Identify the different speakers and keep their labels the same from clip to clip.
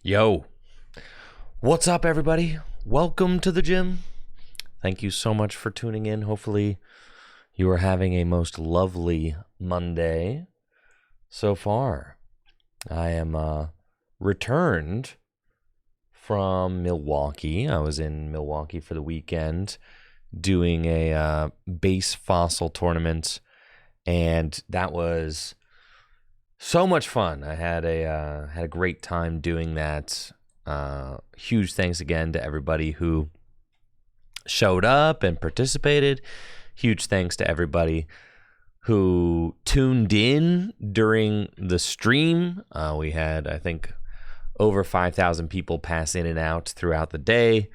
Speaker 1: Yo, what's up, everybody? Welcome to the gym. Thank you so much for tuning in. Hopefully, you are having a most lovely Monday so far. I am returned from Milwaukee. I was in Milwaukee for the weekend doing a base fossil tournament, and that was so much fun. I had a great time doing that. Huge thanks again to everybody who showed up and participated. Huge thanks to everybody who tuned in during the stream. We had, I think, over 5,000 people pass in and out throughout the day,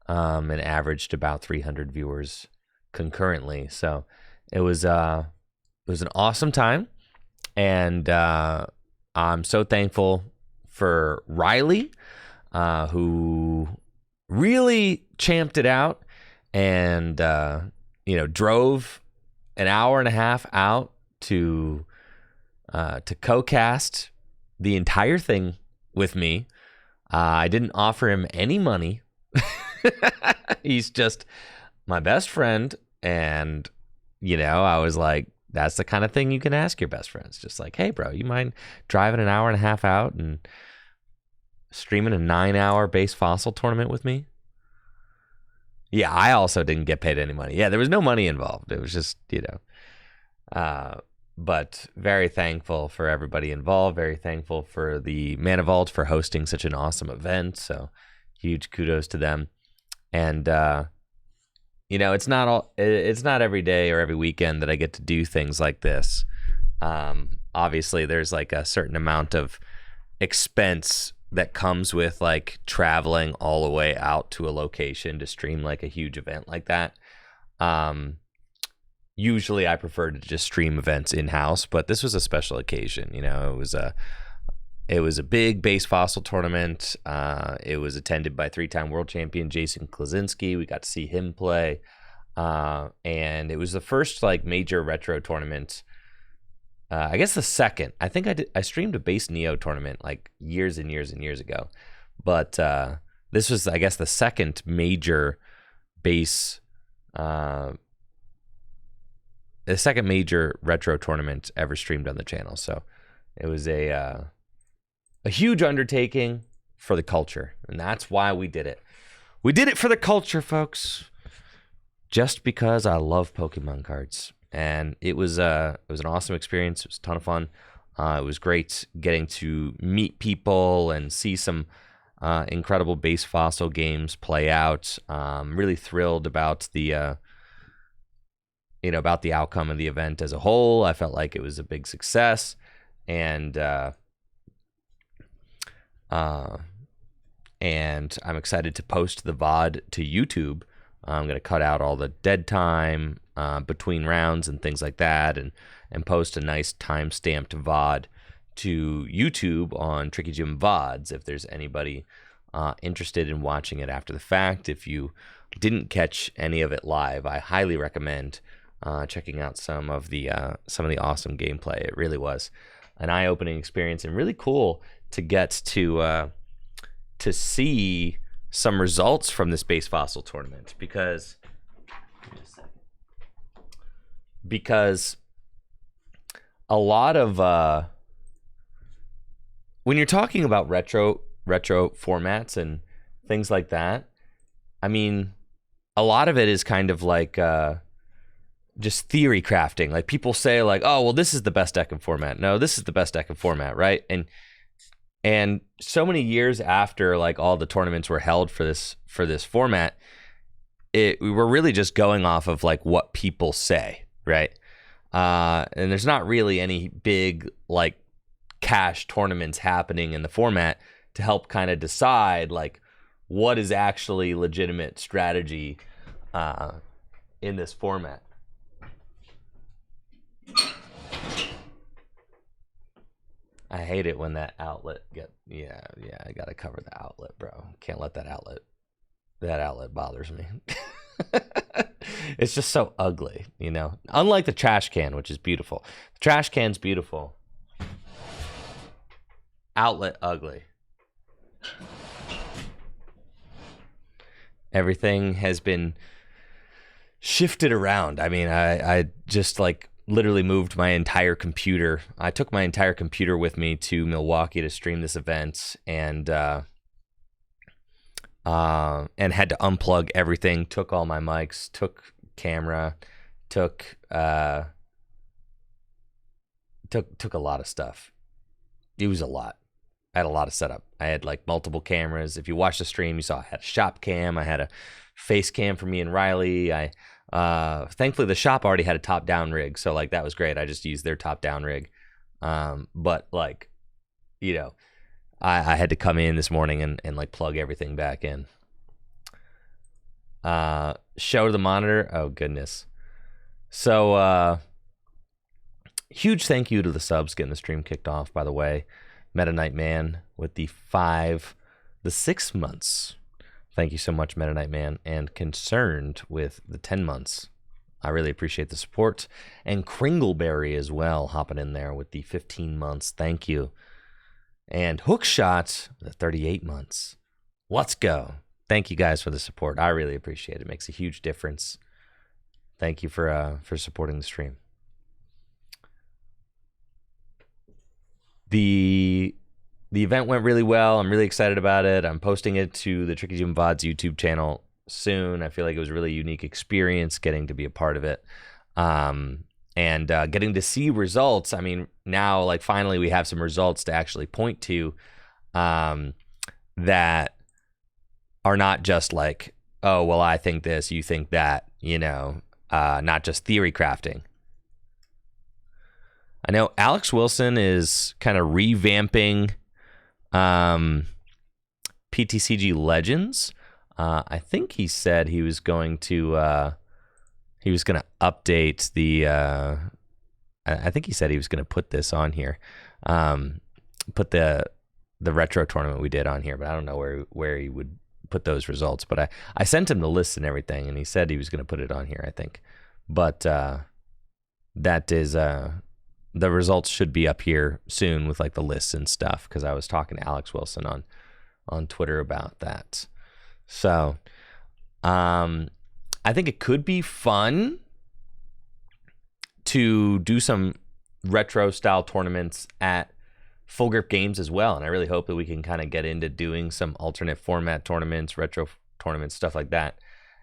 Speaker 1: and averaged about 300 viewers concurrently. So it was an awesome time. And I'm so thankful for Riley, who really champed it out and, drove an hour and a half out to co-cast the entire thing with me. I didn't offer him any money. He's just my best friend. And, I was like, that's the kind of thing you can ask your best friends. Just like, hey, bro, you mind driving an hour and a half out and streaming a 9-hour base fossil tournament with me? Yeah, I also didn't get paid any money. Yeah, there was no money involved. It was just, but very thankful for everybody involved. Very thankful for the Mana Vault for hosting such an awesome event. So huge kudos to them. And, it's not every day or every weekend that I get to do things like this. Obviously, there's like a certain amount of expense that comes with like traveling all the way out to a location to stream like a huge event like that. Usually, I prefer to just stream events in-house, but this was a special occasion. It was a big base fossil tournament. It was attended by 3-time world champion Jason Klaczynski. We got to see him play. And it was the first like major retro tournament. I guess the second. I think I streamed a base Neo tournament like years and years and years ago. But this was, I guess, the second major base, the second major retro tournament ever streamed on the channel. So it was a huge undertaking for the culture, and that's why we did it. We did it for the culture, folks. Just because I love Pokemon cards, and it was an awesome experience. It was a ton of fun. It was great getting to meet people and see some incredible base fossil games play out. Really thrilled about the about the outcome of the event as a whole. I felt like it was a big success, and I'm excited to post the VOD to YouTube. I'm going to cut out all the dead time between rounds and things like that, and post a nice time-stamped VOD to YouTube on Tricky Jim VODs if there's anybody interested in watching it after the fact. If you didn't catch any of it live, I highly recommend checking out some of the awesome gameplay. It really was an eye-opening experience and really cool to get to see some results from this base fossil tournament because a lot of when you're talking about retro formats and things like that, I mean, a lot of it is kind of like just theory crafting. Like people say like, oh, well, this is the best deck in format. No, this is the best deck in format, right? And so many years after like all the tournaments were held for this format, we were really just going off of like what people say, right? And there's not really any big like cash tournaments happening in the format to help kind of decide like what is actually legitimate strategy in this format. I hate it when that outlet I gotta cover the outlet, bro. Can't let that outlet bothers me. It's just so ugly, unlike the trash can, which is beautiful. The trash can's beautiful. Outlet ugly. Everything has been shifted around. I mean, I just like literally moved my entire computer. I took my entire computer with me to Milwaukee to stream this event, and had to unplug everything. Took all my mics, took camera, took a lot of stuff. It was a lot. I had a lot of setup. I had like multiple cameras. If you watch the stream, you saw I had a shop cam. I had a face cam for me and Riley. Thankfully the shop already had a top down rig, so like that was great. I just used their top down rig. But like, you know, I had to come in this morning and like plug everything back in. Show to the monitor. Oh goodness. So huge thank you to the subs getting the stream kicked off, by the way. Meta Knight Man with the 6 months. Thank you so much, Meta Knight Man. And Concerned with the 10 months. I really appreciate the support. And Kringleberry as well, hopping in there with the 15 months. Thank you. And Hookshot, the 38 months. Let's go. Thank you guys for the support. I really appreciate it. It makes a huge difference. Thank you for supporting the stream. The event went really well. I'm really excited about it. I'm posting it to the Tricky Jim VOD's YouTube channel soon. I feel like it was a really unique experience getting to be a part of it. And getting to see results. I mean, now like finally we have some results to actually point to that are not just like, oh, well, I think this, you think that, you know, not just theory crafting. I know Alex Wilson is kind of revamping PTCG Legends. I think he said he was going to update the. I think he said he was going to put this on here, put the retro tournament we did on here, but I don't know where he would put those results. But I sent him the list and everything, and he said he was going to put it on here, I think. But that is the results should be up here soon with like the lists and stuff, because I was talking to Alex Wilson on Twitter about that. So I think it could be fun to do some retro style tournaments at Full Grip Games as well, and I really hope that we can kind of get into doing some alternate format tournaments, retro tournaments, stuff like that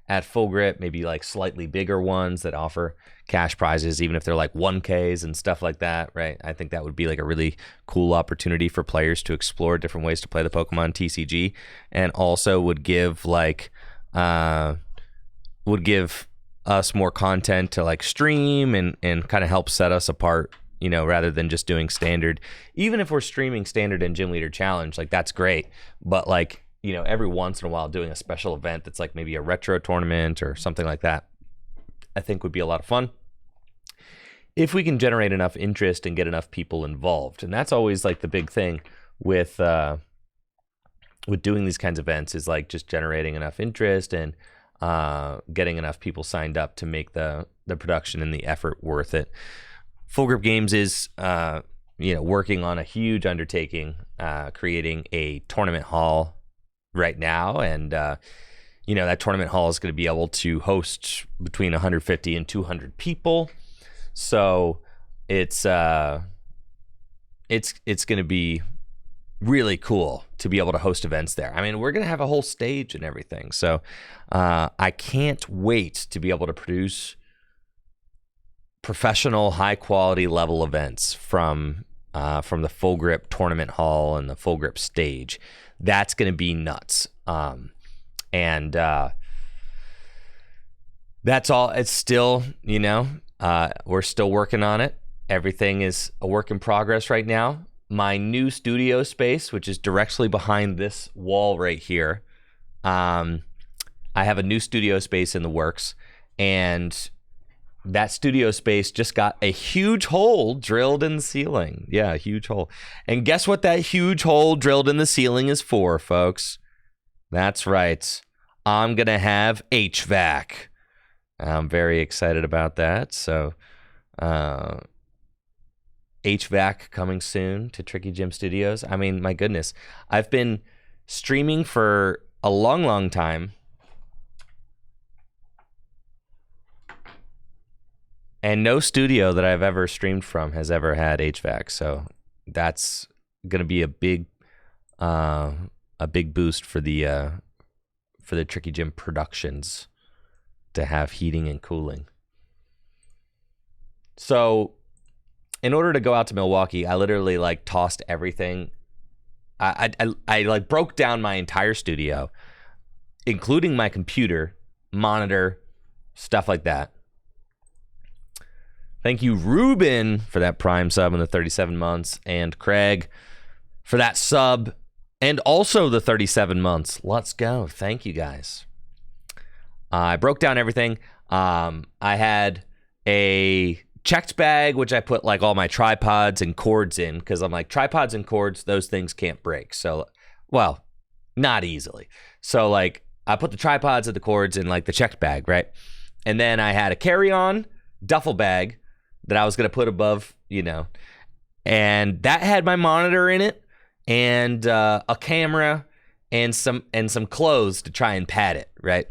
Speaker 1: at Full Grip, maybe like slightly bigger ones that offer cash prizes, even if they're like 1Ks and stuff like that, right? I think that would be like a really cool opportunity for players to explore different ways to play the Pokemon TCG, and also would give like us more content to like stream and kind of help set us apart, you know, rather than just doing standard. Even if we're streaming standard and Gym Leader Challenge, like that's great, but like, you know, every once in a while doing a special event that's like maybe a retro tournament or something like that, I think would be a lot of fun if we can generate enough interest and get enough people involved. And that's always like the big thing with doing these kinds of events, is like just generating enough interest and getting enough people signed up to make the production and the effort worth it. Full Grip Games is working on a huge undertaking, creating a tournament hall right now, and that tournament hall is going to be able to host between 150 and 200 people. So it's going to be really cool to be able to host events there. I mean, we're going to have a whole stage and everything. So I can't wait to be able to produce professional, high quality level events from the Full Grip tournament hall and the Full Grip stage. That's going to be nuts. And that's all. It's still, we're still working on it. Everything is a work in progress right now. My new studio space, which is directly behind this wall right here, I have a new studio space in the works, and that studio space just got a huge hole drilled in the ceiling. Yeah, a huge hole. And guess what that huge hole drilled in the ceiling is for, folks? That's right. I'm going to have HVAC. I'm very excited about that. So, HVAC coming soon to Tricky Gym Studios. I mean, my goodness. I've been streaming for a long, long time. And no studio that I've ever streamed from has ever had HVAC. So that's going to be a big boost for the Tricky Gym Productions to have heating and cooling. So in order to go out to Milwaukee, I literally like tossed everything. I like broke down my entire studio, including my computer, monitor, stuff like that. Thank you, Ruben, for that Prime sub in the 37 months, and Craig for that sub, and also the 37 months. Let's go. Thank you, guys. I broke down everything. I had a checked bag, which I put like all my tripods and cords in, because I'm like, tripods and cords, those things can't break. So, well, not easily. So, like, I put the tripods and the cords in like the checked bag, right? And then I had a carry-on duffel bag that I was going to put above, and that had my monitor in it and a camera and some clothes to try and pad it, right?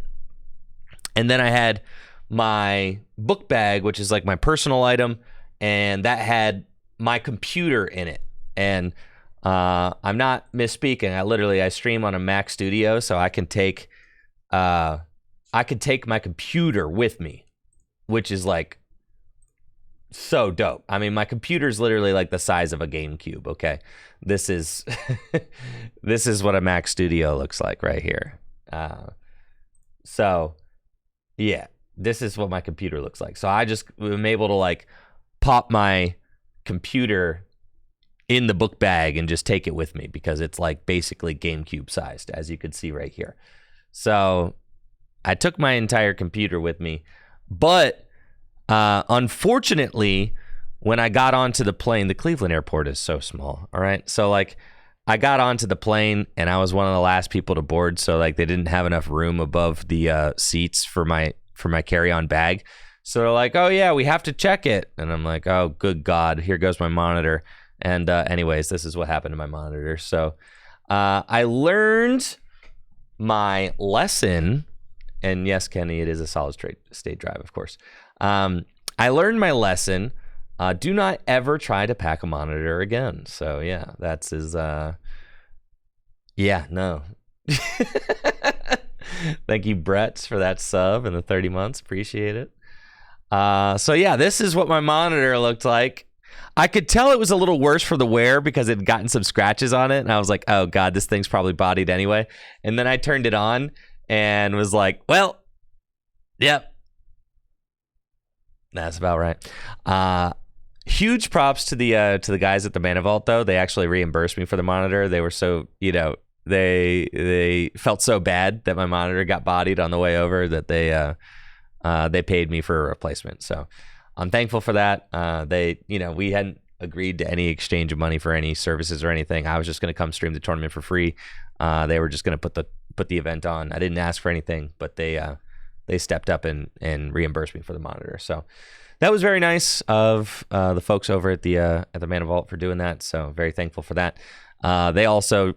Speaker 1: And then I had my book bag, which is like my personal item, and that had my computer in it. And I'm not misspeaking. I stream on a Mac Studio, so I can take my computer with me, which is like so dope. I mean, my computer's literally like the size of a GameCube, okay? This is this is what a Mac Studio looks like right here. So, yeah, this is what my computer looks like. So I just am able to like pop my computer in the book bag and just take it with me because it's like basically GameCube sized, as you can see right here. So I took my entire computer with me, but unfortunately, when I got onto the plane, the Cleveland airport is so small, all right? So, like, I got onto the plane, and I was one of the last people to board, so, like, they didn't have enough room above the seats for my carry-on bag. So they're like, oh, yeah, we have to check it. And I'm like, oh, good God, here goes my monitor. And anyways, this is what happened to my monitor. So I learned my lesson, and yes, Kenny, it is a solid state drive, of course. I learned my lesson. Do not ever try to pack a monitor again. So yeah, that's his. Yeah, no. Thank you, Brett, for that sub and the 30 months. Appreciate it. So yeah, this is what my monitor looked like. I could tell it was a little worse for the wear because it had gotten some scratches on it, and I was like, oh God, this thing's probably bodied anyway. And then I turned it on and was like, well, yep. That's about right. Huge props to the guys at the Mana Vault, though. They actually reimbursed me for the monitor. They were so, they felt so bad that my monitor got bodied on the way over that they paid me for a replacement. So I'm thankful for that. We hadn't agreed to any exchange of money for any services or anything. I was just going to come stream the tournament for free. They were just going to put the event on. I didn't ask for anything, but they stepped up and reimbursed me for the monitor. So that was very nice of the folks over at the Mana Vault for doing that. So very thankful for that. They also,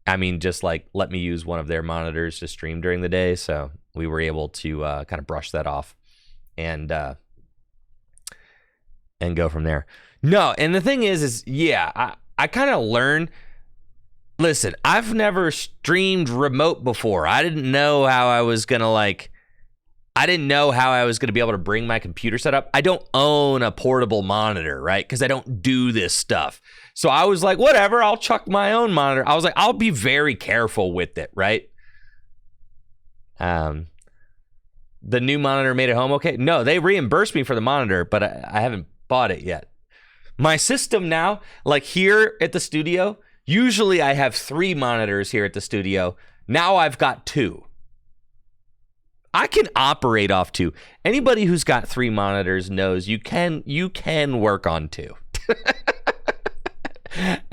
Speaker 1: just like let me use one of their monitors to stream during the day. So we were able to kind of brush that off and go from there. No, and the thing is yeah, I kind of learned. Listen, I've never streamed remote before. I didn't know how I was gonna I didn't know how I was going to be able to bring my computer set up. I don't own a portable monitor, right? Because I don't do this stuff. So I was like, whatever, I'll chuck my own monitor. I was like, I'll be very careful with it, right? The new monitor made it home okay? No, they reimbursed me for the monitor, but I haven't bought it yet. My system now, like here at the studio, usually I have 3 monitors here at the studio. Now I've got 2. I can operate off 2. Anybody who's got 3 monitors knows you can work on 2.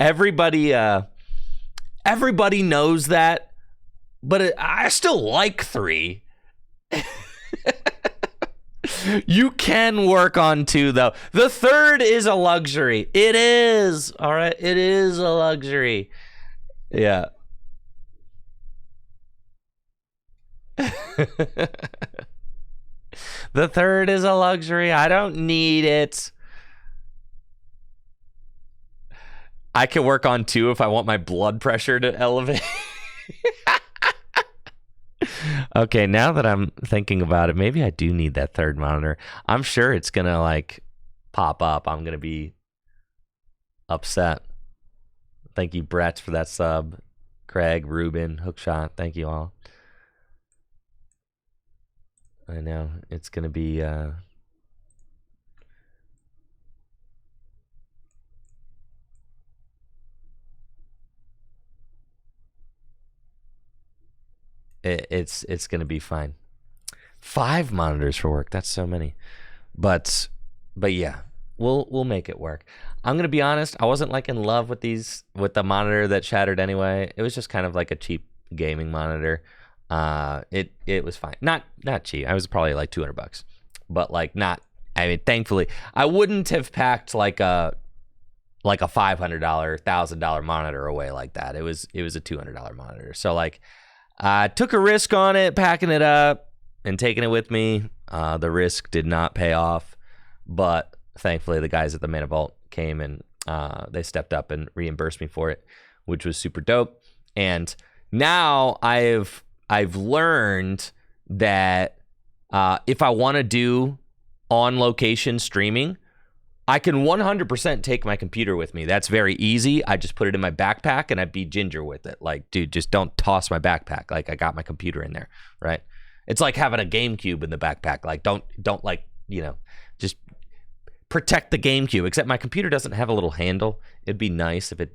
Speaker 1: Everybody knows that, but I still like 3. You can work on 2 though. The 3rd is a luxury. It is. All right, it is a luxury. Yeah. The third is a luxury. I don't need it. I can work on 2 if I want my blood pressure to elevate. Okay, now that I'm thinking about it, maybe I do need that third monitor. I'm sure it's going to like pop up. I'm going to be upset. Thank you, Brett, for that sub. Craig, Ruben, Hookshot, thank you all. I know, it's going to be... It's going to be fine. 5 monitors for work. That's so many. But yeah, we'll make it work. I'm going to be honest, I wasn't like in love with the monitor that shattered anyway. It was just kind of like a cheap gaming monitor. It was fine. Not cheap. I was probably like $200. But like not, I mean, thankfully, I wouldn't have packed like a $500, $1,000 monitor away like that. It was a $200 monitor. So like I took a risk on it, packing it up and taking it with me. The risk did not pay off, but thankfully the guys at the Mana Vault came and they stepped up and reimbursed me for it, which was super dope. And now I've learned that if I want to do on location streaming, I can 100% take my computer with me. That's very easy. I just put it in my backpack and I be ginger with it. Like, dude, just don't toss my backpack. Like, I got my computer in there, right? It's like having a GameCube in the backpack. Like, don't like, just protect the GameCube. Except my computer doesn't have a little handle. It'd be nice if it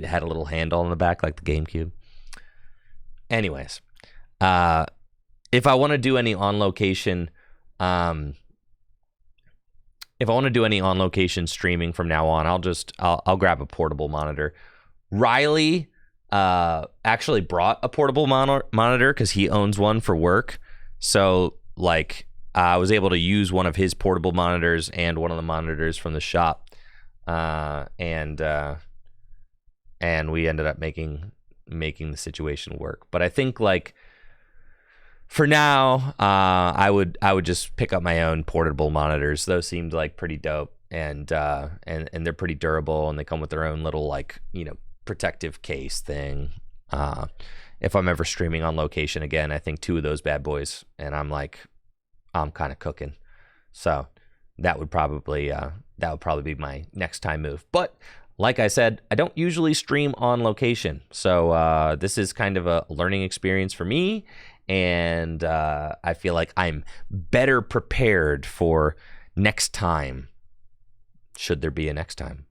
Speaker 1: had a little handle on the back like the GameCube. Anyways, if I want to do any on location, streaming from now on, I'll grab a portable monitor. Riley actually brought a portable monitor because he owns one for work. So like I was able to use one of his portable monitors and one of the monitors from the shop, and we ended up making the situation work. But I think like for now, I would just pick up my own portable monitors. Those seemed like pretty dope, and they're pretty durable, and they come with their own little like protective case thing. If I'm ever streaming on location again, I think 2 of those bad boys, and I'm kind of cooking. So that would probably be my next time move. But like I said, I don't usually stream on location, so this is kind of a learning experience for me. And I feel like I'm better prepared for next time, should there be a next time.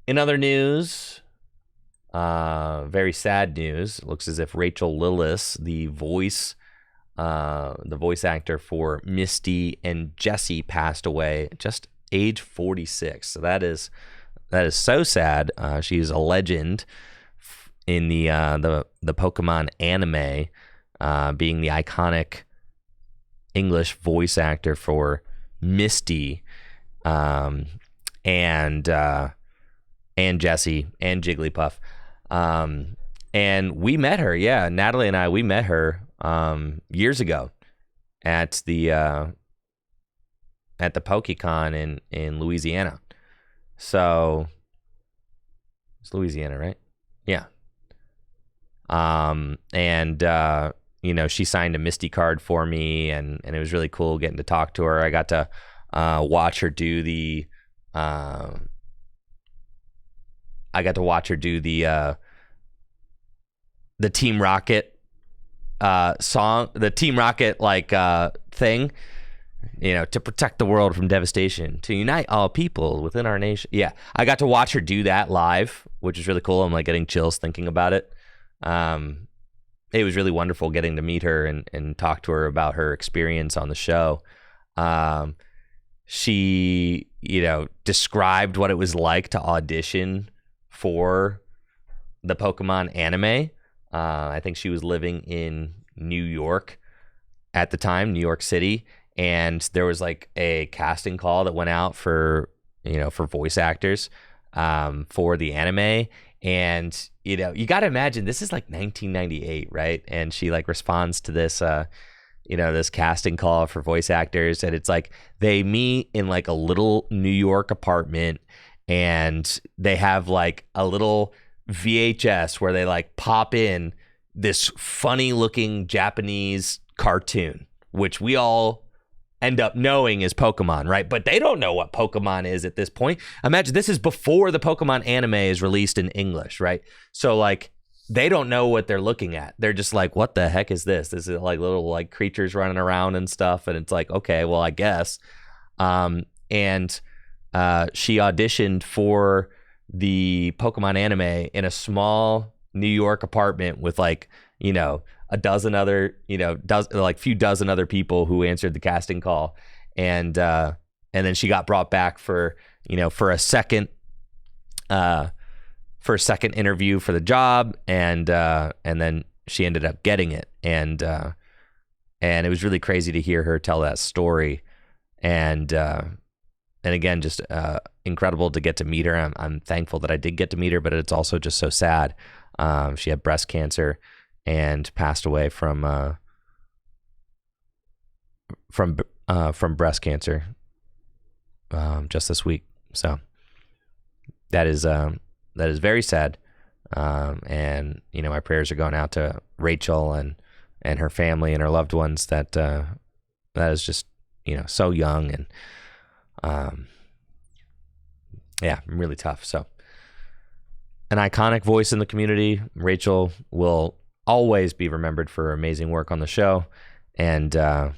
Speaker 1: In other news, very sad news. It looks as if Rachel Lillis, the voice actor for Misty and Jessie, passed away just age 46. So that is so sad. She's a legend in the Pokemon anime, being the iconic English voice actor for Misty, and Jessie and Jigglypuff. And we met her, Natalie and we met her years ago at the PokeCon in Louisiana. So it's Louisiana, right? Yeah. She signed a Misty card for me, and it was really cool getting to talk to her. I got to watch her do the Team Rocket song, the Team Rocket thing, to protect the world from devastation, to unite all people within our nation. Yeah, I got to watch her do that live, which is really cool. I'm like getting chills thinking about it. It was really wonderful getting to meet her and talk to her about her experience on the show. She, described what it was like to audition for the Pokemon anime. I think she was living in New York at the time, New York City, and there was like a casting call that went out for voice actors for the anime, And, you know, you got to imagine this is like 1998, right? And she like responds to this, you know, this casting call for voice actors. And it's like they meet in like a little New York apartment, and they have like a little VHS where they like pop in this funny looking Japanese cartoon, which we all end up knowing is Pokemon, right? But they don't know what Pokemon is at this point. Imagine this is before the Pokemon anime is released in English, right? So like they don't know what they're looking at. They're just like, what the heck is this? This is like little like creatures running around and stuff. And it's like, okay, well, I guess. And she auditioned for the Pokemon anime in a small New York apartment with like, you know, a dozen other, you know, few dozen other people who answered the casting call. And then she got brought back for, you know, for a second interview for the job. And then she ended up getting it. And it was really crazy to hear her tell that story. And again, just incredible to get to meet her. I'm thankful that I did get to meet her, but it's also just so sad. She had breast cancer and passed away from breast cancer just this week. So that is very sad. And you know, my prayers are going out to Rachel and her family and her loved ones. That is just, you know, so young and yeah, really tough. So an iconic voice in the community. Rachel will always be remembered for her amazing work on the show. And yeah,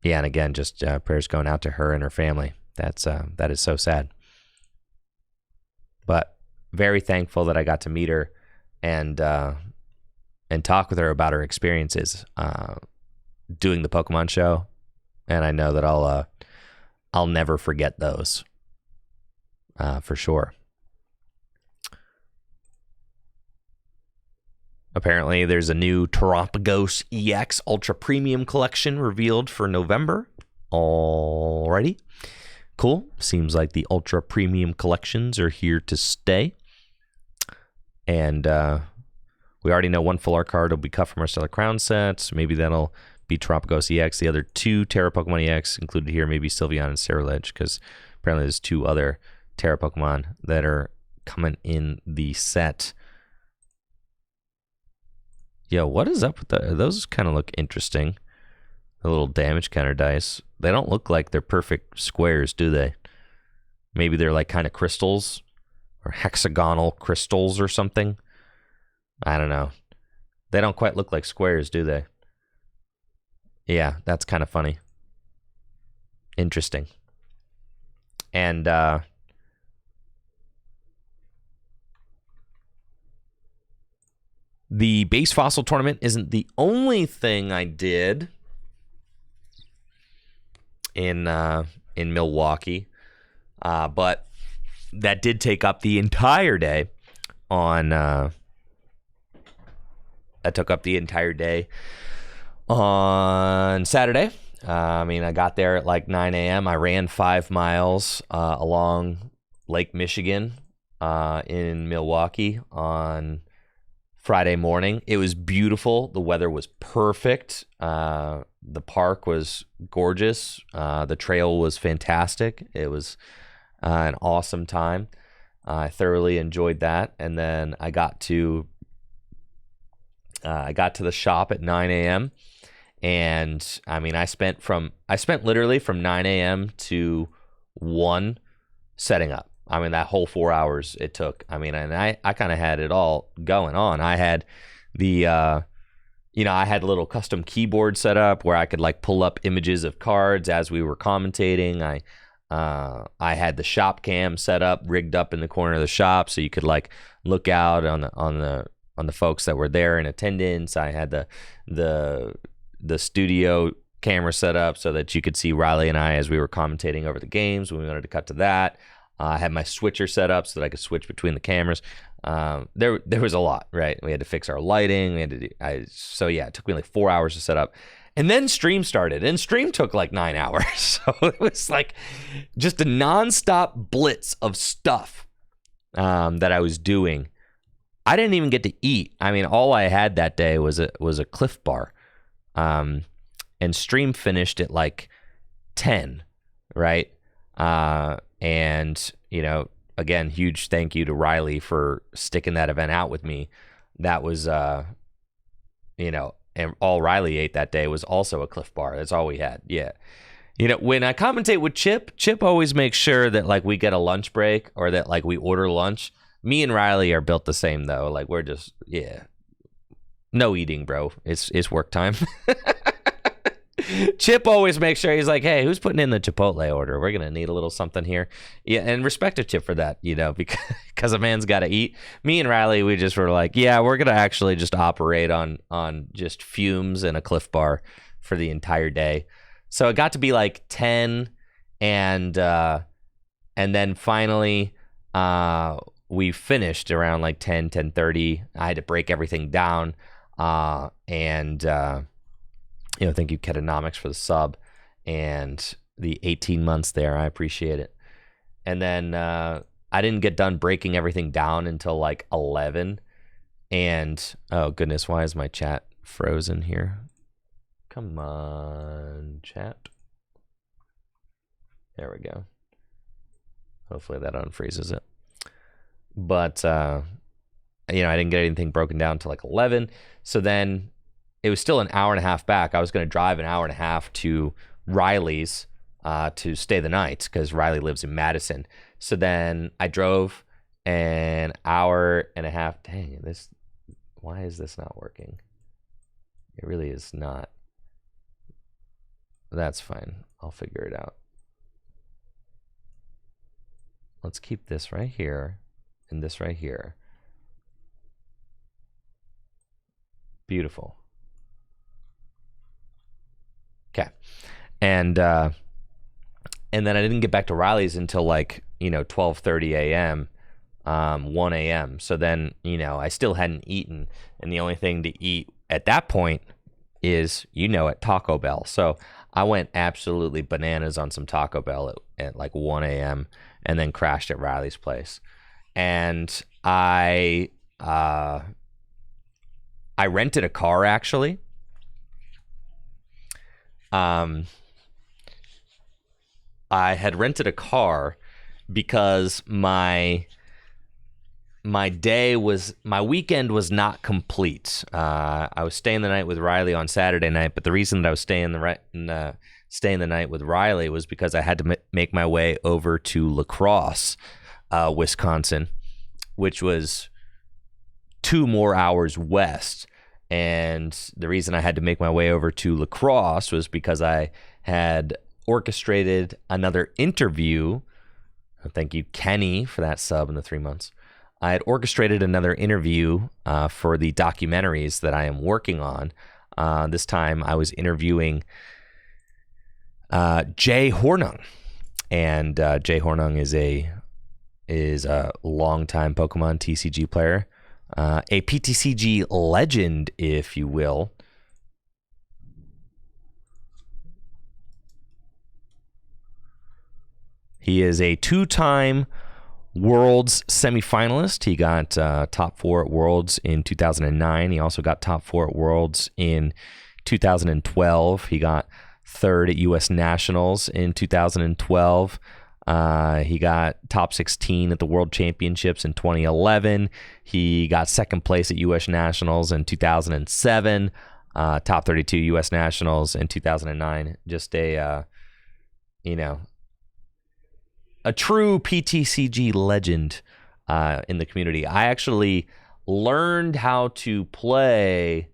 Speaker 1: and again, just prayers going out to her and her family. That is so sad. But very thankful that I got to meet her and talk with her about her experiences doing the Pokemon show. And I know that I'll never forget those for sure. Apparently, there's a new Terapagos EX Ultra Premium collection revealed for November. Alrighty. Cool. Seems like the Ultra Premium collections are here to stay. And we already know one full art card will be cut from our Stellar Crown sets. Maybe that'll be Terapagos EX. The other two Terra Pokemon EX included here, maybe Sylveon and Ceruledge, because apparently there's two other Terra Pokemon that are coming in the set. Yo, what is up with those? Kind of look interesting. The little damage counter dice. They don't look like they're perfect squares, do they? Maybe they're like kind of crystals or hexagonal crystals or something. I don't know. They don't quite look like squares, do they? Yeah, that's kind of funny. Interesting. And the base fossil tournament isn't the only thing I did in Milwaukee, but that did take up the entire day on. That took up the entire day on Saturday. I mean, I got there at like 9 a.m. I ran 5 miles along Lake Michigan in Milwaukee on Friday morning. It was beautiful. The weather was perfect. The park was gorgeous. The trail was fantastic. It was an awesome time. I thoroughly enjoyed that. And then I got to the shop at 9 a.m. And I mean, I spent literally from 9 a.m. to 1 setting up. I mean, that whole 4 hours it took. I mean, and I kind of had it all going on. I had I had a little custom keyboard set up where I could like pull up images of cards as we were commentating. I had the shop cam set up, rigged up in the corner of the shop, so you could like look out on the folks that were there in attendance. I had the studio camera set up so that you could see Riley and I as we were commentating over the games when we wanted to cut to that. I had my switcher set up so that I could switch between the cameras. There was a lot, right? We had to fix our lighting. So yeah, it took me like 4 hours to set up. And then stream started, and stream took like 9 hours. So it was like just a nonstop blitz of stuff that I was doing, I didn't even get to eat. I mean, all I had that day was a Cliff Bar, and stream finished at like 10, right? And again, huge thank you to Riley for sticking that event out with me. That was, and all Riley ate that day was also a Cliff Bar. That's all we had. Yeah. When I commentate with Chip always makes sure that like we get a lunch break or that like we order lunch. Me and Riley are built the same though. Like we're just, no eating, bro. It's work time. Chip always makes sure he's like, hey, who's putting in the Chipotle order? We're gonna need a little something here. Yeah, and respect to Chip for that, because a man's got to eat. Me and Riley, we just were like, yeah, we're gonna actually just operate on just fumes and a Cliff Bar for the entire day. So it got to be like 10, and then finally we finished around like 10:30. I had to break everything down, thank you, Ketonomics, for the sub and the 18 months there. I appreciate it. And then I didn't get done breaking everything down until like 11. And, oh, goodness, why is my chat frozen here? Come on, chat. There we go. Hopefully that unfreezes it. But, I didn't get anything broken down until like 11. So then it was still an hour and a half back. I was going to drive an hour and a half to Riley's to stay the night because Riley lives in Madison. So then I drove an hour and a half. Dang, why is this not working? It really is not. That's fine. I'll figure it out. Let's keep this right here and this right here. Beautiful. Okay. And then I didn't get back to Riley's until like, 12:30 a.m., 1 a.m. So then, I still hadn't eaten. And the only thing to eat at that point is, at Taco Bell. So I went absolutely bananas on some Taco Bell at like 1 a.m. and then crashed at Riley's place. And I rented a car, actually. I had rented a car because my weekend was not complete. I was staying the night with Riley on Saturday night, but the reason that I was staying the night with Riley was because I had to make my way over to La Crosse, Wisconsin, which was 2 more hours west. And the reason I had to make my way over to La Crosse was because I had orchestrated another interview. Thank you, Kenny, for that sub in the 3 months. I had orchestrated another interview for the documentaries that I am working on. This time I was interviewing Jay Hornung. And Jay Hornung is a longtime Pokemon TCG player. A PTCG legend, if you will. He is a 2-time Worlds semifinalist. He got top 4 at Worlds in 2009. He also got top 4 at Worlds in 2012. He got 3rd at U.S. Nationals in 2012. He got top 16 at the World Championships in 2011. He got 2nd place at U.S. Nationals in 2007. Top 32 U.S. Nationals in 2009. Just a true PTCG legend in the community. I actually learned how to play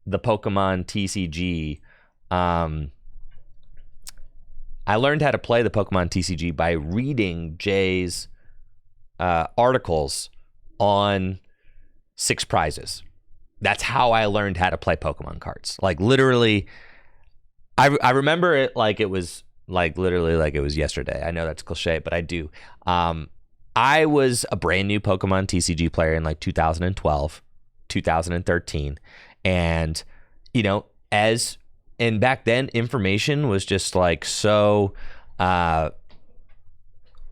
Speaker 1: the Pokemon TCG. I learned how to play the Pokemon TCG by reading Jay's articles on 6 prizes. That's how I learned how to play Pokemon cards. Like literally, I remember it like it was literally like it was yesterday. I know that's cliche, but I do. I was a brand new Pokemon TCG player in like 2012, 2013. And, and back then information was just like so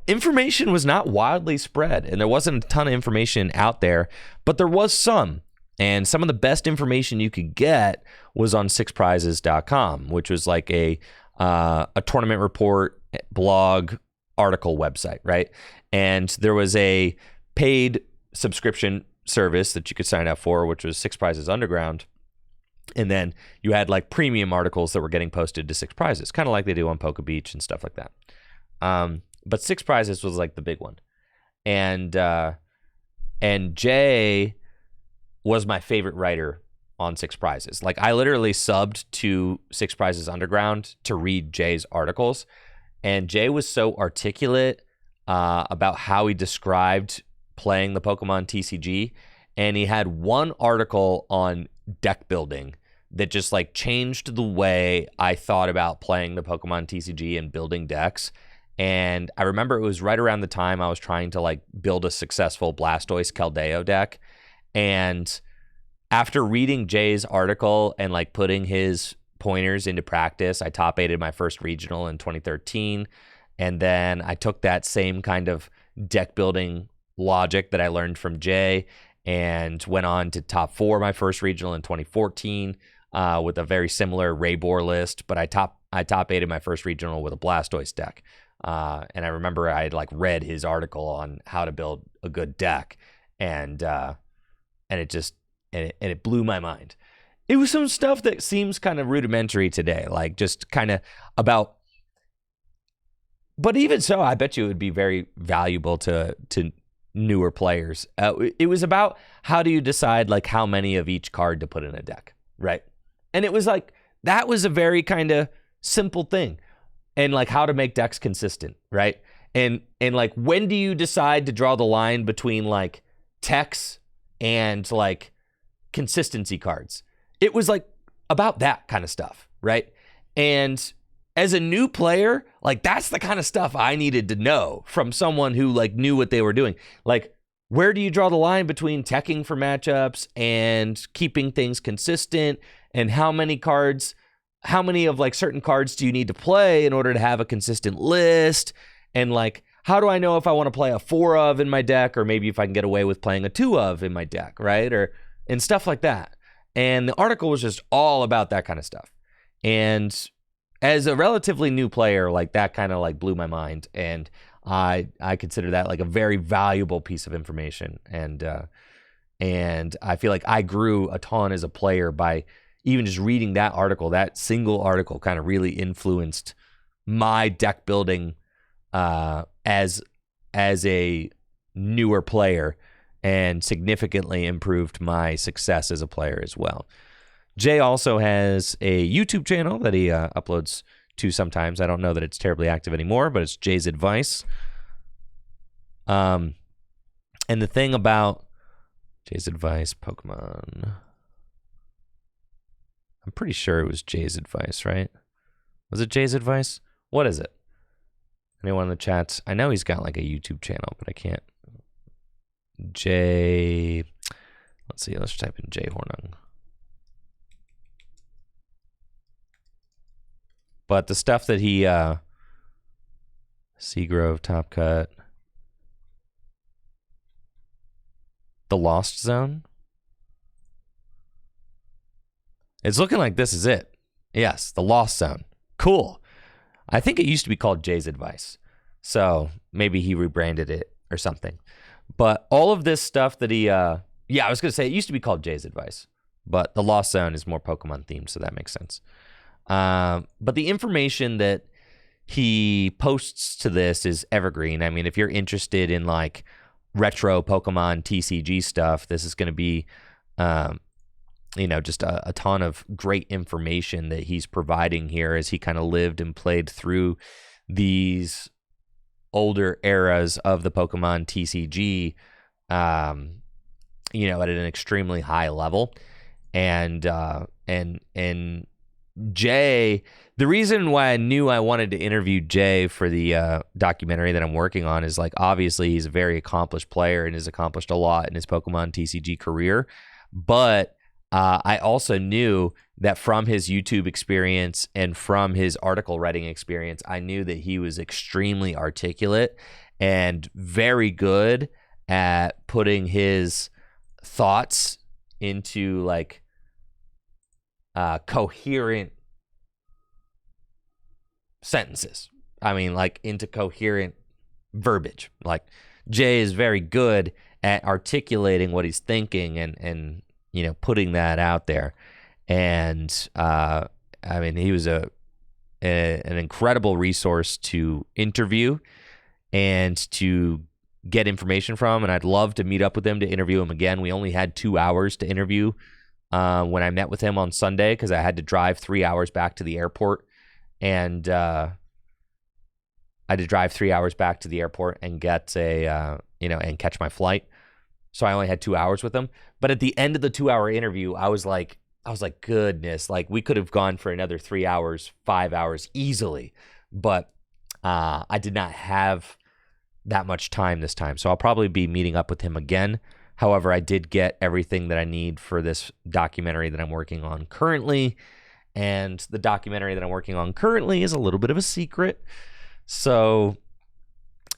Speaker 1: information was not widely spread, and there wasn't a ton of information out there, but there was some. And some of the best information you could get was on sixprizes.com, which was like a tournament report, blog, article website, right? And there was a paid subscription service that you could sign up for, which was Six Prizes Underground. And then you had like premium articles that were getting posted to Six Prizes, kind of like they do on Poke Beach and stuff like that. But Six Prizes was like the big one. And Jay was my favorite writer on Six Prizes. Like, I literally subbed to Six Prizes Underground to read Jay's articles. And Jay was so articulate about how he described playing the Pokemon TCG. And he had one article on deck building that just like changed the way I thought about playing the Pokemon TCG and building decks. And I remember it was right around the time I was trying to like build a successful Blastoise Keldeo deck. And after reading Jay's article and like putting his pointers into practice, I top 8'd my first regional in 2013. And then I took that same kind of deck building logic that I learned from Jay and went on to top 4 my first regional in 2014 with a very similar Raybor list. But I top 8'd my first regional with a Blastoise deck. And I remember I had like read his article on how to build a good deck, and it blew my mind. It was some stuff that seems kind of rudimentary today, like just kind of about. But even so, I bet you it would be very valuable to newer players. It was about how do you decide like how many of each card to put in a deck, right? And it was like that was a very kind of simple thing. And like how to make decks consistent, right? And like when do you decide to draw the line between like techs and like consistency cards? It was like about that kind of stuff, right? And as a new player, like that's the kind of stuff I needed to know from someone who like knew what they were doing. Like, where do you draw the line between teching for matchups and keeping things consistent? And how many of like certain cards do you need to play in order to have a consistent list? And like, how do I know if I want to play a 4 of in my deck, or maybe if I can get away with playing a 2 of in my deck, right? And stuff like that. And the article was just all about that kind of stuff. And as a relatively new player, like that kind of like blew my mind. And I consider that like a very valuable piece of information. And I feel like I grew a ton as a player by even just reading that article. That single article kind of really influenced my deck building as a newer player, and significantly improved my success as a player as well. Jay also has a YouTube channel that he uploads to sometimes. I don't know that it's terribly active anymore, but it's Jay's Advice. And the thing about Jay's Advice, Pokemon, I'm pretty sure it was Jay's Advice, right? Was it Jay's Advice? What is it? Anyone in the chats? I know he's got like a YouTube channel, but I can't. Jay, let's see, let's type in Jay Hornung. But the stuff that he, Seagrove, Top Cut, The Lost Zone. It's looking like this is it. Yes, The Lost Zone. Cool. I think it used to be called Jay's Advice. So maybe he rebranded it or something. But all of this stuff that he, I was going to say it used to be called Jay's Advice. But The Lost Zone is more Pokemon themed, so that makes sense. But the information that he posts to this is evergreen. I mean, if you're interested in like retro Pokemon TCG stuff, this is going to be, just a ton of great information that he's providing here as he kind of lived and played through these older eras of the Pokemon TCG, at an extremely high level. And Jay, the reason why I knew I wanted to interview Jay for the documentary that I'm working on is like, obviously he's a very accomplished player and has accomplished a lot in his Pokemon TCG career. But I also knew that from his YouTube experience and from his article writing experience, I knew that he was extremely articulate and very good at putting his thoughts into like coherent sentences. I mean, like into coherent verbiage. Like Jay is very good at articulating what he's thinking and you know, putting that out there. And I mean, he was an incredible resource to interview and to get information from. And I'd love to meet up with him to interview him again. We only had 2 hours to interview when I met with him on Sunday because I had to drive 3 hours back to the airport. And I had to drive 3 hours back to the airport and get and catch my flight. So I only had 2 hours with him. But at the end of the 2 hour interview, I was like, goodness, like we could have gone for another 3 hours, 5 hours easily. But I did not have that much time this time. So I'll probably be meeting up with him again. However, I did get everything that I need for this documentary that I'm working on currently. And the documentary that I'm working on currently is a little bit of a secret. So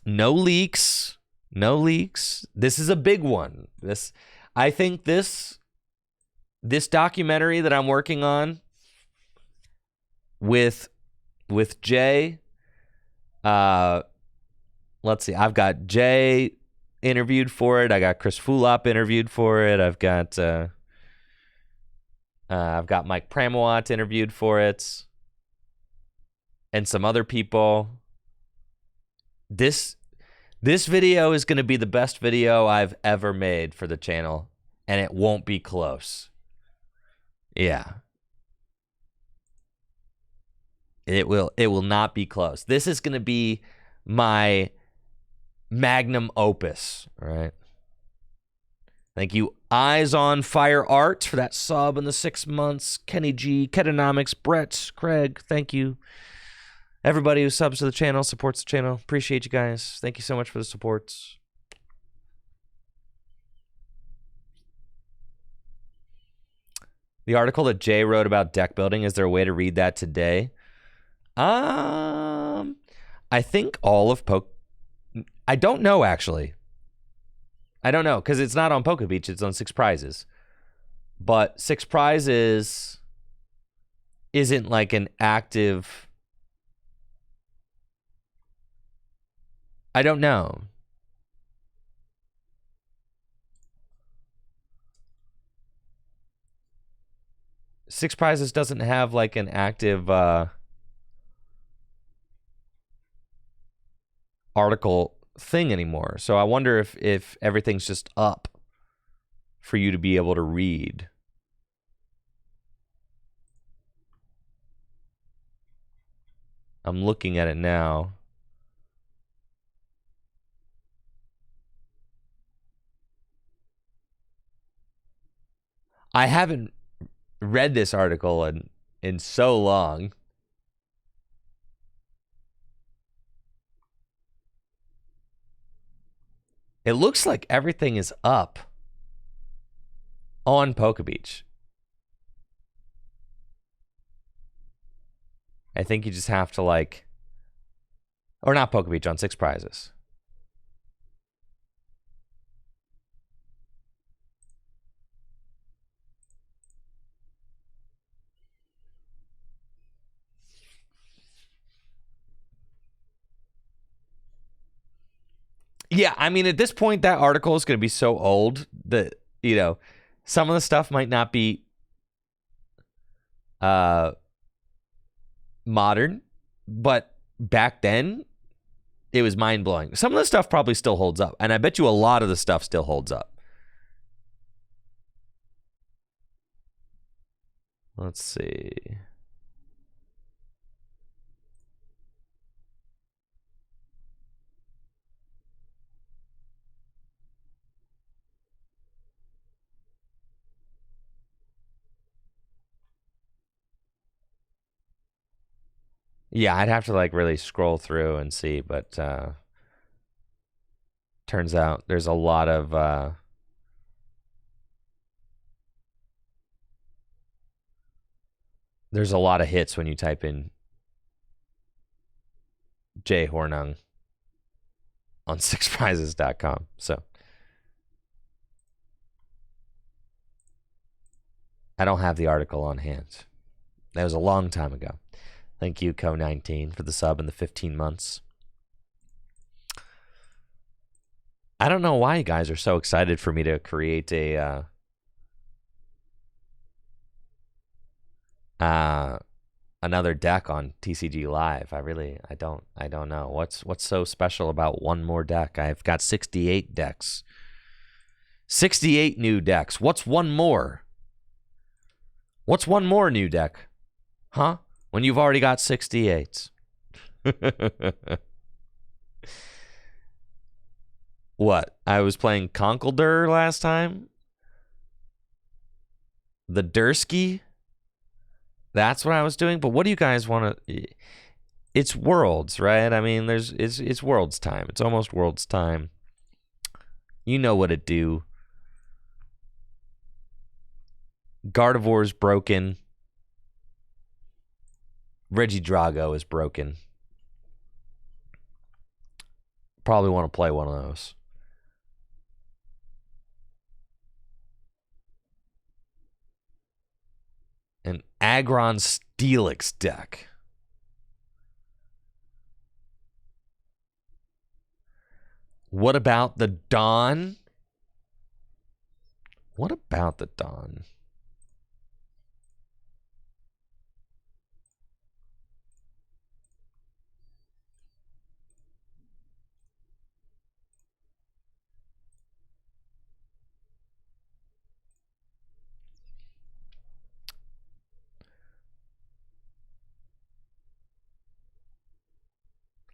Speaker 1: no leaks. This is a big one. I think this documentary that I'm working on with Jay, let's see. I've got Jay interviewed for it. I got Chris Fulop interviewed for it. I've got Mike Pramawat interviewed for it, and some other people. This video is going to be the best video I've ever made for the channel, and it won't be close. Yeah. It will not be close. This is going to be my magnum opus, all right? Thank you, Eyes on Fire Art, for that sub in the 6 months. Kenny G, Ketonomics, Brett, Craig, thank you. Everybody who subs to the channel, supports the channel. Appreciate you guys. Thank you so much for the support. The article that Jay wrote about deck building, is there a way to read that today? I think all of I don't know, actually. I don't know, because it's not on PokeBeach. It's on Six Prizes. But Six Prizes isn't like an active... I don't know. Six Prizes doesn't have like an active article thing anymore. So I wonder if everything's just up for you to be able to read. I'm looking at it now. I haven't read this article in so long. It looks like everything is up on PokeBeach. I think you just have to like, or not PokeBeach, on Six Prizes. Yeah, I mean, at this point, that article is going to be so old that, you know, some of the stuff might not be modern, but back then, it was mind-blowing. Some of the stuff probably still holds up, and I bet you a lot of the stuff still holds up. Let's see. Yeah, I'd have to like really scroll through and see, but turns out there's a lot of hits when you type in Jay Hornung on sixprizes.com. So I don't have the article on hand. That was a long time ago. Thank you, Co19, for the sub and the 15 months. I don't know why you guys are so excited for me to create a another deck on TCG Live. I don't know. What's so special about one more deck? I've got 68 decks. 68 new decks. What's one more? What's one more new deck? Huh? When you've already got 68. What? I was playing Conkeldurr last time? The Dursky? That's what I was doing? But what do you guys want to... It's Worlds, right? I mean, it's Worlds time. It's almost Worlds time. You know what it do. Gardevoir's broken. Regidrago is broken. Probably want to play one of those. An Aggron Steelix deck. What about the Dawn? What about the Dawn?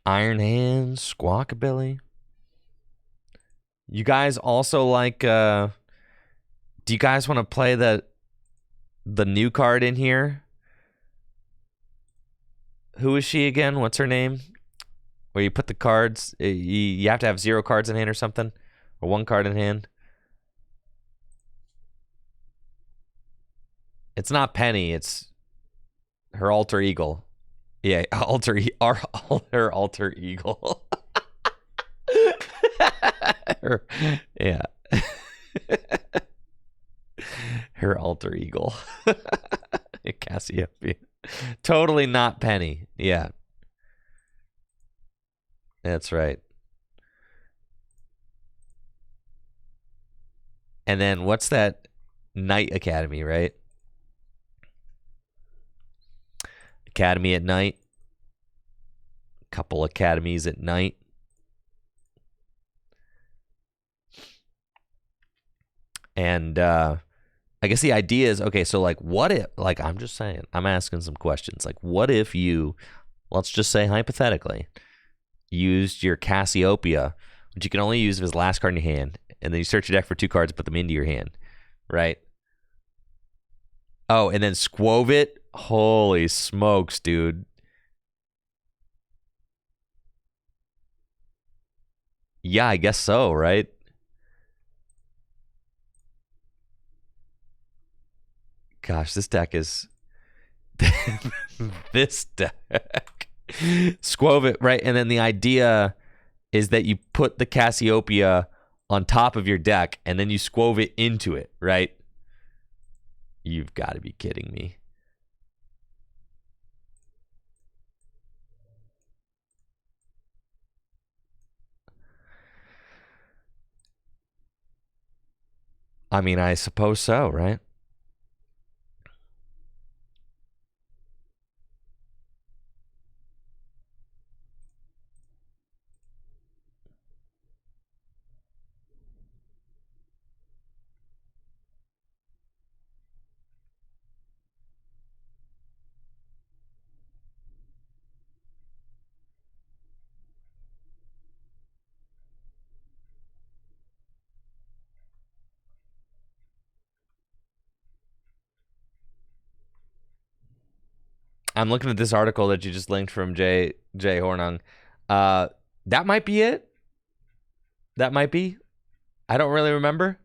Speaker 1: Iron Hands, Squawkabilly. You guys also like, do you guys want to play the new card in here? Who is she again? What's her name? Where you put the cards, you have to have 0 cards in hand or something? Or 1 card in hand? It's not Penny, it's her alter ego. Yeah, her alter ego. Yeah. Her alter ego. Cassiopeia. Totally not Penny. Yeah. That's right. And then what's that? Night Academy, right? Academy at night. Couple academies at night. And I guess the idea is, okay, so like what if, like I'm just saying, I'm asking some questions. Like what if you, let's just say hypothetically, used your Cassiopeia, which you can only use if it's the last card in your hand, and then you search your deck for 2 cards, put them into your hand, right? Oh, and then Squovit? Holy smokes, dude. Yeah, I guess so, right? Gosh, this deck is... this deck. Squovit, right? And then the idea is that you put the Cassiopeia on top of your deck, and then you Squovit into it, right? You've got to be kidding me. I mean, I suppose so, right? I'm looking at this article that you just linked from Jay Hornung. That might be it. That might be. I don't really remember.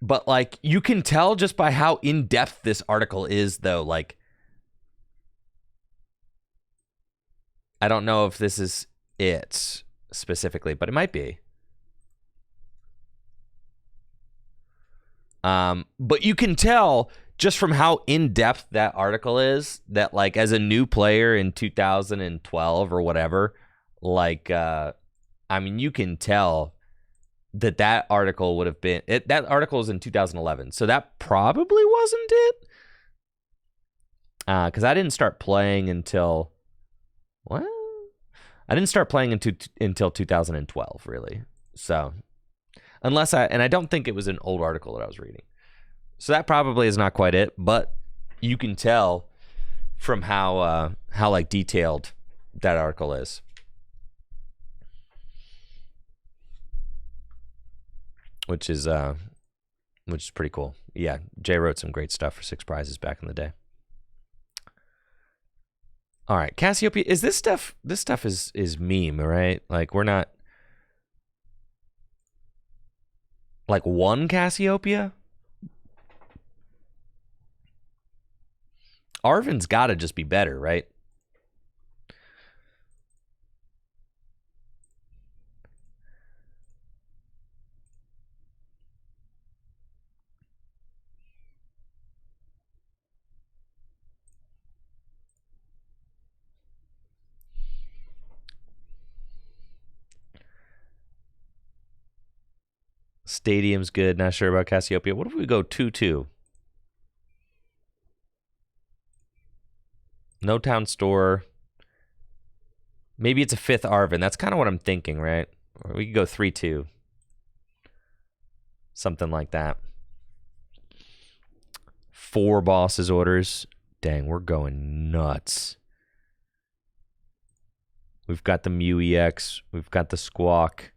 Speaker 1: But, like, you can tell just by how in-depth this article is, though. Like, I don't know if this is it. specifically, but it might be. But you can tell just from how in-depth that article is that, like, as a new player in 2012 or whatever, like, I mean, you can tell that article would have been that article is in 2011, so that probably wasn't it. Because I didn't start playing until I didn't start playing until 2012, really. So I don't think it was an old article that I was reading. So that probably is not quite it, but you can tell from how like detailed that article is. Which is pretty cool. Yeah, Jay wrote some great stuff for 6 prizes back in the day. All right, Cassiopeia, is this stuff is meme, right? Like, we're not like one Cassiopeia? Arven's got to just be better, right? Stadium's good. Not sure about Cassiopeia. What if we go 2-2? No Town Store. Maybe it's a 5th Arven. That's kind of what I'm thinking, right? Or we could go 3-2. Something like that. 4 bosses orders. Dang, we're going nuts. We've got the Mew EX. We've got the Squawk.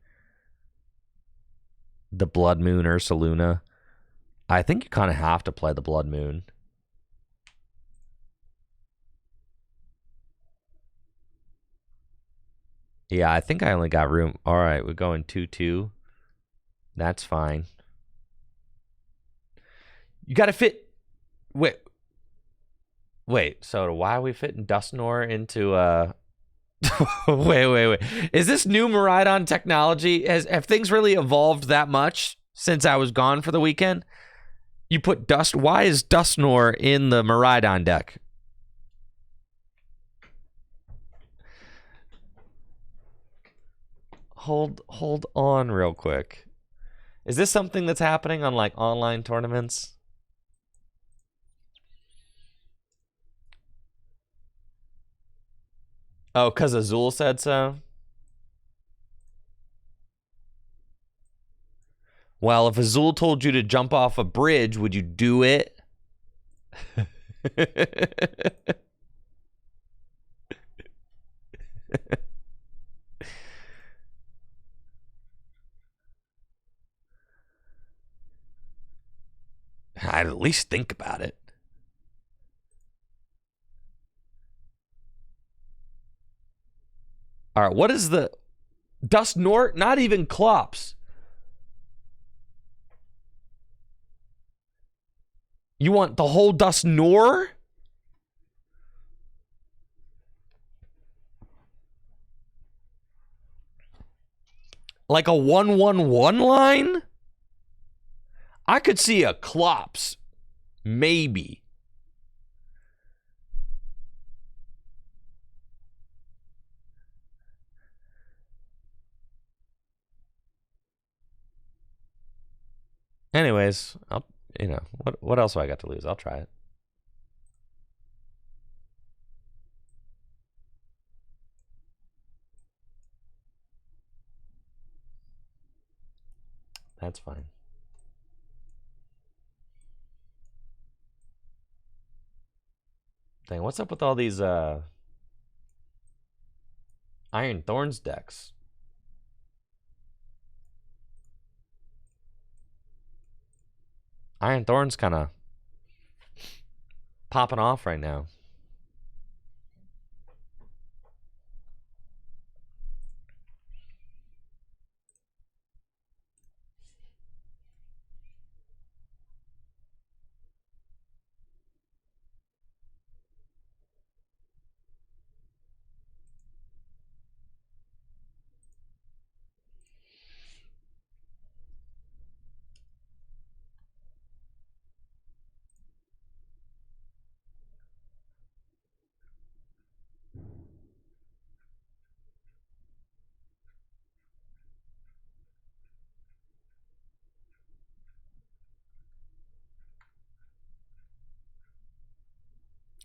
Speaker 1: The Blood Moon Ursaluna. I think you kind of have to play the Blood Moon. Yeah, I think I only got room. All right, we're going 2-2. That's fine. You got to fit. Wait. So why are we fitting Dusknoir into wait. Is this new Miraidon technology? Have things really evolved that much since I was gone for the weekend? You put why is Dusknoir in the Miraidon deck? Hold on real quick. Is this something that's happening on like online tournaments? Oh, because Azul said so? Well, if Azul told you to jump off a bridge, would you do it? I'd at least think about it. All right, what is the Dusknoir? Not even Klops. You want the whole Dusknoir? Like a 1-1-1 line? I could see a Klops. Maybe. Anyways, what else do I got to lose? I'll try it. That's fine. Dang, what's up with all these Iron Thorns decks? Iron Thorns kind of popping off right now.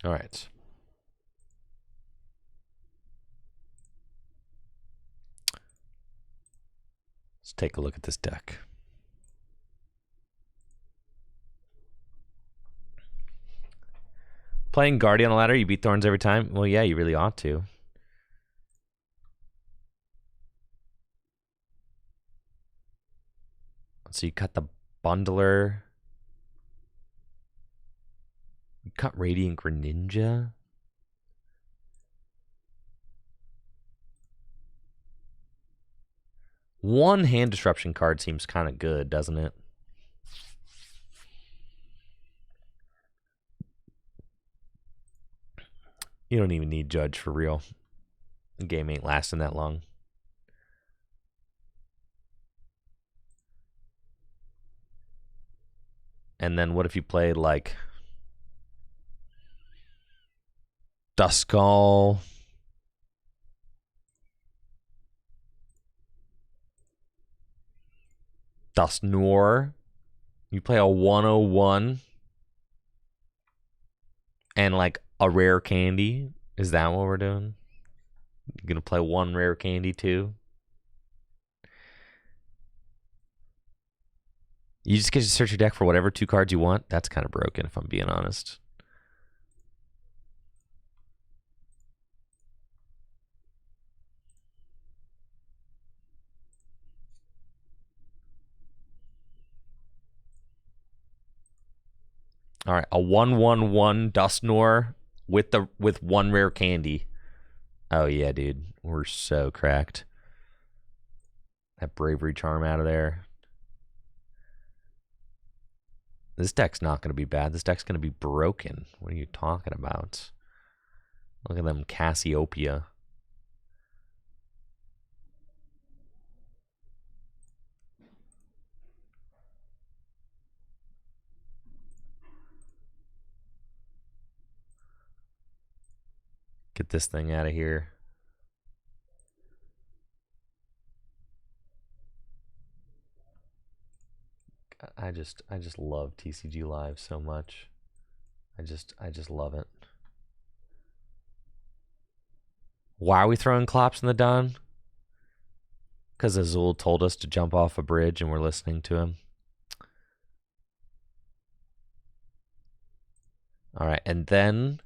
Speaker 1: All right. Let's take a look at this deck. Playing Guardian on ladder, you beat Thorns every time? Well, yeah, you really ought to. So you cut the Bundler. You cut Radiant Greninja. One hand disruption card seems kind of good, doesn't it? You don't even need Judge for real. The game ain't lasting that long. And then what if you played like Duskull? Dusknoir? You play a 101 and like a rare candy? Is that what we're doing? You're gonna play one rare candy too? You just get to search your deck for whatever 2 cards you want? That's kind of broken, if I'm being honest. All right, a 1/1/1 Dusknoir with 1 rare candy. Oh yeah, dude, we're so cracked. That Bravery Charm out of there. This deck's not going to be bad. This deck's going to be broken. What are you talking about? Look at them Cassiopeia. Get this thing out of here. I just love TCG Live so much. I just love it. Why are we throwing Klops in the Don? Because Azul told us to jump off a bridge and we're listening to him. All right, and then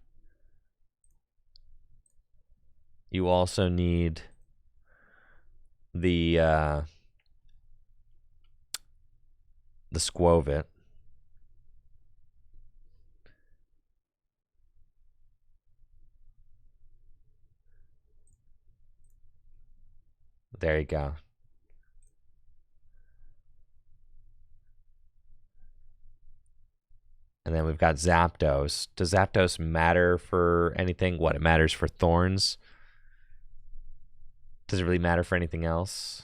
Speaker 1: you also need the Squovit. There you go. And then we've got Zapdos. Does Zapdos matter for anything? What, it matters for Thorns? Does it really matter for anything else?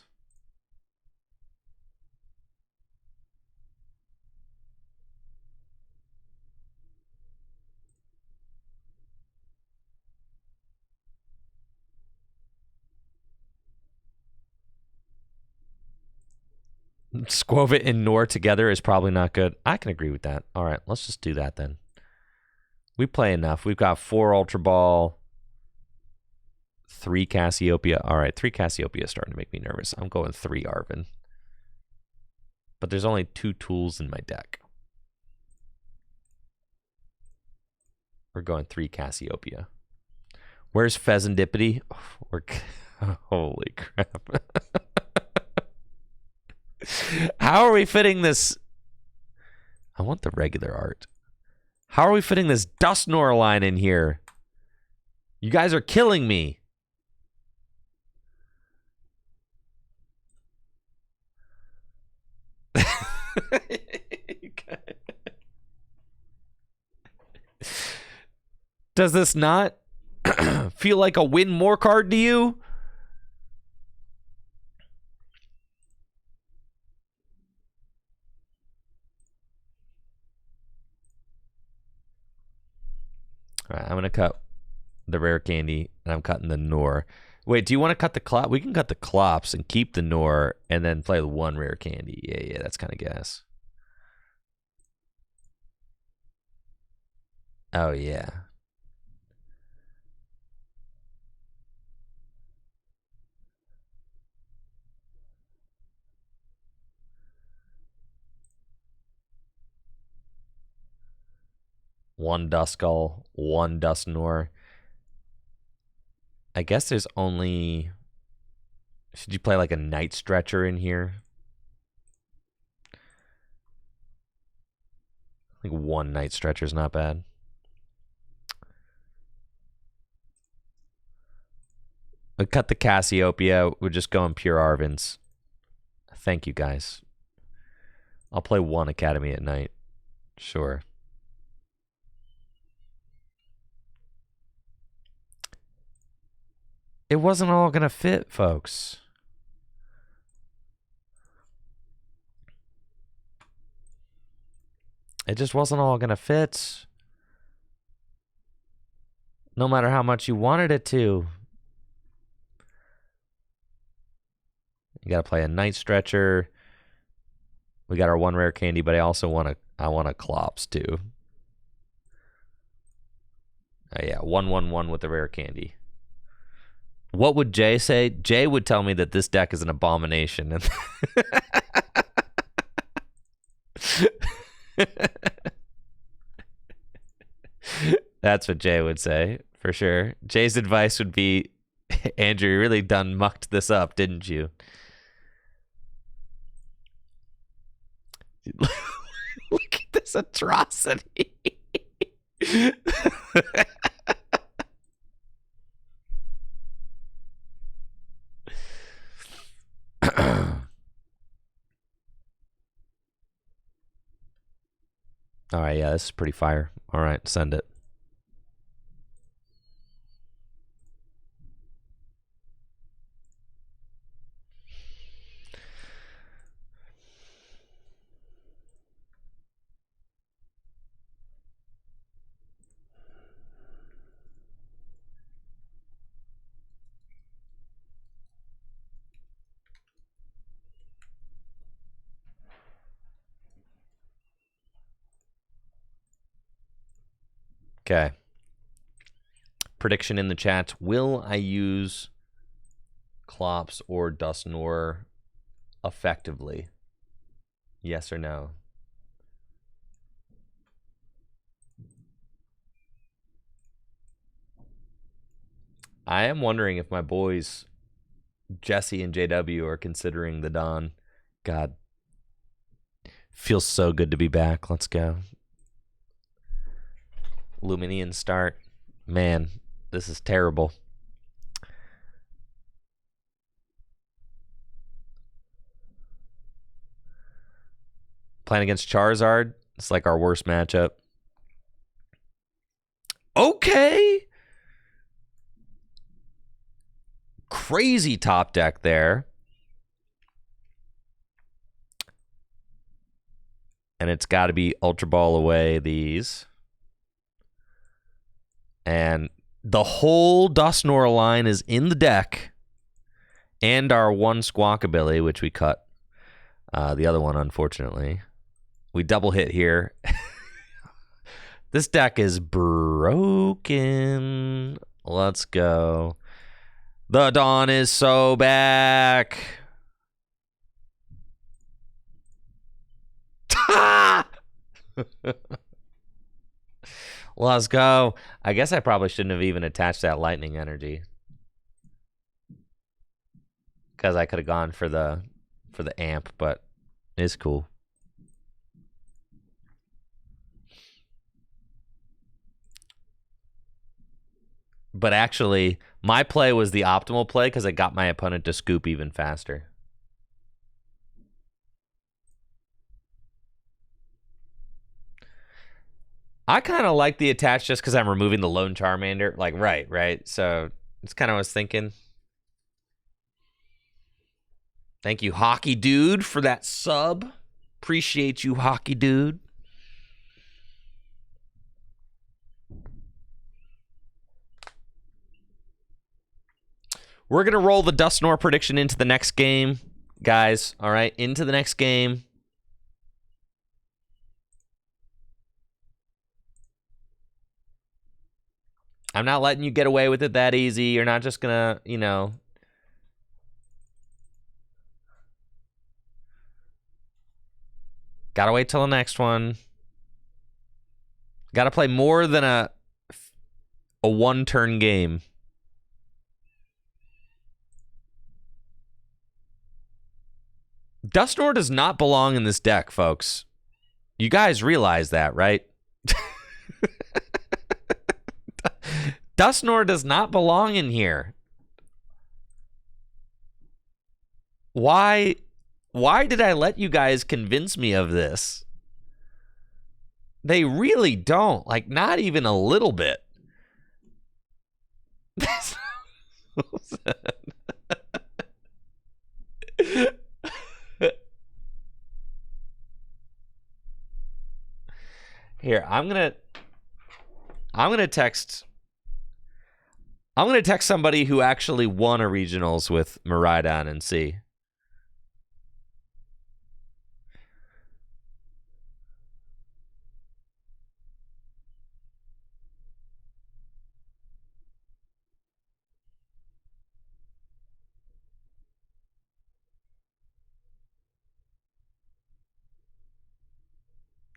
Speaker 1: Squovit and Noir together is probably not good. I can agree with that. All right, let's just do that then. We play enough. We've got 4 Ultra Ball, 3 Cassiopeia. All right, 3 Cassiopeia is starting to make me nervous. I'm going 3 Arvin. But there's only 2 tools in my deck. We're going 3 Cassiopeia. Where's Fezandipiti? Holy crap. How are we fitting this? I want the regular art. How are we fitting this Dusknoir line in here? You guys are killing me. Does this not feel like a win more card to you? All right, I'm going to cut the rare candy, and I'm cutting the Noir. Wait, do you want to cut the Clop? We can cut the Clops and keep the Noir, and then play the 1 rare candy. Yeah, that's kind of gas. Oh, yeah. 1 Duskull, 1 Dusknoir. I guess there's only... Should you play like a Night Stretcher in here? I think 1 Night Stretcher is not bad. We cut the Cassiopeia. We're just going pure Arvins. Thank you, guys. I'll play 1 Academy at night. Sure. It wasn't all going to fit, folks. It just wasn't all going to fit. No matter how much you wanted it to. You got to play a Night Stretcher. We got our 1 rare candy, but I also want a Clops too. Oh yeah, 1/1/1 with the rare candy. What would Jay say? Jay would tell me that this deck is an abomination. That's what Jay would say, for sure. Jay's advice would be, Andrew, you really done mucked this up, didn't you? Look at this atrocity. All right, yeah, this is pretty fire. All right, send it. Okay. Prediction in the chat. Will I use Clops or Dusknoir effectively? Yes or no? I am wondering if my boys Jesse and JW are considering the Dawn. God. Feels so good to be back. Let's go. Luminian start. Man, this is terrible. Playing against Charizard. It's like our worst matchup. Okay. Crazy top deck there. And it's got to be Ultra Ball away these. And the whole Dusknoir line is in the deck. And our 1 Squawkabilly, which we cut. The other one, unfortunately. We double hit here. This deck is broken. Let's go. The Dawn is so back. Let's go. I guess I probably shouldn't have even attached that lightning energy. Because I could have gone for the amp, but it's cool. But actually, my play was the optimal play because it got my opponent to scoop even faster. I kind of like the attach just because I'm removing the Lone Charmander. Like, right. So it's kind of what I was thinking. Thank you, Hockey Dude, for that sub. Appreciate you, Hockey Dude. We're going to roll the Dusknoir prediction into the next game, guys. All right, into the next game. I'm not letting you get away with it that easy. You're not just going to, you know... Gotta wait till the next one. Got to play more than a one-turn game. Dusknoir does not belong in this deck, folks. You guys realize that, right? Dusknoir does not belong in here. Why did I let you guys convince me of this? They really don't. Like, not even a little bit. Here, I'm gonna text somebody who actually won a regionals with Miraidon and see.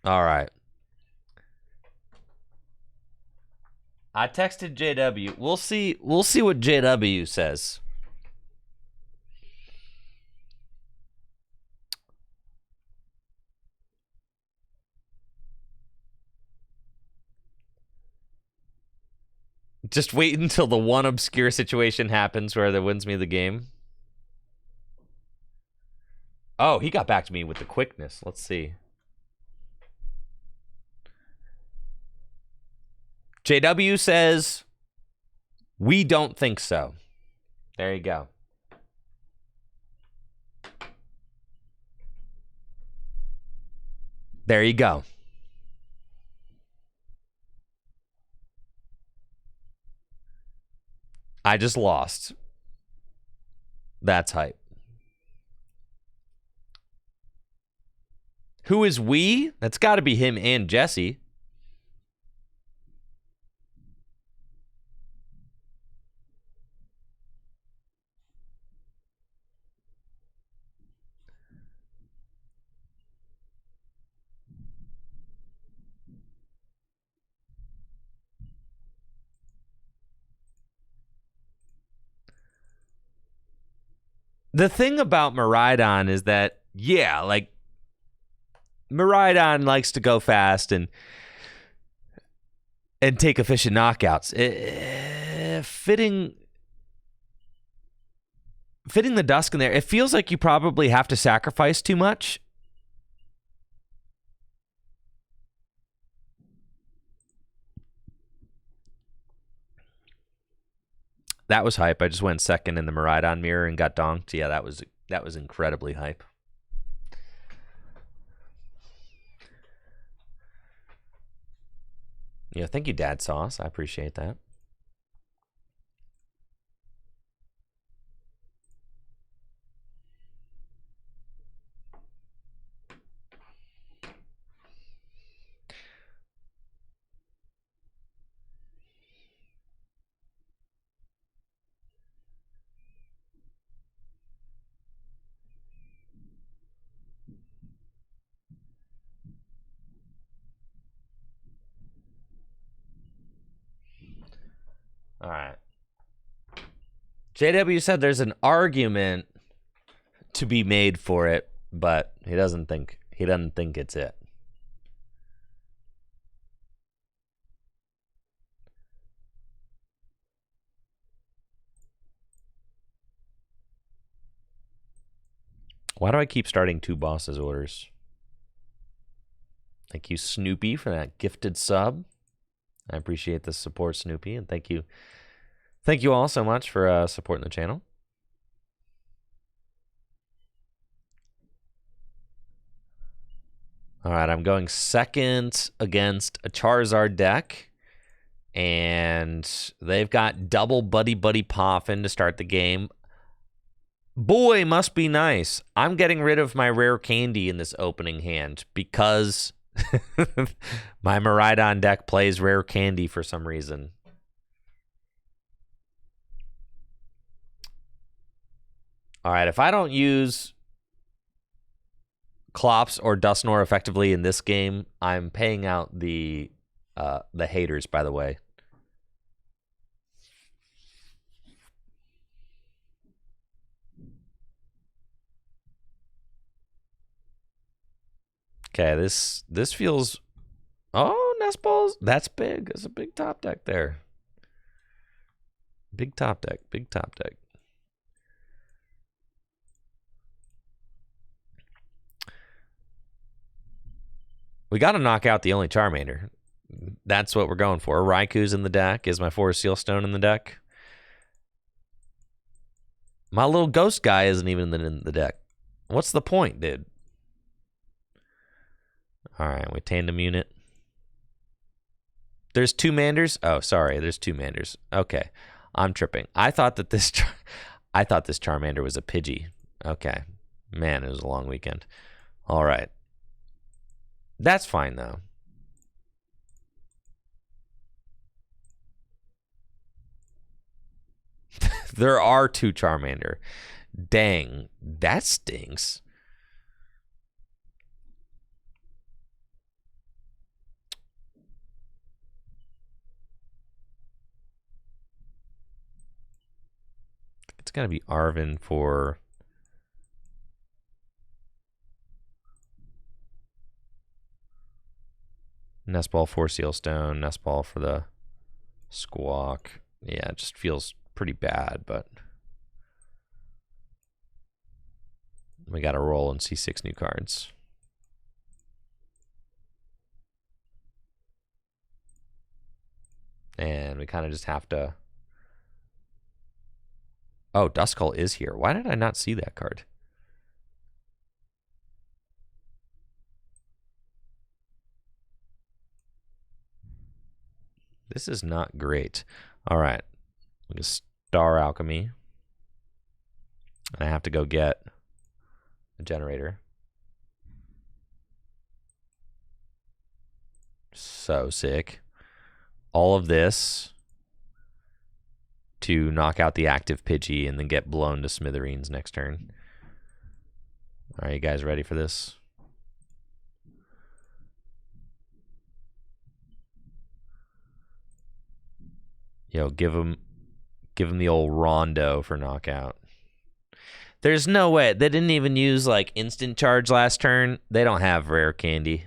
Speaker 1: All right. I texted JW. We'll see what JW says. Just wait until the one obscure situation happens where that wins me the game. Oh, he got back to me with the quickness. Let's see. JW says, we don't think so. There you go. There you go. I just lost. That's hype. Who is we? That's got to be him and Jesse. The thing about Miraidon is that, yeah, like, Miraidon likes to go fast and take efficient knockouts. Fitting the Dusk in there, it feels like you probably have to sacrifice too much. That was hype. I just went second in the Miraidon mirror and got donked. Yeah, that was incredibly hype. Yeah, thank you, Dad Sauce. I appreciate that. All right. JW said there's an argument to be made for it, but he doesn't think it's it. Why do I keep starting two bosses orders? Thank you, Snoopy, for that gifted sub. I appreciate the support, Snoopy, and thank you all so much for supporting the channel. All right, I'm going second against a Charizard deck, and they've got double Buddy Poffin to start the game. Boy, must be nice. I'm getting rid of my rare candy in this opening hand because my Miraidon deck plays rare candy for some reason. All right, if I don't use Klops or Dusknoir effectively in this game, I'm paying out the the haters, by the way. Okay, this feels. Oh, nest balls. That's big. That's a big top deck there. Big top deck. Big top deck. We got to knock out the only Charmander. That's what we're going for. Raiku's in the deck. Is my Forest Sealstone in the deck? My little ghost guy isn't even in the deck. What's the point, dude? All right, we tandem unit. There's 2 Manders? Oh, sorry. There's 2 Manders. Okay. I'm tripping. I thought this Charmander was a Pidgey. Okay. Man, it was a long weekend. All right. That's fine, though. There are 2 Charmander. Dang. That stinks. It's got to be Arvin for... Nestball for Sealstone. Nestball for the Squawk. Yeah, it just feels pretty bad, but... We got to roll and see 6 new cards. And we kind of just have to... Oh, Duskull is here. Why did I not see that card? This is not great. All right. Star Alchemy. And I have to go get a generator. So sick. All of this to knock out the active Pidgey and then get blown to smithereens next turn. All right, you guys ready for this? Yo, give him the old Rondo for knockout. There's no way. They didn't even use like instant charge last turn. They don't have rare candy.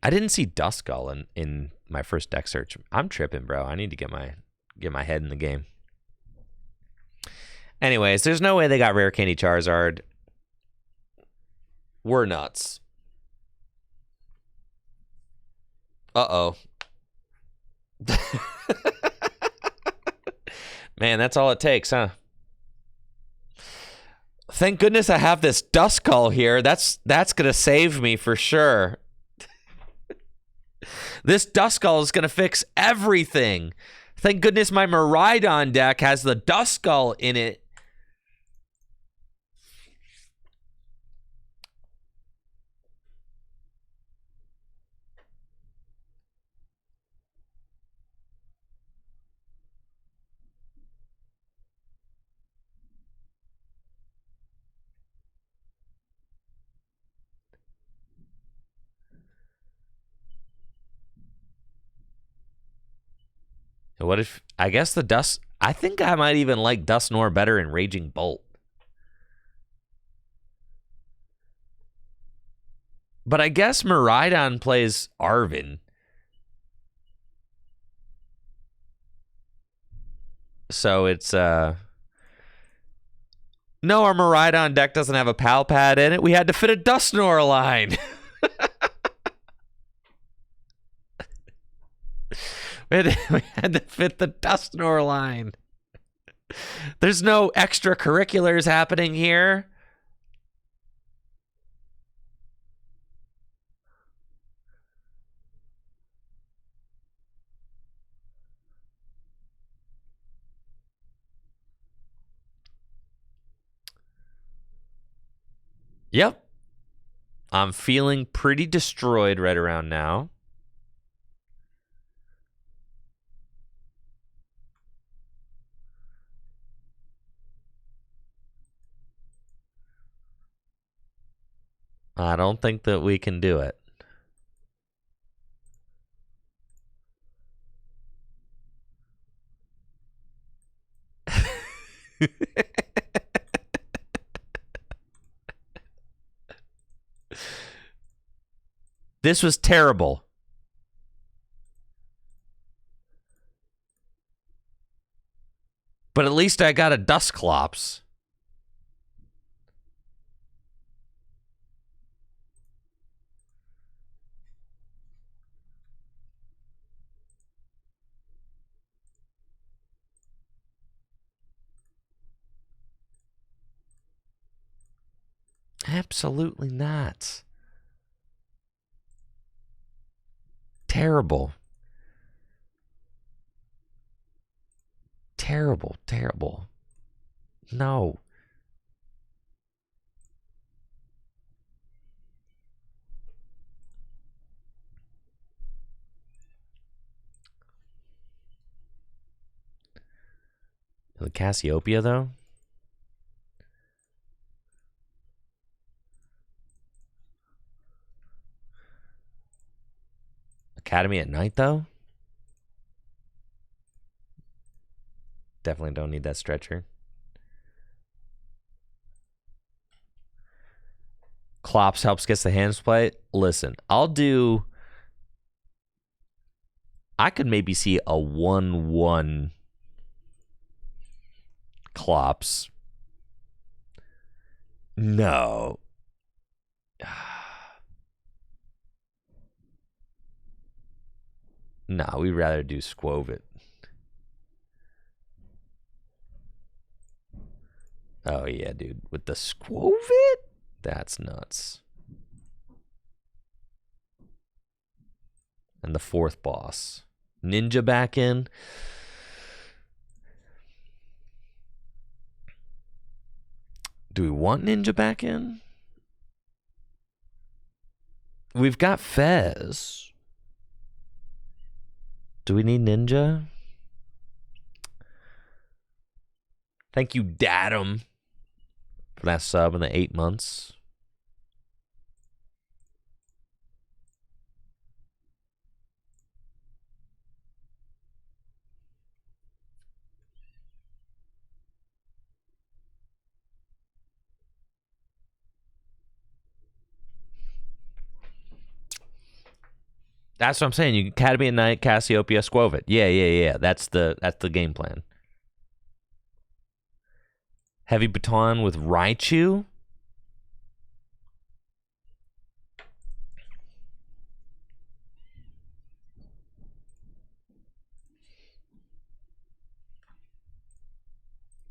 Speaker 1: I didn't see Duskull in my first deck search. I'm tripping, bro. I need to get my head in the game. Anyways, there's no way they got rare candy Charizard. We're nuts. Uh-oh. Man, that's all it takes, huh? Thank goodness I have this Duskull here. That's gonna save me for sure. This Duskull is gonna fix everything. Thank goodness my Miraidon deck has the Duskull in it. What if, I guess the Dust, I think I might even like Dusknoir better in Raging Bolt. But I guess Miraidon plays Arvin. So it's, no, our Miraidon deck doesn't have a Pal Pad in it. We had to fit a Dusknoir line. We had to fit the Dusknoir line. There's no extracurriculars happening here. Yep. I'm feeling pretty destroyed right around now. I don't think that we can do it. This was terrible. But at least I got a Dusclops. Absolutely not. Terrible. Terrible, terrible. No. The Cassiopeia, though? Academy at Night, though? Definitely don't need that stretcher. Klops helps gets the hands play. Listen, I could maybe see a 1-1 Klops. No. No, we'd rather do Squovit. Oh, yeah, dude. With the Squovit? That's nuts. And the fourth boss. Ninja back in. Do we want Ninja back in? We've got Fez. Do we need Ninja? Thank you, Datum, for that sub in the 8 months. That's what I'm saying. You Academy at Night, Cassiopeia, Squovit. Yeah. That's the game plan. Heavy Baton with Raichu.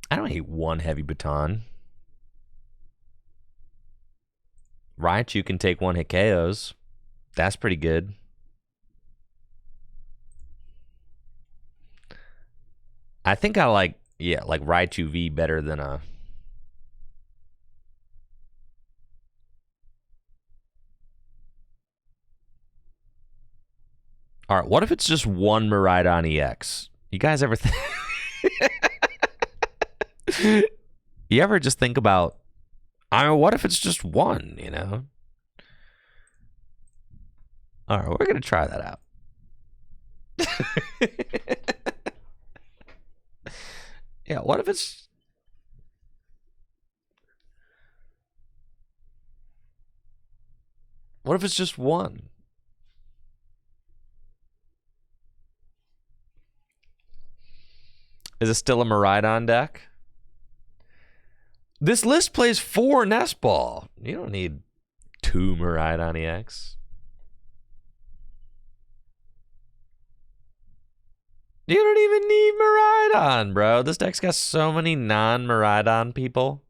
Speaker 1: I don't hate one Heavy Baton. Raichu can take one hit KOs. That's pretty good. I think I like Raichu V better than a... All right, what if it's just one Miraidon EX? You guys ever think... You ever just think about, what if it's just one, you know? All right, we're going to try that out. Yeah, what if it's... What if it's just one? Is it still a Miraidon deck? This list plays 4 Nest Ball. You don't need 2 Miraidon EX. You don't even need Miraidon, bro. This deck's got so many non-Miraidon people.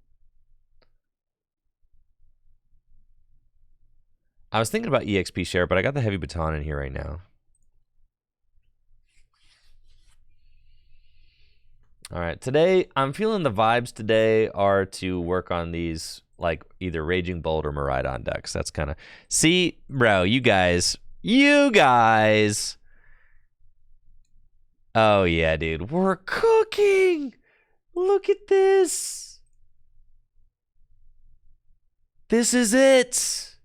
Speaker 1: I was thinking about EXP share, but I got the Heavy Baton in here right now. All right, today, I'm feeling the vibes today are to work on these, like, either Raging Bolt or Miraidon decks. That's kind of... See, bro, you guys... Oh, yeah, dude. We're cooking! Look at this! This is it!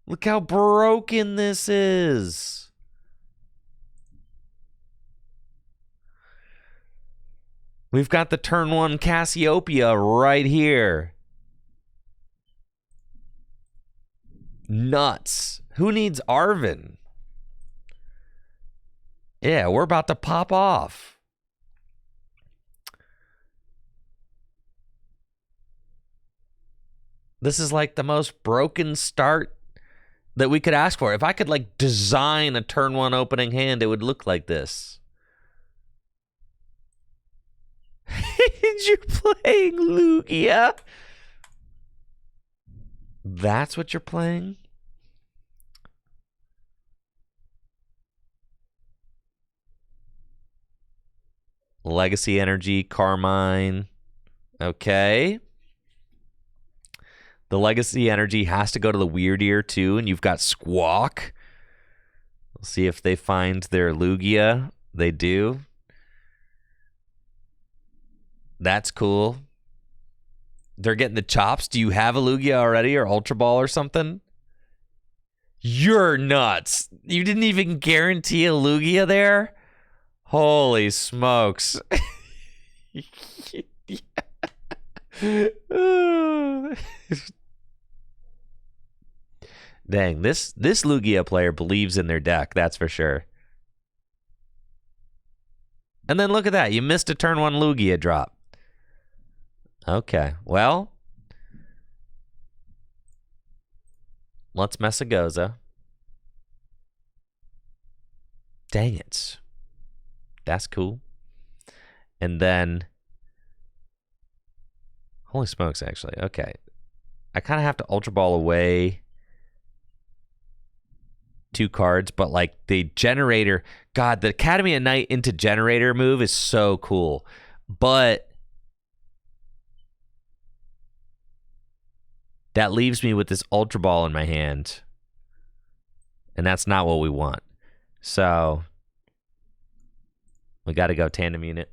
Speaker 1: Look how broken this is. We've got the turn 1 Cassiopeia right here. Nuts. Who needs Arven? Yeah, we're about to pop off. This is like the most broken start that we could ask for. If I could like design a turn 1 opening hand, it would look like this. You're playing Lugia? That's what you're playing? Legacy Energy, Carmine. Okay. The Legacy Energy has to go to the Weird Ear too, and you've got Squawk. We'll see if they find their Lugia. They do. That's cool. They're getting the chops. Do you have a Lugia already or Ultra Ball or something? You're nuts. You didn't even guarantee a Lugia there? Holy smokes. Dang, this Lugia player believes in their deck, that's for sure. And then look at that. You missed a turn 1 Lugia drop. Okay, well, let's Messagoza. Dang it. That's cool. And then, holy smokes, actually. Okay. I kind of have to Ultra Ball away 2 cards, but like the Generator, God, the Academy at Night into Generator move is so cool. But that leaves me with this Ultra Ball in my hand. And that's not what we want. So we got to go Tandem Unit.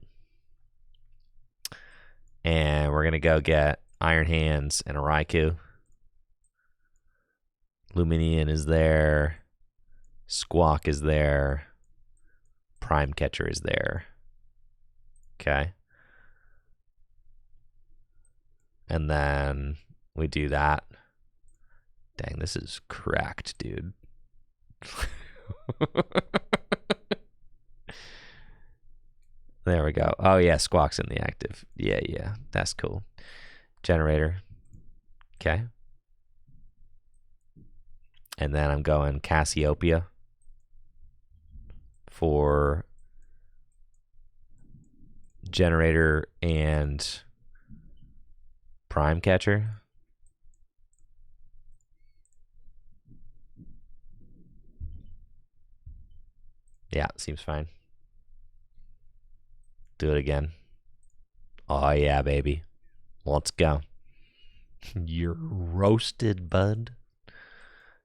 Speaker 1: And we're going to go get Iron Hands and a Raikou. Luminian is there. Squawk is there. Prime Catcher is there. Okay. And then we do that. Dang, this is cracked, dude. There we go. Oh, yeah, Squawk's in the active. Yeah, that's cool. Generator. Okay. And then I'm going Cassiopeia for Generator and Prime Catcher. Yeah, seems fine. Do it again. Oh, yeah, baby. Let's go. You're roasted, bud.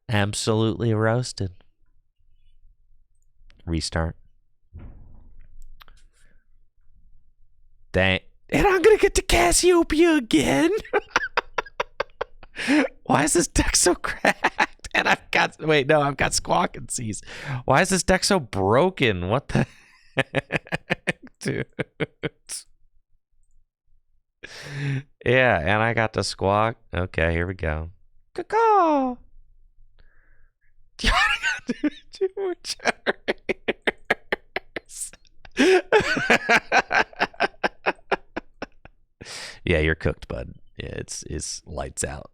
Speaker 1: Absolutely roasted. Restart. Dang. And I'm going to get to Cassiopeia again. Why is this deck so cracked? And I've got Squawk and Seize. Why is this deck so broken? What the heck, dude? Yeah, and I got to Squawk. Okay, here we go. Caw. You got 2 more generators. Yeah, you're cooked, bud. Yeah, it's lights out.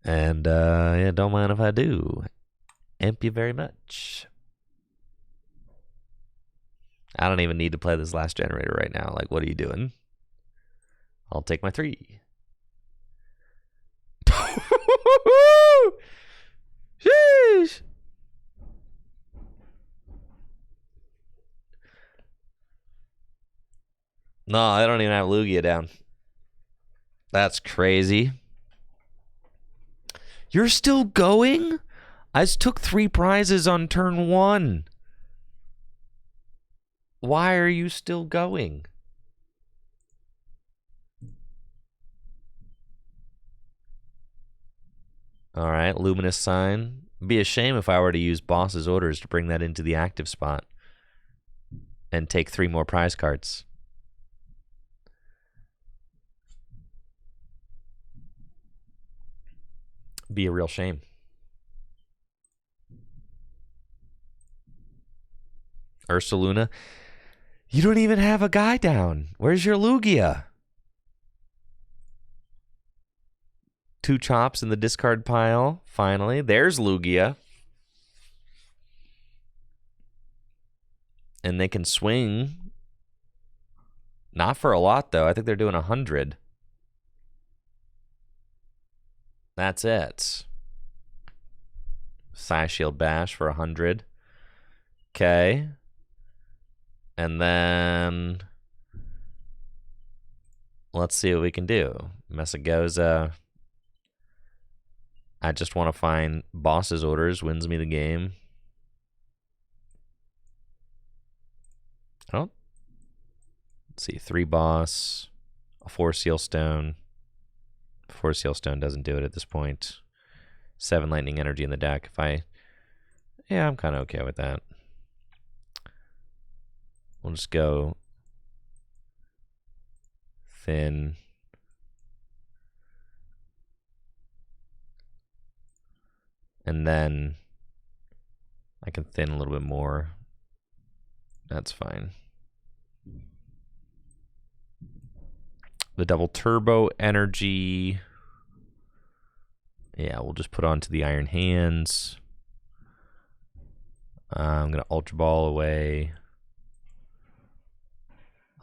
Speaker 1: And yeah, don't mind if I do. Thank you very much. I don't even need to play this last generator right now. Like, what are you doing? I'll take my 3. Sheesh. No, I don't even have Lugia down. That's crazy. You're still going? I just took 3 prizes on turn 1. Why are you still going? All right, Luminous Sign. It'd be a shame if I were to use Boss's Orders to bring that into the active spot and take 3 more prize cards. Be a real shame. Ursaluna. You don't even have a guy down. Where's your Lugia? 2 chops in the discard pile. Finally. There's Lugia. And they can swing. Not for a lot, though. I think they're doing 100. That's it. Psy Shield Bash for 100. Okay. And then let's see what we can do. Messagoza. I just want to find Boss's Orders. Wins me the game. Oh. Let's see. 3 boss. A 4 seal stone. 4 seal stone doesn't do it at this point. 7 lightning energy in the deck. Yeah, I'm kind of okay with that. We'll just go thin. And then I can thin a little bit more. That's fine. The double turbo energy. Yeah, we'll just put onto the Iron Hands. I'm going to Ultra Ball away.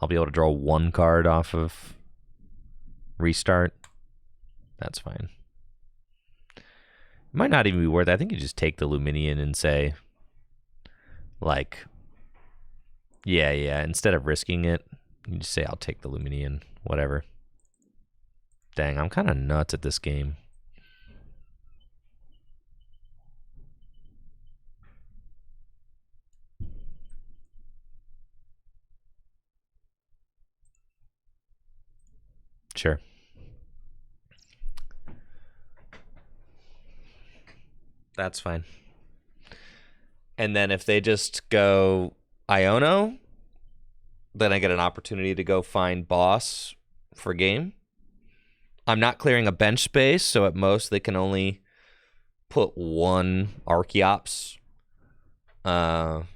Speaker 1: I'll be able to draw 1 card off of restart. That's fine. It might not even be worth it. I think you just take the Luminion and say, like, yeah, instead of risking it, you just say, I'll take the Luminion, whatever. Dang, I'm kind of nuts at this game. Sure. That's fine. And then if they just go Iono, then I get an opportunity to go find Boss for game. I'm not clearing a bench space, so at most they can only put 1 Archeops down.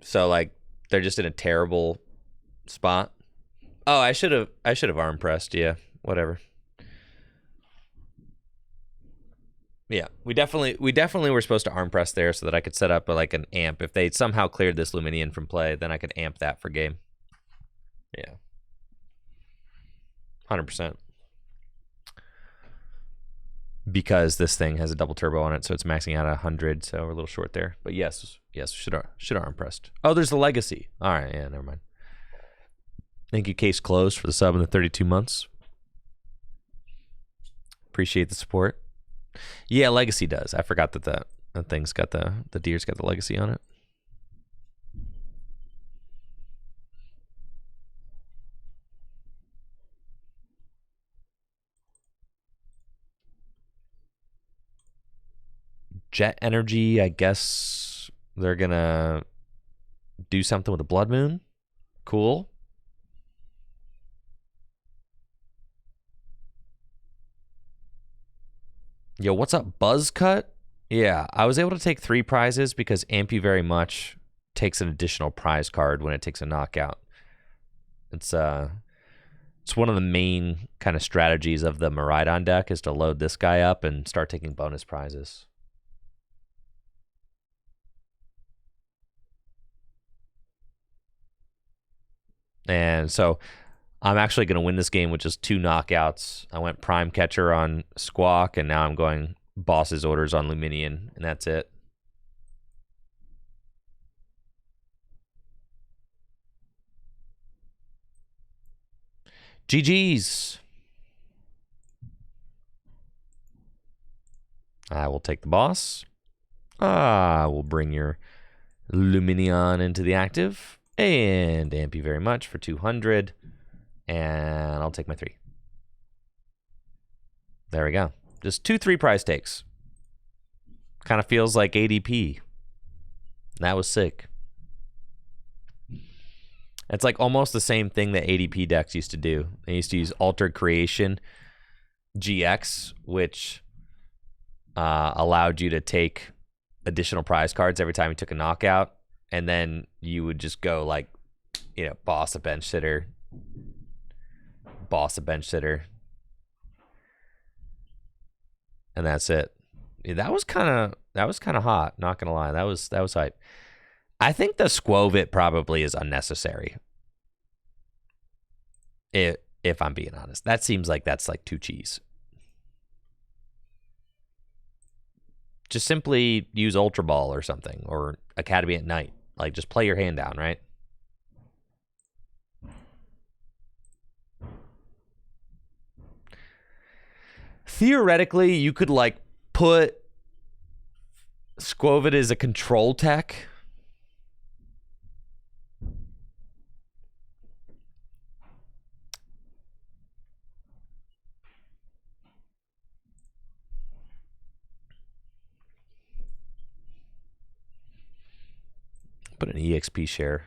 Speaker 1: So like they're just in a terrible spot. Oh, I should have arm pressed. Yeah, whatever. Yeah, we definitely were supposed to arm press there so that I could set up like an amp. If they somehow cleared this Luminion from play, then I could amp that for game. Yeah. 100%. Because this thing has a double turbo on it, so it's maxing out at 100, so we're a little short there. But yes, should arm pressed. Oh, there's the legacy. All right, yeah, never mind. Thank you, Case Closed, for the sub in the 32 months. Appreciate the support. Yeah, legacy does. I forgot that that thing's got the deer's got the legacy on it. Jet energy, I guess they're gonna do something with the Blood Moon. Cool. Yo, what's up, Buzzcut? Yeah, I was able to take 3 prizes because Amp You Very Much takes an additional prize card when it takes a knockout. It's one of the main kind of strategies of the Miraidon deck is to load this guy up and start taking bonus prizes. And so I'm actually going to win this game with just 2 knockouts. I went Prime Catcher on Squawk, and now I'm going Boss's Orders on Luminion, and that's it. GG's. I will take the boss. I will bring your Luminion into the active. And Amp You Very Much for 200. And I'll take my 3. There we go. Just 2-3 prize takes. Kind of feels like ADP. That was sick. It's like almost the same thing that ADP decks used to do. They used to use Altered Creation GX, which allowed you to take additional prize cards every time you took a knockout, and then you would just go like, you know, boss a bench sitter, and that's it. Yeah, that was kind of hot. Not gonna lie, that was hype. I think the Squovit probably is unnecessary. If I'm being honest, that seems like that's like too cheese. Just simply use Ultra Ball or something, or Academy at Night. Like, just play your hand down, right? Theoretically, you could like put Squovit as a control tech. Put an EXP share.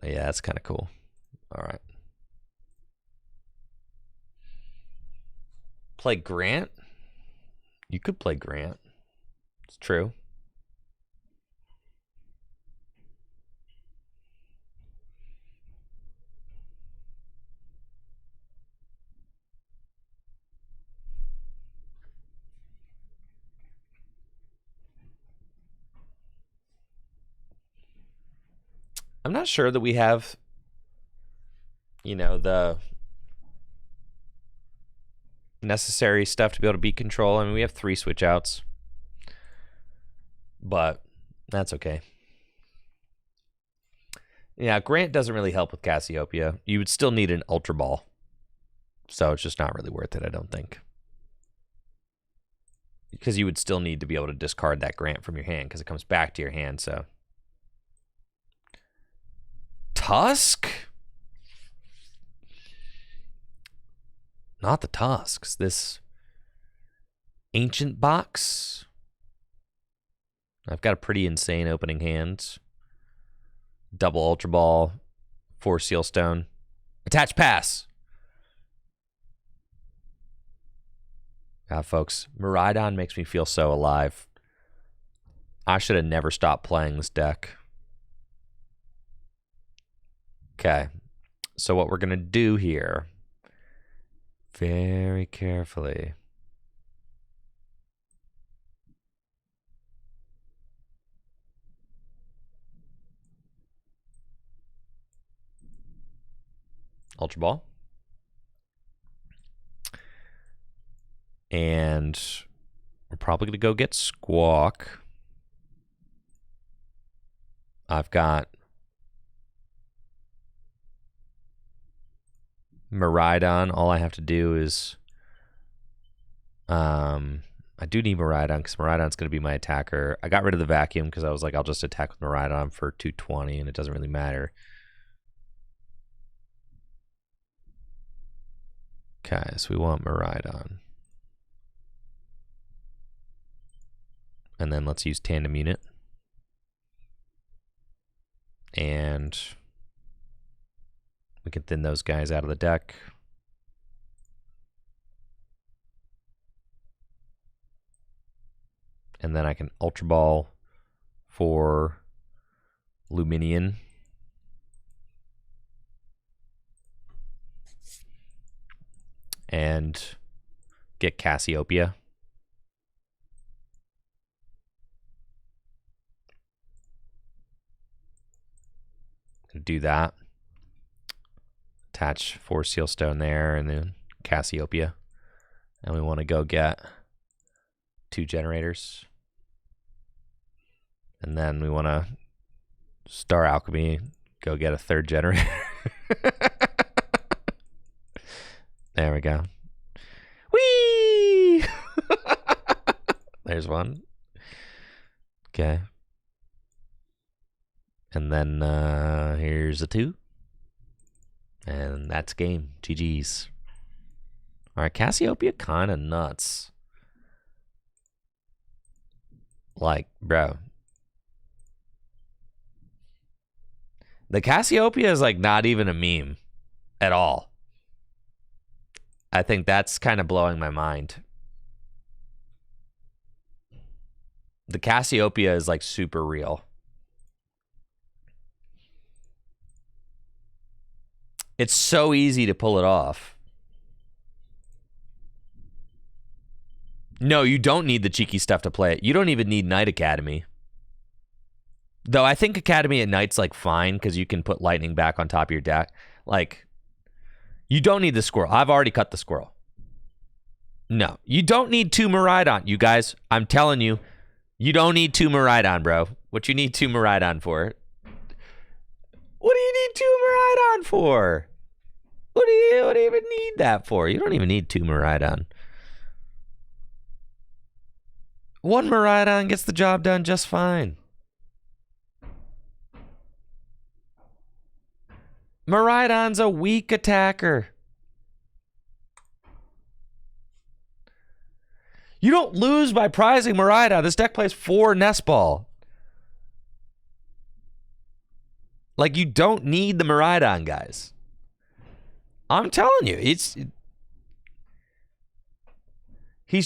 Speaker 1: Yeah, that's kind of cool. All right. Play Grant? You could play Grant. It's true. I'm not sure that we have, you know, the necessary stuff to be able to beat control. I mean, we have 3 switch outs, but that's okay. Yeah, Grant doesn't really help with Cassiopeia. You would still need an Ultra Ball, so it's just not really worth it, I don't think. Because you would still need to be able to discard that Grant from your hand because it comes back to your hand, so. Tusk? Not the Tusks. This Ancient Box. I've got a pretty insane opening hand. Double Ultra Ball. 4 Sealstone. Attach Pass. God, folks. Miraidon makes me feel so alive. I should have never stopped playing this deck. Okay. So what we're going to do here, very carefully, Ultra Ball. And we're probably going to go get Squawk. I've got Miraidon. All I have to do is I do need Miraidon because Miraidon's going to be my attacker. I got rid of the vacuum because I was like, I'll just attack with Miraidon for 220 and it doesn't really matter. Okay, so we want Miraidon. And then let's use Tandem Unit. And we can thin those guys out of the deck. And then I can Ultra Ball for Luminion. And get Cassiopeia. Do that. Attach 4 Sealstone there and then Cassiopeia. And we want to go get 2 generators. And then we want to Star Alchemy, go get a 3rd generator. There we go. Whee! There's one. Okay. And then here's a 2. And that's game. GG's. All right, Cassiopeia kind of nuts. Like, bro. The Cassiopeia is like not even a meme at all. I think that's kind of blowing my mind. The Cassiopeia is like super real. It's so easy to pull it off. No, you don't need the cheeky stuff to play it. You don't even need Night Academy. Though I think Academy at Night's like fine because you can put lightning back on top of your deck. Like, you don't need the squirrel. I've already cut the squirrel. No, you don't need 2 Miraidon. You guys, I'm telling you, you don't need 2 Miraidon, bro. What you need 2 Miraidon for? What do you need 2 Miraidon for? What do you even need that for? You don't even need 2 Miraidon. 1 Miraidon gets the job done just fine. Miraidon's a weak attacker. You don't lose by prizing Miraidon. This deck plays 4 Nest Ball. Like, you don't need the Miraidon, guys. I'm telling you, he's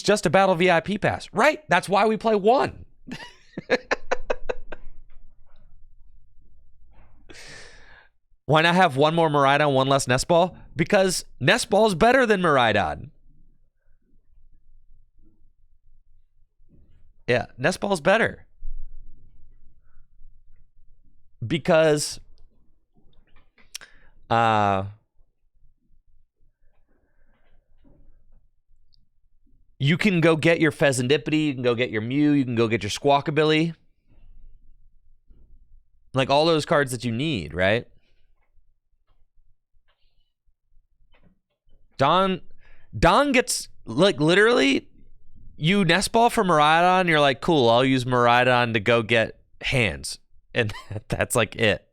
Speaker 1: just a Battle VIP pass. Right, that's why we play 1. Why not have 1 more Miraidon, 1 less Nest Ball? Because Nest Ball is better than Miraidon. Yeah, Nest Ball is better. Because you can go get your Fezandipiti, you can go get your Mew, you can go get your Squawkabilly. Like all those cards that you need, right? Don gets, like, literally, you Nest Ball for Miraidon, you're like, cool, I'll use Miraidon to go get hands. And that's like it.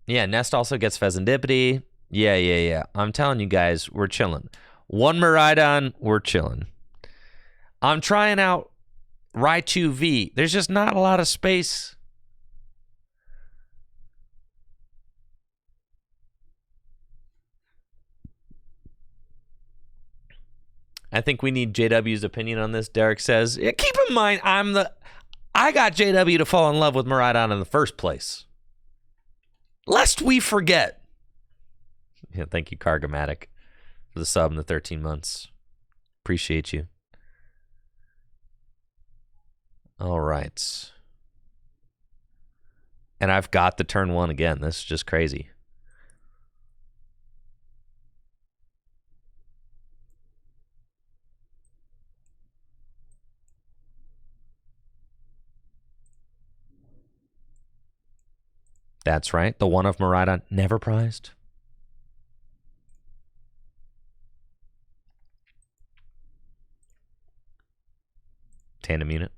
Speaker 1: Yeah, Nest also gets Fezandipiti. Yeah. I'm telling you guys, we're chilling. 1 Miraidon, we're chilling. I'm trying out Raichu V. There's just not a lot of space. I think we need JW's opinion on this, Derek says. Yeah, keep in mind, I got JW to fall in love with Miraidon in the first place. Lest we forget. Yeah, thank you, Cargomatic, for the sub in the 13 months. Appreciate you. All right. And I've got the turn 1 again. This is just crazy. That's right. The 1 of Miraidon never prized. Tandem unit.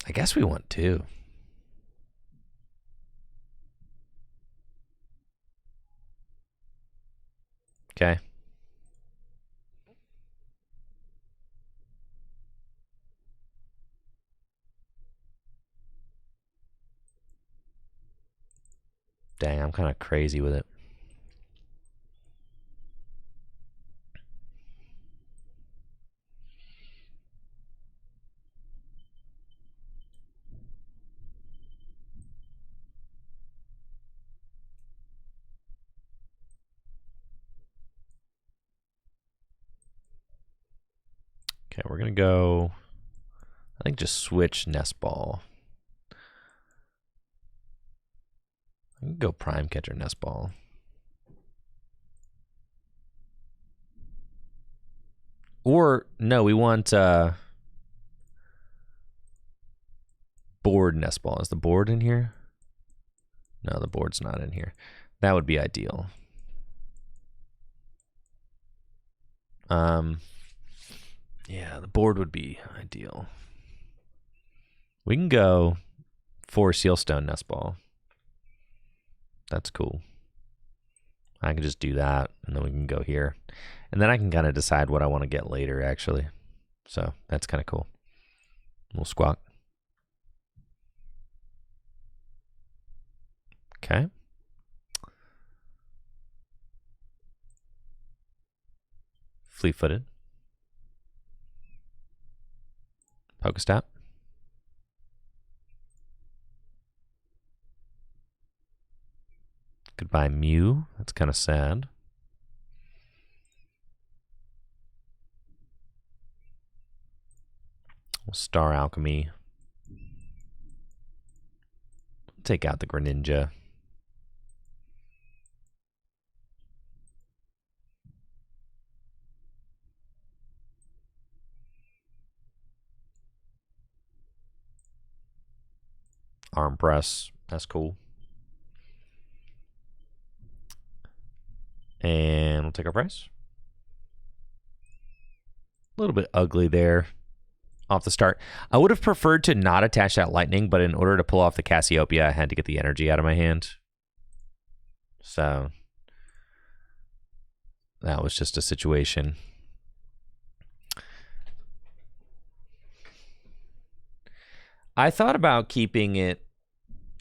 Speaker 1: I guess we want 2. Okay. Dang, I'm kind of crazy with it. Okay, we're going to go, I think, just switch Nest Ball. I can go Prime Catcher Nest Ball. Or, no, we want board Nest Ball. Is the board in here? No, the board's not in here. That would be ideal. Yeah, the board would be ideal. We can go 4 Sealstone Nestball. That's cool. I can just do that, and then we can go here. And then I can kind of decide what I want to get later, actually. So that's kind of cool. We'll squawk. Okay. Fleet-footed. Pokestop. Goodbye, Mew. That's kind of sad. Star Alchemy. Take out the Greninja. Arm press. That's cool. And we'll take our price. A little bit ugly there off the start. I would have preferred to not attach that lightning, but in order to pull off the Cassiopeia, I had to get the energy out of my hand. So that was just a situation. I thought about keeping it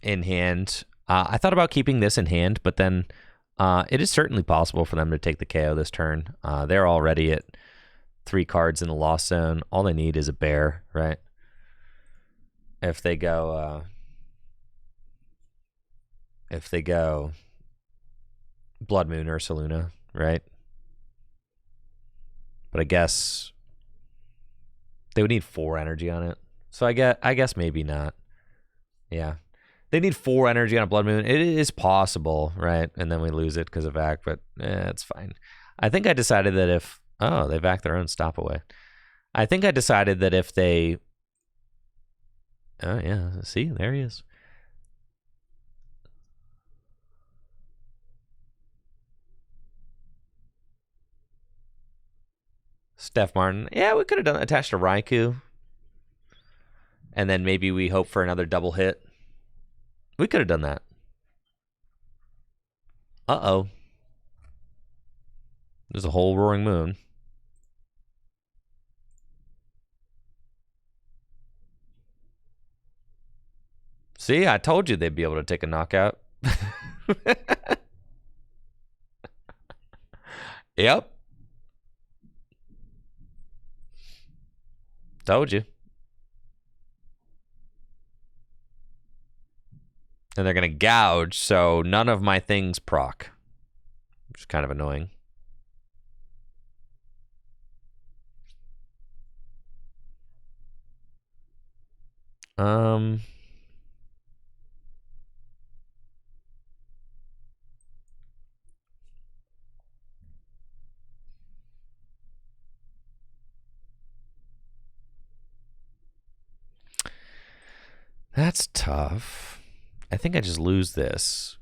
Speaker 1: in hand. I thought about keeping this in hand, but then it is certainly possible for them to take the KO this turn. They're already at 3 cards in the lost zone. All they need is a bear, right? If they go Blood Moon or Saluna, right? But I guess they would need 4 energy on it. So I guess maybe not. Yeah. They need 4 energy on a Blood Moon. It is possible, right? And then we lose it because of Vac, but it's fine. I think I decided that if... Oh, they Vac their own stop away. I think I decided that if they... Oh, yeah. See? There he is. Steph Martin. Yeah, we could have done attached a Raikou. And then maybe we hope for another double hit. We could have done that. Uh-oh. There's a whole Roaring Moon. See, I told you they'd be able to take a knockout. Yep. Told you. And they're going to gouge, so none of my things proc. Which is kind of annoying. That's tough. I think I just lose this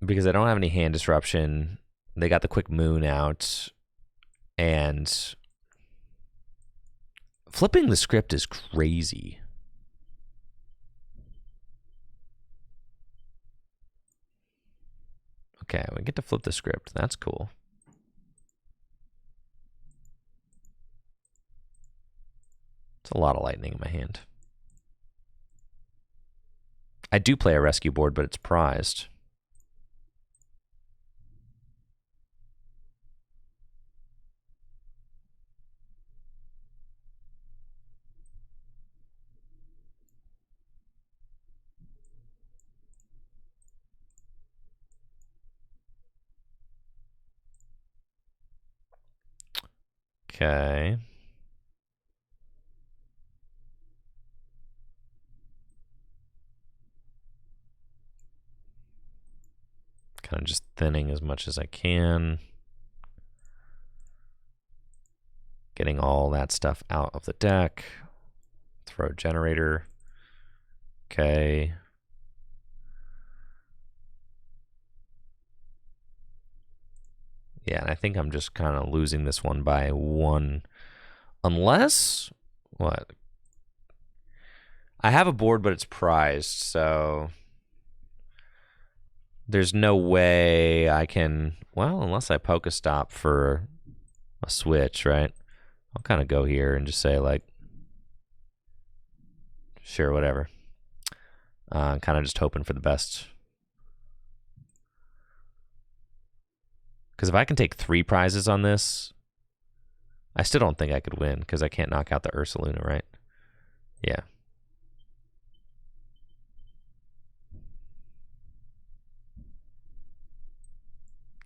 Speaker 1: because I don't have any hand disruption. They got the quick moon out, and flipping the script is crazy. Okay, we get to flip the script. That's cool. It's a lot of lightning in my hand. I do play a rescue board, but it's prized. Okay. Kind of just thinning as much as I can. Getting all that stuff out of the deck. Throw generator. Okay. Yeah, and I think I'm just kind of losing this one by 1. Unless... What? I have a board, but it's prized, so... There's no way I can... Well, unless I Pokestop for a switch, right? I'll kind of go here and just say, like... Sure, whatever. Kind of just hoping for the best. Because if I can take 3 prizes on this, I still don't think I could win because I can't knock out the Ursaluna, right? Yeah.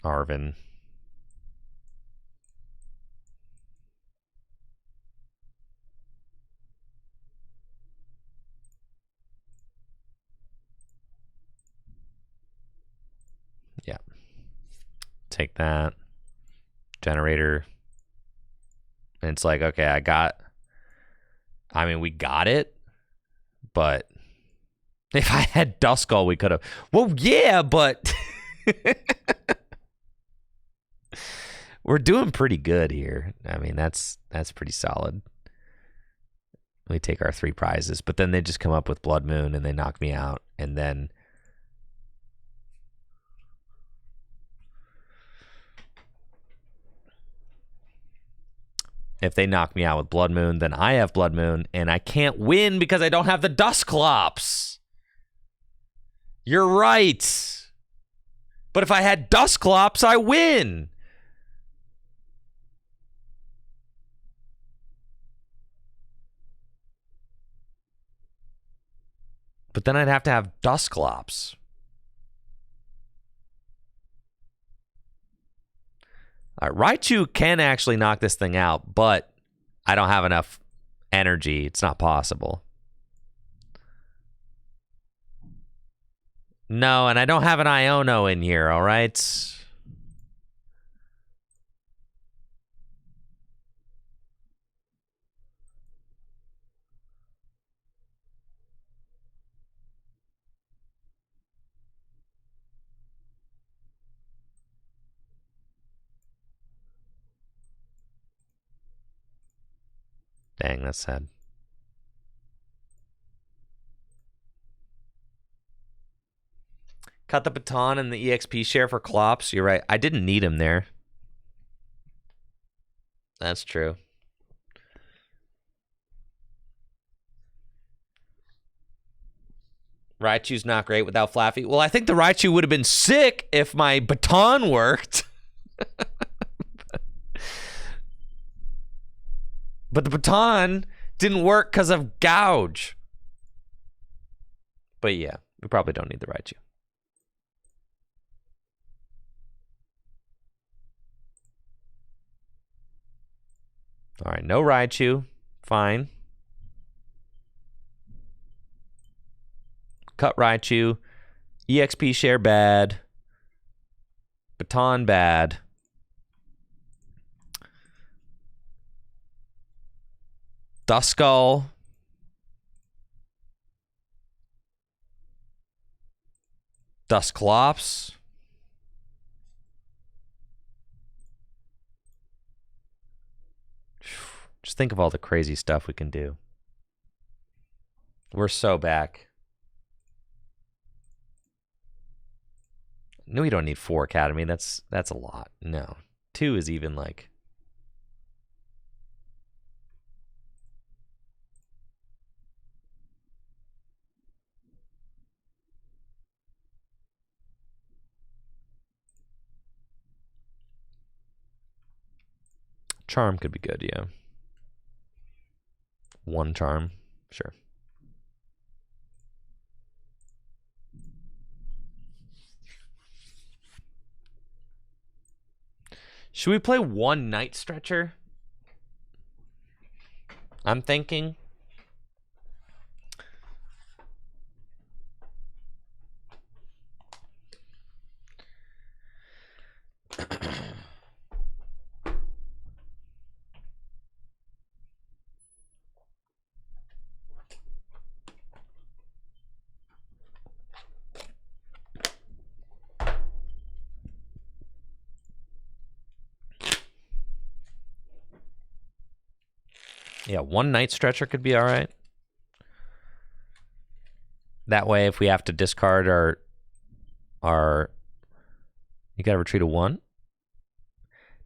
Speaker 1: Arvin. Yeah. Take that. Generator. And it's like, okay, we got it, but if I had Duskull, we could have. Well, yeah, but we're doing pretty good here. I mean, that's pretty solid. We take our 3 prizes, but then they just come up with Blood Moon and they knock me out, and then if they knock me out with Blood Moon, then I have Blood Moon, and I can't win because I don't have the Dusclops. You're right. But if I had Dusclops, I win. But then I'd have to have Dusclops. All right, Raichu can actually knock this thing out, but I don't have enough energy. It's not possible. No, and I don't have an Iono in here, all right? Dang, that's sad. Cut the baton and the EXP share for Klops. You're right. I didn't need him there. That's true. Raichu's not great without Flaffy. Well, I think the Raichu would have been sick if my baton worked. But the baton didn't work because of Gouge. But yeah, we probably don't need the Raichu. All right, no Raichu. Fine. Cut Raichu. EXP share bad. Baton bad. Duskull. Dusclops. Just think of all the crazy stuff we can do. We're so back. No, we don't need 4 Academy. That's a lot. No. 2 is even like... Charm could be good, yeah. 1 charm, sure. Should we play 1 Night Stretcher? I'm thinking. Yeah, one night stretcher could be all right. That way, if we have to discard our you got to retreat a 1.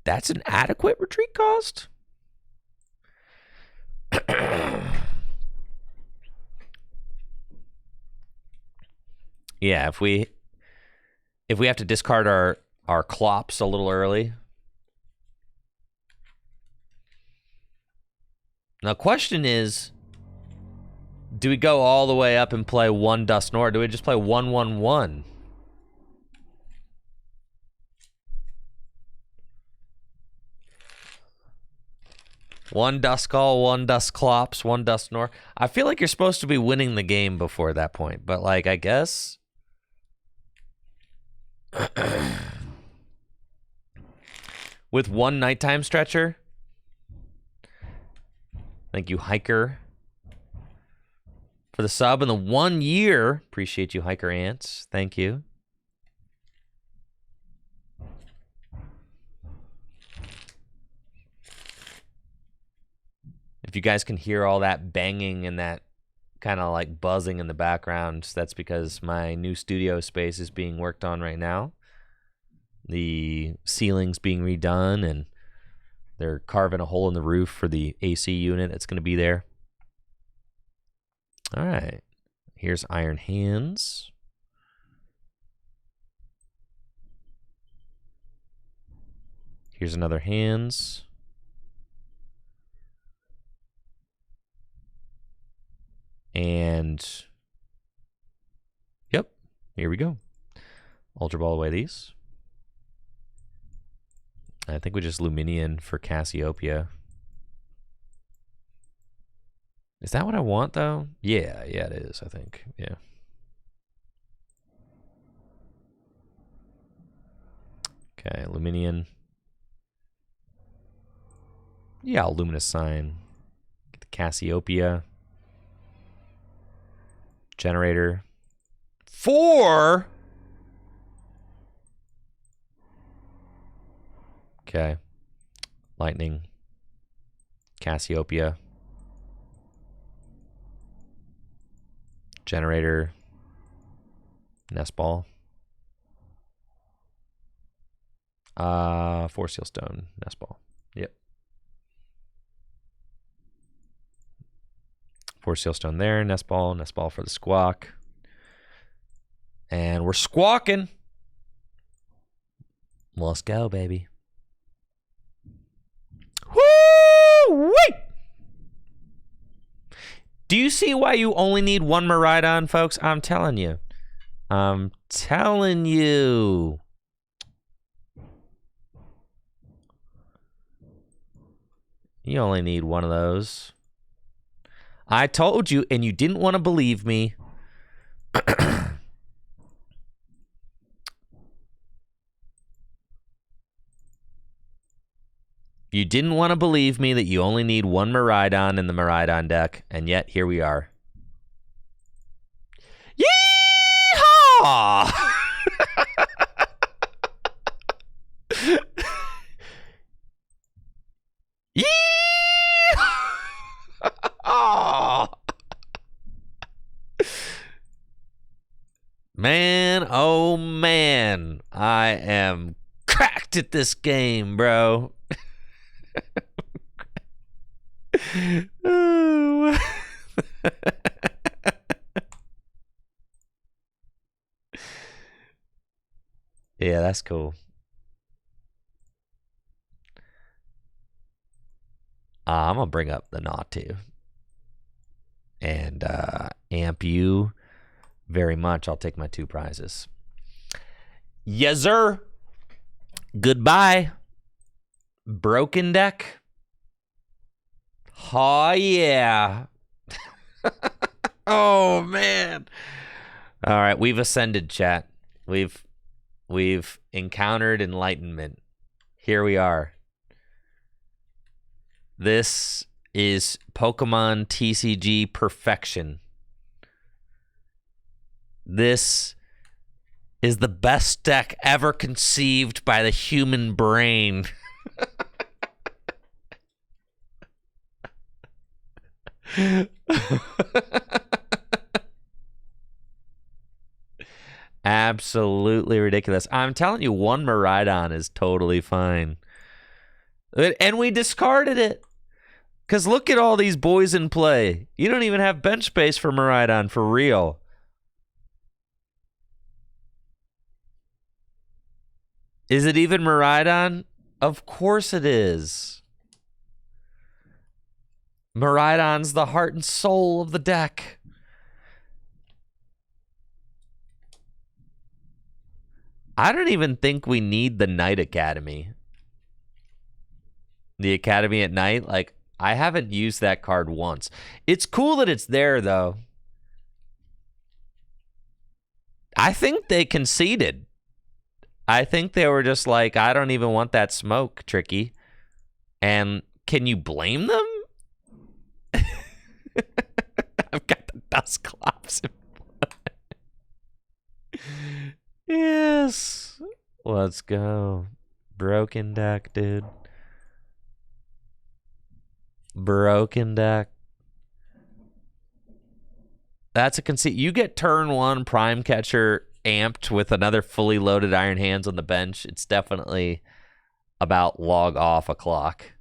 Speaker 1: That's an adequate retreat cost. Yeah, if we have to discard our clops a little early. Now, question is, do we go all the way up and play 1 Dusknoir, or do we just play 1/1/1? One Duskull, 1 Dusklops, 1 Dusknoir. I feel like you're supposed to be winning the game before that point, but like, I guess. With 1 nighttime stretcher. Thank you, Hiker, for the sub and the 1 year. Appreciate you, Hiker Ants. Thank you. If you guys can hear all that banging and that kind of like buzzing in the background, that's because my new studio space is being worked on right now. The ceiling's being redone, and they're carving a hole in the roof for the AC unit that's going to be there. All right. Here's Iron Hands. Here's another Hands. And, yep, here we go. Ultra Ball away these. I think we just Luminion for Cassiopeia. Is that what I want, though? Yeah, it is, I think. Yeah. Okay, Luminion. Yeah, I'll Luminous Sign. Get the Cassiopeia. Generator. 4! Okay. Lightning. Cassiopeia. Generator. Nest Ball. 4 Sealstone. Nest Ball. Yep. 4 Sealstone there. Nest Ball for the Squawk. And we're squawking. Let's go, baby. Woo-wee! Do you see why you only need 1 Miraidon, folks? I'm telling you. I'm telling you. You only need 1 of those. I told you, and you didn't want to believe me. You didn't want to believe me that you only need 1 Miraidon in the Miraidon deck, and yet here we are. Yeehaw! Yeehaw! Man, oh man, I am cracked at this game, bro. Yeah, that's cool. I'm gonna bring up the Natu and amp you very much. I'll take my 2 prizes. Yes, sir. Goodbye. Broken deck. Oh, yeah. Oh, man. All right, we've ascended, chat. We've encountered enlightenment. Here we are. This is Pokemon TCG perfection. This is the best deck ever conceived by the human brain. Absolutely ridiculous. I'm telling you, one Miraidon is totally fine. And we discarded it. Because look at all these boys in play. You don't even have bench space for Miraidon for real. Is it even Miraidon? Of course it is. Miraidon's the heart and soul of the deck. I don't even think we need the Night Academy. The Academy at Night, like, I haven't used that card once. It's cool that it's there, though. I think they conceded. I think they were just like, I don't even want that smoke, Tricky. And can you blame them? I've got the Dusclops in play. Yes. Let's go. Broken deck, dude. Broken deck. That's a conceit. You get turn one Prime Catcher amped with another fully loaded Iron Hands on the bench. It's definitely about log off a clock.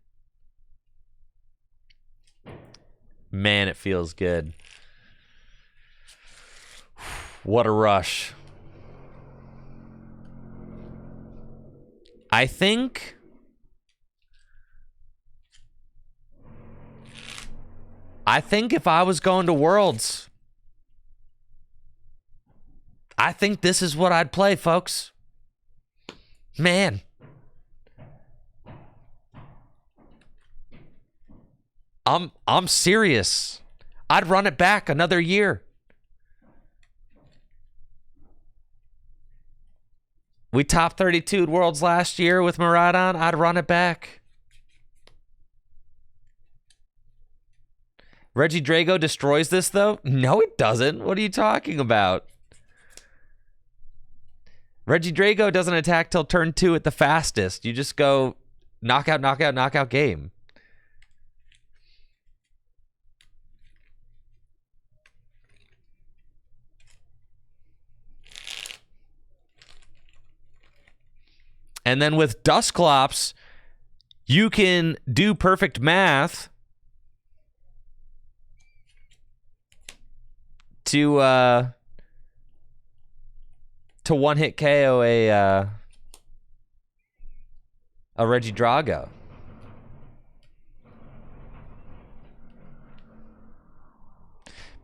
Speaker 1: Man, it feels good. What a rush. I think if I was going to Worlds, I think this is what I'd play, folks. Man. I'm serious. I'd run it back another year. We top 32 at Worlds last year with Miraidon. I'd run it back. Reggie Drago destroys this, though? No, it doesn't. What are you talking about? Reggie Drago doesn't attack till turn 2 at the fastest. You just go knockout, knockout, knockout game. And then with Dusclops, you can do perfect math to one-hit KO a Reggie Drago.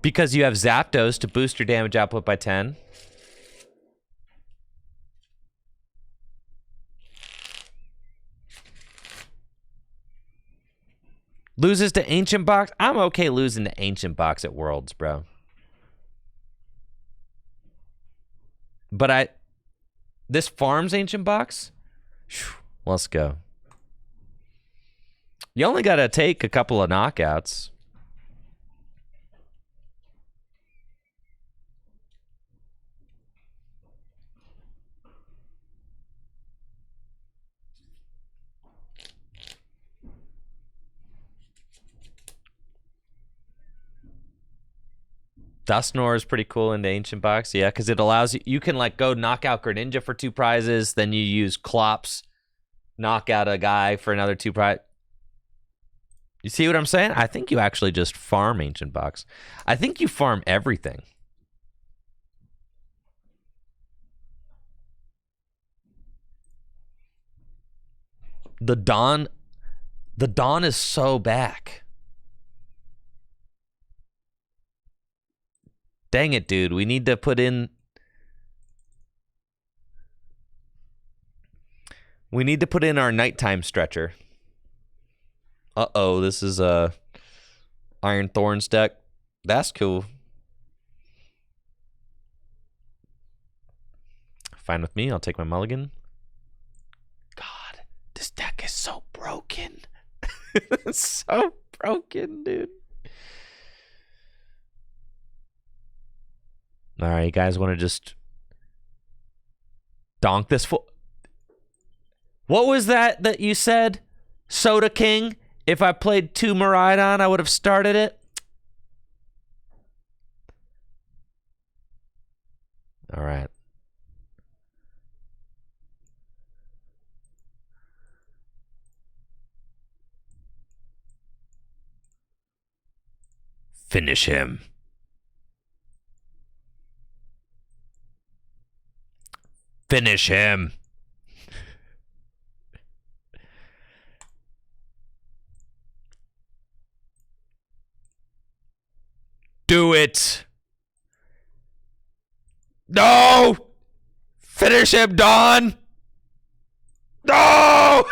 Speaker 1: Because you have Zapdos to boost your damage output by 10. Loses to Ancient Box? I'm okay losing to Ancient Box at Worlds, bro. But this farms Ancient Box? Let's go. You only got to take a couple of knockouts. Dusknoir is pretty cool in the Ancient Box, yeah, because it allows you can like go knock out Greninja for 2 prizes, then you use Clops, knock out a guy for another 2 prizes. You see what I'm saying? I think you actually just farm Ancient Box. I think you farm everything. The Dawn is so back. Dang it, dude. We need to put in... We need to put in our nighttime stretcher. Uh-oh, this is a Iron Thorns deck. That's cool. Fine with me. I'll take my mulligan. God, this deck is so broken. It's so broken, dude. All right, you guys want to just donk this full... What was that you said? Soda King? If I played 2 Miraidon, I would have started it? All right. Finish him. Finish him. Do it. No. Finish him, Dawn. No.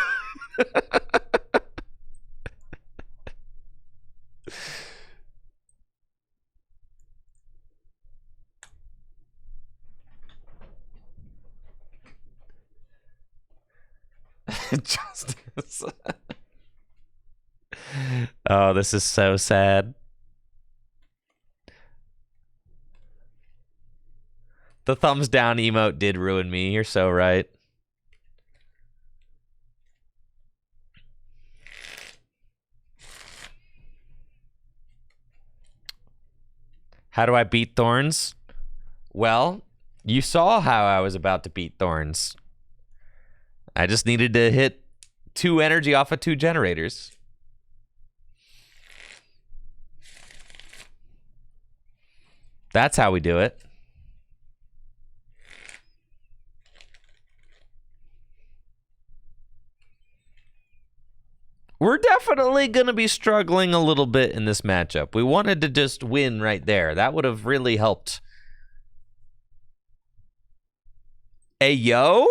Speaker 1: Justice. Oh, this is so sad. The thumbs down emote did ruin me. You're so right. How do I beat Thorns? Well, you saw how I was about to beat Thorns. I just needed to hit 2 energy off of 2 generators. That's how we do it. We're definitely going to be struggling a little bit in this matchup. We wanted to just win right there. That would have really helped. Ayo?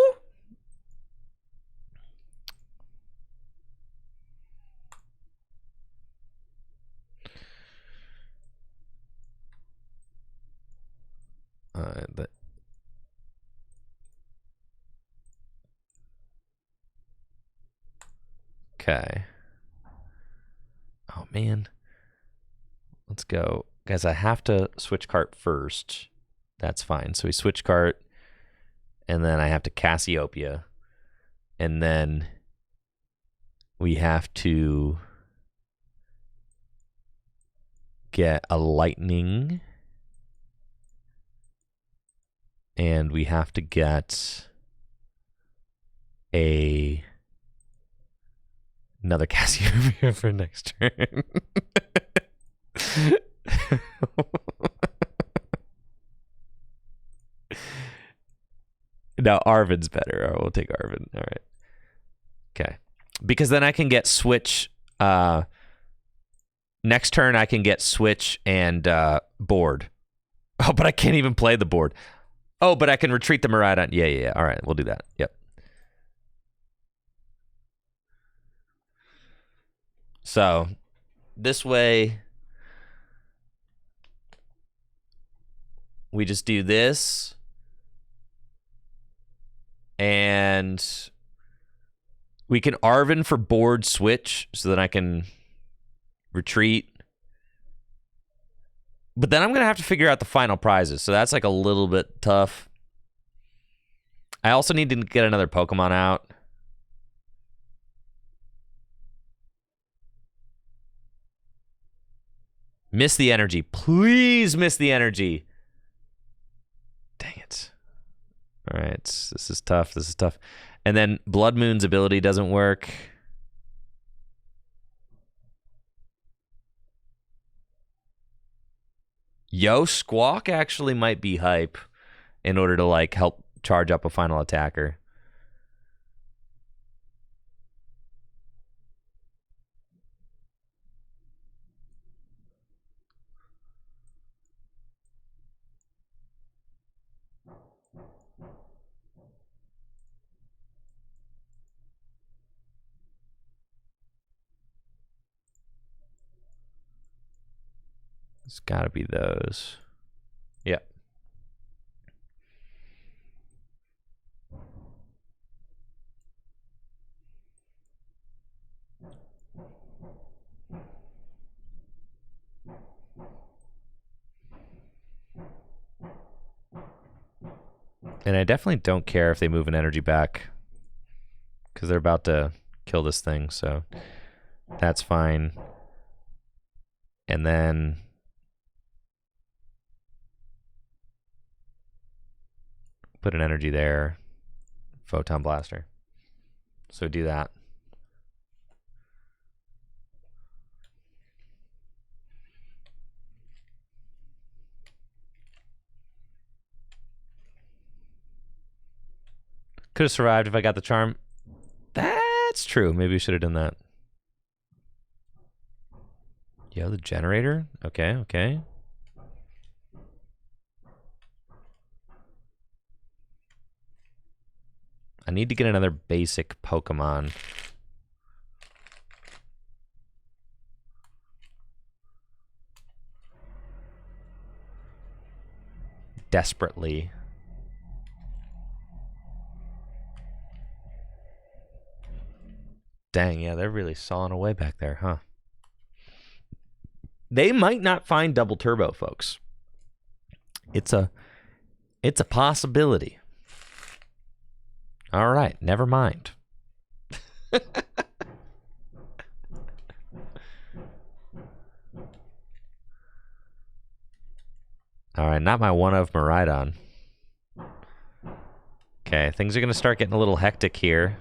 Speaker 1: Okay. Oh, man. Let's go. Guys, I have to switch cart first. That's fine. So we switch cart, and then I have to Cassiopeia. And then we have to get a lightning. And we have to get another Cassiopeia for next turn. No, Arvin's better. Right, we'll take Arvin. All right. Okay. Because then I can get switch. Next turn I can get switch and board. Oh, but I can't even play the board. Oh, but I can retreat the Miraidon. Yeah. All right, we'll do that. Yep. So, this way, we just do this. And we can Arvin for board switch so that I can retreat. But then I'm going to have to figure out the final prizes. So that's like a little bit tough. I also need to get another Pokemon out. Miss the energy. Please miss the energy. Dang it. All right. This is tough. This is tough. And then Blood Moon's ability doesn't work. Yo, Squawk actually might be hype in order to like help charge up a final attacker. It's got to be those. Yep. And I definitely don't care if they move an energy back because they're about to kill this thing, so that's fine. And then Put an energy there. Photon Blaster. So do that. Could have survived if I got the charm. That's true. Maybe we should have done that. Yo, the generator? Okay, okay. I need to get another basic Pokemon. Desperately. Dang, yeah, they're really sawing away back there, huh? They might not find double turbo, folks. It's a possibility. All right, never mind. All right, not my one of Miraidon. Okay, things are going to start getting a little hectic here.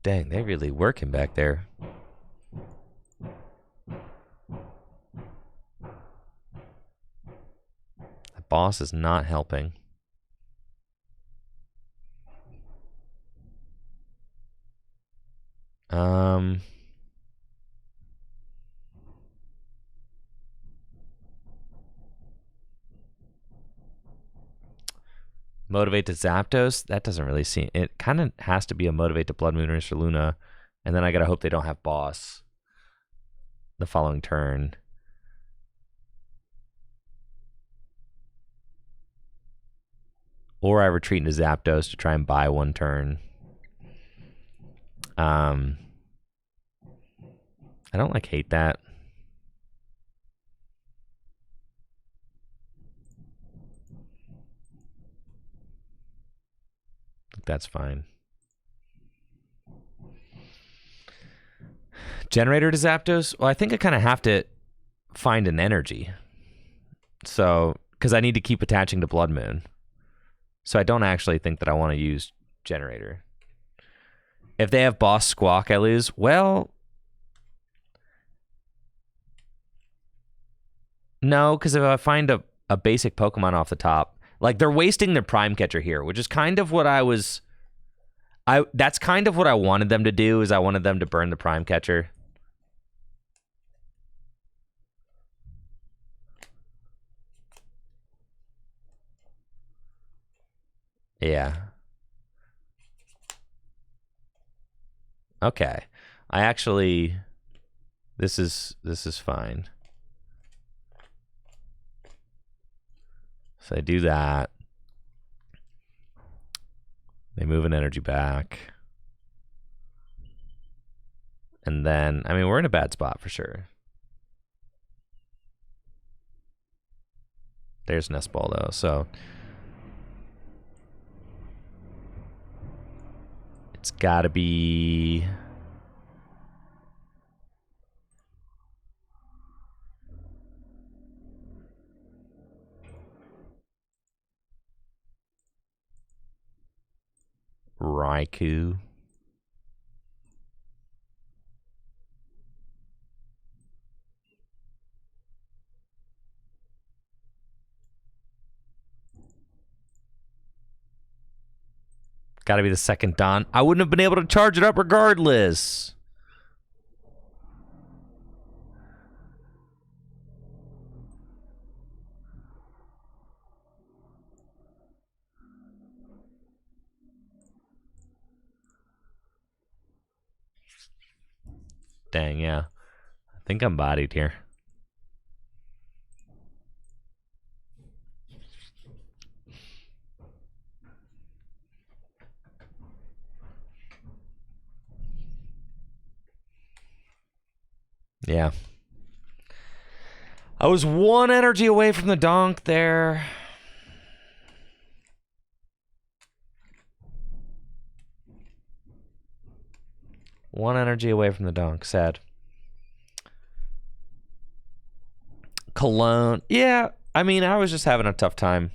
Speaker 1: Dang, they're really working back there. The boss is not helping. Motivate to Zapdos? That doesn't really seem... It kind of has to be a Motivate to Blood Mooners for Luna. And then I gotta hope they don't have Boss the following turn. Or I retreat into Zapdos to try and buy one turn. I don't hate that. That's fine. Generator to Zapdos? Well, I think I kind of have to find an energy. So, because I need to keep attaching to Blood Moon. So I don't actually think that I want to use Generator. If they have Boss Squawk, I lose. Well, no, because if I find a basic Pokemon off the top, like they're wasting their Prime Catcher here, which is kind of what that's kind of what I wanted them to do, is I wanted them to burn the Prime Catcher. Yeah. Okay. I actually... This is fine. So I do that. They move an energy back. And then, I mean, we're in a bad spot for sure. There's Nest Ball, though, so... It's gotta be... Raikou. Gotta be the second Don. I wouldn't have been able to charge it up regardless. Dang, yeah. I think I'm bodied here. Yeah. I was one energy away from the donk there. One energy away from the donk. Sad. Cologne. Yeah. I mean, I was just having a tough time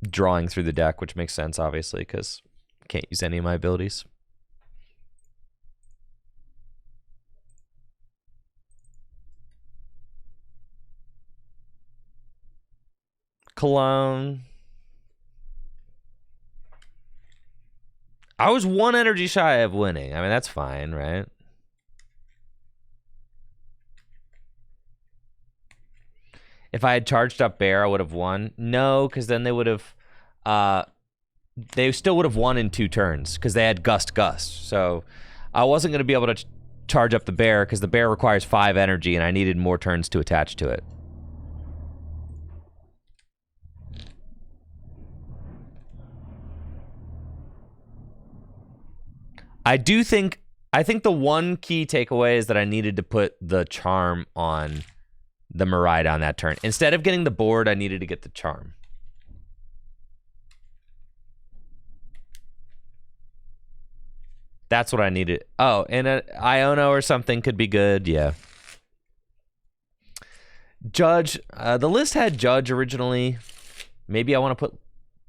Speaker 1: drawing through the deck, which makes sense, obviously, because I can't use any of my abilities. Cologne. I was 1 energy shy of winning. I mean, that's fine, right? If I had charged up Bear, I would have won. No, because then they would have... they still would have won in 2 turns, because they had Gust. So I wasn't going to be able to charge up the Bear, because the Bear requires 5 energy, and I needed more turns to attach to it. I think the one key takeaway is that I needed to put the Charm on the Miraidon that turn. Instead of getting the board, I needed to get the Charm. That's what I needed. Oh, and an Iono or something could be good. Yeah. Judge. The list had Judge originally. Maybe I want to put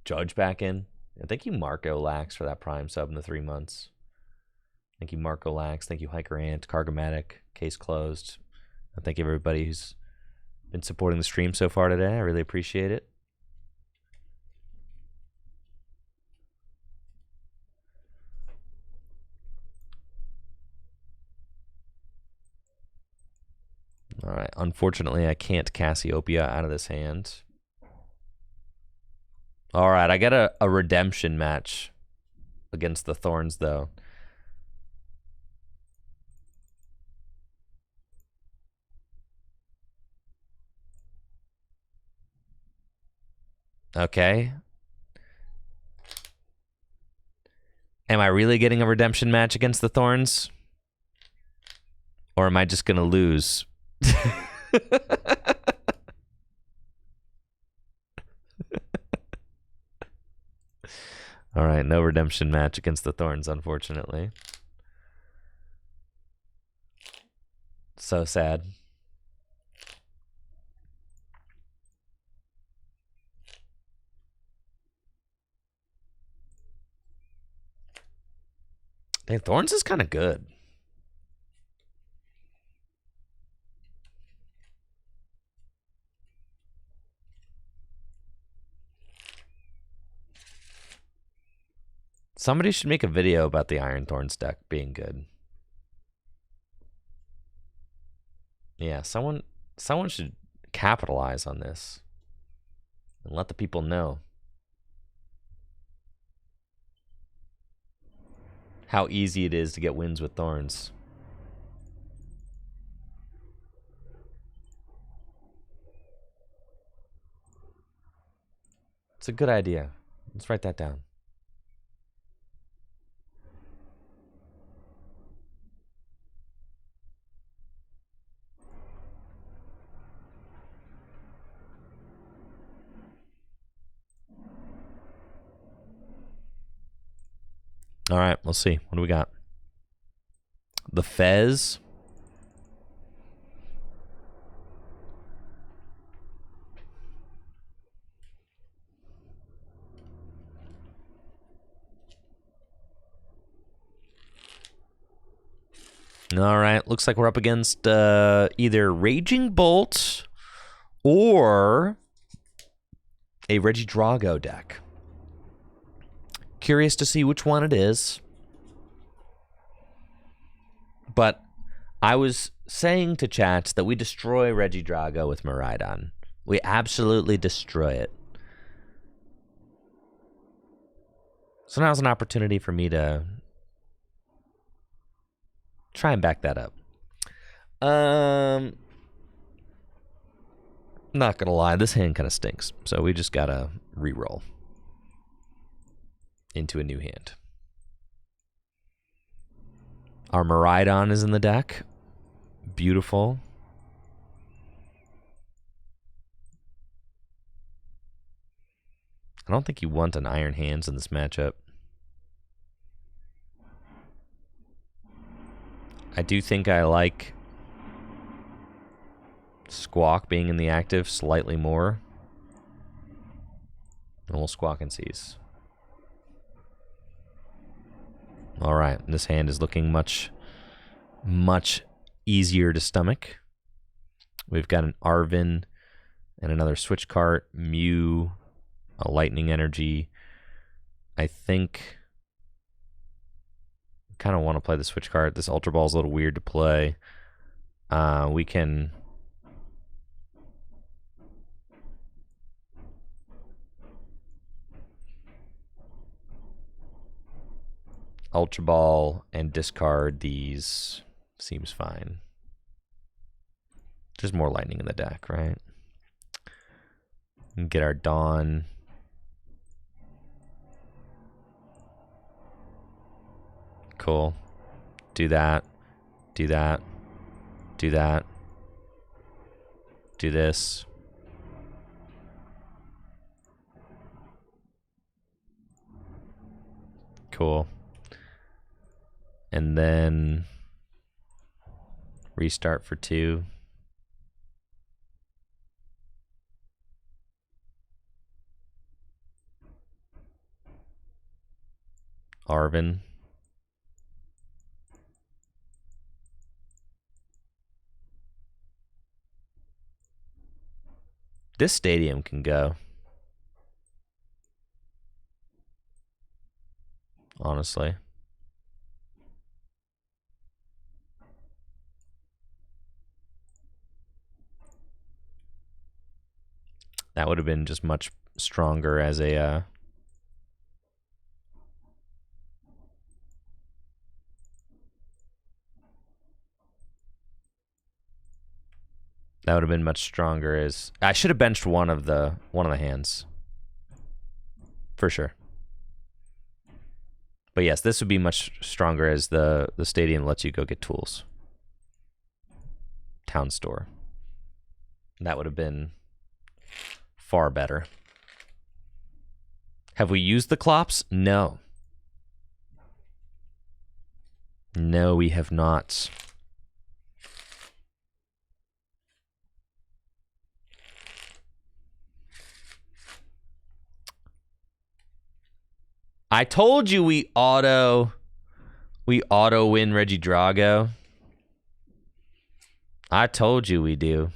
Speaker 1: Judge back in. Thank you, Marco Lax, for that Prime sub in the 3 months. Thank you, Marco Lax. Thank you, Hiker Ant, Cargomatic, Case Closed. Thank you, everybody who's been supporting the stream so far today. I really appreciate it. All right. Unfortunately, I can't Cassiopeia out of this hand. All right. I got a redemption match against the Thorns, though. Okay. Am I really getting a redemption match against the Thorns? Or am I just going to lose? All right, no redemption match against the Thorns, unfortunately. So sad. Dang, Thorns is kind of good. Somebody should make a video about the Iron Thorns deck being good. Yeah, someone should capitalize on this and let the people know how easy it is to get wins with Thorns. It's a good idea. Let's write that down. All right, we'll see. What do we got? The Fez. All right, looks like we're up against either Raging Bolt or a Regidrago deck. Curious to see which one it is. But I was saying to chats that we destroy Regidrago with Miraidon. We absolutely destroy it. So now's an opportunity for me to try and back that up. Not gonna lie, this hand kind of stinks. So we just gotta re-roll into a new hand. Our Miraidon is in the deck. Beautiful. I don't think you want an Iron Hands in this matchup. I do think I like Squawk being in the active slightly more. And we'll Squawk and Seize. Alright, this hand is looking much easier to stomach. We've got an Arvin and another Switch Cart, Mew, a Lightning Energy. I think I kind of want to play the Switch Cart. This Ultra Ball is a little weird to play. We can Ultra Ball and discard these. Seems fine. There's more lightning in the deck, right? And get our Dawn. Cool. Do that. Do that. Do that. Do this. Cool. And then restart for 2. Arvin. This stadium can go. Honestly. That would have been just much stronger as a that would have been much stronger as I should have benched one of the hands. For sure. But yes, this would be much stronger as the stadium lets you go get tools. Town store. That would have been far better. Have we used the Clops? No. No, we have not. I told you we auto win Regidrago. I told you we do.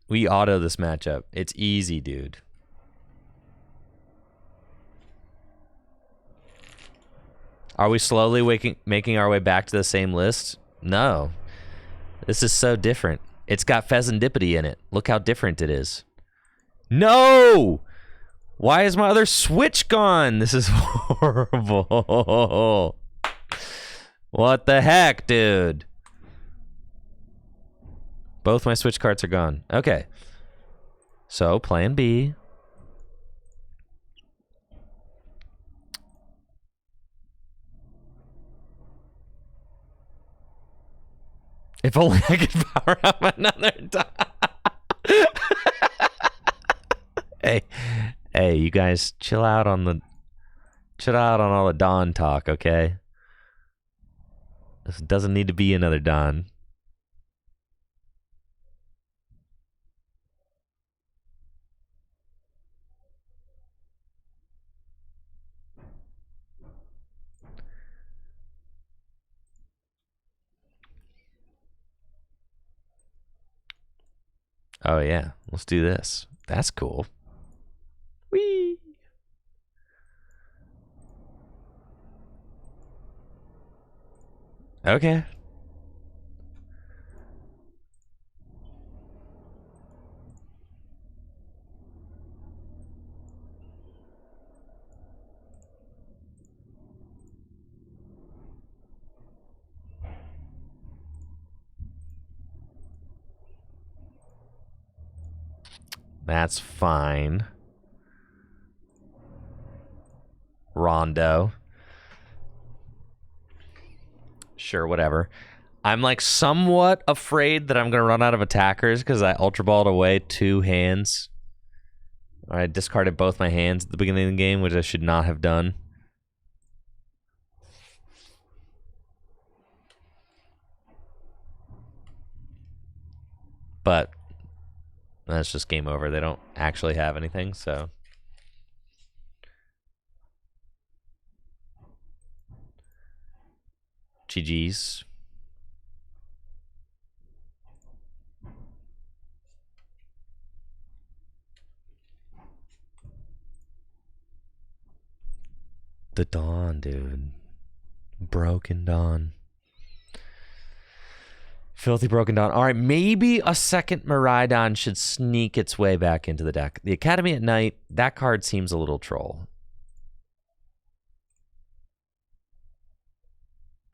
Speaker 1: We auto this matchup. It's easy, dude. Are we slowly making our way back to the same list? No. This is so different. It's got Fezandipiti in it. Look how different it is. No! Why is my other Switch gone? This is horrible. What the heck, dude? Both my Switch cards are gone. Okay. So, plan B. If only I could power up another die. Hey, you guys chill out on all the Dawn talk, okay? This doesn't need to be another Dawn. Oh yeah, let's do this. That's cool. Whee! Okay. That's fine. Rondo. Sure, whatever. I'm like somewhat afraid that I'm going to run out of attackers because I Ultra Balled away 2 hands. I discarded both my hands at the beginning of the game, which I should not have done. but that's just game over. They don't actually have anything, so. GG's. The Dawn, dude. Broken Dawn. Filthy Broken Dawn. All right, maybe a second Miraidon should sneak its way back into the deck. The Academy at Night, that card seems a little troll.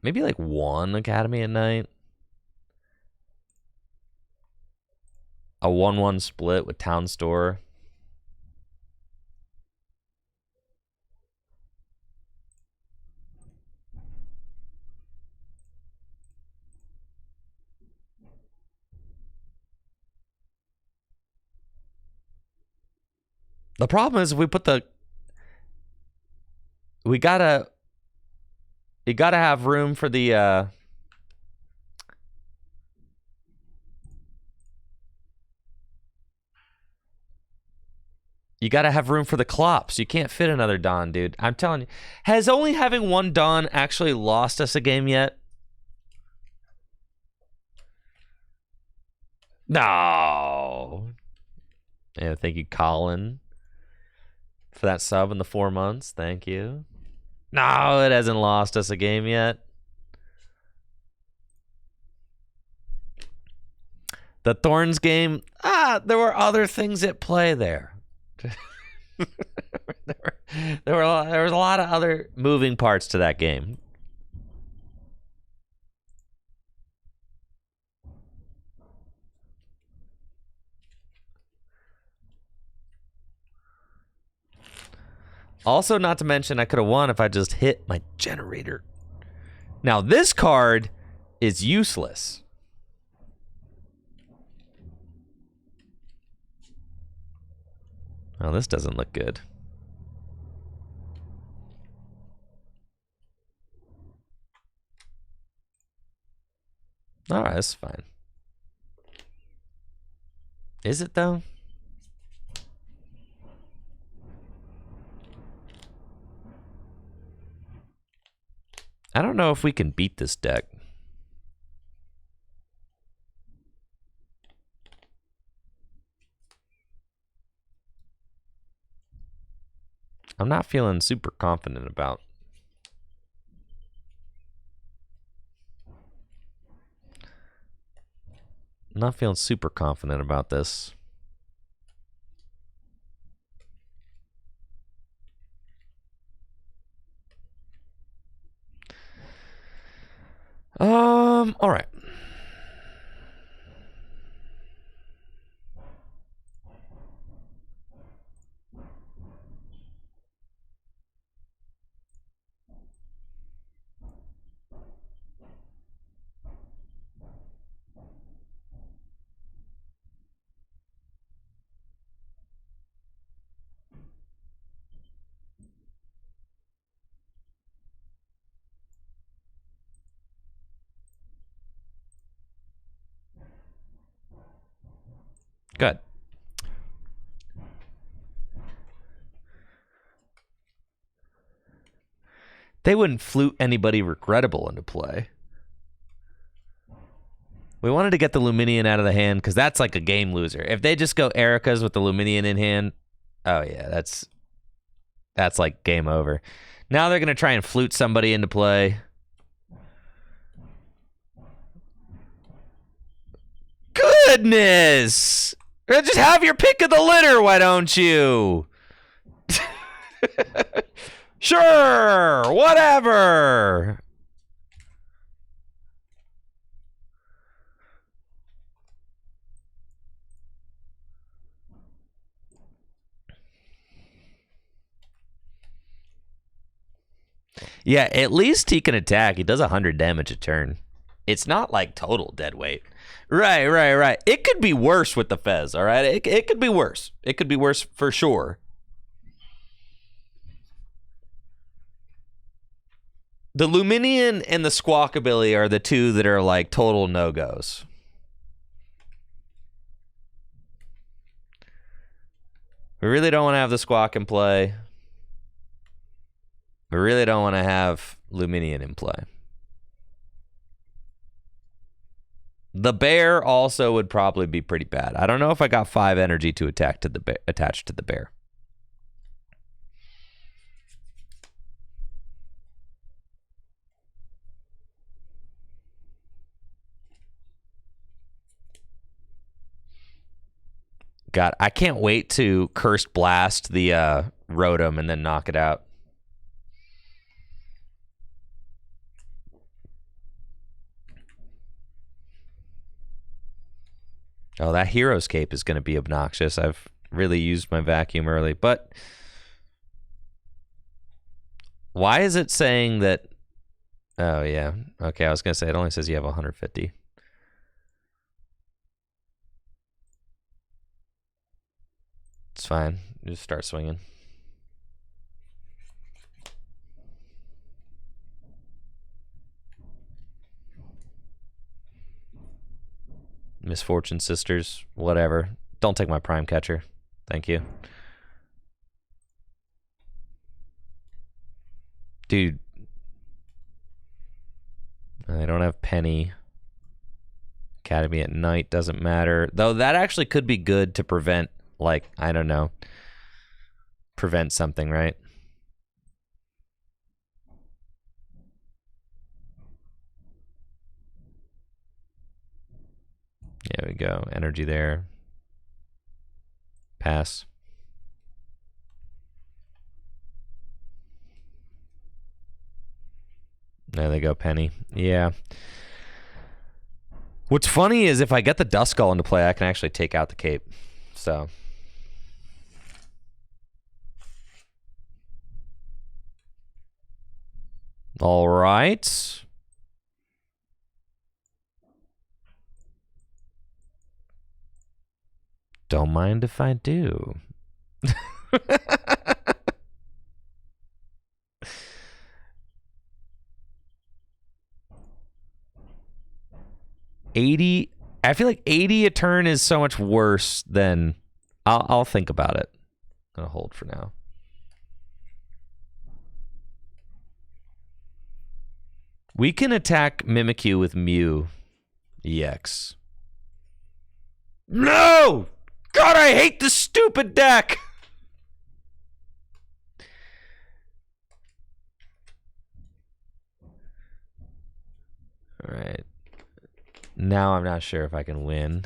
Speaker 1: Maybe like one Academy at Night. A 1-1 split with Town Store. The problem is if we put the... You gotta have room for the... You gotta have room for the Clops. You can't fit another Dawn, dude. I'm telling you. Has only having one Dawn actually lost us a game yet? No. Yeah, thank you, Colin, for that sub in the 4 months. Thank you. No, it hasn't lost us a game yet. The Thorns game, there were other things at play there. there was a lot of other moving parts to that game. Also, not to mention, I could have won if I just hit my generator. Now, this card is useless. Oh, this doesn't look good. All right, that's fine. Is it, though? I don't know if we can beat this deck. I'm not feeling super confident about. I'm not feeling super confident about this. All right. Good. They wouldn't flute anybody regrettable into play. We wanted to get the Luminion out of the hand because that's like a game loser. If they just go Erica's with the Luminion in hand, oh yeah, that's like game over. Now they're going to try and flute somebody into play. Goodness! Just have your pick of the litter, why don't you? Sure, whatever. Yeah, at least he can attack. He does 100 damage a turn. It's not like total dead weight. Right. It could be worse with the Fez, all right? It could be worse. It could be worse for sure. The Luminion and the Squawkabilly are the two that are like total no-goes. We really don't want to have the Squawk in play. We really don't want to have Luminion in play. The bear also would probably be pretty bad. I don't know if I got 5 energy to attack to the attached to the bear. God, I can't wait to Cursed Blast the Rotom and then knock it out. Oh, that Hero's Cape is going to be obnoxious. I've really used my vacuum early, but why is it saying that? Oh, yeah. Okay, I was going to say it only says you have 150. It's fine. Just start swinging. Misfortune Sisters, whatever. Don't take my Prime Catcher. Thank you. Dude. I don't have Penny. Academy at night doesn't matter. Though that actually could be good to prevent, like, I don't know. Prevent something, right? There we go. Energy there. Pass. There they go, Penny. Yeah. What's funny is if I get the Duskull into play, I can actually take out the Cape. So. All right. Don't mind if I do. 80. I feel like 80 a turn is so much worse than. I'll think about it. I'm gonna hold for now. We can attack Mimikyu with Mew EX. No! God, I hate this stupid deck! Alright. Now I'm not sure if I can win.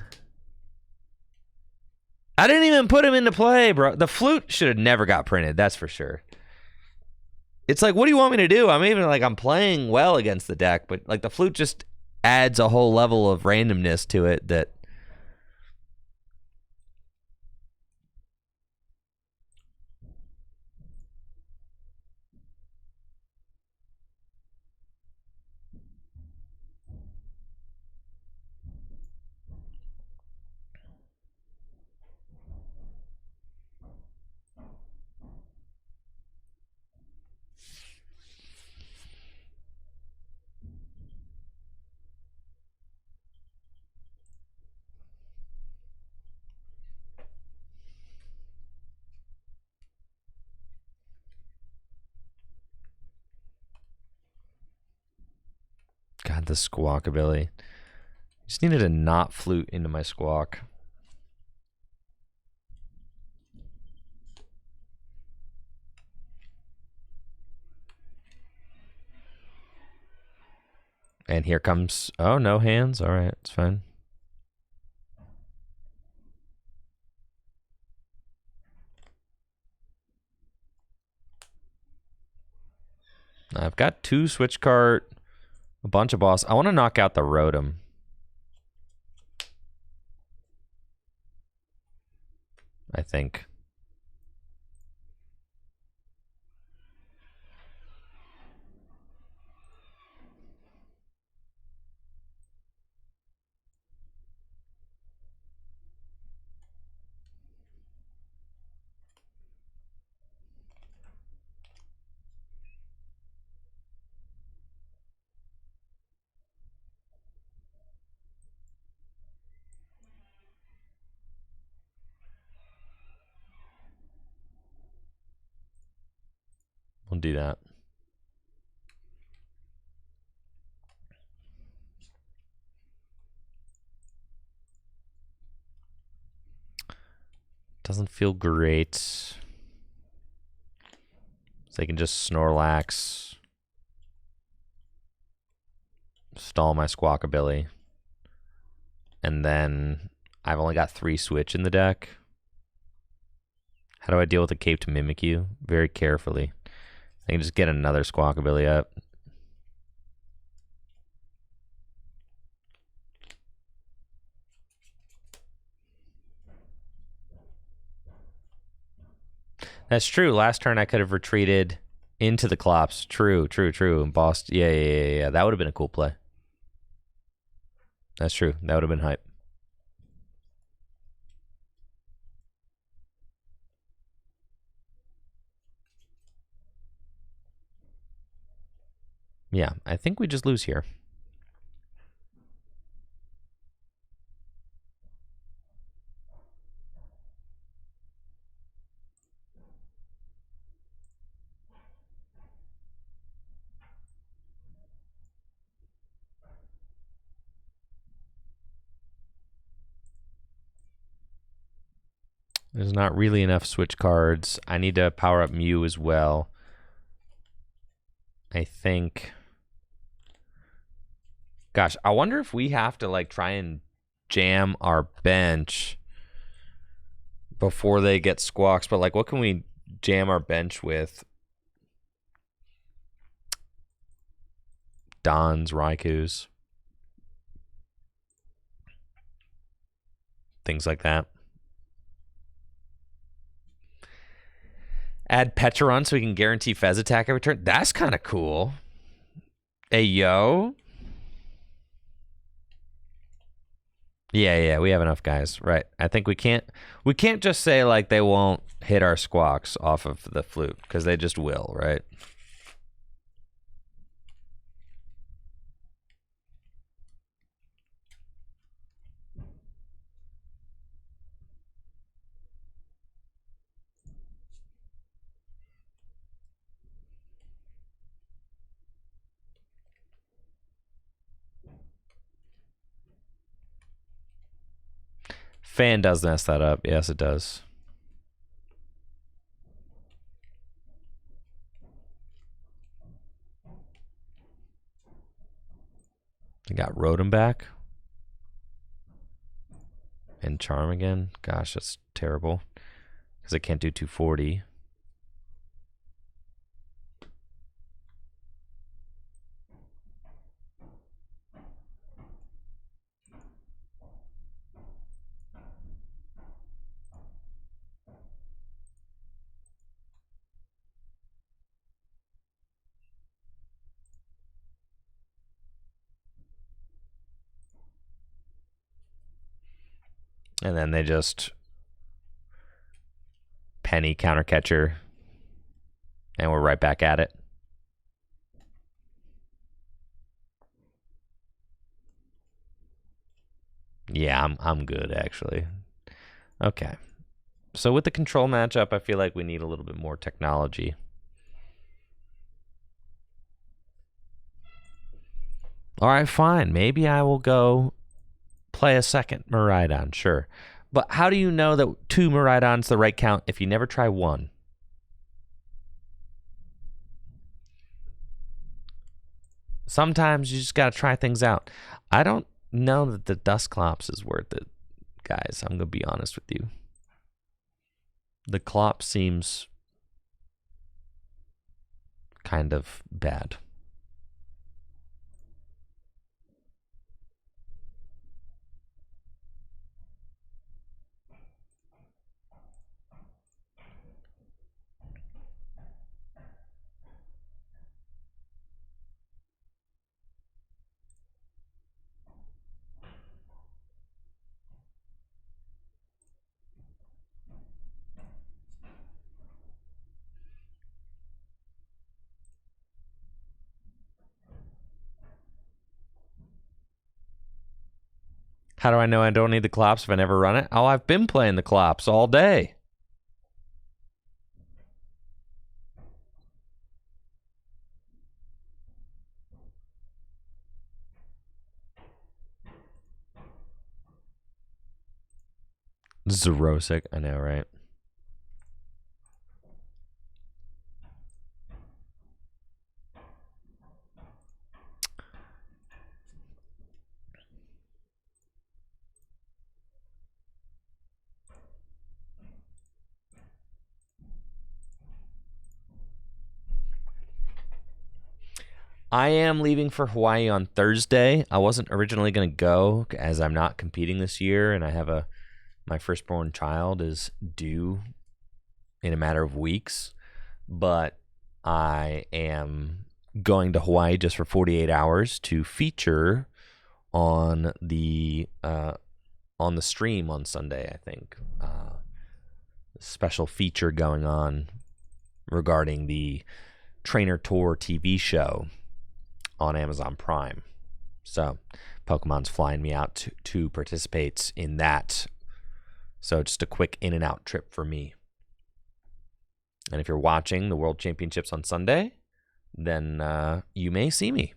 Speaker 1: I didn't even put him into play, bro. The flute should have never got printed, that's for sure. It's like, what do you want me to do? I'm playing well against the deck, but like the flute just adds a whole level of randomness to it that. God, the Squawk ability. Just needed a not flute into my Squawk. And here comes. Oh, no hands. All right, it's fine. I've got 2 switch cart, a bunch of boss. I want to knock out the Rotom. I think. We'll do that. Doesn't feel great. So they can just Snorlax. Stall my Squawkabilly. And then I've only got 3 Switch in the deck. How do I deal with a Caped Mimikyu? Very carefully. I can just get another Squawkabilly up. That's true. Last turn I could have retreated into the Clops. True. And bossed. Yeah. That would have been a cool play. That's true. That would have been hype. Yeah, I think we just lose here. There's not really enough Switch cards. I need to power up Mew as well. I think... Gosh, I wonder if we have to like try and jam our bench before they get Squawks. But like, what can we jam our bench with? Dons, Raikus. Things like that. Add Petron so we can guarantee Fez attack every turn. That's kind of cool. Hey, yo. Yeah, we have enough guys. Right. I think we can't just say like they won't hit our Squawks off of the flute, because they just will, right? Fan does mess that up. Yes, it does. I got Rotom back. And Charm again. Gosh, that's terrible. Because I can't do 240. And then they just penny counter catcher, and we're right back at it. Yeah, I'm good actually. Okay. So with the control matchup, I feel like we need a little bit more technology. All right, fine. Maybe I will go play a second Miraidon, sure. But how do you know that 2 Miraidon's the right count if you never try 1? Sometimes you just got to try things out. I don't know that the Dusclops is worth it, guys. I'm going to be honest with you. The Clop seems kind of bad. How do I know I don't need the Clops if I never run it? Oh, I've been playing the Clops all day. Zerosic, I know, right? I am leaving for Hawaii on Thursday. I wasn't originally going to go as I'm not competing this year, and I have my firstborn child is due in a matter of weeks, but I am going to Hawaii just for 48 hours to feature on the stream on Sunday. I think special feature going on regarding the Trainer Tour TV show on Amazon Prime. So Pokemon's flying me out to participate in that. So just a quick in and out trip for me. And if you're watching the World Championships on Sunday, then you may see me.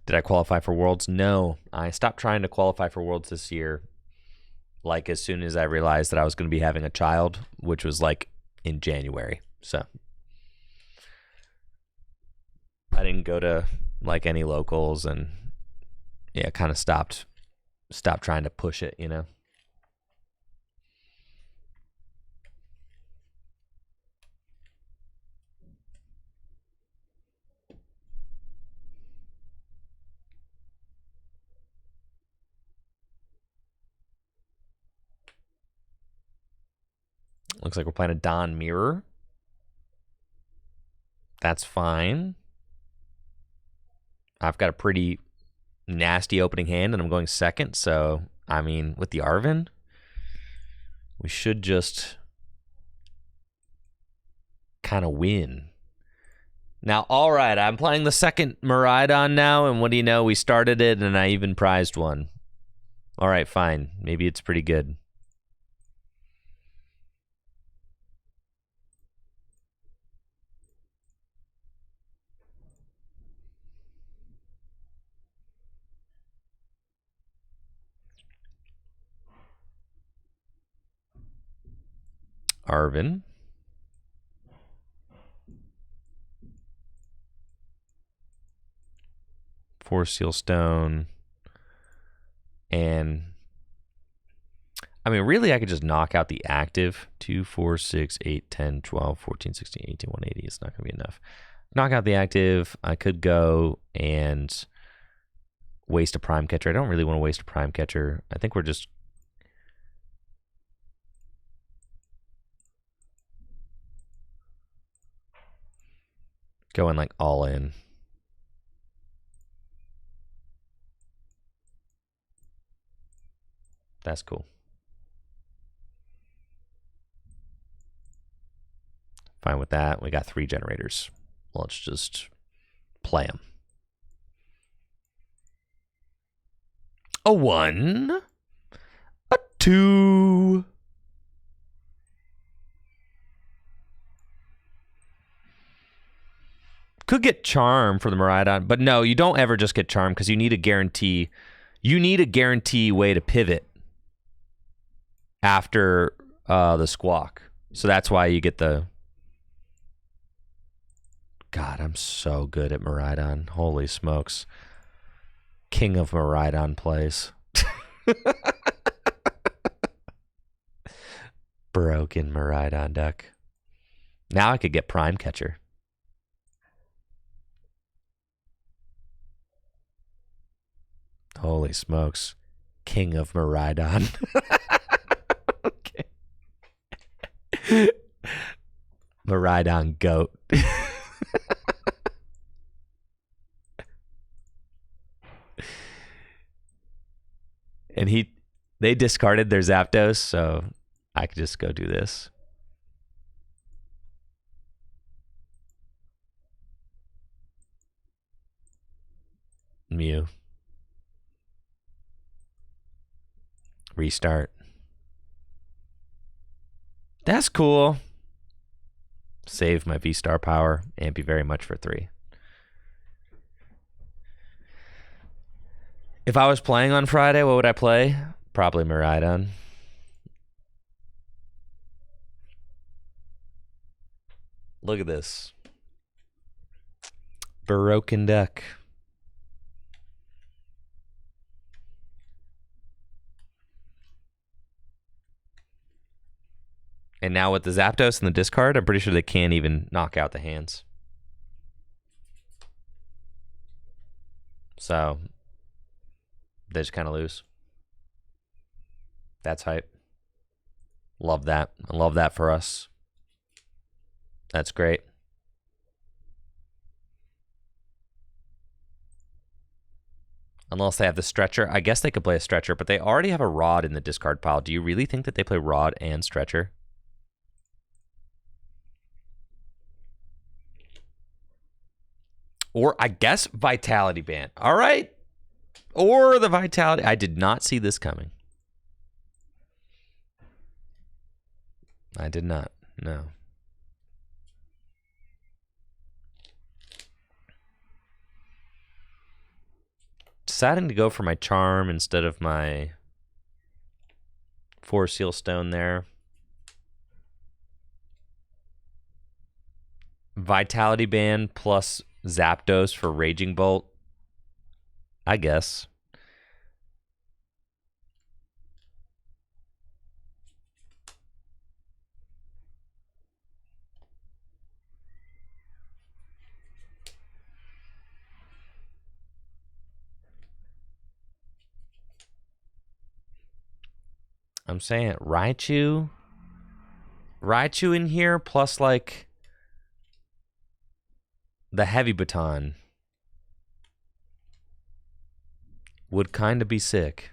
Speaker 1: Did I qualify for Worlds? No. I stopped trying to qualify for Worlds this year, like as soon as I realized that I was going to be having a child, which was like in January. So I didn't go to like any locals, and yeah, kind of stopped trying to push it, you know. Looks like we're playing a Dawn Mirror. That's fine. I've got a pretty nasty opening hand, and I'm going second. So, I mean, with the Arven, we should just kind of win. Now, all right, I'm playing the second Miraidon now, and what do you know? We started it, and I even prized one. All right, fine. Maybe it's pretty good. Arven. Force Seal Stone. And I mean, really, I could just knock out the active 2, 4, 6, 8, 10, 12, 14, 16, 18, 180. It's not going to be enough. Knock out the active. I could go and waste a Prime Catcher. I don't really want to waste a Prime Catcher. I think we're just going like all in. That's cool. Fine with that. We got 3 generators. Let's just play them. A 1. A 2. Could get Charm for the Miraidon, but no, you don't ever just get Charm because you need a guarantee. You need a guarantee way to pivot after the Squawk. So that's why you get the... God, I'm so good at Miraidon. Holy smokes. King of Miraidon plays. Broken Miraidon deck. Now I could get Prime Catcher. Holy smokes. King of Miraidon. Okay. Miraidon GOAT. And they discarded their Zapdos, so I could just go do this. Mew. Restart. That's cool. Save my V-Star power and be very much for 3. If I was playing on Friday, what would I play? Probably Miraidon. Look at this. Broken deck. And now with the Zapdos and the discard, I'm pretty sure they can't even knock out the hands. So they just kind of lose. That's hype. Love that. I love that for us. That's great. Unless they have the stretcher. I guess they could play a stretcher, but they already have a rod in the discard pile. Do you really think that they play rod and stretcher? Or I guess Vitality Band. All right. Or the Vitality. I did not see this coming. I did not. No. Deciding to go for my charm instead of my 4 seal stone there. Vitality Band plus Zapdos for Raging Bolt. I guess. I'm saying Raichu in here plus like the heavy baton would kind of be sick.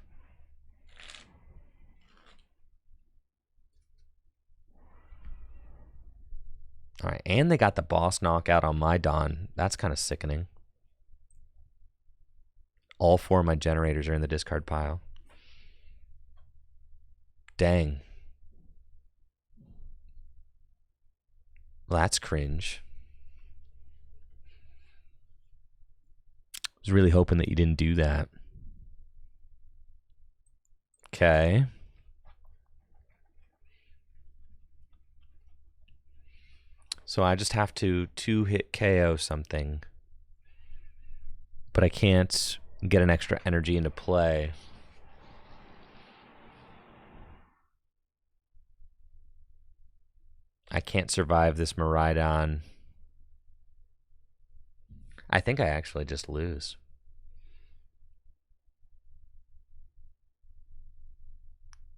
Speaker 1: All right, and they got the boss knockout on my Dawn. That's kind of sickening. All 4 of my generators are in the discard pile. Dang. Well, that's cringe. I was really hoping that you didn't do that. Okay. So I just have to 2-hit KO something. But I can't get an extra energy into play. I can't survive this Miraidon. I think I actually just lose.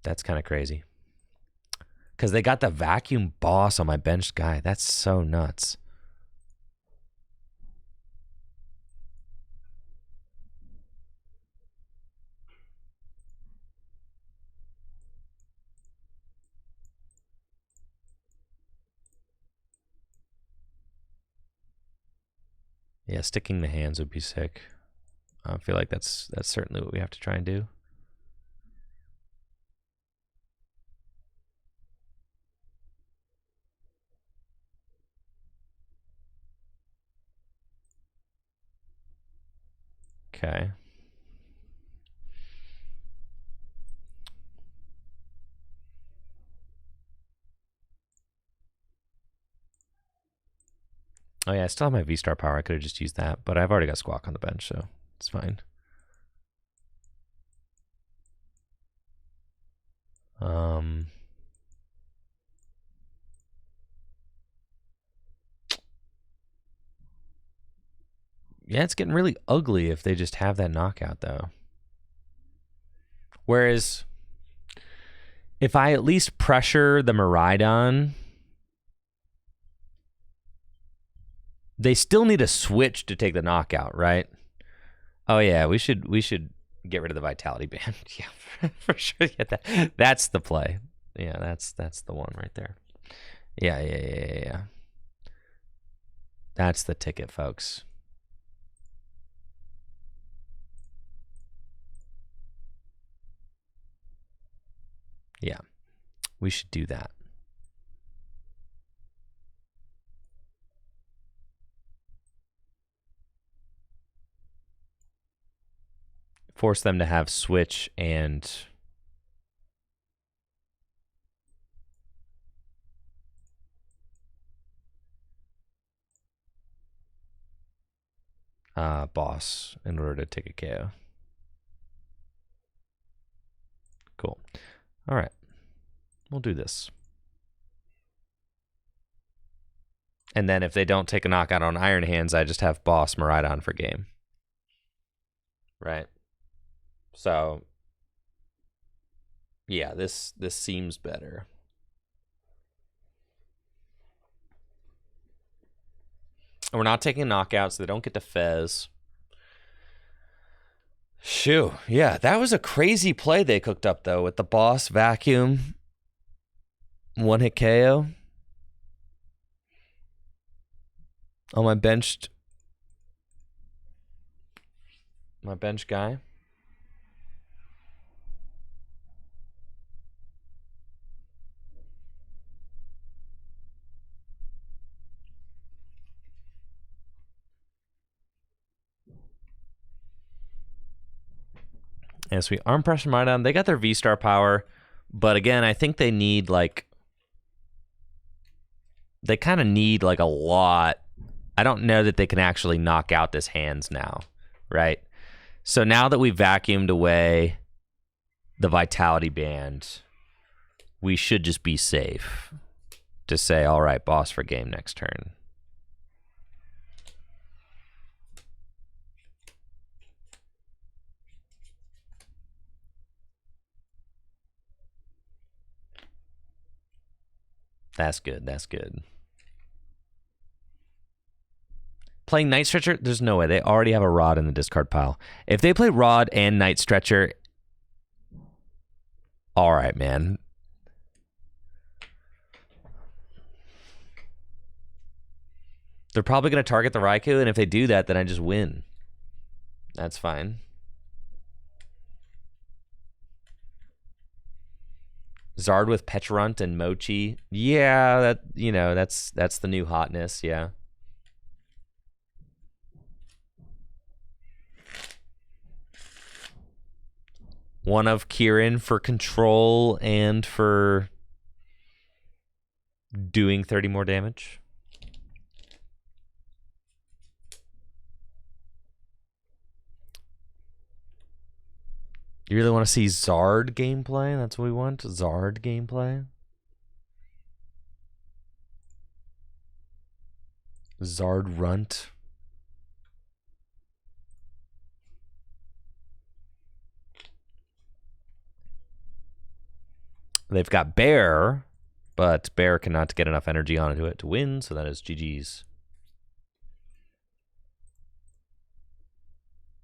Speaker 1: That's kind of crazy. Because they got the vacuum boss on my bench guy. That's so nuts. Yeah, sticking the hands would be sick. I feel like that's certainly what we have to try and do. Okay. Oh yeah, I still have my V-Star power. I could have just used that, but I've already got Squawk on the bench, so it's fine. Yeah, it's getting really ugly if they just have that knockout, though. Whereas, if I at least pressure the Miraidon, they still need a switch to take the knockout, right? Oh yeah, we should get rid of the Vitality Band. Yeah, for sure. Yeah, that's the play. Yeah, that's the one right there. Yeah. That's the ticket, folks. Yeah, we should do that. force them to have switch and boss in order to take a KO. Cool. All right. We'll do this. And then if they don't take a knockout on Iron Hands, I just have boss Miraidon for game. Right? So, yeah, this seems better. And we're not taking knockouts, so they don't get to Fez. Shoo. Yeah, that was a crazy play they cooked up, though, with the boss, vacuum, one-hit KO. On my bench guy. And so we arm pressure Miraidon. They got their V-Star power, but again, I think they need like they kind of need like a lot. I don't know that they can actually knock out this hands now, right? So now that we vacuumed away the Vitality Band, we should just be safe to say, all right, boss for game next turn. That's good. That's good. Playing Night Stretcher, there's no way. They already have a Rod in the discard pile. If they play Rod and Night Stretcher, all right, man. They're probably going to target the Raikou, and if they do that, then I just win. That's fine. Zard with Pecharunt and Mochi. Yeah, that, you know, that's the new hotness, yeah. One of Kieran for control and for doing 30 more damage. You really want to see Zard gameplay? That's what we want? Zard gameplay? Zard Runt. They've got Bear, but Bear cannot get enough energy onto it to win, so that is GG's.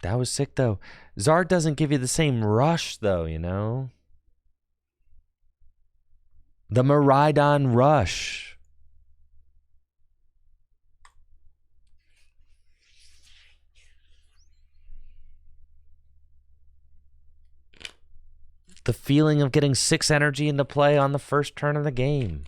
Speaker 1: That was sick, though. Zard doesn't give you the same rush, though, you know? The Miraidon rush. The feeling of getting 6 energy into play on the first turn of the game.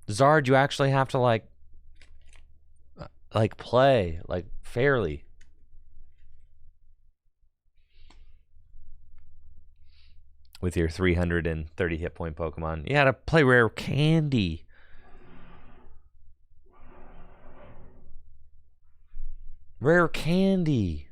Speaker 1: Zard, you actually have to like play like fairly. With your 330 hit point Pokemon. You gotta play Rare Candy. Rare Candy.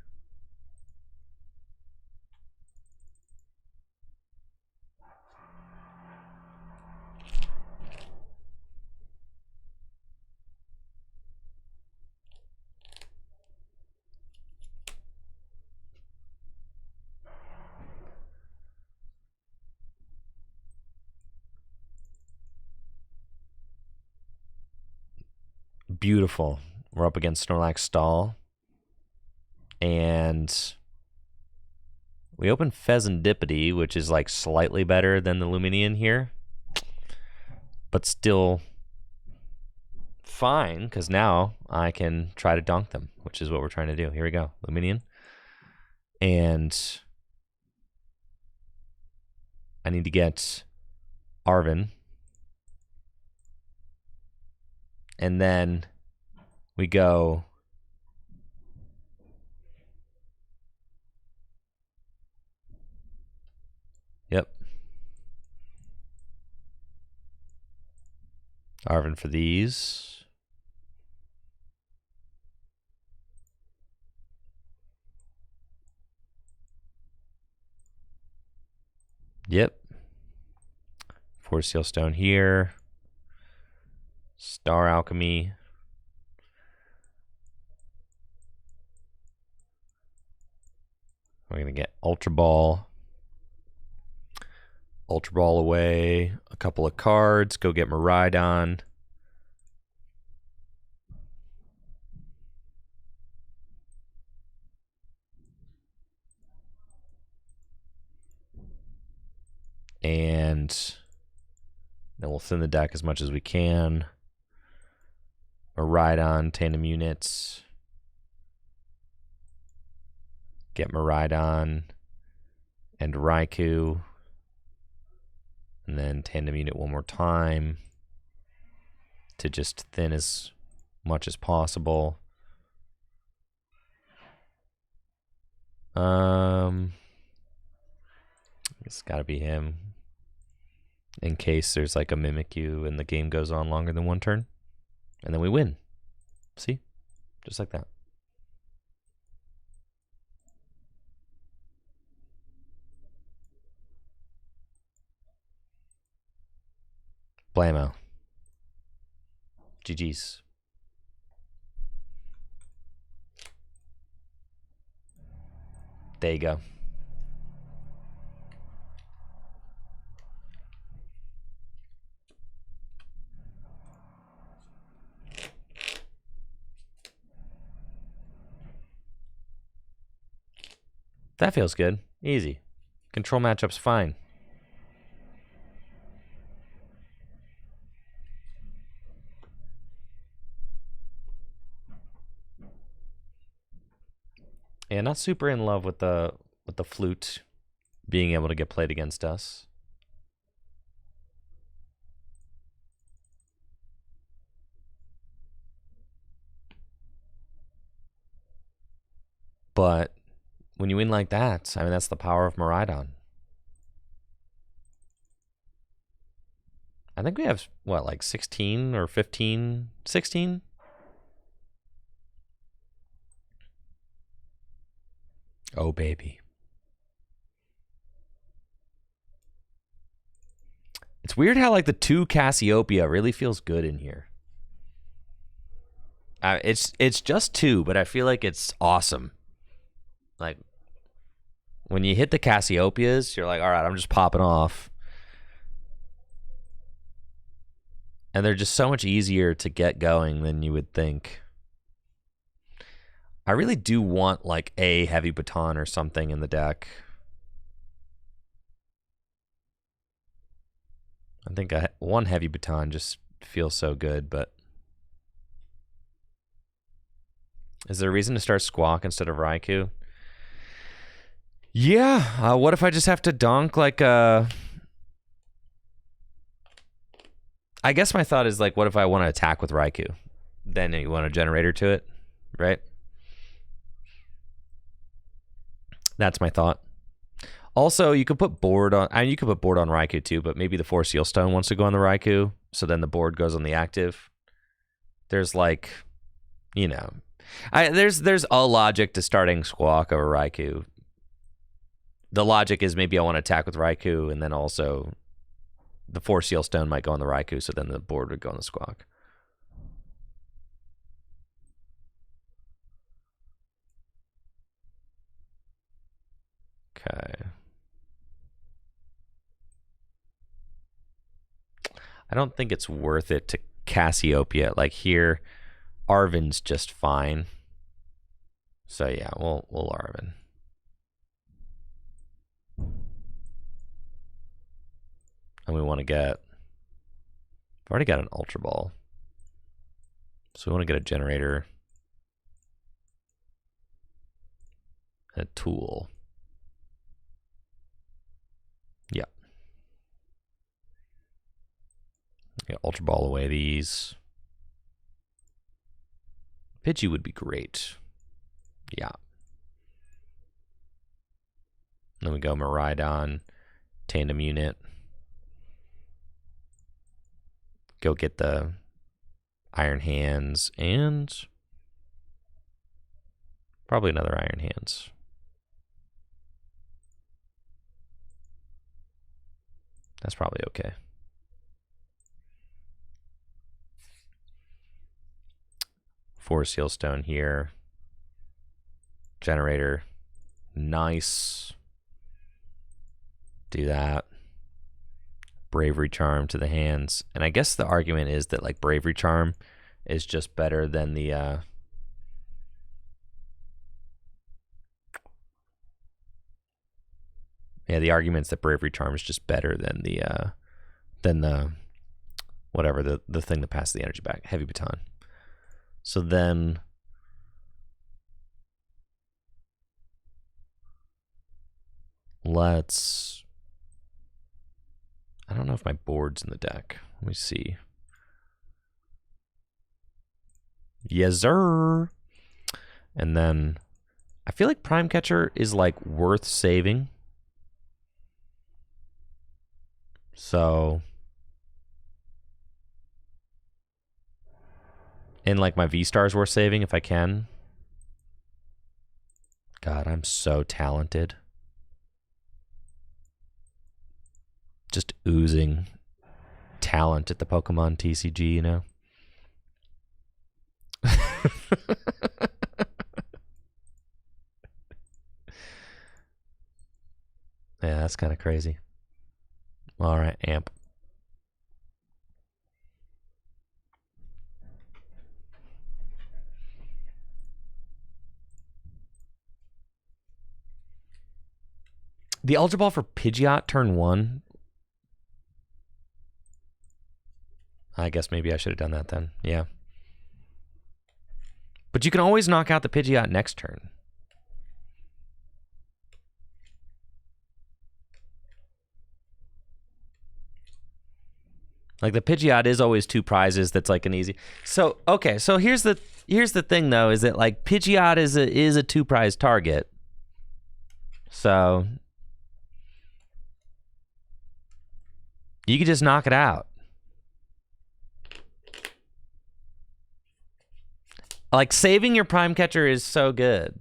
Speaker 1: Beautiful. We're up against Snorlax Stall. And we open Fezandipiti, which is like slightly better than the Luminian here. But still fine, because now I can try to dunk them, which is what we're trying to do. Here we go. Luminian. And I need to get Arven. And then we go Yep. Arven for these. Yep. Force Seal Stone here. Star Alchemy. We're going to get Ultra Ball. Ultra Ball away. A couple of cards. Go get Miraidon. And then we'll thin the deck as much as we can. Miraidon, tandem units. Get Miraidon and Raikou. And then tandem unit one more time to just thin as much as possible. It's got to be him. In case there's like a Mimikyu and the game goes on longer than one turn. And then we win. See? Just like that. Blammo. GG's. There you go. That feels good. Easy. Control matchup's fine. Yeah, not super in love with the flute being able to get played against us. But when you win like that, I mean, that's the power of Miraidon. I think we have, what, like 16 or 15? 16? Oh, baby. It's weird how, like, the 2 Cassiopeia really feels good in here. It's just 2, but I feel like it's awesome. Like, when you hit the Cassiopeias, you're like, all right, I'm just popping off. And they're just so much easier to get going than you would think. I really do want, like, a heavy baton or something in the deck. I think one heavy baton just feels so good, but... Is there a reason to start Squawk instead of Raikou? Yeah, what if I just have to donk like a... I guess my thought is like, what if I want to attack with Raikou? Then you want a generator to it, right? That's my thought. Also, you could put board on... I mean, you could put board on Raikou too, but maybe the Force Seal Stone wants to go on the Raikou, so then the board goes on the active. There's like, you know... There's a logic to starting Squawk over Raikou. The logic is maybe I want to attack with Raikou, and then also the Force Seal Stone might go on the Raikou, so then the board would go on the Squawk. Okay. I don't think it's worth it to Cassiopeia. Like here, Arven's just fine. So yeah, we'll Arven. And we want to get... I've already got an Ultra Ball. So we want to get a generator. And a tool. Yeah. Yeah, Ultra Ball away these. Pidgey would be great. Yeah. Then we go Miraidon, Tandem Unit. Go get the Iron Hands and probably another Iron Hands. That's probably okay. Forest Healstone here. Generator. Nice. Do that. Bravery Charm to the hands. And I guess the argument is that like Bravery Charm is just better than the yeah, the argument's that Bravery Charm is just better than the whatever the thing that passes the energy back. Heavy Baton. So then let's, I don't know if my board's in the deck. Let me see. Yes, sir. And then I feel like Prime Catcher is like worth saving. So, and like my V-Stars worth saving if I can. God, I'm so talented. Just oozing talent at the Pokemon TCG, you know? Yeah, that's kind of crazy. All right, Amp. The Ultra Ball for Pidgeot turn 1. I guess maybe I should have done that then. Yeah. But you can always knock out the Pidgeot next turn. Like the Pidgeot is always 2 prizes. That's like an easy. So okay. So here's the thing though, is that like Pidgeot is a 2 prize target. So you could just knock it out. Like saving your Prime Catcher is so good.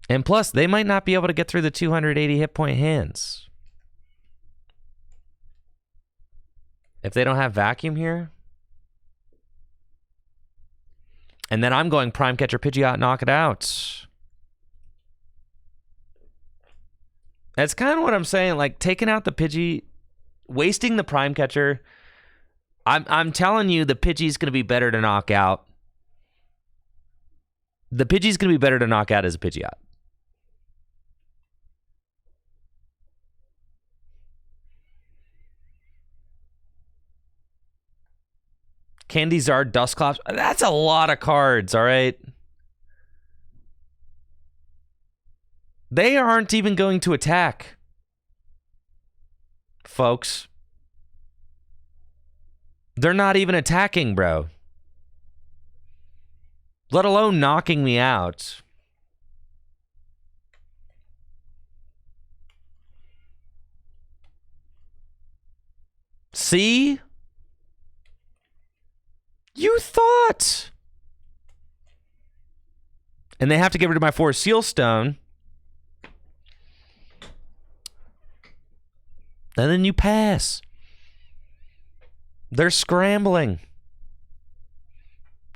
Speaker 1: And plus, they might not be able to get through the 280 hit point hands. If they don't have Vacuum here. And then I'm going Prime Catcher Pidgeot, knock it out. That's kind of what I'm saying. Like taking out the Pidgey, wasting the Prime Catcher. I'm telling you, the Pidgey's going to be better to knock out. The Pidgey's going to be better to knock out as a Pidgeot. Charizard, Dusclops. That's a lot of cards, all right? They aren't even going to attack, folks. They're not even attacking, bro. Let alone knocking me out. See? You thought. And they have to get rid of my 4 Seal Stone. And then you pass. They're scrambling.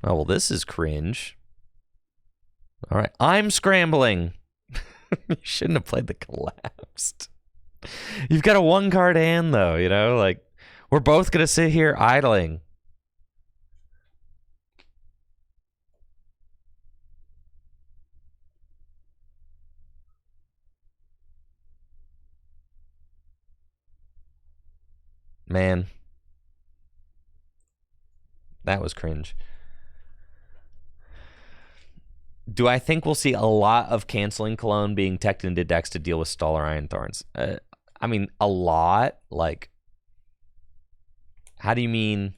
Speaker 1: Oh, well, this is cringe. All right, I'm scrambling. You shouldn't have played the collapsed. You've got a 1-card hand, though, you know? Like, we're both going to sit here idling. Man. That was cringe. Do I think we'll see a lot of canceling Cologne being teched into decks to deal with Stall or Iron Thorns? I mean, a lot? Like, how do you mean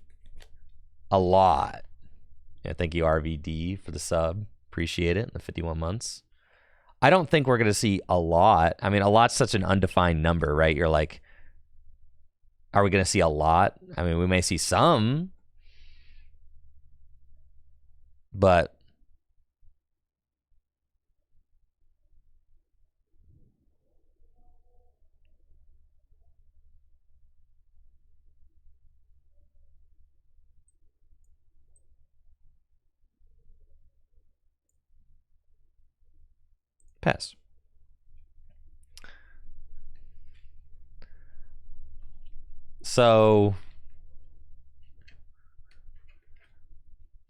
Speaker 1: a lot? Yeah, thank you, RVD, for the sub. Appreciate it in the 51 months. I don't think we're going to see a lot. I mean, a lot's such an undefined number, right? You're like, are we going to see a lot? I mean, we may see some, but pass. So,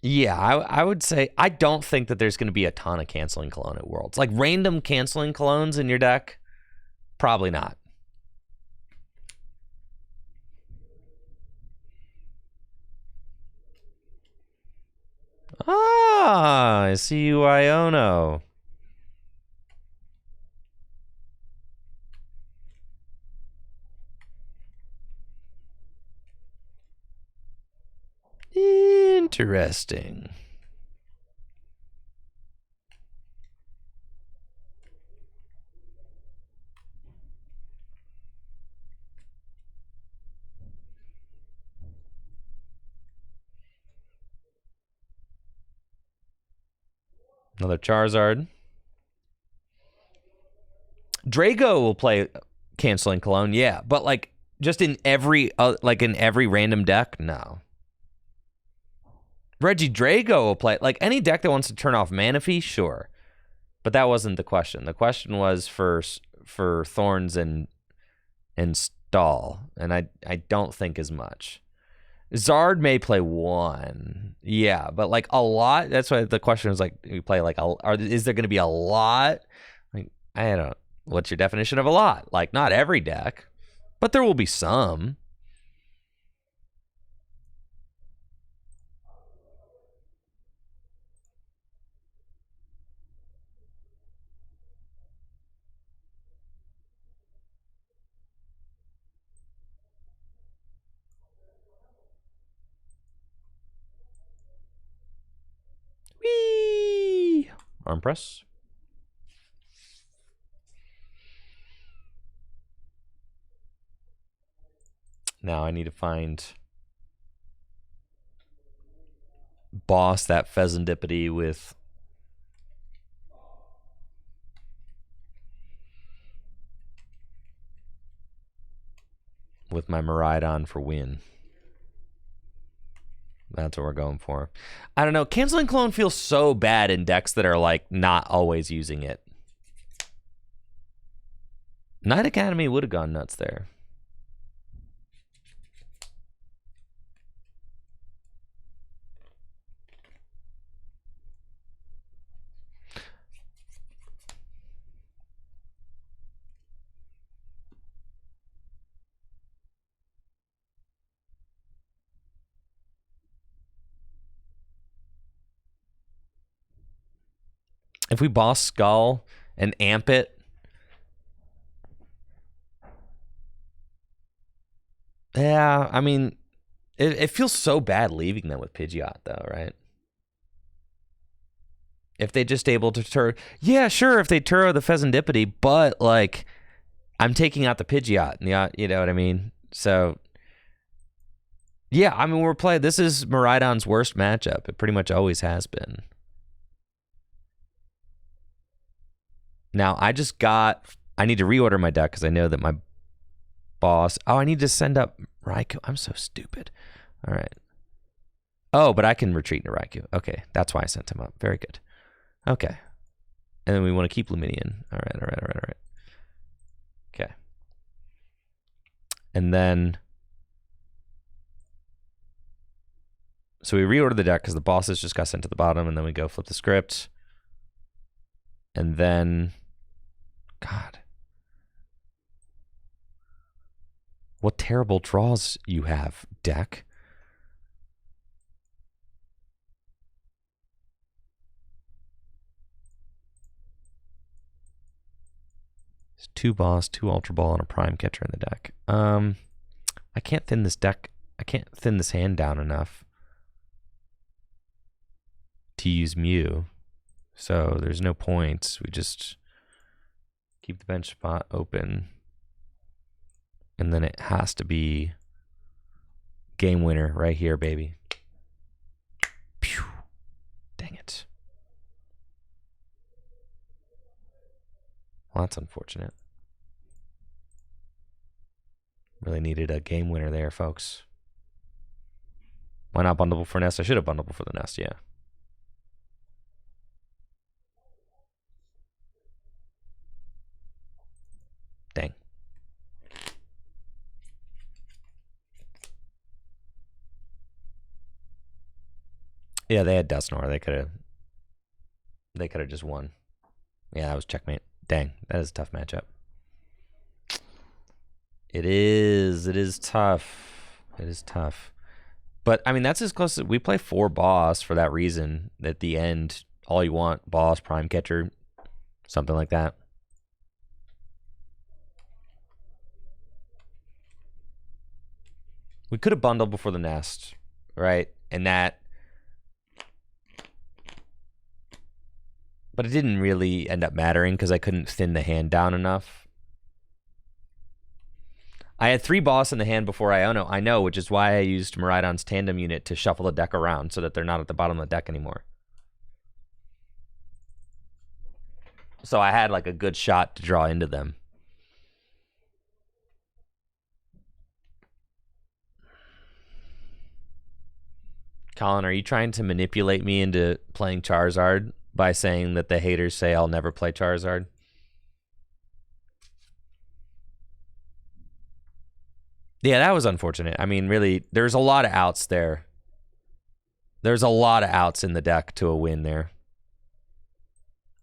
Speaker 1: yeah, I would say I don't think that there's going to be a ton of canceling Cologne at Worlds. Like random canceling Colognes in your deck, probably not. Ah, I see you, Iono. Interesting. Another Charizard. Drago will play canceling Cologne, yeah, but like just in every random deck, no. Reggie Drago will play like any deck that wants to turn off Manaphy, sure, but that wasn't the question. The question was for Thorns and Stall, and I don't think as much. Zard may play one, yeah, but like a lot. That's why the question was like, we play like, is there going to be a lot? Like, I don't. What's your definition of a lot? Like, not every deck, but there will be some. Whee! Arm press. Now I need to find boss that Fezandipiti with my Miraidon for win. That's what we're going for. I don't know. Canceling Clone feels so bad in decks that are like not always using it. Knight Academy would have gone nuts there. If we boss Skull and amp it, yeah, I mean, it feels so bad leaving them with Pidgeot, though, right? If they just able to Turo, yeah, sure, if they Turo the Fezandipiti, but like, I'm taking out the Pidgeot, yeah, you know what I mean? So, yeah, I mean, we're playing. This is Miraidon's worst matchup. It pretty much always has been. Now, I need to reorder my deck because I know that my boss... Oh, I need to send up Raikou. I'm so stupid. All right. Oh, but I can retreat into Raikou. Okay, that's why I sent him up. Very good. Okay. And then we want to keep Luminion. All right. Okay. And then... So we reorder the deck because the bosses just got sent to the bottom, and then we go flip the script. And then... God. What terrible draws you have, deck. 2 boss, 2 Ultra Ball, and a Prime Catcher in the deck. I can't thin this deck. I can't thin this hand down enough to use Mew. So there's no points. We just keep the bench spot open. And then it has to be game winner right here, baby. Pew. Dang it. Well, that's unfortunate. Really needed a game winner there, folks. Why not bundle for Nest? I should have bundled for the Nest, yeah. Dang. Yeah, they had Dusknoir. They could have just won. Yeah, that was checkmate. Dang, that is a tough matchup. It is tough. It is tough. But I mean, that's as close as we play 4 boss for that reason. At the end, all you want, boss, Prime Catcher, something like that. We could have bundled before the Nest, right? And that, but it didn't really end up mattering because I couldn't thin the hand down enough. I had 3 boss in the hand before Iono, I know, which is why I used Miraidon's tandem unit to shuffle the deck around so that they're not at the bottom of the deck anymore. So I had like a good shot to draw into them. Colin, are you trying to manipulate me into playing Charizard by saying that the haters say I'll never play Charizard? Yeah, that was unfortunate. I mean, really, there's a lot of outs there. There's a lot of outs in the deck to a win there.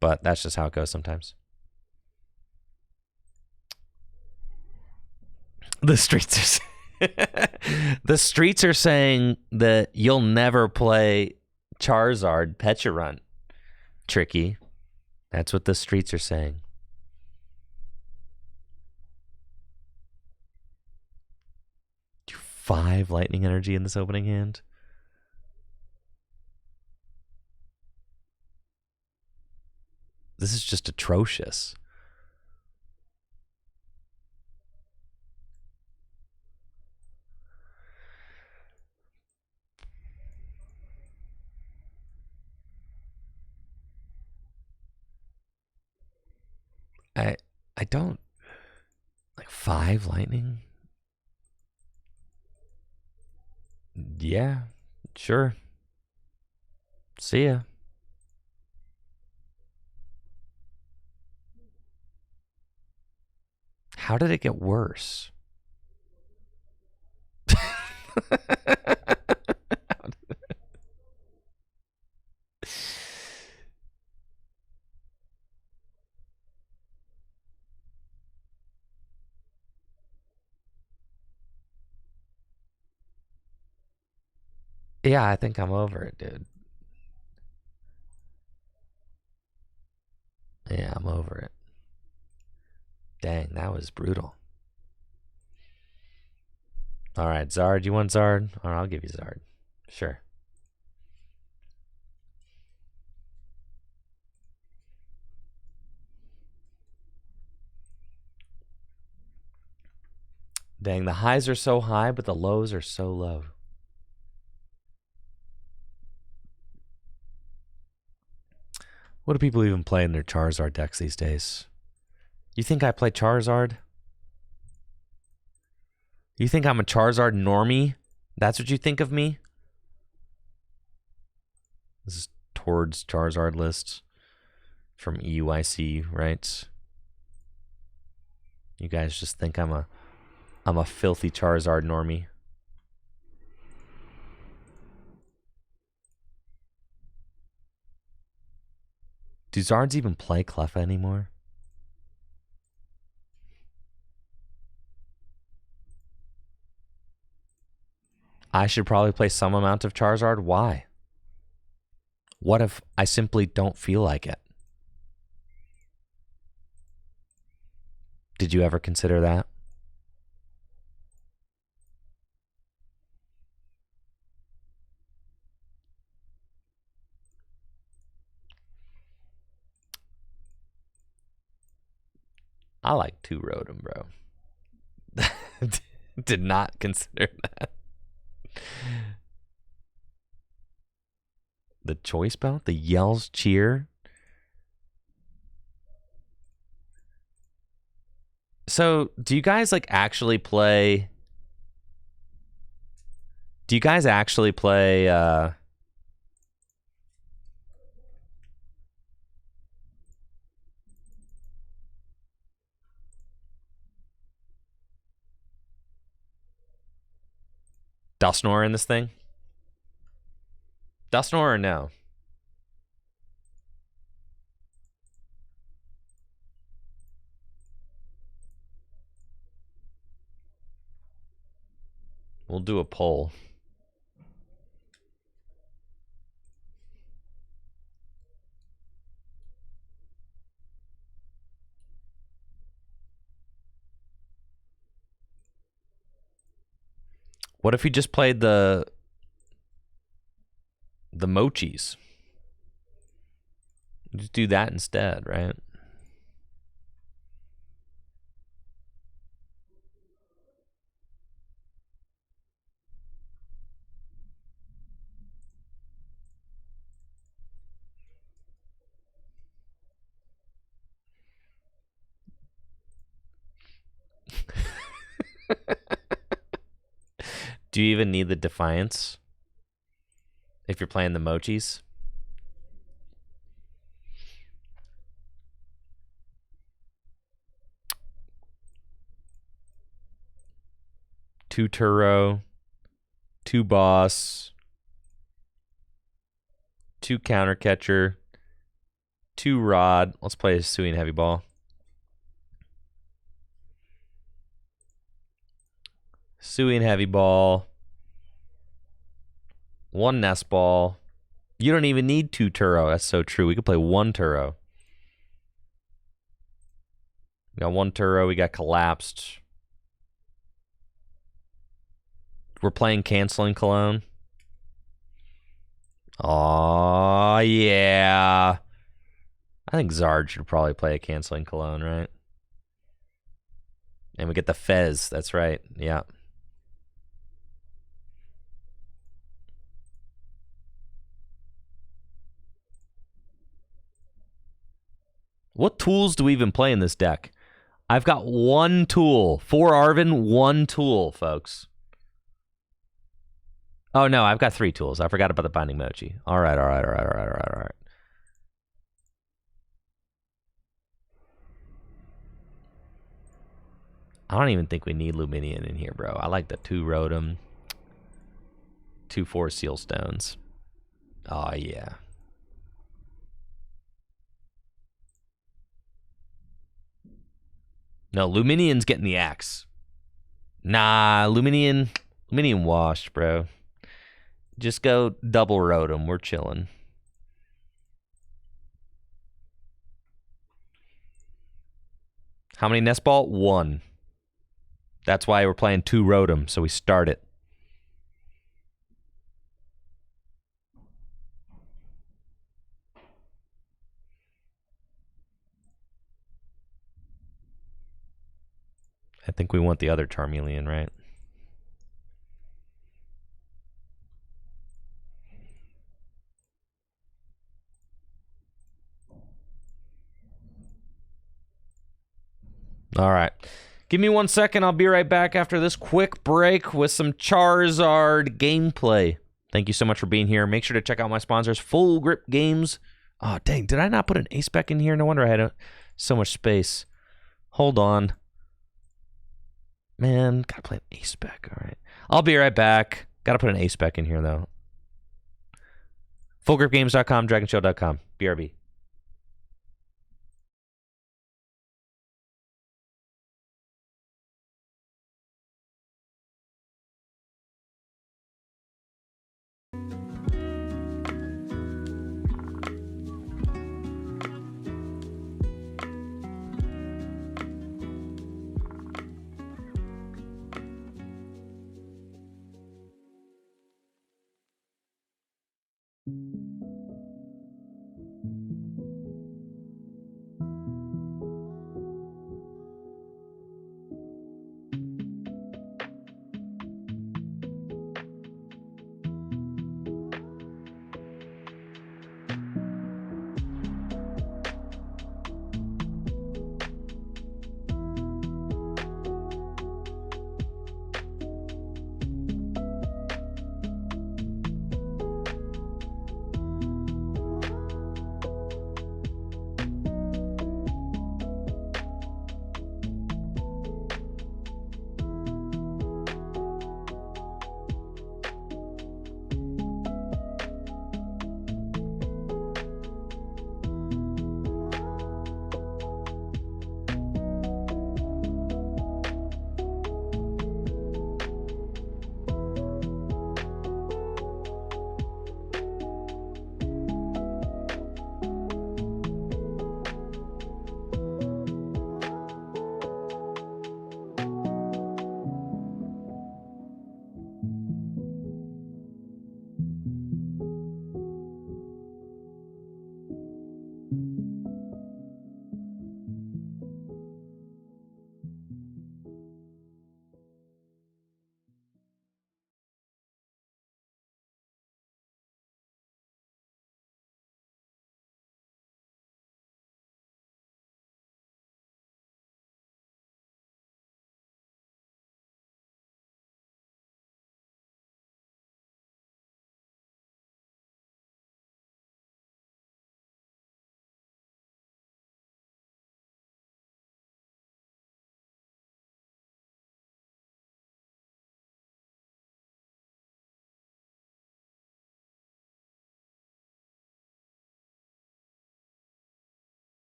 Speaker 1: But that's just how it goes sometimes. The streets are the streets are saying that you'll never play Charizard Pecharunt. Tricky. That's what the streets are saying. Do 5 lightning energy in this opening hand? This is just atrocious. I don't like 5 lightning. Yeah, sure. See ya. How did it get worse? Yeah, I think I'm over it, dude. Yeah, I'm over it. Dang, that was brutal. All right, Zard, you want Zard? All right, I'll give you Zard. Sure. Dang, the highs are so high, but the lows are so low. What do people even play in their Charizard decks these days? You think I play Charizard? You think I'm a Charizard normie? That's what you think of me? This is towards Charizard lists from EUIC, right? You guys just think I'm a filthy Charizard normie. Do Zards even play Cleffa anymore? I should probably play some amount of Charizard. Why? What if I simply don't feel like it? Did you ever consider that? I like 2 Rotom, bro. Did not consider that. The choice belt? The yells cheer? So, do you guys like actually play? Do you guys actually play Dusknoir in this thing? Dusknoir or no? We'll do a poll. What if you just played the mochis? Just do that instead, right? Do you even need the Defiance if you're playing the mochis? Two Turo, 2 Boss, 2 Counter Catcher, 2 Rod. Let's play a Suing Heavy Ball. Suing Heavy Ball. 1 Nest Ball. You don't even need 2 Turo. That's so true. We could play 1 Turo. We got 1 Turo. We got Collapsed. We're playing Canceling Cologne. Oh yeah. I think Zard should probably play a Canceling Cologne, right? And we get the Fez. That's right. Yeah. What tools do we even play in this deck? I've got 1 tool. 4 Arven, 1 tool, folks. Oh, no, I've got 3 tools. I forgot about the Binding Mochi. All right. I don't even think we need Luminion in here, bro. I like the 2 Rotom, 2 Force Seal Stones. Oh, yeah. No, Luminion's getting the axe. Nah, Luminion washed, bro. Just go double Rotom. We're chilling. How many Nest Ball? 1. That's why we're playing 2 Rotom, so we start it. I think we want the other Charmeleon, right? All right. Give me 1 second. I'll be right back after this quick break with some Charizard gameplay. Thank you so much for being here. Make sure to check out my sponsors, Full Grip Games. Oh, dang. Did I not put an ace spec in here? No wonder I had so much space. Hold on. Man, gotta play an ace spec. All right. I'll be right back. Gotta put an ace spec in here, though. FullGripGames.com, DragonShield.com. BRB.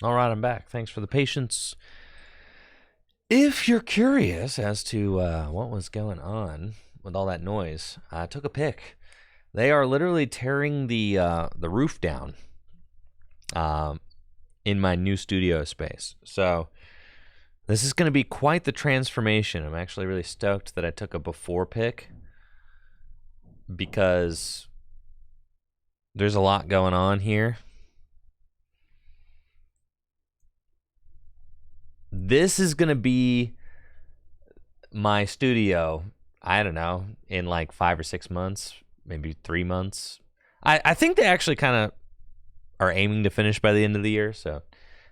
Speaker 1: All right, I'm back. Thanks for the patience. If you're curious as to what was going on with all that noise, I took a pic. They are literally tearing the roof down in my new studio space. So this is going to be quite the transformation. I'm actually really stoked that I took a before pic because there's a lot going on here. This is going to be my studio, I don't know, in like 5 or 6 months, maybe 3 months. I think they actually kind of are aiming to finish by the end of the year. So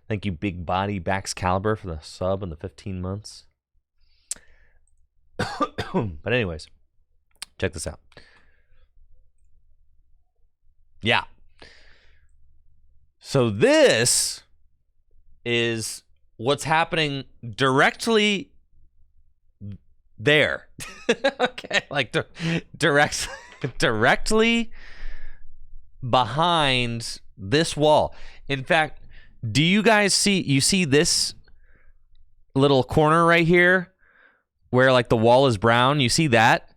Speaker 1: thank you, Big Body Backs Caliber, for the sub and the 15 months. But anyways, Check this out. Yeah. So this is what's happening directly there. Okay, like directly behind this wall. In fact, do you guys see this little corner right here where like the wall is brown? You see that?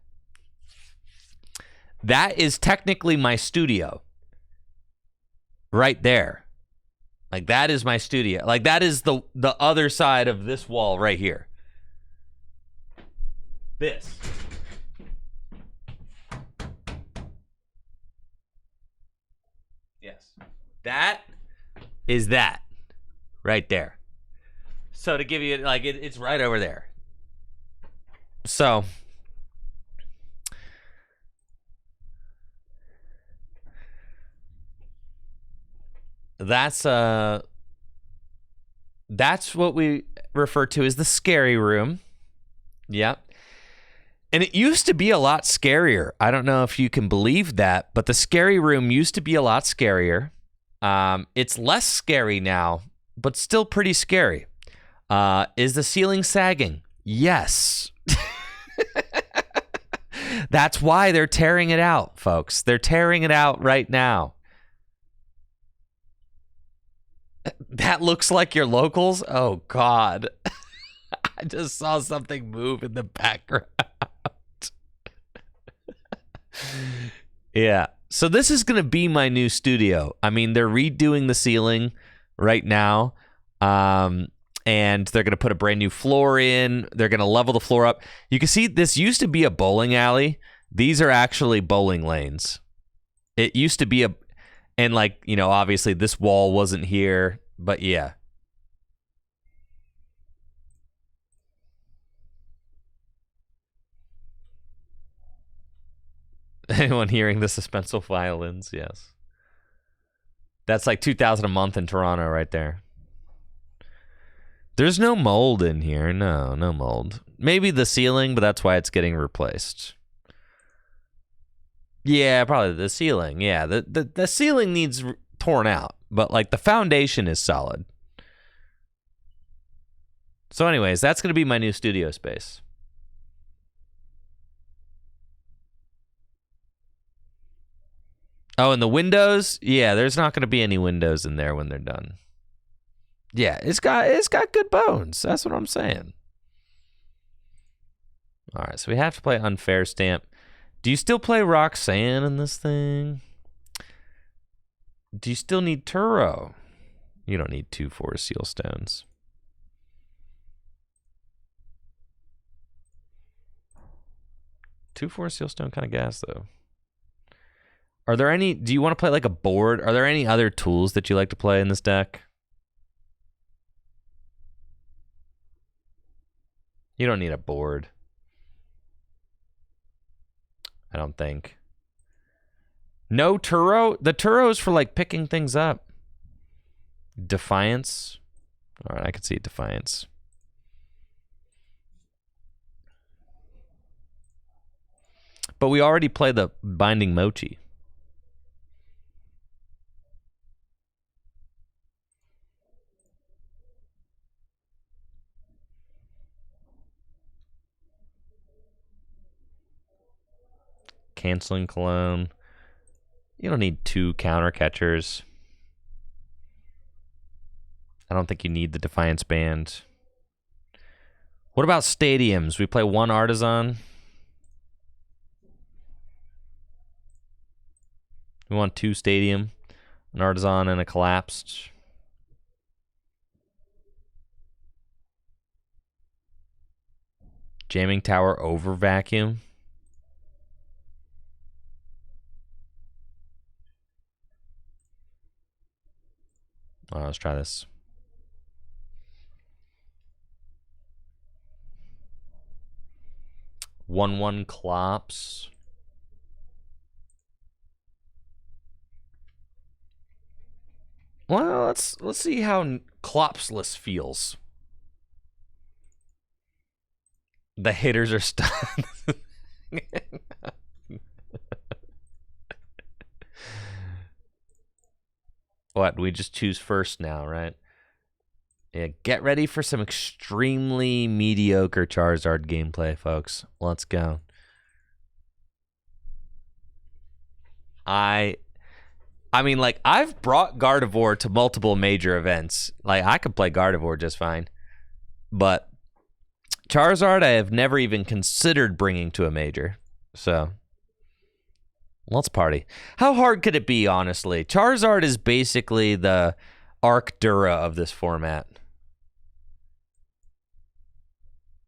Speaker 1: That is technically my studio. Right there. Like that is my studio. Like that is the other side of this wall right here. This. Yes. That is that right there. So to give you like it's right over there. So that's what we refer to as the scary room. Yep. And it used to be a lot scarier. I don't know if you can believe that, but the scary room used to be a lot scarier. It's less scary now, but still pretty scary. Is the ceiling sagging? Yes. That's why they're tearing it out, folks. They're tearing it out right now. That looks like your locals? Oh, God. I just saw something move in the background. Yeah. So this is going to be my new studio. I mean, they're redoing the ceiling right now. And they're going to put a brand new floor in. They're going to level the floor up. You can see this used to be a bowling alley. These are actually bowling lanes. It used to be and like, you know, obviously this wall wasn't here, but yeah. Anyone hearing the suspenseful violins? Yes. That's like $2,000 a month in Toronto right there. There's no mold in here. No mold. Maybe the ceiling, but that's why it's getting replaced. Yeah, probably the ceiling. Yeah, the ceiling needs torn out, but like the foundation is solid. So anyways, that's going to be my new studio space. Oh, and the windows? Yeah, there's not going to be any windows in there when they're done. Yeah, it's got good bones. That's what I'm saying. All right, so we have to play Unfair Stamp. Do you still play Roxanne in this thing? Do you still need Turo? You don't need 2 Forest Seal Stones. Two Forest Seal Stone kind of gas, though. Are there any... Do you want to play like a board? Are there any other tools that you like to play in this deck? You don't need a board. I don't think. No Turo? The Turo is for like picking things up. Defiance. All right, I can see Defiance. But we already play the Binding Mochi. Canceling Cologne. You don't need 2 counter catchers. I don't think you need the Defiance Band. What about stadiums? We play 1 Artisan. We want 2 Stadium, an Artisan, and a Collapsed. Jamming Tower over Vacuum. All right, let's try this. One Clops. Well, let's see how Clopsless feels. The hitters are stunned. What? We just choose first now, right? Yeah, get ready for some extremely mediocre Charizard gameplay, folks. Let's go. I mean, like, I've brought Gardevoir to multiple major events. Like, I could play Gardevoir just fine. But Charizard, I have never even considered bringing to a major. So, let's party. How hard could it be, honestly? Charizard is basically the Arcdura of this format.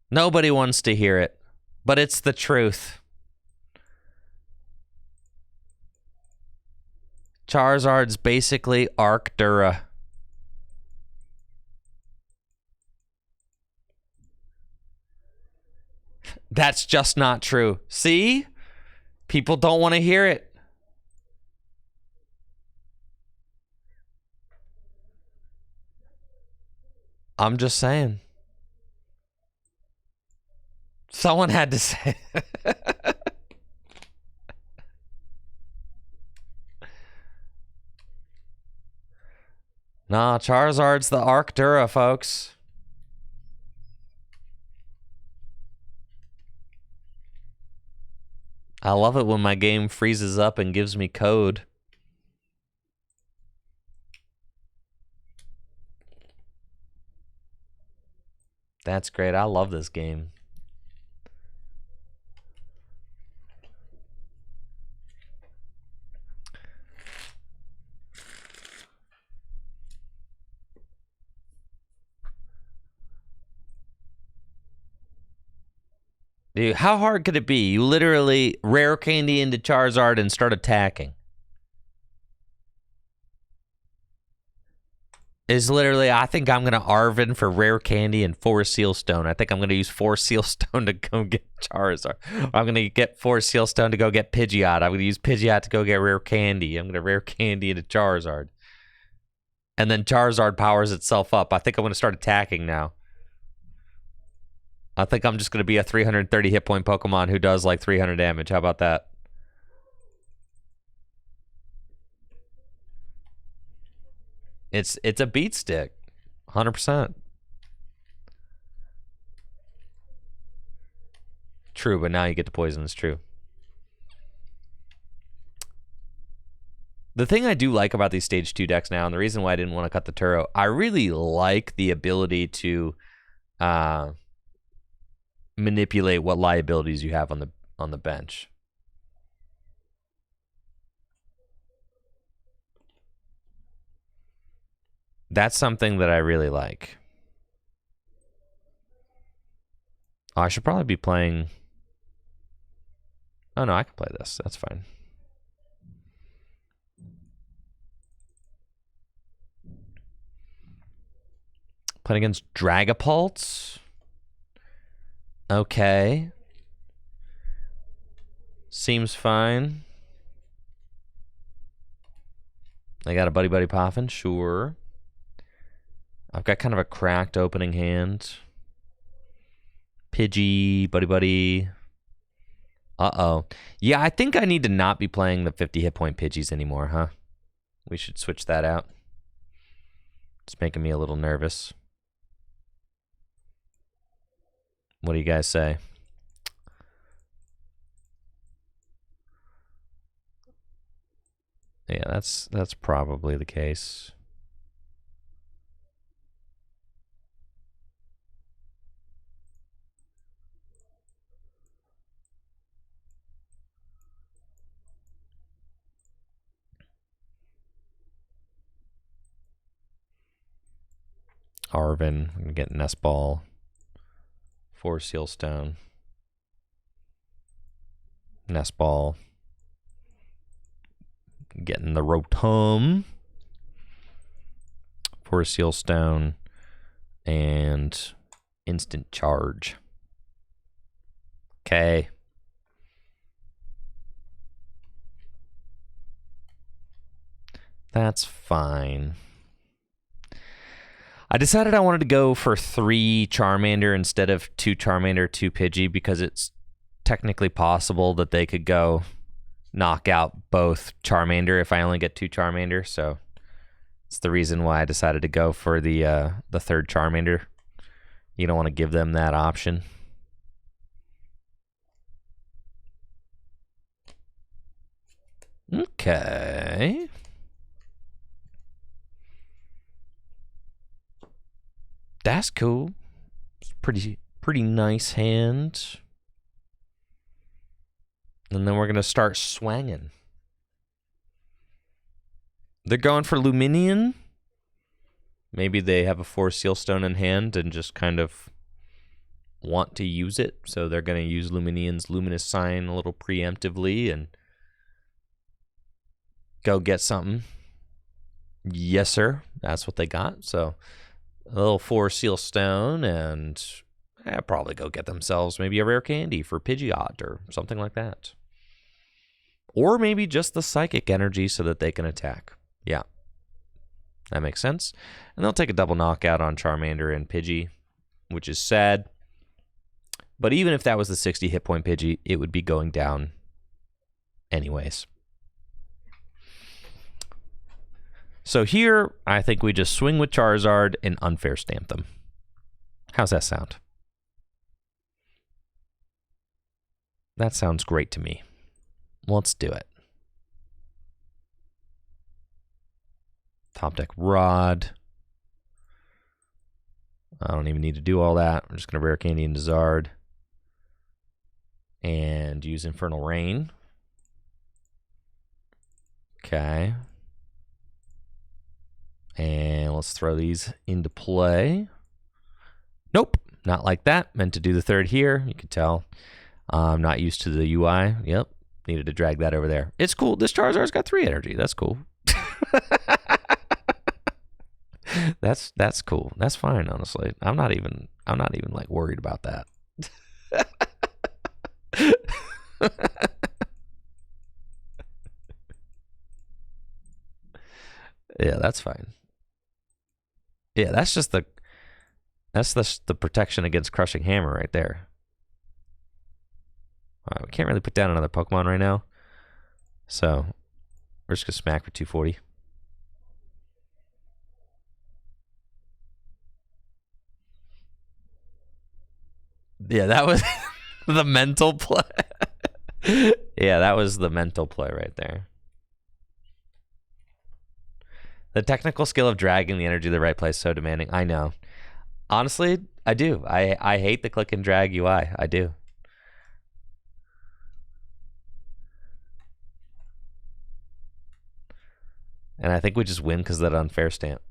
Speaker 1: Nobody wants to hear it, but it's the truth. Charizard's basically Arcdura. That's just not true. See? People don't want to hear it. I'm just saying. Someone had to say it. Nah, Charizard's the Arcdura, folks. I love it when my game freezes up and gives me code. That's great. I love this game. Dude, how hard could it be? You literally rare candy into Charizard and start attacking. Is literally, I think I'm going to Arvin for rare candy and 4 Sealstone. I think I'm going to use 4 Sealstone to go get Charizard. I'm going to get 4 Sealstone to go get Pidgeot. I'm going to use Pidgeot to go get rare candy. I'm going to rare candy into Charizard. And then Charizard powers itself up. I think I'm going to start attacking now. I think I'm just going to be a 330 hit point Pokemon who does like 300 damage. How about that? It's a beat stick. 100%. True, but now you get to poison. It's true. The thing I do like about these Stage 2 decks now, and the reason why I didn't want to cut the Turo, I really like the ability to manipulate what liabilities you have on the bench. That's something that I really like. Oh, I should probably be playing... Oh, no, I can play this. That's fine. Playing against Dragapult. Okay. Seems fine. I got a Buddy Buddy Poffin, sure. I've got kind of a cracked opening hand. Pidgey, Buddy Buddy. Uh-oh. Yeah, I think I need to not be playing the 50 hit point Pidgeys anymore, huh? We should switch that out. It's making me a little nervous. What do you guys say? Yeah, that's probably the case. Arvin, I'm gonna get Nest Ball. 4 Sealstone. Nest Ball. Getting the Rotom. 4 Sealstone. And Instant Charge. Okay. That's fine. I decided I wanted to go for 3 Charmander instead of 2 Charmander, 2 Pidgey, because it's technically possible that they could go knock out both Charmander if I only get 2 Charmander, so It's the reason why I decided to go for the third Charmander. You don't want to give them that option. Okay. That's cool. It's pretty nice hand. And then we're going to start swanging. They're going for Luminion. Maybe they have a 4 Sealstone in hand and just kind of want to use it. So they're going to use Luminion's Luminous Sign a little preemptively and go get something. Yes, sir. That's what they got. So a little 4 Sealstone and probably go get themselves maybe a rare candy for Pidgeot or something like that. Or maybe just the psychic energy so that they can attack. Yeah, that makes sense. And they'll take a double knockout on Charmander and Pidgey, which is sad. But even if that was the 60 hit point Pidgey, it would be going down anyways. So here, I think we just swing with Charizard and unfair stamp them. How's that sound? That sounds great to me. Let's do it. Top deck Rod. I don't even need to do all that. I'm just going to rare candy into Zard. And use Infernal Rain. Okay. And let's throw these into play. Nope, not like that. Meant to do the third here. You can tell I'm not used to the UI. Yep, needed to drag that over there. It's cool. This Charizard's got 3 energy. That's cool. That's cool. That's fine, honestly. I'm not even like worried about that. Yeah, that's fine. Yeah, that's the protection against Crushing Hammer right there. We can't really put down another Pokemon right now. So we're just gonna smack for 240. Yeah, that was the mental play. Yeah, that was the mental play right there. The technical skill of dragging the energy to the right place is so demanding. I know. Honestly, I do. I hate the click and drag UI. I do. And I think we just win because of that unfair stamp.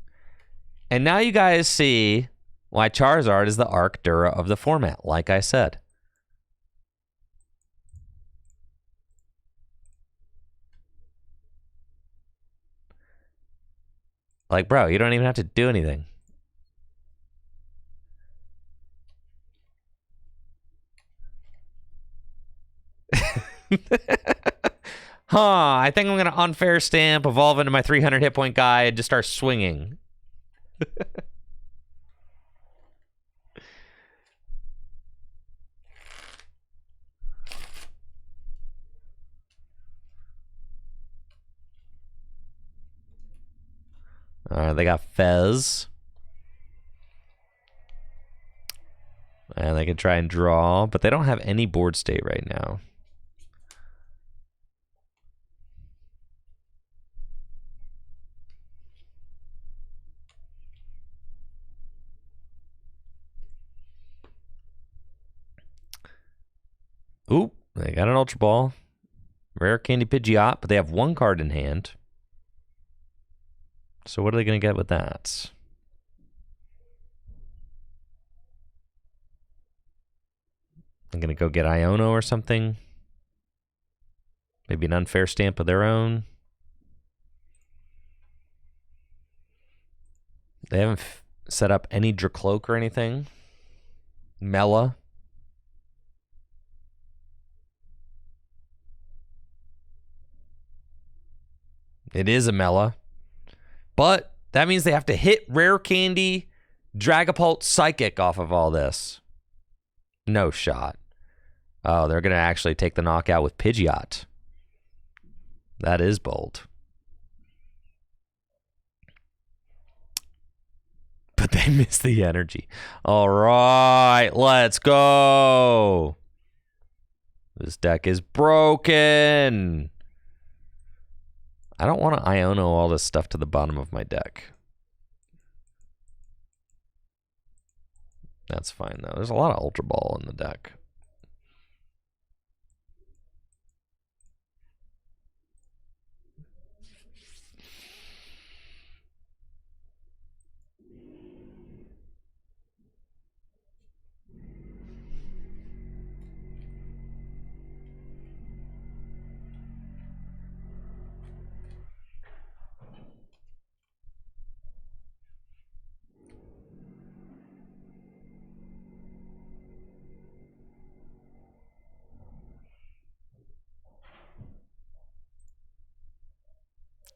Speaker 1: And now you guys see why Charizard is the Arc Dura of the format, like I said. Like, bro, you don't even have to do anything. I think I'm going to unfair stamp, evolve into my 300 hit point guy, and just start swinging. They got Fez. And they can try and draw, but they don't have any board state right now. Oop, they got an Ultra Ball. Rare Candy Pidgeot, but they have 1 card in hand. So what are they going to get with that? I'm going to go get Iono or something. Maybe an unfair stamp of their own. They haven't set up any Dracloak or anything. Mela. It is a Mela. But that means they have to hit Rare Candy, Dragapult, Psychic off of all this. No shot. Oh, they're going to actually take the knockout with Pidgeot. That is bold. but they miss the energy. All right, let's go. This deck is broken. I don't want to Iono all this stuff to the bottom of my deck. That's fine, though. There's a lot of Ultra Ball in the deck.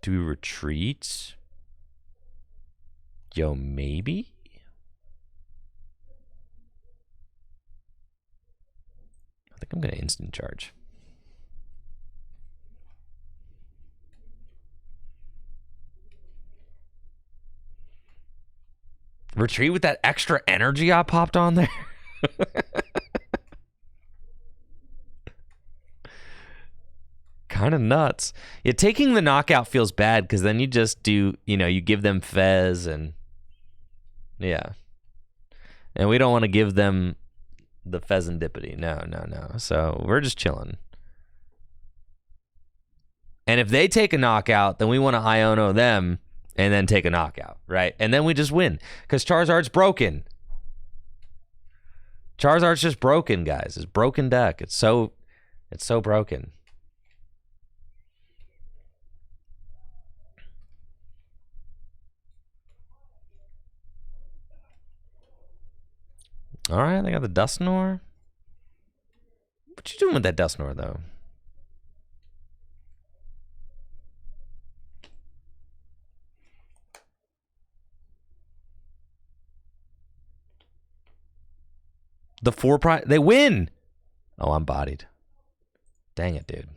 Speaker 1: Do we retreat? Yo, maybe? I think I'm going to instant charge. Retreat with that extra energy I popped on there? Kind of nuts. Yeah, taking the knockout feels bad because then you just do, you give them Fez and yeah. And we don't want to give them the Fezandipiti. No. So we're just chilling. And if they take a knockout, then we want to Iono them and then take a knockout, right? And then we just win because Charizard's broken. Charizard's just broken, guys. It's broken deck. It's so broken. All right, they got the Dusknoir. What you doing with that Dusknoir, though? The 4 prize, they win. Oh, I'm bodied. Dang it, dude.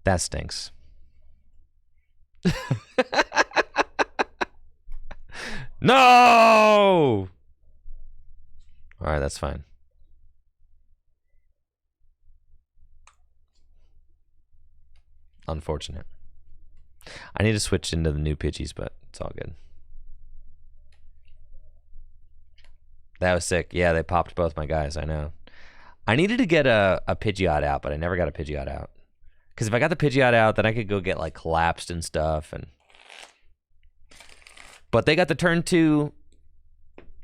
Speaker 1: That stinks. No! All right, that's fine. Unfortunate. I need to switch into the new Pidgeys, but it's all good. That was sick. Yeah, they popped both my guys, I know. I needed to get a Pidgeot out, but I never got a Pidgeot out. Because if I got the Pidgeot out, then I could go get, like, collapsed and stuff, and... But they got the turn 2.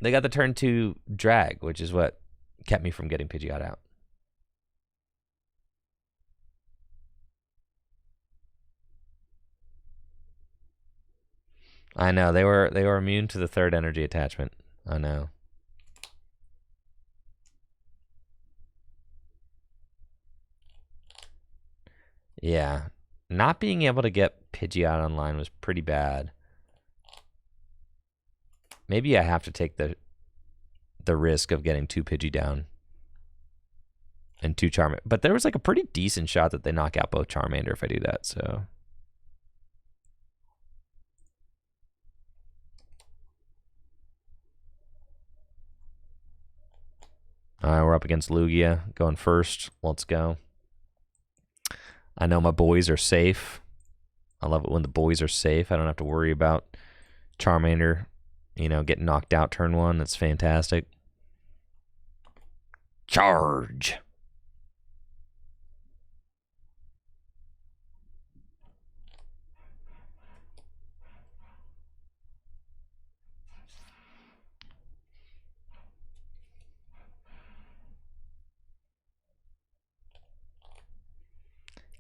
Speaker 1: They got the turn 2 drag, which is what kept me from getting Pidgeot out. I know they were immune to the 3rd energy attachment. I know. Yeah, not being able to get Pidgeot online was pretty bad. Maybe I have to take the risk of getting 2 Pidgey down and 2 Charmander. But there was like a pretty decent shot that they knock out both Charmander if I do that, so. All right, we're up against Lugia, going first. Let's go. I know my boys are safe. I love it when the boys are safe. I don't have to worry about Charmander, getting knocked out turn 1. That's fantastic. Charge.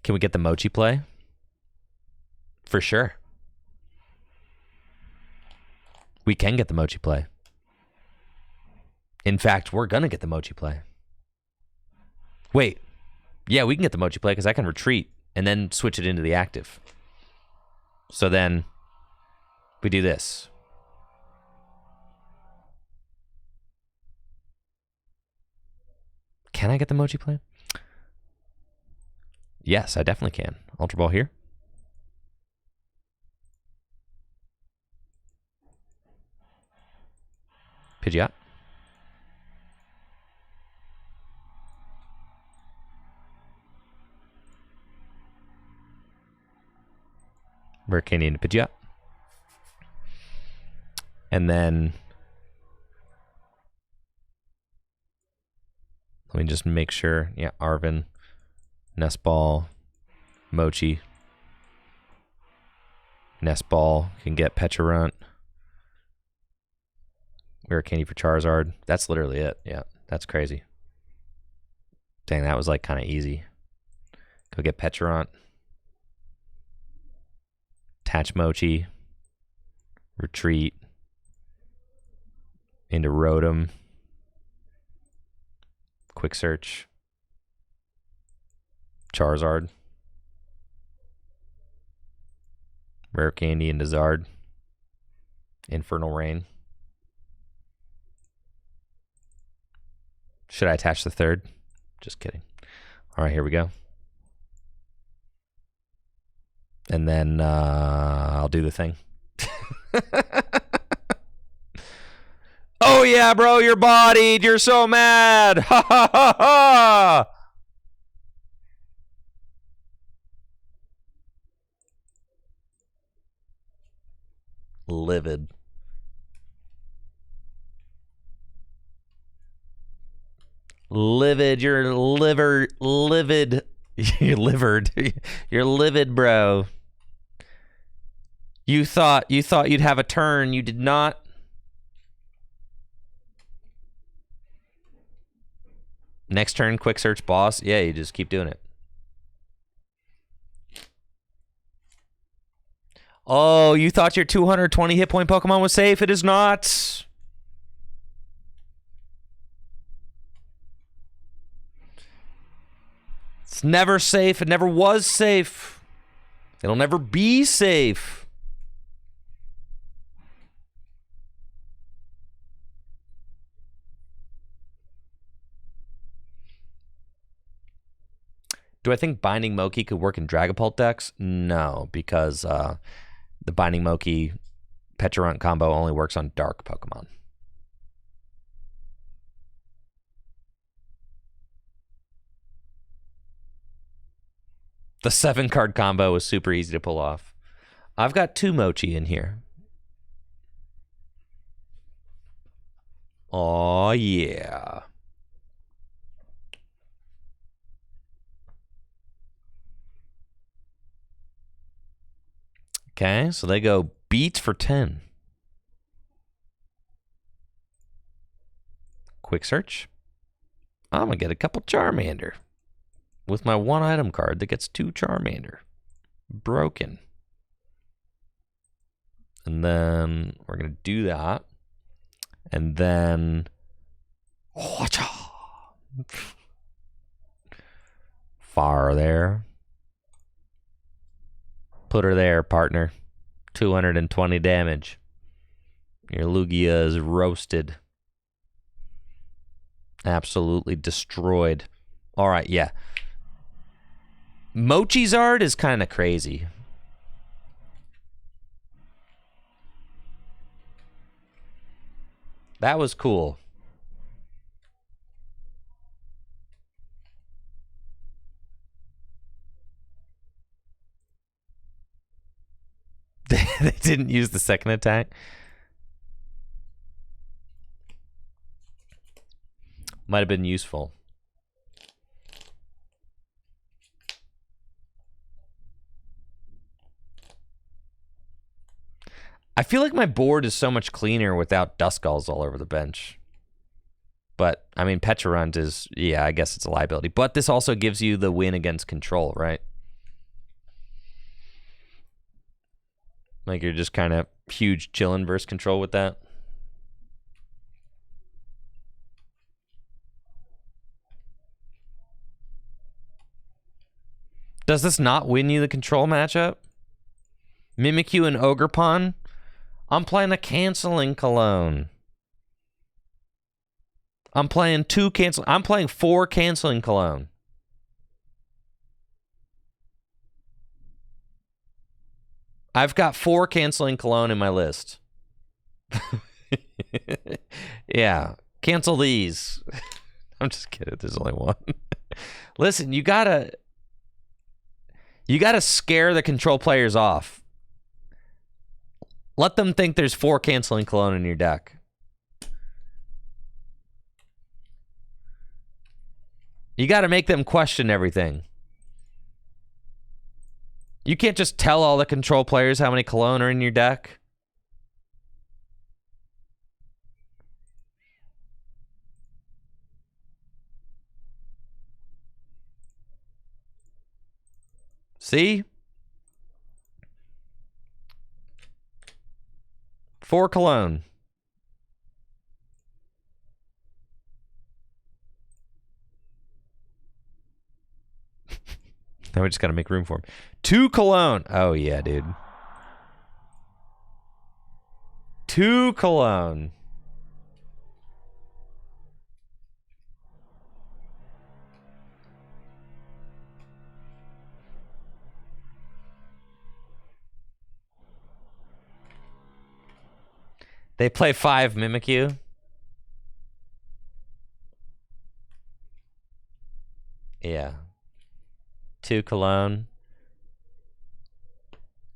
Speaker 1: Can we get the Mochi play? For sure. We can get the Mochi play. In fact, we're going to get the Mochi play. Wait. Yeah, we can get the Mochi play because I can retreat and then switch it into the active. So then we do this. Can I get the Mochi play? Yes, I definitely can. Ultra Ball here. Pidgeot. Rare Candy into Pidgeot. And then let me just make sure. Yeah, Arvin, Nestball, Mochi. Nestball can get Pecharunt. Rare Candy for Charizard. That's literally it. Yeah, that's crazy. Dang, that was like kind of easy. Go get Pecharunt. Attach Mochi. Retreat. Into Rotom. Quick Search. Charizard. Rare Candy into Zard. Infernal Rain. Should I attach the third? Just kidding. All right, here we go. And then I'll do the thing. Oh yeah, bro, you're bodied. You're so mad. Ha ha ha ha. Livid. Livid. You're livid. You're livered. You're livid, bro. You thought you'd have a turn. You did not. Next turn, quick search boss. Yeah, you just keep doing it. Oh, you thought your 220 hit point Pokemon was safe? It is not. It's never safe. It never was safe. It'll never be safe. Do I think Binding Moki could work in Dragapult decks? No, because the Binding Moki Pecharunt combo only works on dark Pokemon. The 7-card combo is super easy to pull off. I've got 2 Mochi in here. Oh yeah. Okay, so they go beats for 10. Quick search. I'm going to get a couple Charmander. With my 1 item card that gets 2 Charmander. Broken. And then we're going to do that. And then... Far there. Put her there, partner. 220 damage. Your Lugia is roasted. Absolutely destroyed. All right, yeah. Mochizard is kind of crazy. That was cool. They didn't use the second attack. Might have been useful. I feel like my board is so much cleaner without Duskulls all over the bench. But, I mean, Pecharunt is, yeah, I guess it's a liability. But this also gives you the win against control, right? Like, you're just kind of huge chillin' versus control with that. Does this not win you the control matchup? Mimikyu and Ogerpon? I'm playing a canceling Cologne. I'm playing 4 canceling Cologne. I've got 4 canceling Cologne in my list. Yeah. Cancel these. I'm just kidding. There's only one. Listen, you gotta scare the control players off. Let them think there's 4 canceling cologne in your deck. You got to make them question everything. You can't just tell all the control players how many cologne are in your deck. See? 4 cologne. Now we just got to make room for him. 2 cologne. Oh, yeah, dude. 2 cologne. They play 5 Mimikyu. Yeah. 2 cologne.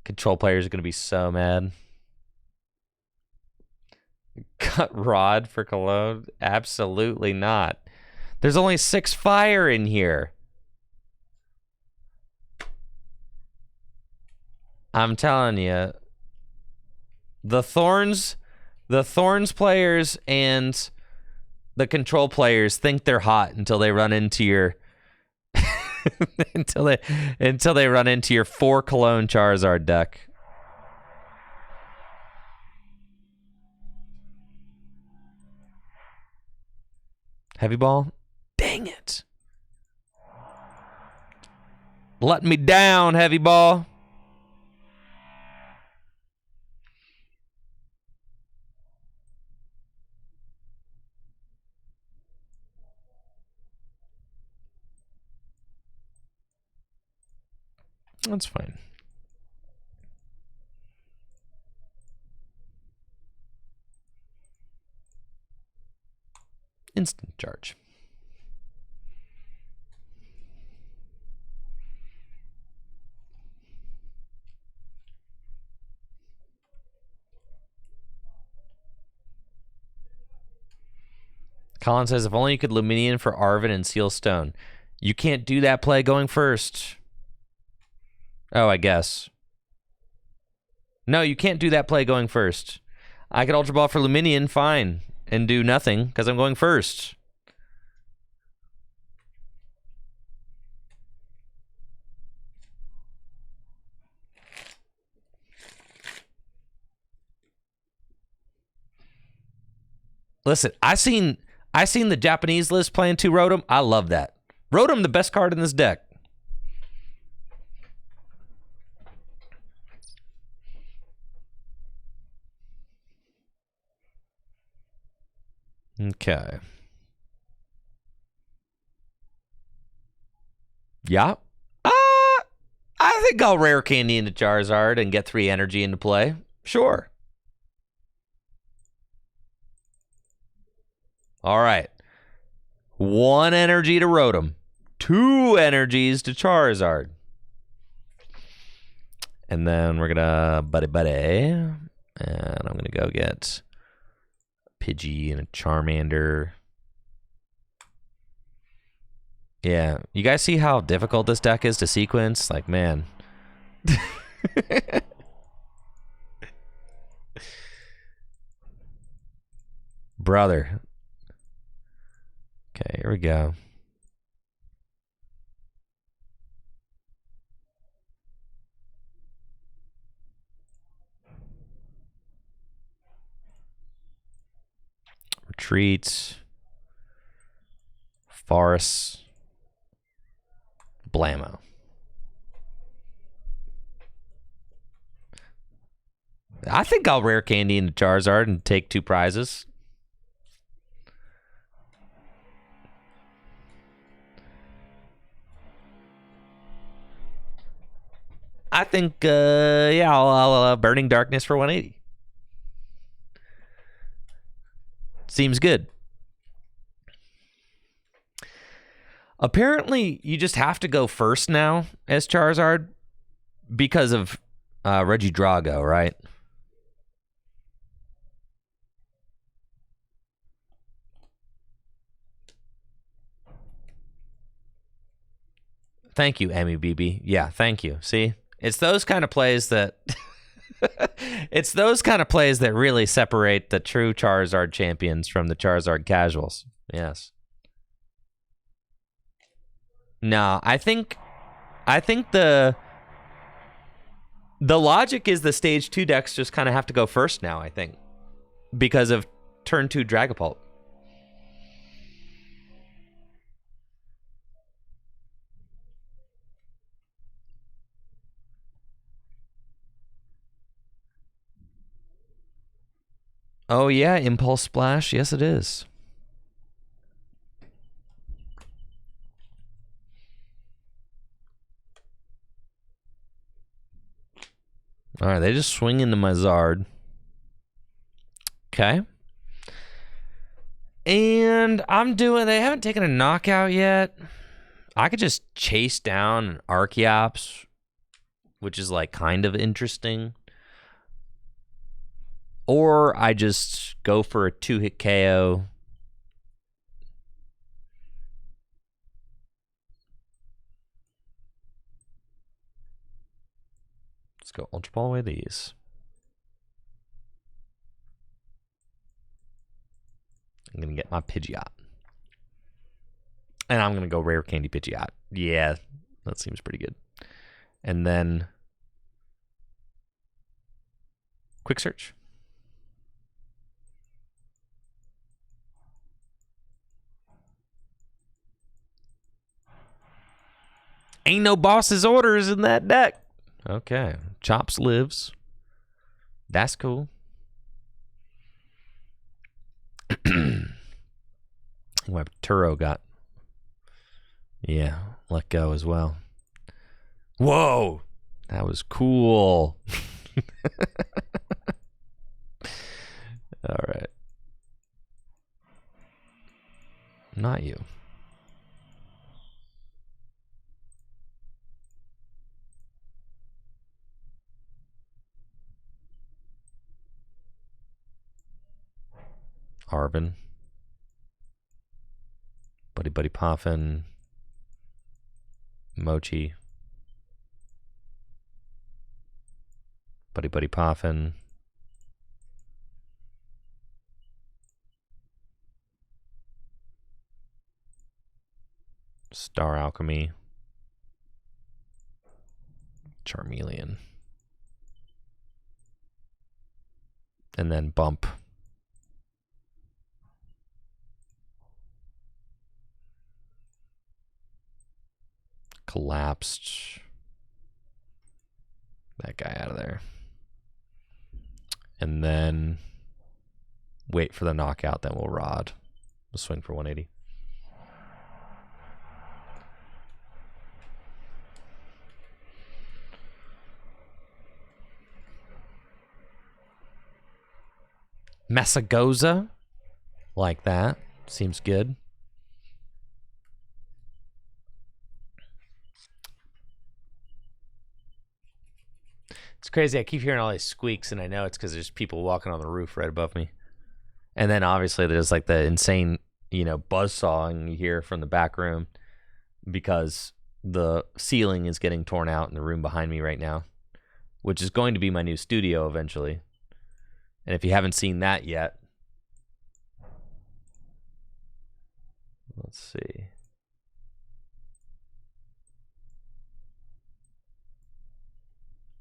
Speaker 1: Control players are going to be so mad. Cut rod for cologne? Absolutely not. There's only 6 fire in here. I'm telling you. The Thorns players and the control players think they're hot until they run into your until they run into your 4 cologne Charizard deck. Heavy ball? Dang it. Let me down, heavy ball. That's fine. Instant charge. Colin says, if only you could Luminion for Arvin and Seal Stone. You can't do that play going first. Oh, I guess. No, you can't do that play going first. I could Ultra Ball for Luminion, fine, and do nothing, because I'm going first. Listen, I seen the Japanese list playing 2 Rotom. I love that. Rotom, the best card in this deck. Okay. Yeah. I think I'll rare candy into Charizard and get 3 energy into play. Sure. All right. 1 energy to Rotom. 2 energies to Charizard. And then we're going to buddy. And I'm going to go get Pidgey and a Charmander. Yeah. You guys see how difficult this deck is to sequence? Like, man. Brother. Okay, here we go. Retreats. Forests. Blammo. I think I'll rare candy into Charizard and take 2 prizes. I think, yeah, I'll Burning Darkness for 180. Seems good. Apparently, you just have to go first now as Charizard because of Reggie Drago, right? Thank you, Emmy BB. Yeah, thank you. See? It's those kind of plays that it's those kind of plays that really separate the true Charizard champions from the Charizard casuals. Yes. No, I think the logic is the stage 2 decks just kind of have to go first now, I think. Because of turn 2 Dragapult. Oh yeah, Impulse Splash. Yes, it is. All right, they just swing into my Zard. Okay. And they haven't taken a knockout yet. I could just chase down an Archeops, which is like kind of interesting. Or I just go for a 2-hit KO. Let's go Ultra Ball away these. I'm going to get my Pidgeot. And I'm going to go Rare Candy Pidgeot. Yeah, that seems pretty good. And then Quick Search. Ain't no boss's orders in that deck. Okay. Chops lives. That's cool. My Turo got, let go as well. Whoa, that was cool. All right. Not you. Arvin. Buddy Buddy Poffin. Mochi. Buddy Buddy Poffin. Star Alchemy. Charmeleon. And then Bump. Collapsed. That guy out of there. And then wait for the knockout, then we'll Rod. We'll swing for 180. Messagoza. Like that. Seems good. It's crazy. I keep hearing all these squeaks, and I know it's because there's people walking on the roof right above me. And then obviously there's like the insane, buzz sawing you hear from the back room because the ceiling is getting torn out in the room behind me right now, which is going to be my new studio eventually. And if you haven't seen that yet, let's see.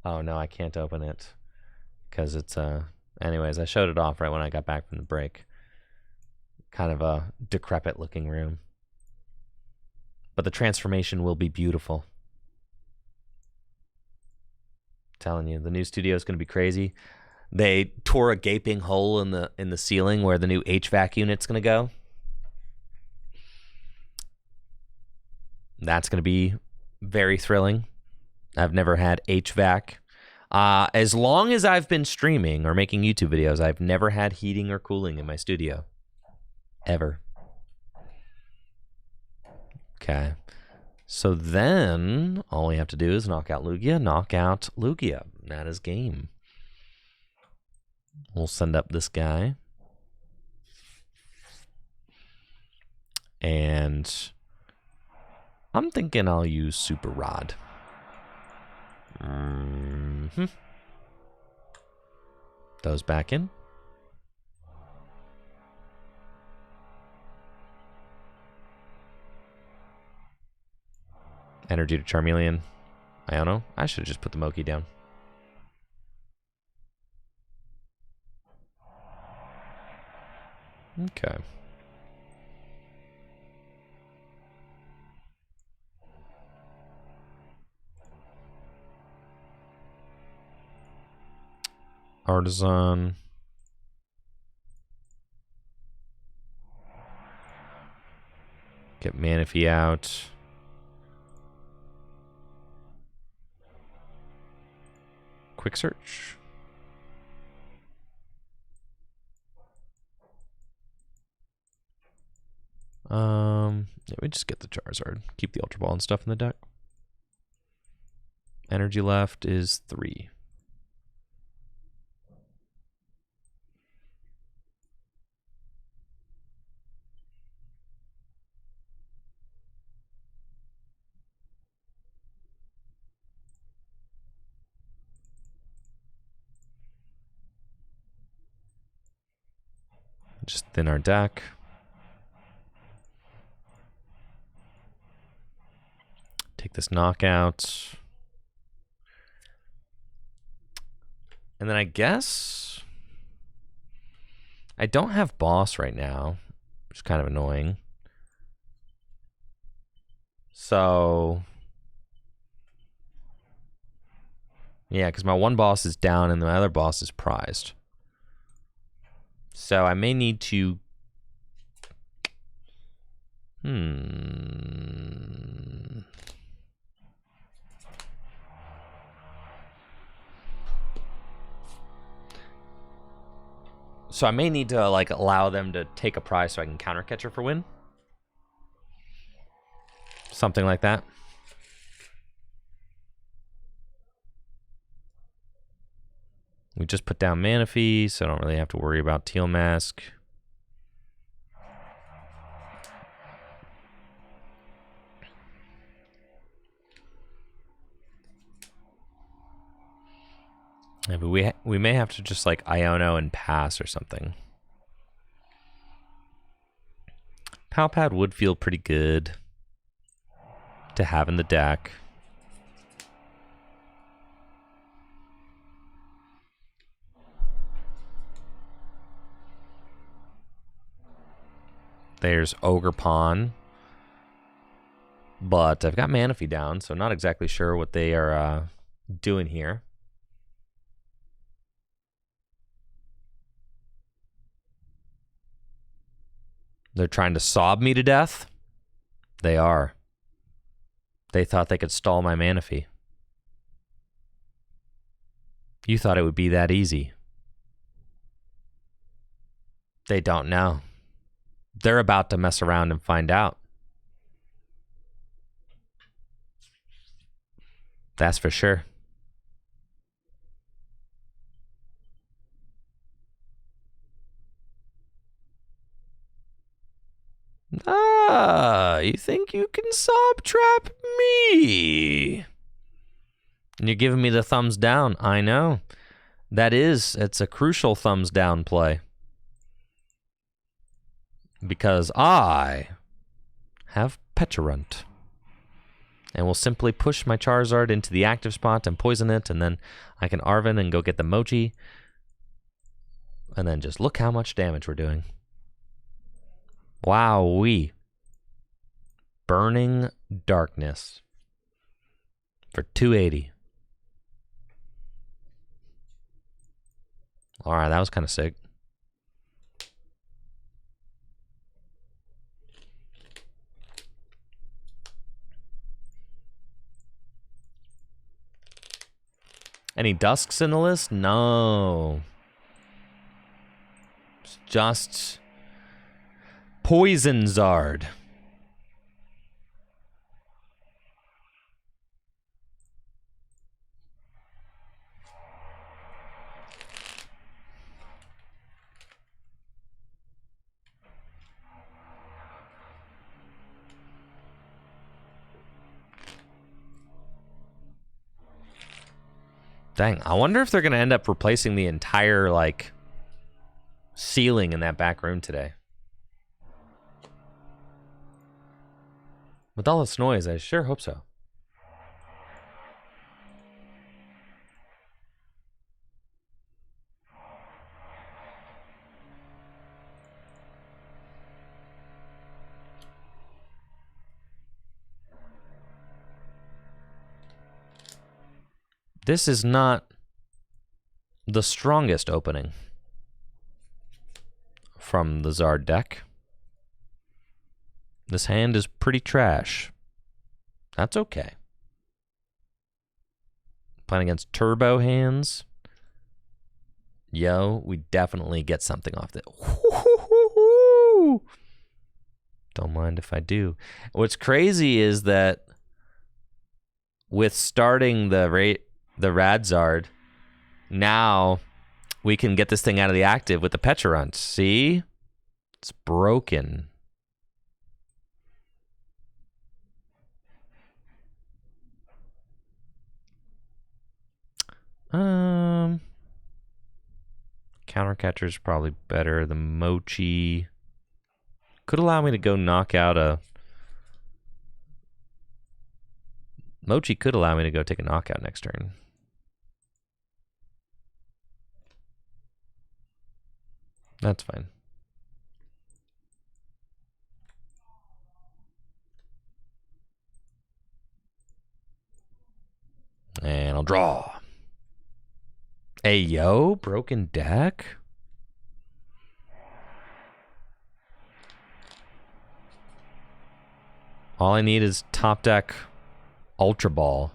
Speaker 1: Oh, no, I can't open it because it's, anyways, I showed it off right when I got back from the break. Kind of a decrepit looking room. But the transformation will be beautiful. I'm telling you, the new studio is going to be crazy. They tore a gaping hole in the ceiling where the new HVAC unit's going to go. That's going to be very thrilling. I've never had HVAC. As long as I've been streaming or making YouTube videos, I've never had heating or cooling in my studio. ever. Okay. So then, all we have to do is knock out Lugia. That is game. We'll send up this guy. And I'm thinking I'll use Super Rod. Those back in. Energy to Charmeleon. Iono. I should have just put the Moki down. Okay. Artisan. Get Manaphy out. Quick search. Yeah, we just get the Charizard. Keep the Ultra Ball and stuff in the deck. Energy left is 3. Just thin our deck. Take this knockout. And then I guess I don't have boss right now, which is kind of annoying. So yeah, because my one boss is down and the other boss is prized. So I may need to So I may need to like allow them to take a prize so I can counter catcher for win. Something like that. We just put down Manaphy, so I don't really have to worry about Teal Mask. Yeah, but we may have to just like Iono and pass or something. Palpad would feel pretty good to have in the deck. There's Ogre Pawn. But I've got Manaphy down, so not exactly sure what they are doing here. They're trying to sob me to death? They are. They thought they could stall my Manaphy. You thought it would be that easy. They don't know. They're about to mess around and find out. That's for sure. Ah, you think you can sob trap me? And you're giving me the thumbs down. I know. It's a crucial thumbs down play. Because I have Petulant. And will simply push my Charizard into the active spot and poison it, and then I can Arven and go get the Mochi. And then just look how much damage we're doing. Wowee. Burning Darkness for 280. Alright, that was kind of sick. Any Dusks in the list? No. It's just Poison Zard. Dang, I wonder if they're going to end up replacing the entire, like, ceiling in that back room today. With all this noise, I sure hope so. This is not the strongest opening from the Zard deck. This hand is pretty trash. That's okay. Playing against turbo hands. Yo, we definitely get something off that. Don't mind if I do. What's crazy is that with starting the Radzard, now we can get this thing out of the active with the Pecharunt. See? It's broken. Countercatcher's probably better. The Mochi could allow me to go knock out a... Mochi could allow me to go take a knockout next turn. That's fine. And I'll draw. Hey, yo, broken deck. All I need is top deck Ultra Ball.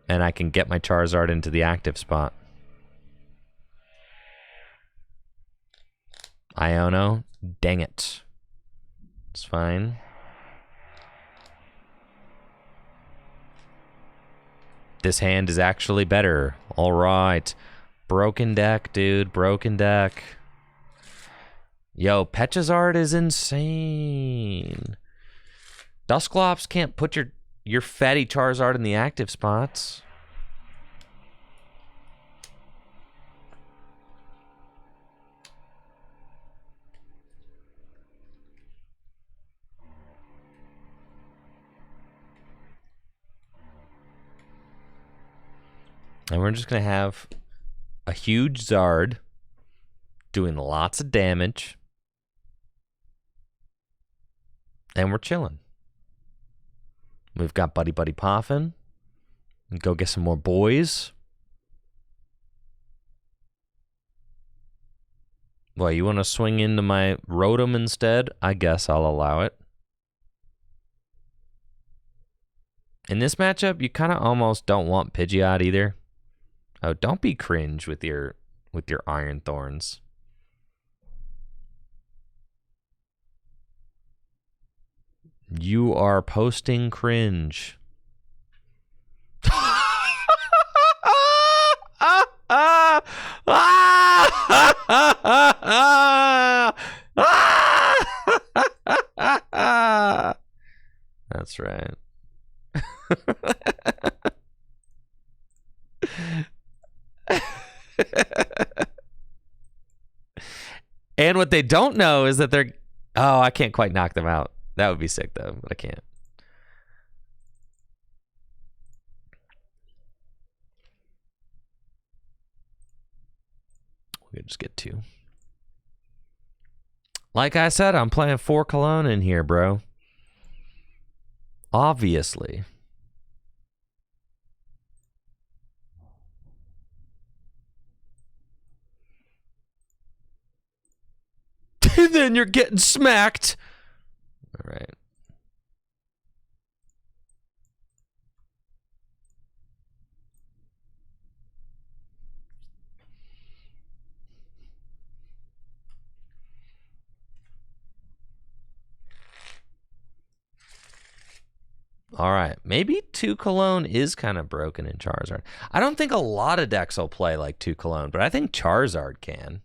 Speaker 1: And I can get my Charizard into the active spot. Iono, dang it. It's fine. This hand is actually better. All right. Broken deck, dude. Broken deck. Yo, Pechazard is insane. Dusclops can't put your fatty Charizard in the active spots. And we're just going to have a huge Zard doing lots of damage. And we're chilling. We've got Buddy Buddy Poffin. Go get some more boys. Well, you want to swing into my Rotom instead? I guess I'll allow it. In this matchup, you kind of almost don't want Pidgeot either. Oh, don't be cringe with your Iron Thorns. You are posting cringe. That's right. And what they don't know is that they're... Oh, I can't quite knock them out. That would be sick, though, but I can't. We could just get 2. Like I said, I'm playing 4 Cologne in here, bro. Obviously. And then you're getting smacked. All right. All right. Maybe 2 Cologne is kind of broken in Charizard. I don't think a lot of decks will play like 2 Cologne, but I think Charizard can.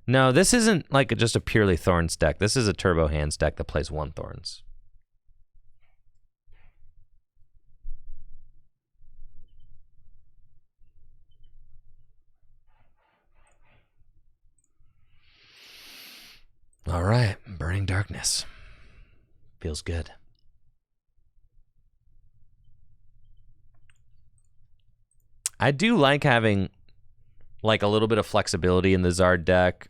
Speaker 1: No, this isn't like just a purely Thorns deck. This is a Turbo Hands deck that plays 1 Thorns. All right, Burning Darkness. Feels good. I do like having like a little bit of flexibility in the Zard deck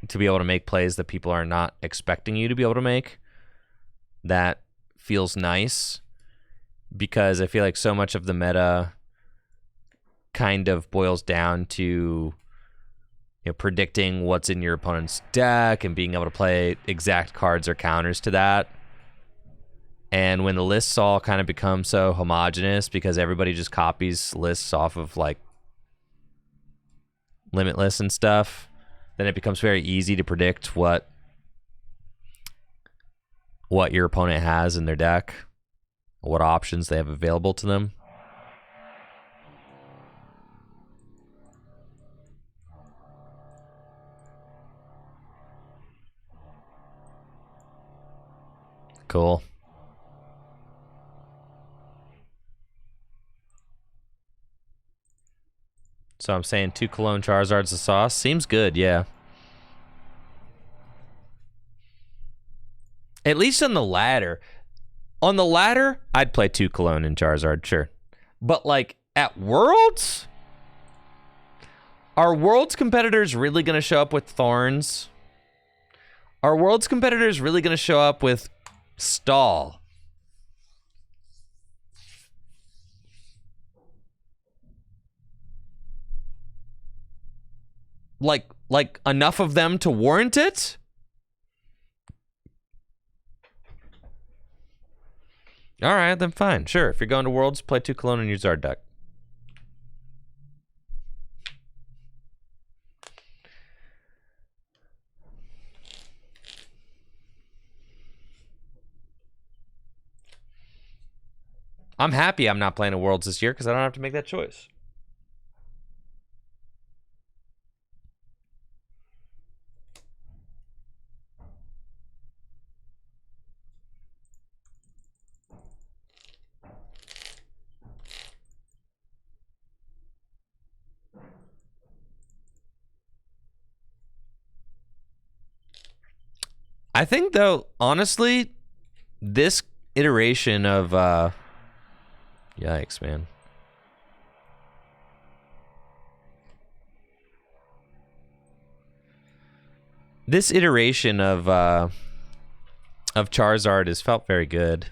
Speaker 1: to be able to make plays that people are not expecting you to be able to make. That feels nice because I feel like so much of the meta kind of boils down to predicting what's in your opponent's deck and being able to play exact cards or counters to that. And when the lists all kind of become so homogenous because everybody just copies lists off of like Limitless and stuff, then it becomes very easy to predict what your opponent has in their deck, what options they have available to them. Cool. So I'm saying 2 Cologne Charizard's the sauce. Seems good, yeah. At least on the ladder. On the ladder, I'd play 2 Cologne and Charizard, sure. But like at Worlds? Are Worlds competitors really going to show up with Thorns? Are Worlds competitors really going to show up with Stall? Like enough of them to warrant it? All right, then fine. Sure, if you're going to Worlds, play 2 Cologne and use our deck. I'm happy I'm not playing a Worlds this year because I don't have to make that choice. I think, though, honestly, this iteration of... Yikes, man. This iteration of Charizard has felt very good.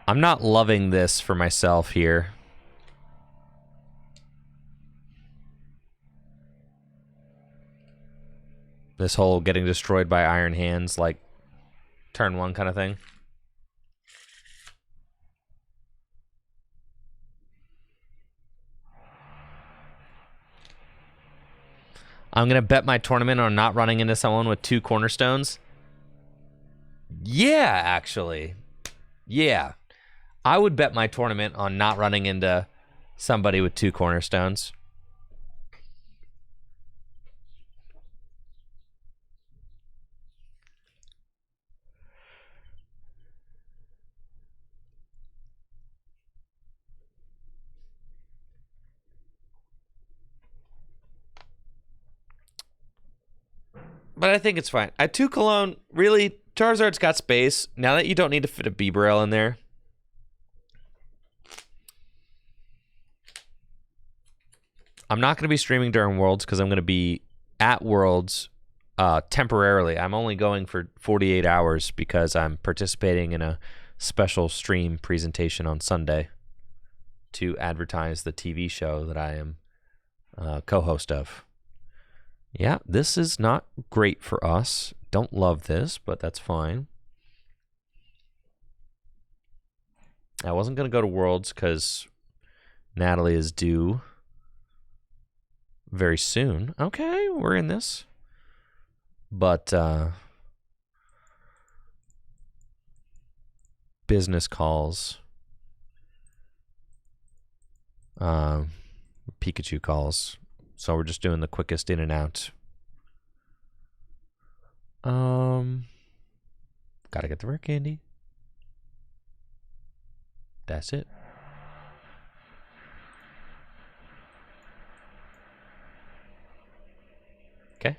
Speaker 1: I'm not loving this for myself here. This whole getting destroyed by Iron Hands, like turn 1 kind of thing. I'm going to bet my tournament on not running into someone with 2 cornerstones. Yeah, actually. Yeah. I would bet my tournament on not running into somebody with 2 cornerstones. But I think it's fine. At 2 Cologne, really, Charizard's got space. Now that you don't need to fit a Bibarel in there. I'm not going to be streaming during Worlds because I'm going to be at Worlds temporarily. I'm only going for 48 hours because I'm participating in a special stream presentation on Sunday to advertise the TV show that I am co-host of. Yeah, this is not great for us. Don't love this, but that's fine. I wasn't going to go to Worlds because Natalie is due very soon. Okay, we're in this. But business calls, Pikachu calls. So we're just doing the quickest in and out. Gotta get the rare candy. That's it. Okay.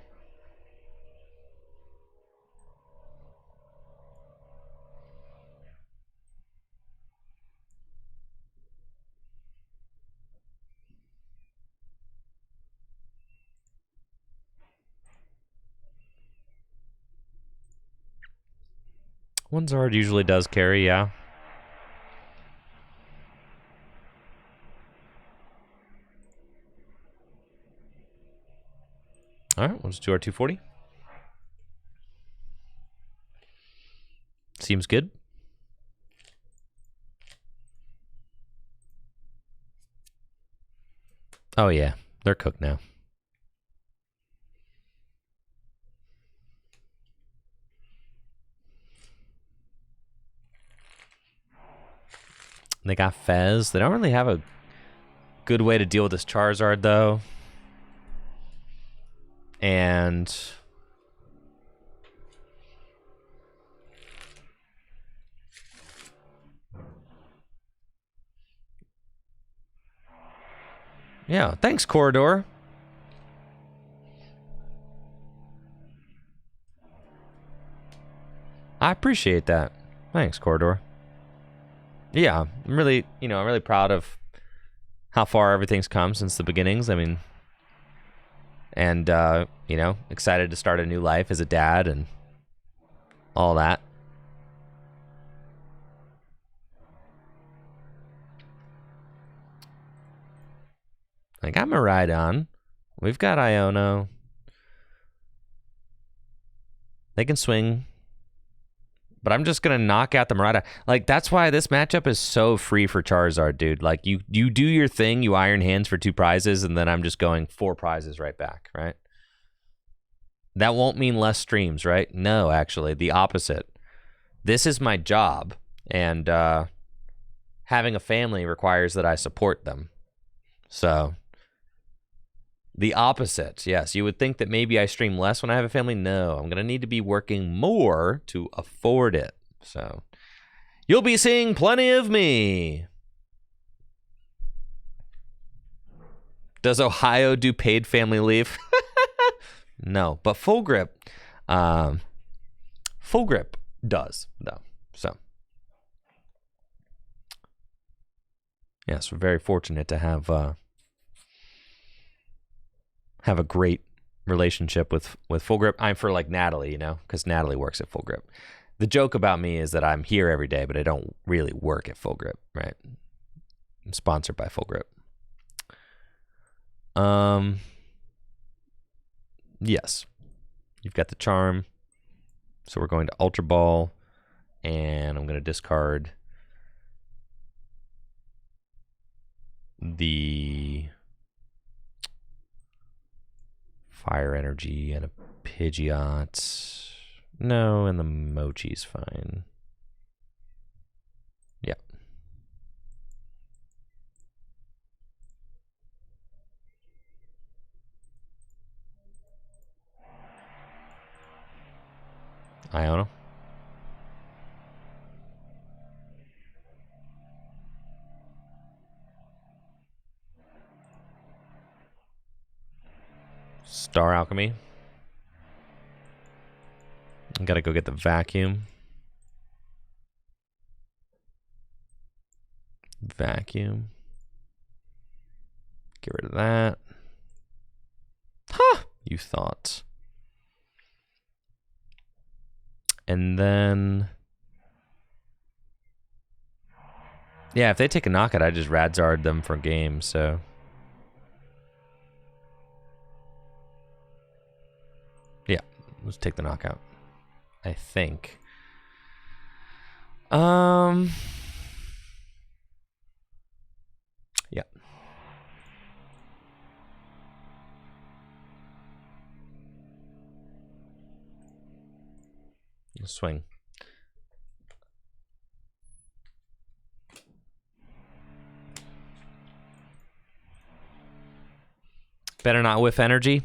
Speaker 1: One Zard usually does carry, yeah. All right, we'll just do our 240. Seems good. Oh, yeah. They're cooked now. They got Fez. They don't really have a good way to deal with this Charizard, though. And yeah, thanks, Corridor. I appreciate that. Thanks, Corridor. Yeah, I'm really, I'm really proud of how far everything's come since the beginnings. I mean, and, excited to start a new life as a dad and all that. I got Miraidon. We've got Iono. They can swing. But I'm just going to knock out the Miraidon. Like, that's why this matchup is so free for Charizard, dude. Like, you do your thing, you iron hands for 2 prizes, and then I'm just going 4 prizes right back, right? That won't mean less streams, right? No, actually, the opposite. This is my job, and having a family requires that I support them. So, the opposite, yes. You would think that maybe I stream less when I have a family. No, I'm going to need to be working more to afford it. So, you'll be seeing plenty of me. Does Ohio do paid family leave? No, but Full Grip does, though. So, yes, we're very fortunate to have a great relationship with Full Grip. I'm for like Natalie, because Natalie works at Full Grip. The joke about me is that I'm here every day, but I don't really work at Full Grip, right? I'm sponsored by Full Grip. Yes. You've got the Charm. So we're going to Ultra Ball, and I'm going to discard the Fire Energy and a Pidgeot. No, and the Mochi's fine. Yeah. Iono. Star Alchemy. I gotta go get the Vacuum. Vacuum. Get rid of that. Ha! You thought. And then, yeah, if they take a knockout, I just Radzard them for game, so. Yeah, let's take the knockout, I think. Swing. Better not whiff energy.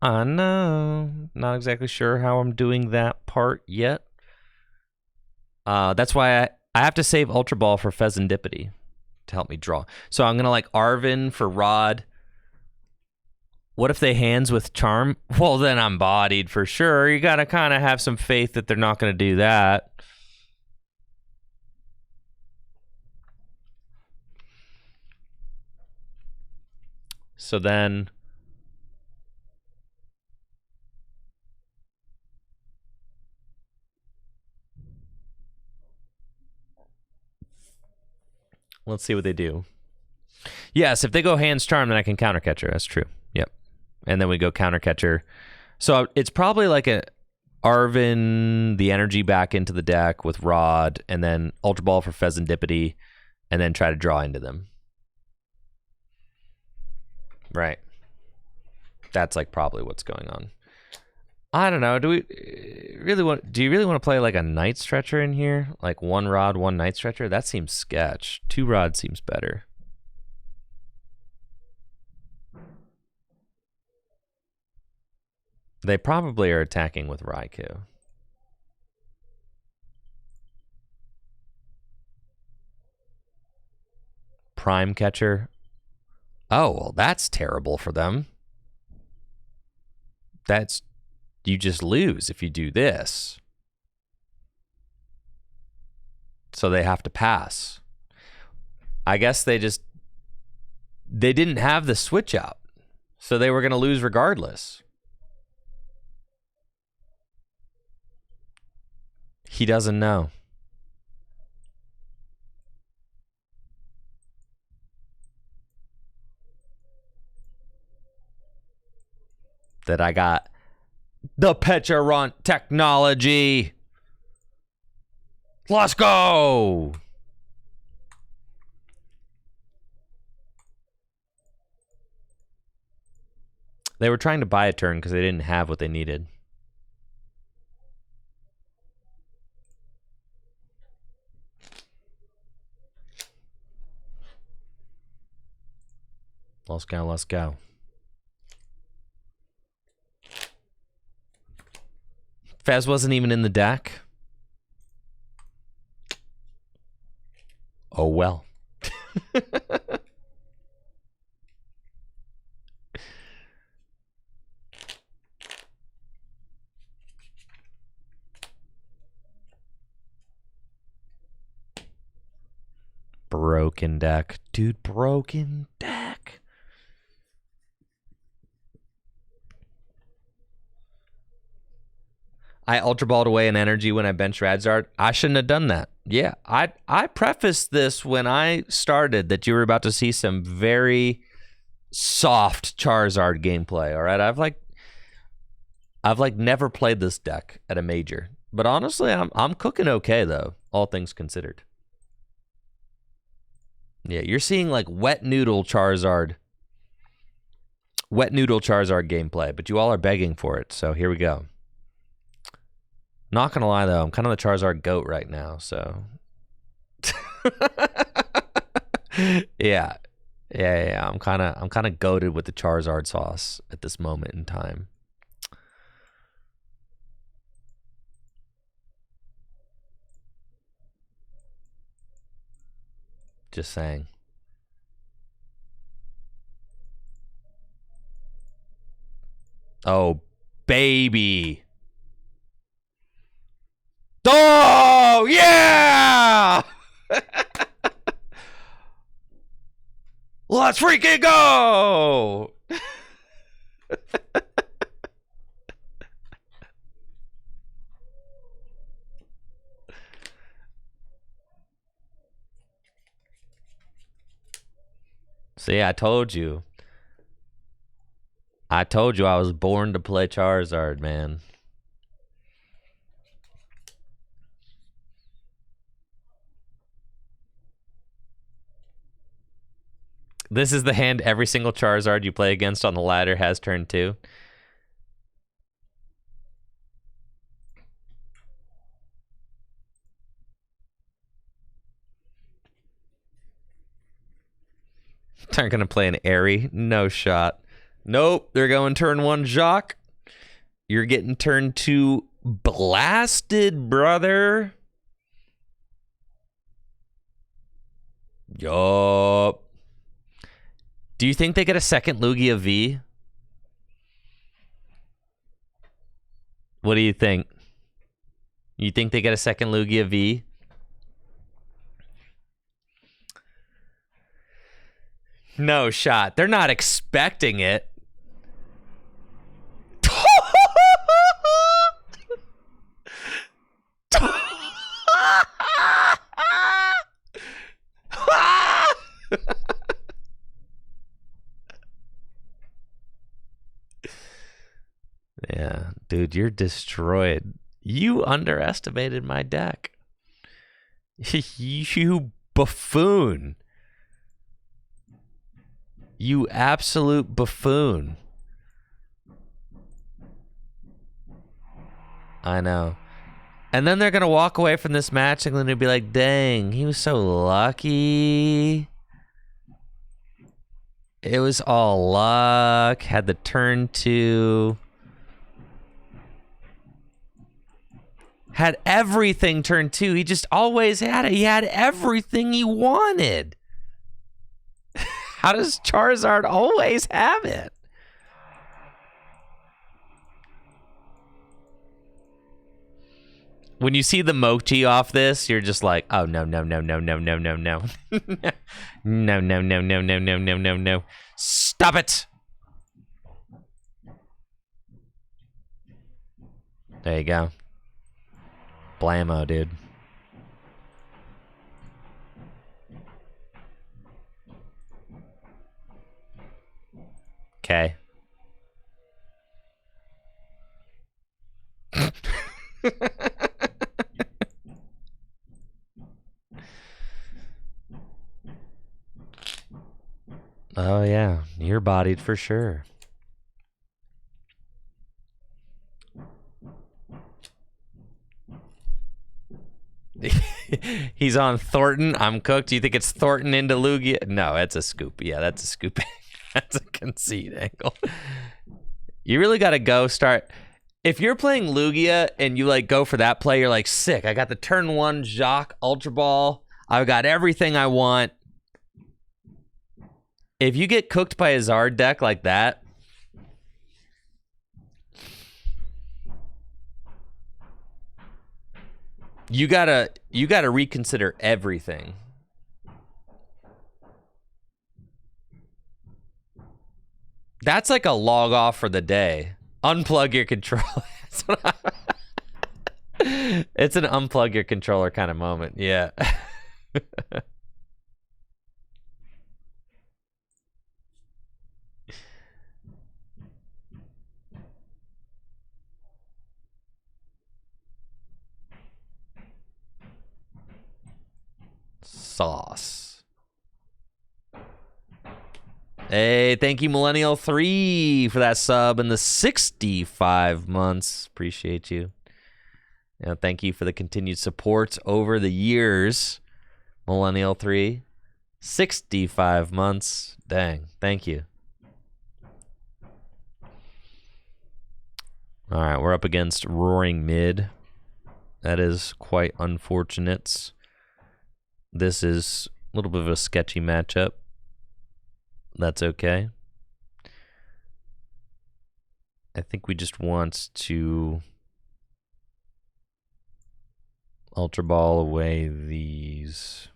Speaker 1: No, not exactly sure how I'm doing that part yet. That's why I have to save Ultra Ball for Fezandipiti to help me draw. So I'm gonna like Arvin for Rod. What if they hands with Charm? Well, then I'm bodied for sure. You gotta kind of have some faith that they're not gonna do that. So then let's see what they do. Yes, if they go hands Charm, then I can counter catcher. That's true. Yep. And then we go counter catcher. So it's probably like a Arvin, the energy back into the deck with Rod, and then Ultra Ball for Fezandipiti, and then try to draw into them. Right. That's like probably what's going on. I don't know. Do you really want to play like a Night Stretcher in here? Like 1 Rod, 1 Night Stretcher? That seems sketch. 2 Rod seems better. They probably are attacking with Raikou. Prime Catcher. Oh, well, that's terrible for them. You just lose if you do this. So they have to pass. I guess they didn't have the switch out. So they were going to lose regardless. He doesn't know. That I got the Pecharunt technology. Let's go. They were trying to buy a turn because they didn't have what they needed. Let's go, let's go. Fez wasn't even in the deck. Oh well. Broken deck. Dude, broken deck. I Ultra Balled away an energy when I benched Charizard. I shouldn't have done that. Yeah, I prefaced this when I started that you were about to see some very soft Charizard gameplay. All right, I've never played this deck at a major, but honestly, I'm cooking okay though, all things considered. Yeah, you're seeing like wet noodle Charizard gameplay, but you all are begging for it. So here we go. Not gonna lie though, I'm kind of the Charizard goat right now, so yeah. I'm kind of goated with the Charizard sauce at this moment in time. Just saying. Oh, baby. Oh, yeah! Let's freaking go! See, I told you. I was born to play Charizard, man. This is the hand every single Charizard you play against on the ladder has turn 2. They're going to play an Airy. No shot. Nope. They're going turn 1 Jacques. You're getting turn 2 blasted, brother. Yup. Do you think they get a second Lugia V? What do you think? You think they get a second Lugia V? No shot. They're not expecting it. Yeah, dude, you're destroyed. You underestimated my deck. You buffoon. You absolute buffoon. I know. And then they're going to walk away from this match and then they'll be like, dang, he was so lucky. It was all luck. Had the turn 2. Had everything turn 2. He just always had it. He had everything he wanted. How does Charizard always have it? When you see the Mochi off this, you're just like, oh, no, no, no, no, no, no, no, no. No, no, no, no, no, no, no, no, no. Stop it. There you go. Blammo, dude. Okay. Oh, yeah. You're bodied for sure. He's on Thornton. I'm cooked. Do you think it's Thornton into Lugia? No, that's a scoop. Yeah, that's a scoop. That's a concede angle. You really got to go start. If you're playing Lugia and you like go for that play, you're like, sick. I got the turn 1 Jacques Ultra Ball. I've got everything I want. If you get cooked by a Zard deck like that, you gotta reconsider everything. That's like a log off for the day. Unplug your controller. It's an unplug your controller kind of moment. Yeah. Sauce. Hey, thank you, Millennial 3, for that sub and the 65 months. Appreciate you. Thank you for the continued support over the years, Millennial 3. 65 months. Dang, thank you. All right, we're up against Roaring Mid. That is quite unfortunate. This is a little bit of a sketchy matchup. That's okay. I think we just want to Ultra Ball away these.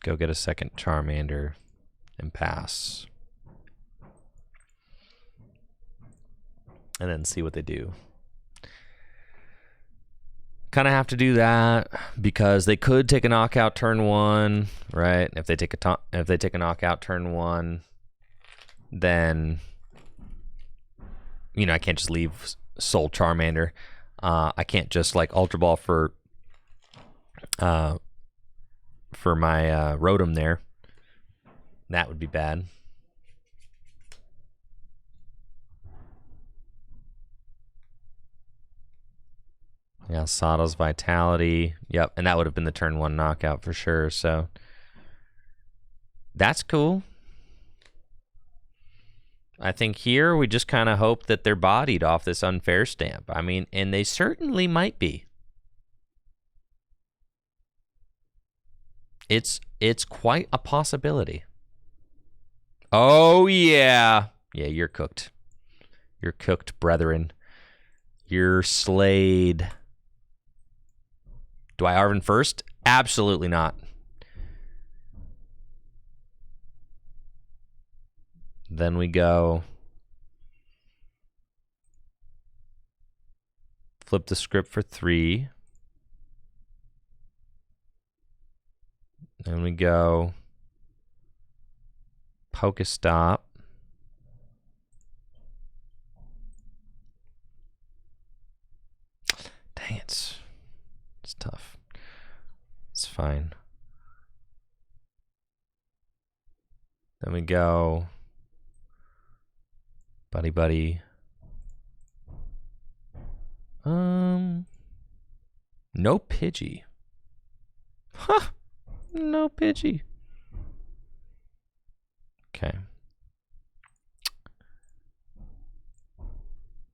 Speaker 1: Go get a second Charmander and pass. And then see what they do. Kind of have to do that because they could take a knockout turn 1, right? If they take a knockout turn 1, then I can't just leave Soul Charmander. I can't just like Ultra Ball for my Rotom there. That would be bad. Yeah, Sato's Vitality. Yep, and that would have been the turn 1 knockout for sure, so that's cool. I think here we just kind of hope that they're bodied off this unfair stamp. I mean, and they certainly might be. It's quite a possibility. Oh, yeah. Yeah, you're cooked. You're cooked, brethren. You're slayed. Do I Arven first? Absolutely not. Then we go. Flip the script for 3. Then we go. Pokestop. Dang it. It's tough. It's fine. Then we go. Buddy, buddy. No Pidgey. Huh. No Pidgey. Okay.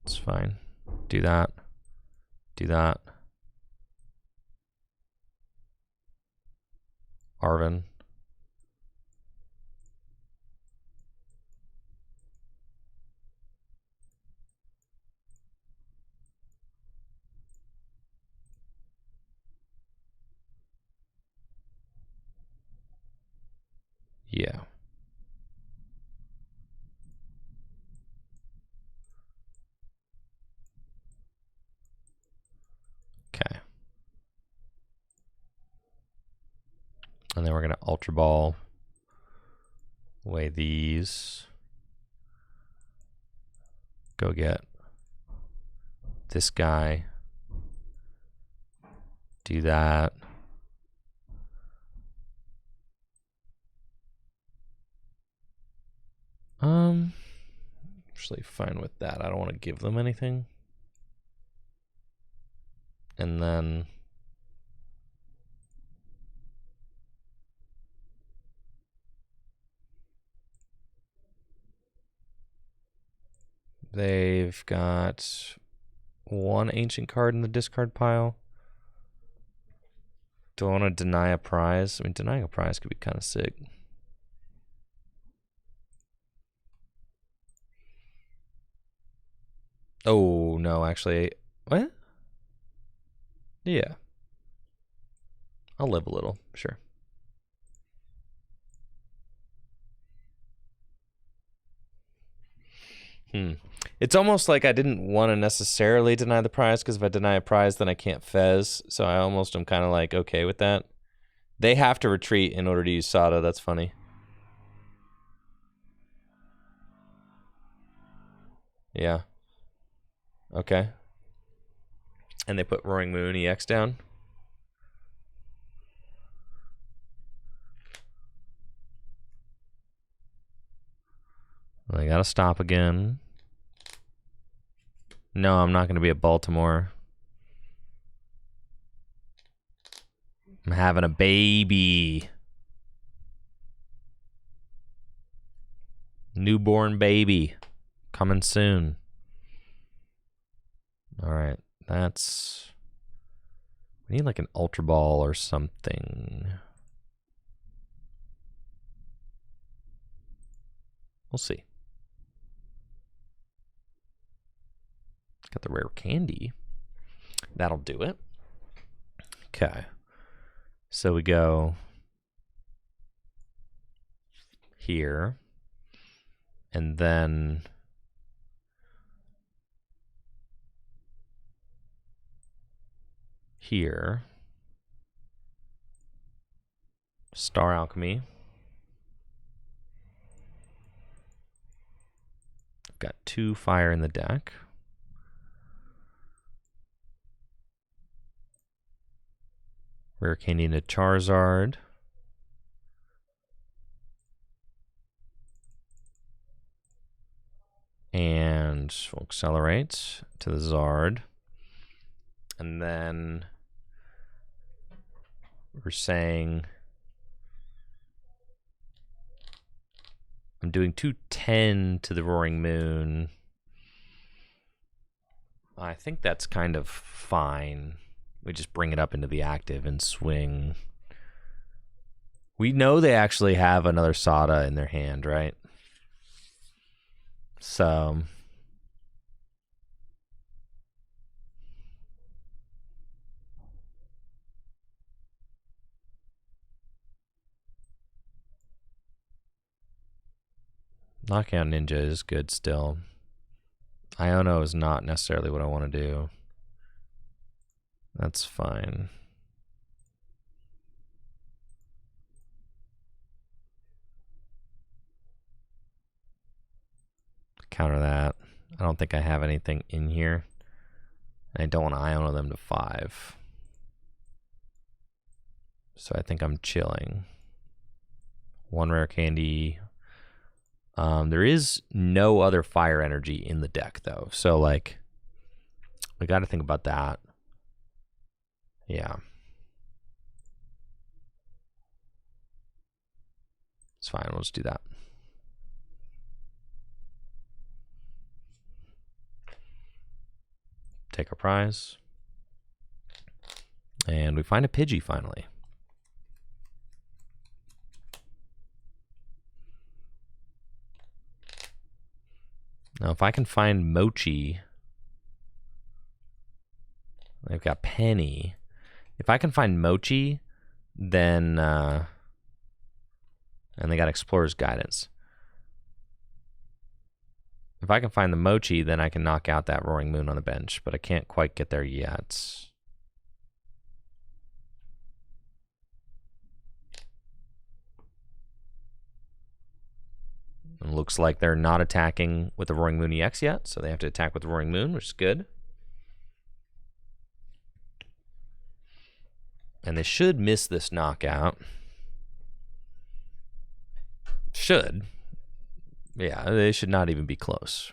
Speaker 1: It's fine. Do that. Do that. Arven. Yeah. Okay. And then we're going to Ultra Ball away these. Go get this guy. Do that. Actually fine with that. I don't want to give them anything. And then they've got 1 ancient card in the discard pile. Do I want to deny a prize? I mean, denying a prize could be kind of sick. Oh, no, actually. What? Yeah. I'll live a little, sure. It's almost like I didn't want to necessarily deny the prize, because if I deny a prize, then I can't Fez. So I almost am kind of like okay with that. They have to retreat in order to use Sato. That's funny. Yeah. Okay. And they put Roaring Moon EX down. I gotta stop again. No, I'm not gonna be at Baltimore. I'm having a baby. Newborn baby. Coming soon. Alright, that's... We need like an Ultra Ball or something. We'll see. Got the rare candy. That'll do it. Okay. So we go here. And then here. Star Alchemy. I've got 2 fire in the deck. Rare candy into Charizard. And we'll accelerate to the Zard. And then we're saying I'm doing 210 to the Roaring Moon. I think that's kind of fine. We just bring it up into the active and swing. We know they actually have another Sada in their hand, right? So Knockout Ninja is good still. Iono is not necessarily what I want to do. That's fine. Counter that. I don't think I have anything in here. I don't want to Iono them to 5. So I think I'm chilling. 1 rare candy. There is no other fire energy in the deck, though. So, like, we got to think about that. Yeah. It's fine. We'll just do that. Take our prize. And we find a Pidgey finally. Now, if I can find Mochi, I've got Penny. If I can find Mochi, then, and they got Explorer's Guidance. If I can find the Mochi, then I can knock out that Roaring Moon on the bench, but I can't quite get there yet. It looks like they're not attacking with the Roaring Moon EX yet, so they have to attack with the Roaring Moon, which is good. And they should miss this knockout. Should. Yeah, they should not even be close.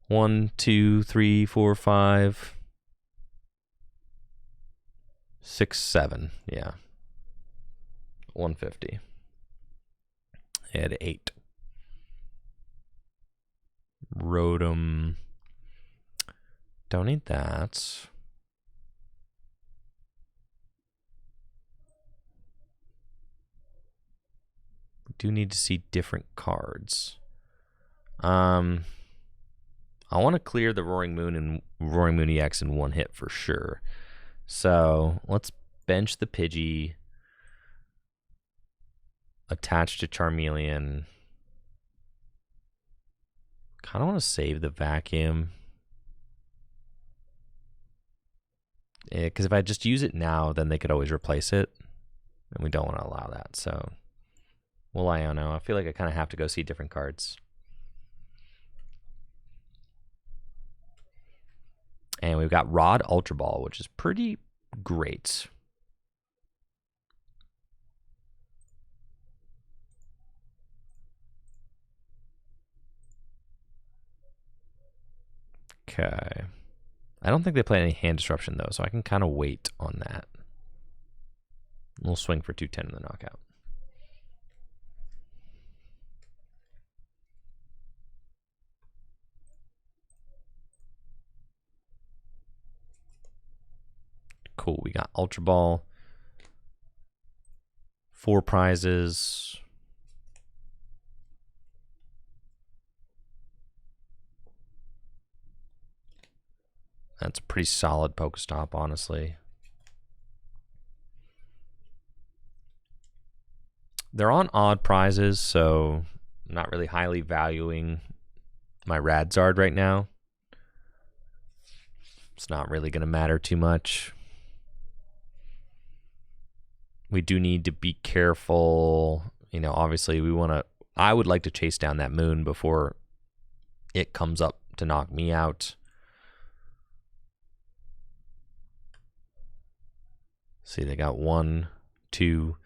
Speaker 1: 1, 2, 3, 4, 5, 6, 7. Yeah. 150. They had 8. Rotom. Don't need that. We do need to see different cards. I want to clear the Roaring Moon and Roaring Moon EX in one hit for sure. So let's bench the Pidgey. Attach to Charmeleon. Kind of want to save the Vacuum. Because if I just use it now, then they could always replace it. And we don't want to allow that. So we'll Iono. I feel like I kind of have to go see different cards. And we've got Rod Ultra Ball, which is pretty great. Okay. I don't think they play any hand disruption, though, so I can kind of wait on that. We'll swing for 210 in the knockout. Cool, we got Ultra Ball. 4 prizes. That's a pretty solid Pokestop, honestly. They're on odd prizes, so I'm not really highly valuing my Radzard right now. It's not really going to matter too much. We do need to be careful. You know, obviously I would like to chase down that moon before it comes up to knock me out. See, they got 1, 2,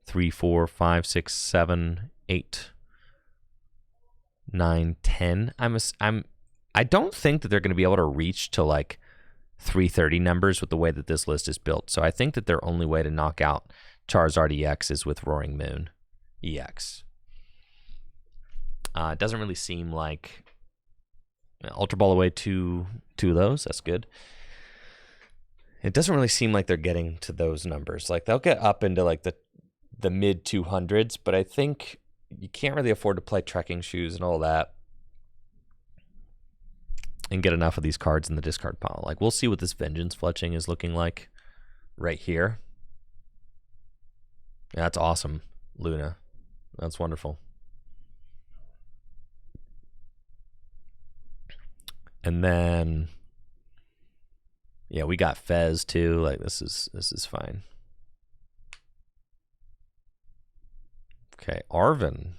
Speaker 1: 3, 4, 5, 6, 7, 8, 9, 10. I don't think that they're going to be able to reach to like 330 numbers with the way that this list is built. So I think that their only way to knock out Charizard EX is with Roaring Moon EX. It doesn't really seem like Ultra Ball away two of those. That's good. It doesn't really seem like they're getting to those numbers. Like they'll get up into like the mid 200s, but I think you can't really afford to play trekking shoes and all that and get enough of these cards in the discard pile. Like we'll see what this Vengeance Fletching is looking like right here. Yeah, that's awesome, Luna. That's wonderful. And then, yeah, we got Fez too. Like this is fine. Okay, Arvin.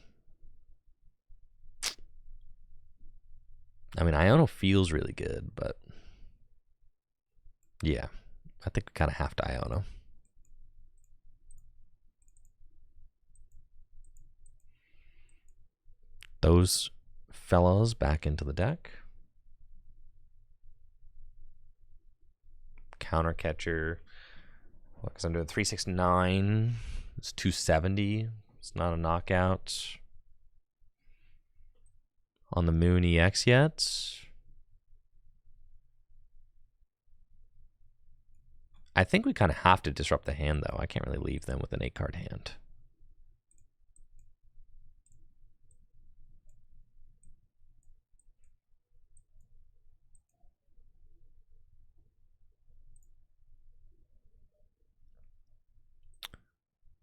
Speaker 1: I mean, Iono feels really good, but yeah, I think we kind of have to Iono. Those fellows back into the deck. Counter catcher. Because I'm doing 369. It's 270. It's not a knockout on the Moon EX yet. I think we kind of have to disrupt the hand, though. I can't really leave them with an 8-card hand.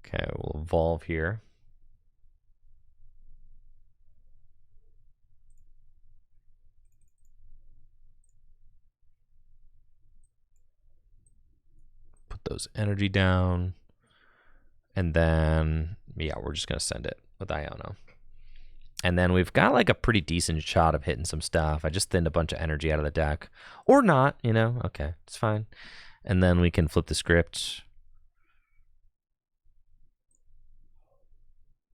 Speaker 1: Okay, we'll evolve here. Put those energy down. And then, yeah, we're just going to send it with Iono. And then we've got like a pretty decent shot of hitting some stuff. I just thinned a bunch of energy out of the deck. Or not, you know? Okay, it's fine. And then we can flip the script.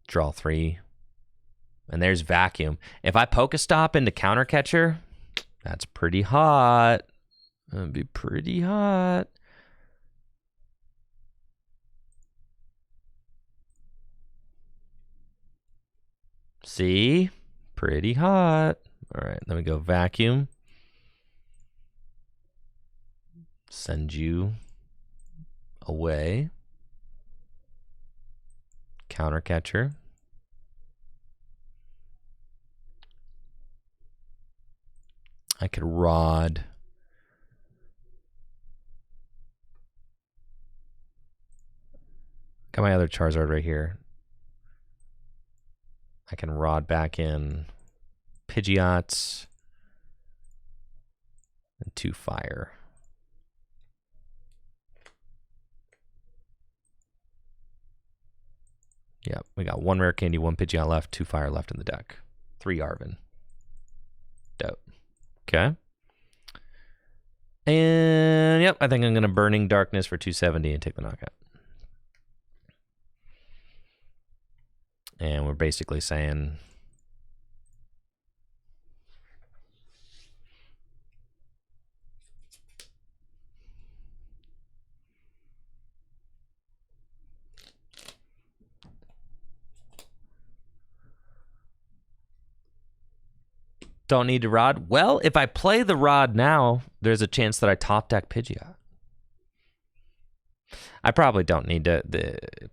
Speaker 1: Draw 3. And there's Vacuum. If I Pokestop into Counter Catcher, that's pretty hot. That'd be pretty hot. See? Pretty hot. All right, then we go Vacuum. Send you away. Counter Catcher. I could Rod. Got my other Charizard right here. I can Rod back in Pidgeots and 2 fire. Yep, we got 1 rare candy, 1 Pidgeot left, 2 fire left in the deck. 3 Arvin. Dope. Okay. And yep, I think I'm going to Burning Darkness for 270 and take the knockout. And we're basically saying don't need to Rod. Well, if I play the Rod now, there's a chance that I top deck Pidgeot. I probably don't need to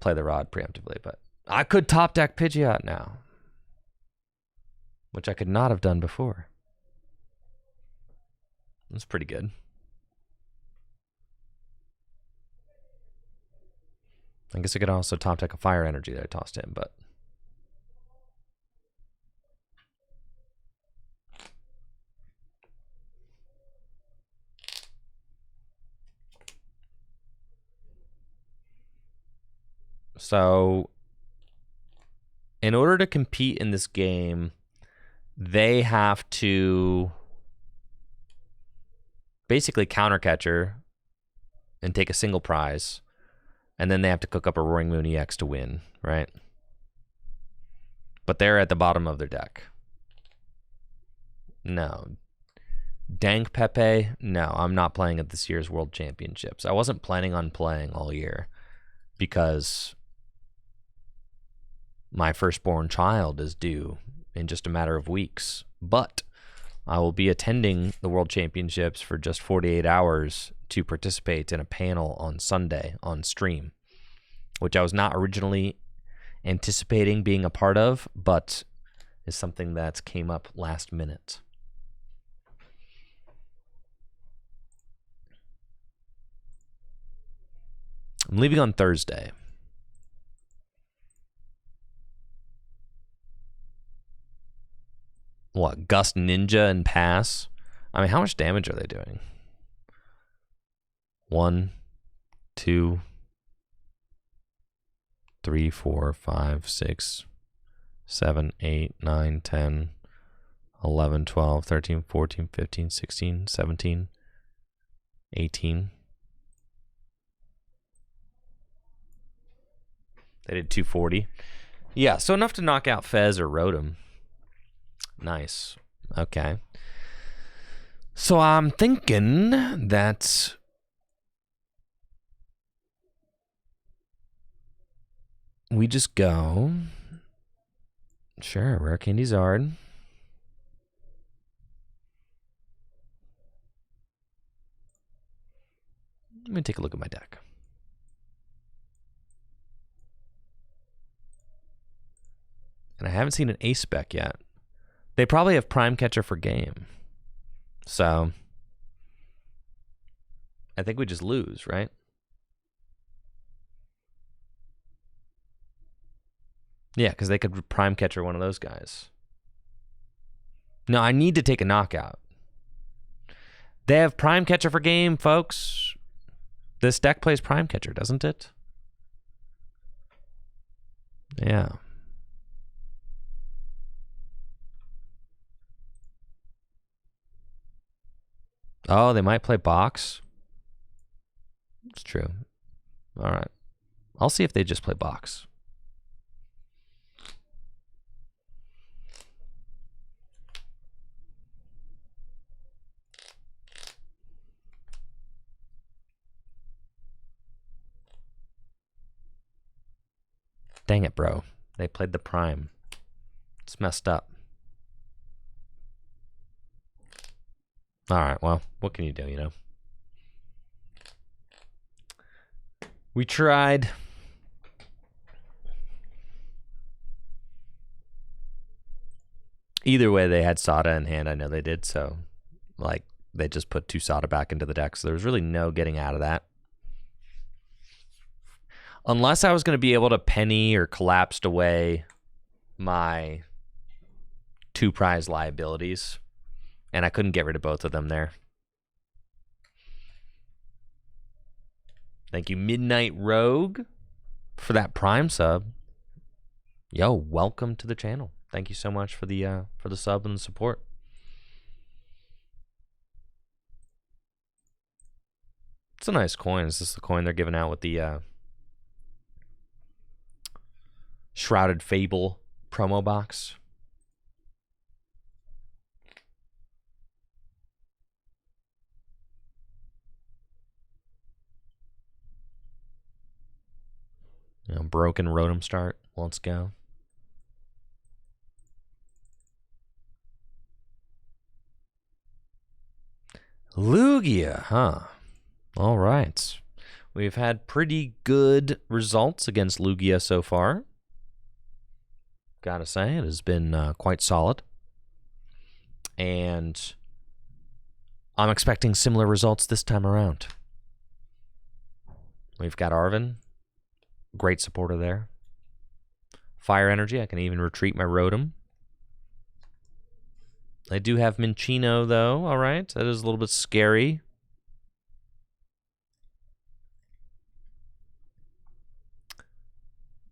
Speaker 1: play the Rod preemptively, but I could top deck Pidgeot now, which I could not have done before. That's pretty good. I guess I could also top deck a Fire Energy that I tossed in, but so in order to compete in this game, they have to basically Counter Catcher and take a single prize, and then they have to cook up a Roaring Moon EX to win, right? But they're at the bottom of their deck. No. Dank Pepe, no, I'm not playing at this year's World Championships. I wasn't planning on playing all year because my firstborn child is due in just a matter of weeks. But I will be attending the World Championships for just 48 hours to participate in a panel on Sunday on stream, which I was not originally anticipating being a part of, but is something that came up last minute. I'm leaving on Thursday. What, Gust Ninja and Pass? I mean, how much damage are they doing? 1, 2, 3, 4, 5, 6, 7, 8, 9, 10, 11, 12, 13, 14, 15, 16, 17, 18. They did 240. Yeah, so enough to knock out Fez or Rotom. Nice. Okay. So I'm thinking that we just go. Sure, Rare Candy Zard. Let me take a look at my deck. And I haven't seen an Ace spec yet. They probably have Prime Catcher for game. So I think we just lose, right? Yeah, because they could Prime Catcher one of those guys. No, I need to take a knockout. They have Prime Catcher for game, folks. This deck plays Prime Catcher, doesn't it? Yeah. Oh, they might play box. It's true. All right. I'll see if they just play box. Dang it, bro. They played the Prime. It's messed up. All right, well, what can you do, you know? We tried. Either way, they had Sada in hand. I know they did, so, like, they just put 2 Sada back into the deck, so there was really no getting out of that. Unless I was going to be able to penny or collapsed away my 2 prize liabilities. And I couldn't get rid of both of them there. Thank you, Midnight Rogue, for that Prime sub. Yo, welcome to the channel. Thank you so much for the sub and the support. It's a nice coin. Is this the coin they're giving out with the Shrouded Fable promo box? You know, broken Rotom start. Let's go. Lugia, huh? All right. We've had pretty good results against Lugia so far. Gotta say, it has been quite solid. And I'm expecting similar results this time around. We've got Arven. Great supporter there. Fire Energy. I can even retreat my Rotom. I do have Minccino, though. All right. That is a little bit scary.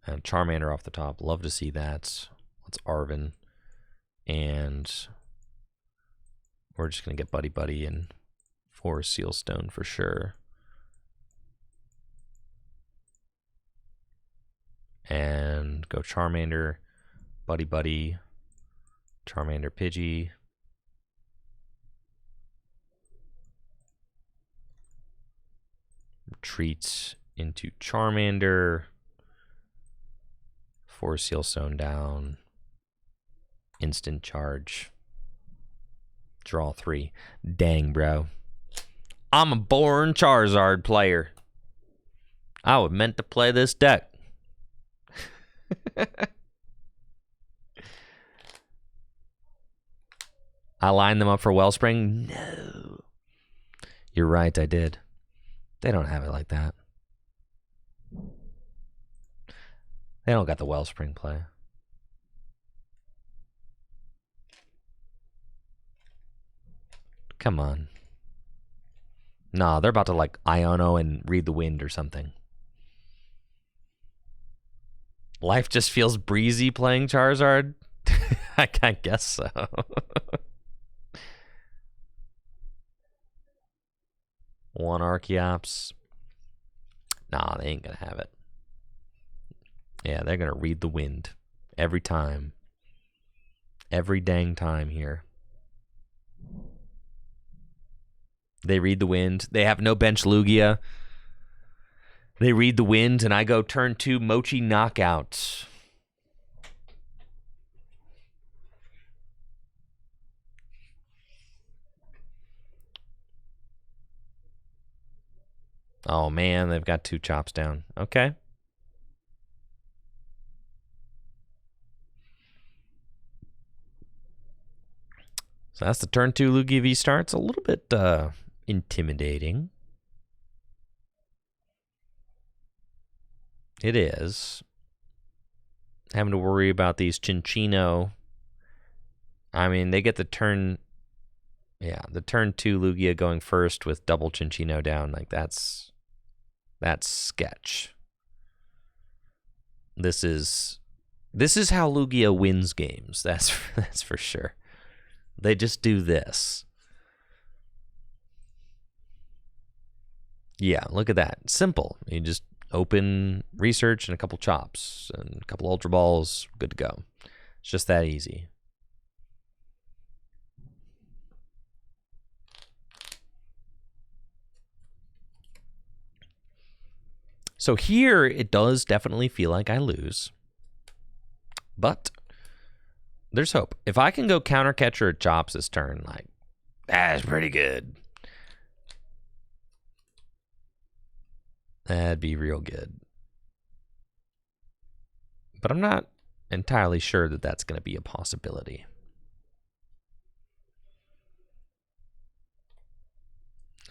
Speaker 1: And Charmander off the top. Love to see that. That's Arven. And we're just going to get Buddy Buddy and Forest Seal Stone for sure. And go Charmander, Buddy Buddy, Charmander Pidgey. retreat into Charmander. 4 Seal Stone down. Instant charge. Draw 3. Dang, bro. I'm a born Charizard player. I was meant to play this deck. I lined them up for Wellspring? No. You're right, I did. They don't have it like that. They don't got the Wellspring play. Come on. Nah, they're about to like Iono and Read the Wind or something. Life just feels breezy playing Charizard? I guess so. One Archeops. Nah, they ain't gonna have it. Yeah, they're gonna Read the Wind. Every time. Every dang time here. They Read the Wind. They have no bench Lugia. They Read the Wind, and I go turn 2 Mochi Knockout. Oh, man, they've got 2 chops down. Okay. So that's the turn 2 Lugia V start. It's a little bit intimidating. It is. Having to worry about these Chinchino. I mean, they get the turn... Yeah, the turn 2 Lugia going first with double Chinchino down. Like, that's sketch. This is how Lugia wins games. That's for sure. They just do this. Yeah, look at that. Simple. You just open research and a couple chops and a couple Ultra Balls. Good to go. It's just that easy. So here, it does definitely feel like I lose. But there's hope. If I can go counter catcher at chops this turn, like, that's pretty good. That'd be real good. But I'm not entirely sure that that's going to be a possibility.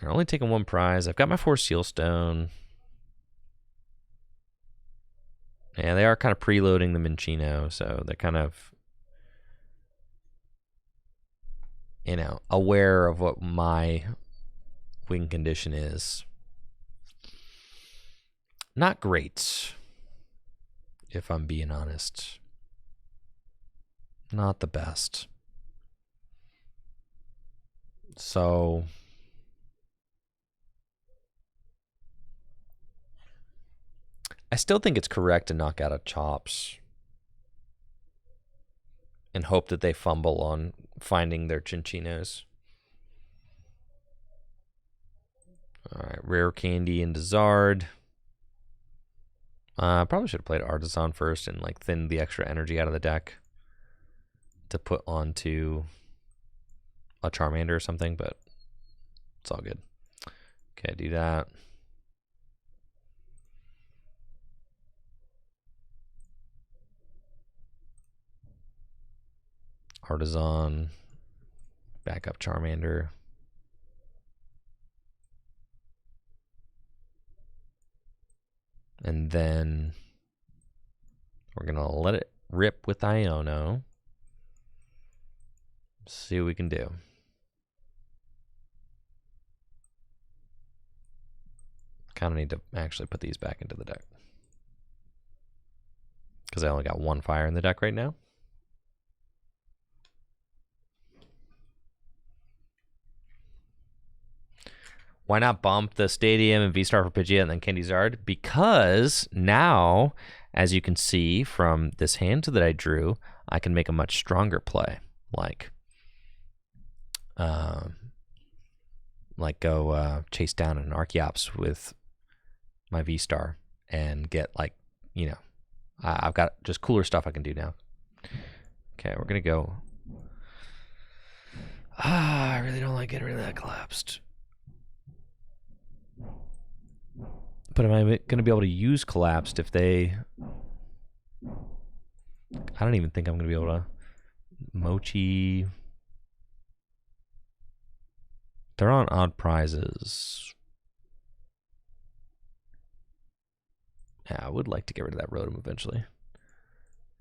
Speaker 1: They're only taking 1 prize. I've got my 4 Seal Stone. Yeah, they are kind of preloading the Minchino, so they're kind of, you know, aware of what my win condition is. Not great, if I'm being honest. Not the best. So I still think it's correct to knock out a chops and hope that they fumble on finding their Chinchinos. All right, Rare Candy into Zard. Probably should have played Artisan first and like thinned the extra energy out of the deck to put onto a Charmander or something, but it's all good. Okay, do that. Artisan, backup Charmander. And then we're going to let it rip with Iono. See what we can do. Kind of need to actually put these back into the deck, because I only got 1 fire in the deck right now. Why not bump the Stadium and V-Star for Pidgeot and then Candy Zard? Because now, as you can see from this hand that I drew, I can make a much stronger play. Like go chase down an Archeops with my V-Star and get, like, you know, I've got just cooler stuff I can do now. Okay, we're going to go. I really don't like getting rid of that collapsed. But am I going to be able to use collapsed if they... I don't even think I'm going to be able to... Mochi... They're on odd prizes. Yeah, I would like to get rid of that Rotom eventually.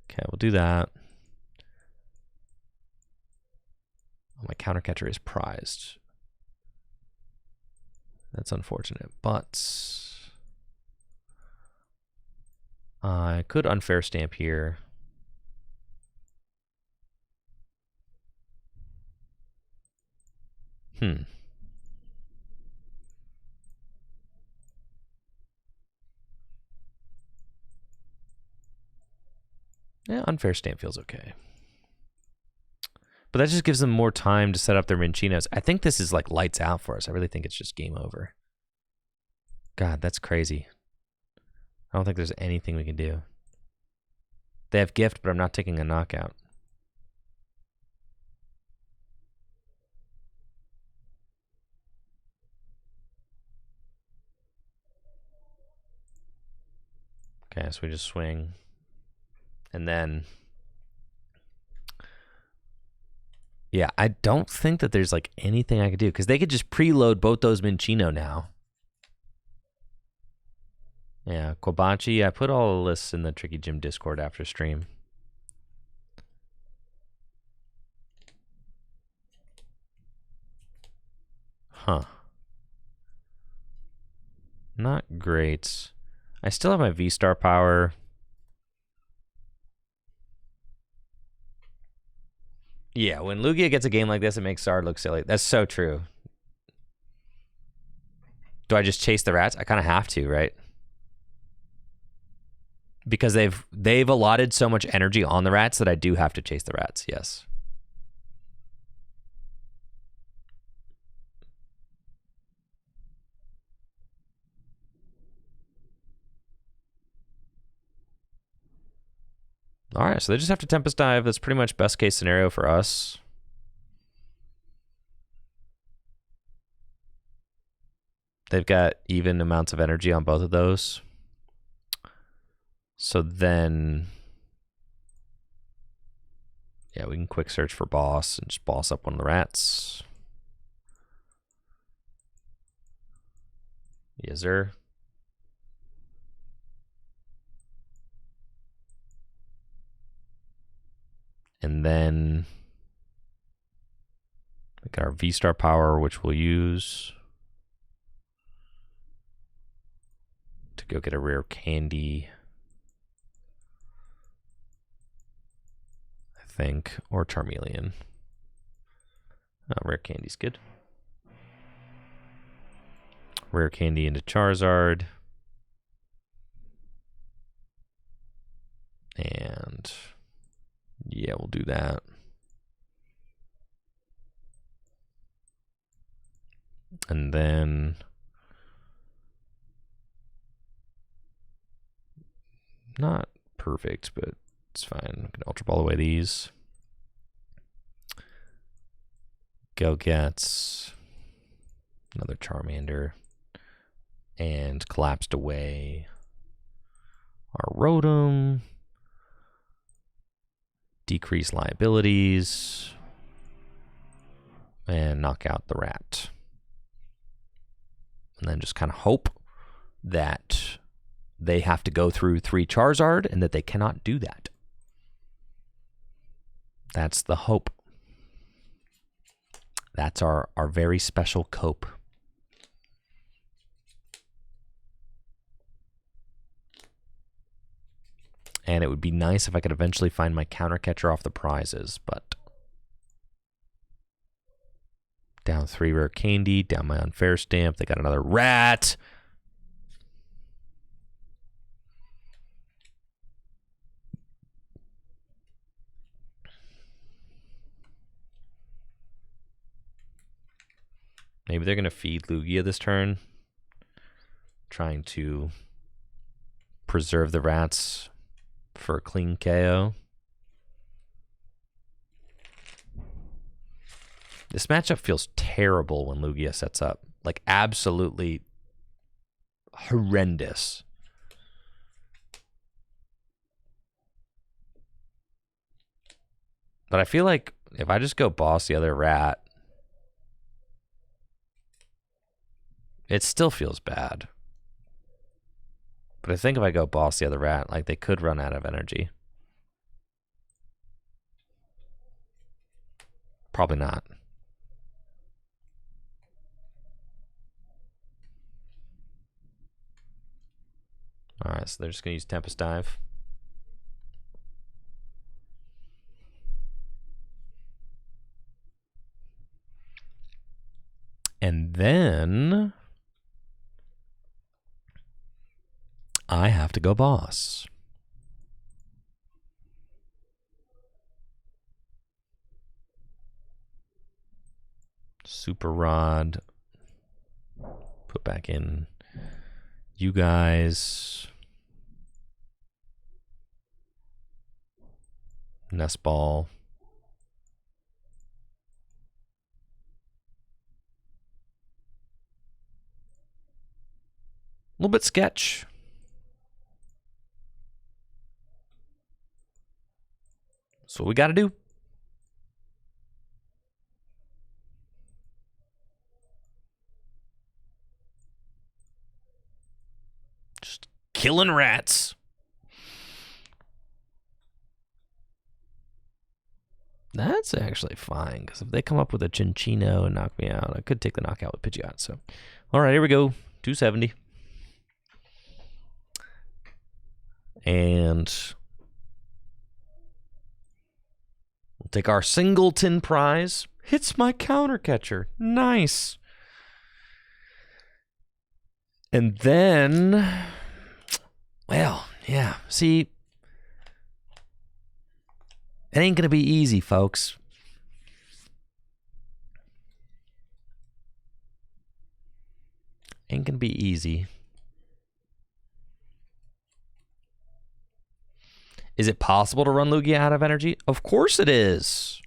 Speaker 1: Okay, we'll do that. Oh, my counter catcher is prized. That's unfortunate, but I could unfair stamp here. Yeah, unfair stamp feels okay. But that just gives them more time to set up their Minchinos. I think this is like lights out for us. I really think it's just game over. God, that's crazy. I don't think there's anything we can do. They have gift, but I'm not taking a knockout. Okay, so we just swing. And then... yeah, I don't think that there's like anything I could do, because they could just preload both those Minchino now. Yeah, Kobachi, I put all the lists in the Tricky Gym Discord after stream. Huh. Not great. I still have my V-Star power. Yeah, when Lugia gets a game like this, it makes Zard look silly. That's so true. Do I just chase the rats? I kind of have to, right? Because they've allotted so much energy on the rats that I do have to chase the rats, yes. All right, so they just have to Tempest Dive. That's pretty much best case scenario for us. They've got even amounts of energy on both of those. So then, yeah, we can quick search for boss and just boss up one of the rats. Yes, sir. And then we got our V-Star power, which we'll use to go get a rare candy, I think, or Charmeleon. Rare candy's good. Rare candy into Charizard. And yeah, we'll do that. And then not perfect, but it's fine. I can Ultra Ball away these. Go get another Charmander and collapsed away our Rotom. Decrease liabilities and knock out the rat. And then just kind of hope that they have to go through 3 Charizard and that they cannot do that. That's the hope. That's our very special cope. And it would be nice if I could eventually find my counter catcher off the prizes, but down 3 rare candy, down my unfair stamp. They got another rat. Maybe they're going to feed Lugia this turn. trying to preserve the rats for a clean KO. This matchup feels terrible when Lugia sets up. Like, absolutely horrendous. But I feel like if I just go boss the other rat, it still feels bad. But I think if I go boss the other rat, like, they could run out of energy. Probably not. Alright, so they're just going to use Tempest Dive. And then I have to go boss. Super Rod. Put back in you guys. Nest Ball. A little bit sketch. That's what we got to do. Just killing rats. That's actually fine, because if they come up with a Chinchino and knock me out, I could take the knockout with Pidgeot. So, all right, here we go. 270. And we'll take our singleton prize. Hits my counter catcher. Nice. And then, well, yeah, see, it ain't going to be easy, folks. Ain't going to be easy. Is it possible to run Lugia out of energy? Of course it is.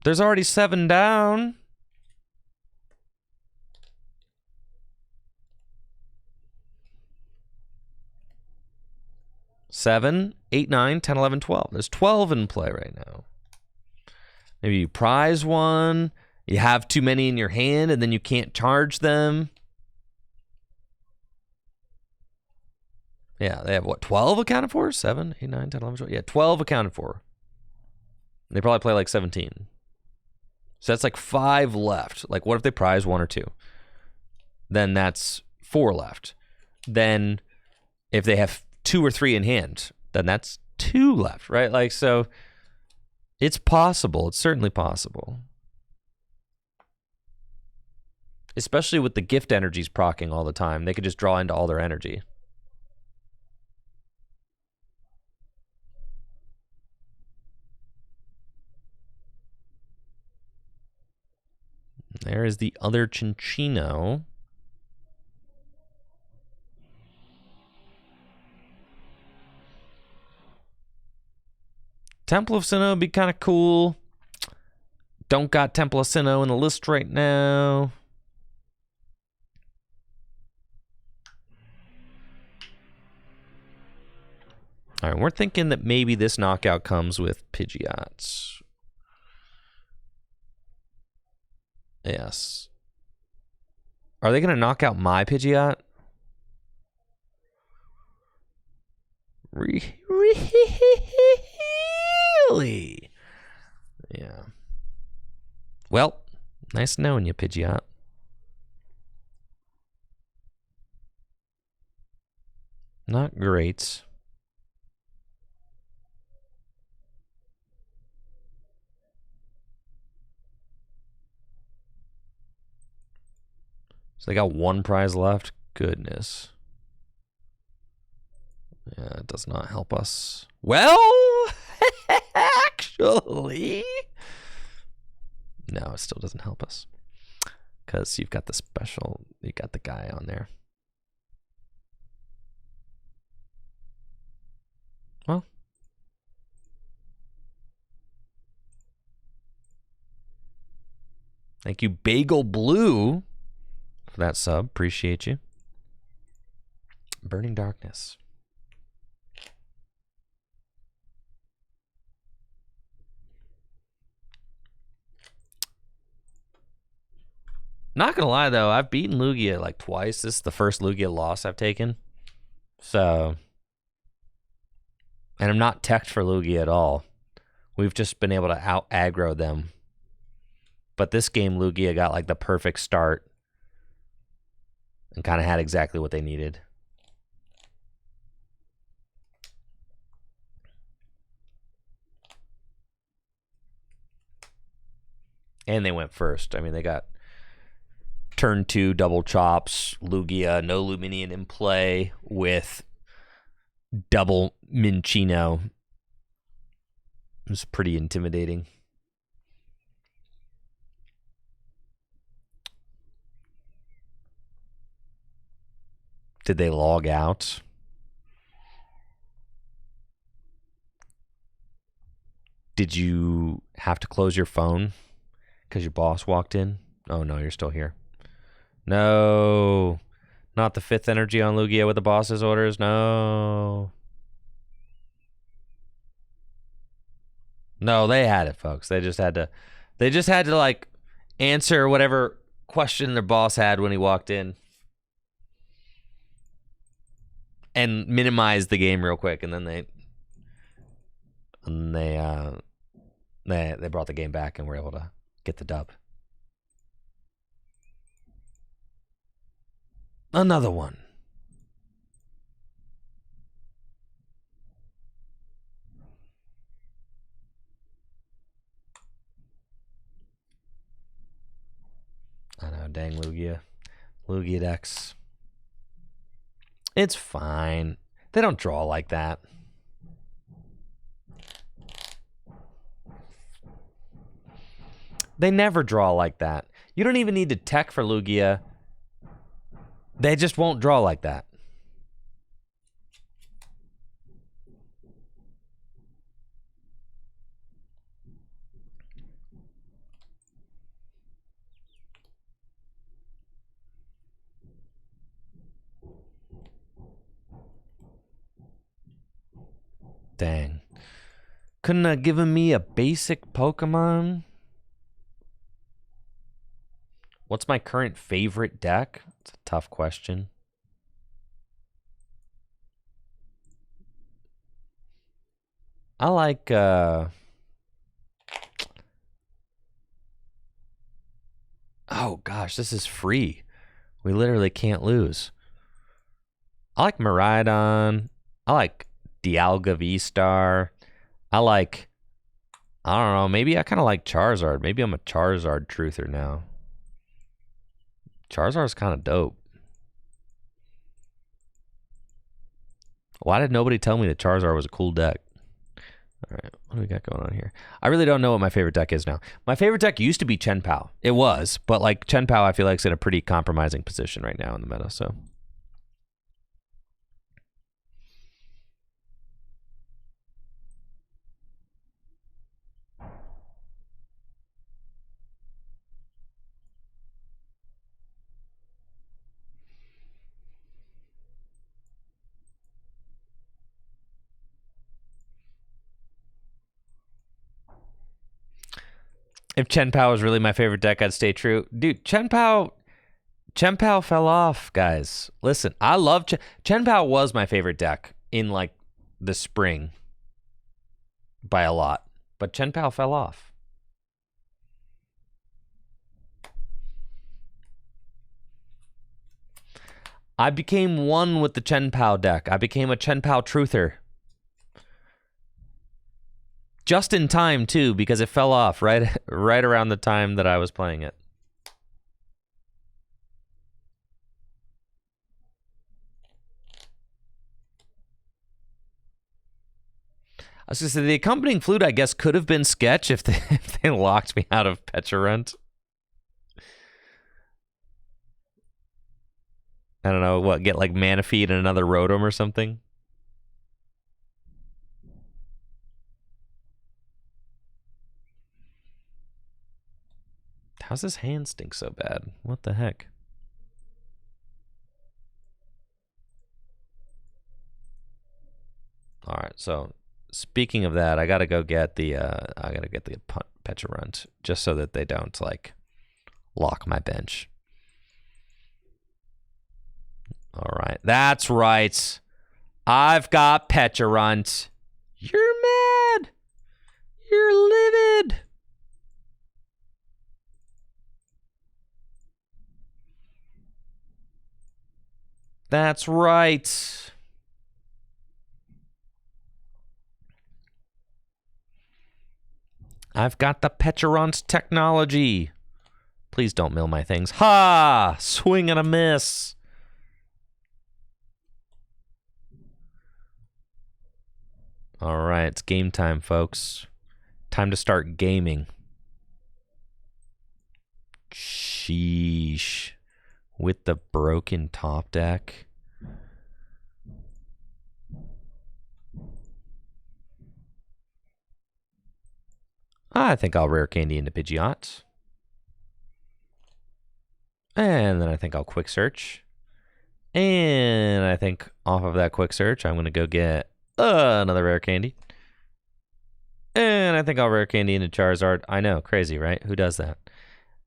Speaker 1: There's already 7 down. Seven, 8, 9, 10, 11, 12. There's 12 in play right now. Maybe you prize one. You have too many in your hand, and then you can't charge them. Yeah, they have what, 12 accounted for? 7, 8, 9, 10, 11, 12. Yeah, 12 accounted for. They probably play like 17. So that's like 5 left. Like, what if they prize 1 or 2? Then that's 4 left. Then if they have 2 or 3 in hand, then that's 2 left, right? Like, so it's possible. It's certainly possible. Especially with the gift energies proccing all the time. They could just draw into all their energy. There is the other Chinchino. Temple of Sinnoh would be kind of cool. Don't got Temple of Sinnoh in the list right now. All right, we're thinking that maybe this knockout comes with Pidgeots. Yes. Are they going to knock out my Pidgeot? Really? Yeah. Well, nice knowing you, Pidgeot. Not great. So they got 1 prize left. Goodness. Yeah, it does not help us. Well, actually, no, it still doesn't help us. because you've got the special, you got the guy on there. Well, thank you, Bagel Blue, for that sub. Appreciate you. Burning Darkness. Not gonna lie though, I've beaten Lugia like twice. This is the first Lugia loss I've taken. So, and I'm not teched for Lugia at all. We've just been able to out aggro them. But this game, Lugia got like the perfect start and kind of had exactly what they needed. And they went first. I mean, they got turn 2 double chops, Lugia, no Luminion in play with double Minccino. It was pretty intimidating. Did they log out? Did you have to close your phone because your boss walked in? Oh no, you're still here. No, not the 5th energy on Lugia with the boss's orders. No. No, they had it, folks. They just had to like answer whatever question their boss had when he walked in and minimize the game real quick, and then they brought the game back and were able to get the dub. Another one. I know, dang Lugia. Lugia decks. It's fine. They don't draw like that. They never draw like that. You don't even need to tech for Lugia. They just won't draw like that. Dang. Couldn't have given me a basic Pokemon? What's my current favorite deck? It's a tough question. I like oh gosh, this is free. We literally can't lose. I like Miraidon. I like Dialga V-Star. I don't know, maybe I kind of like Charizard. Maybe I'm a Charizard truther now. Charizard's kind of dope. Why did nobody tell me that Charizard was a cool deck? All right, what do we got going on here? I really don't know what my favorite deck is now. My favorite deck used to be Chen Pao. It was, but like Chen Pao I feel like is in a pretty compromising position right now in the meta, so. If Chen Pao was really my favorite deck, I'd stay true. Dude, Chen Pao fell off, guys. Listen, I love Chen Pao was my favorite deck in like the spring by a lot, but Chen Pao fell off. I became one with the Chen Pao deck. I became a Chen Pao truther. Just in time, too, because it fell off right around the time that I was playing it. I was going to say, the accompanying flute, I guess, could have been Sketch if they locked me out of Petrarent. I don't know, what, get like Manaphy and another Rotom or something? How's this hand stink so bad? What the heck? All right, so speaking of that, I gotta go get the Pecharunt just so that they don't like lock my bench. All right, that's right. I've got Pecharunt. You're mad. You're livid. That's right. I've got the Pecharunt technology. Please don't mill my things. Ha! Swing and a miss. All right, it's game time, folks. Time to start gaming. Sheesh. With the broken top deck. I think I'll rare candy into Pidgeot. And then I think I'll quick search. And I think off of that quick search, I'm going to go get another rare candy. And I think I'll rare candy into Charizard. I know, crazy, right? Who does that?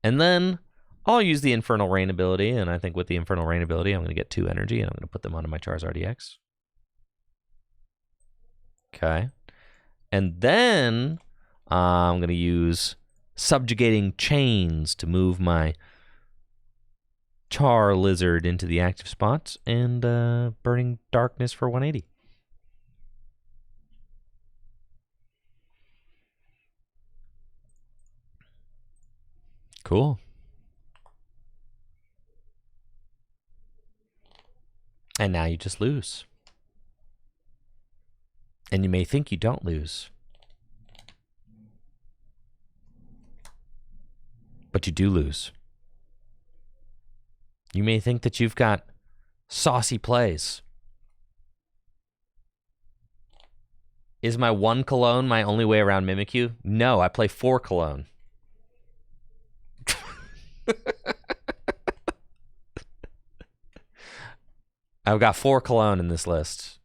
Speaker 1: And then I'll use the Infernal Rain ability. And I think with the Infernal Rain ability, I'm going to get 2 energy. And I'm going to put them onto my Charizard EX. Okay. And then I'm going to use Subjugating Chains to move my Charizard into the active spot, and Burning Darkness for 180. Cool. And now you just lose. And you may think you don't lose. But you do lose. You may think that you've got saucy plays. Is my 1 Cologne my only way around Mimikyu? No, I play 4 Cologne. I've got 4 Cologne in this list.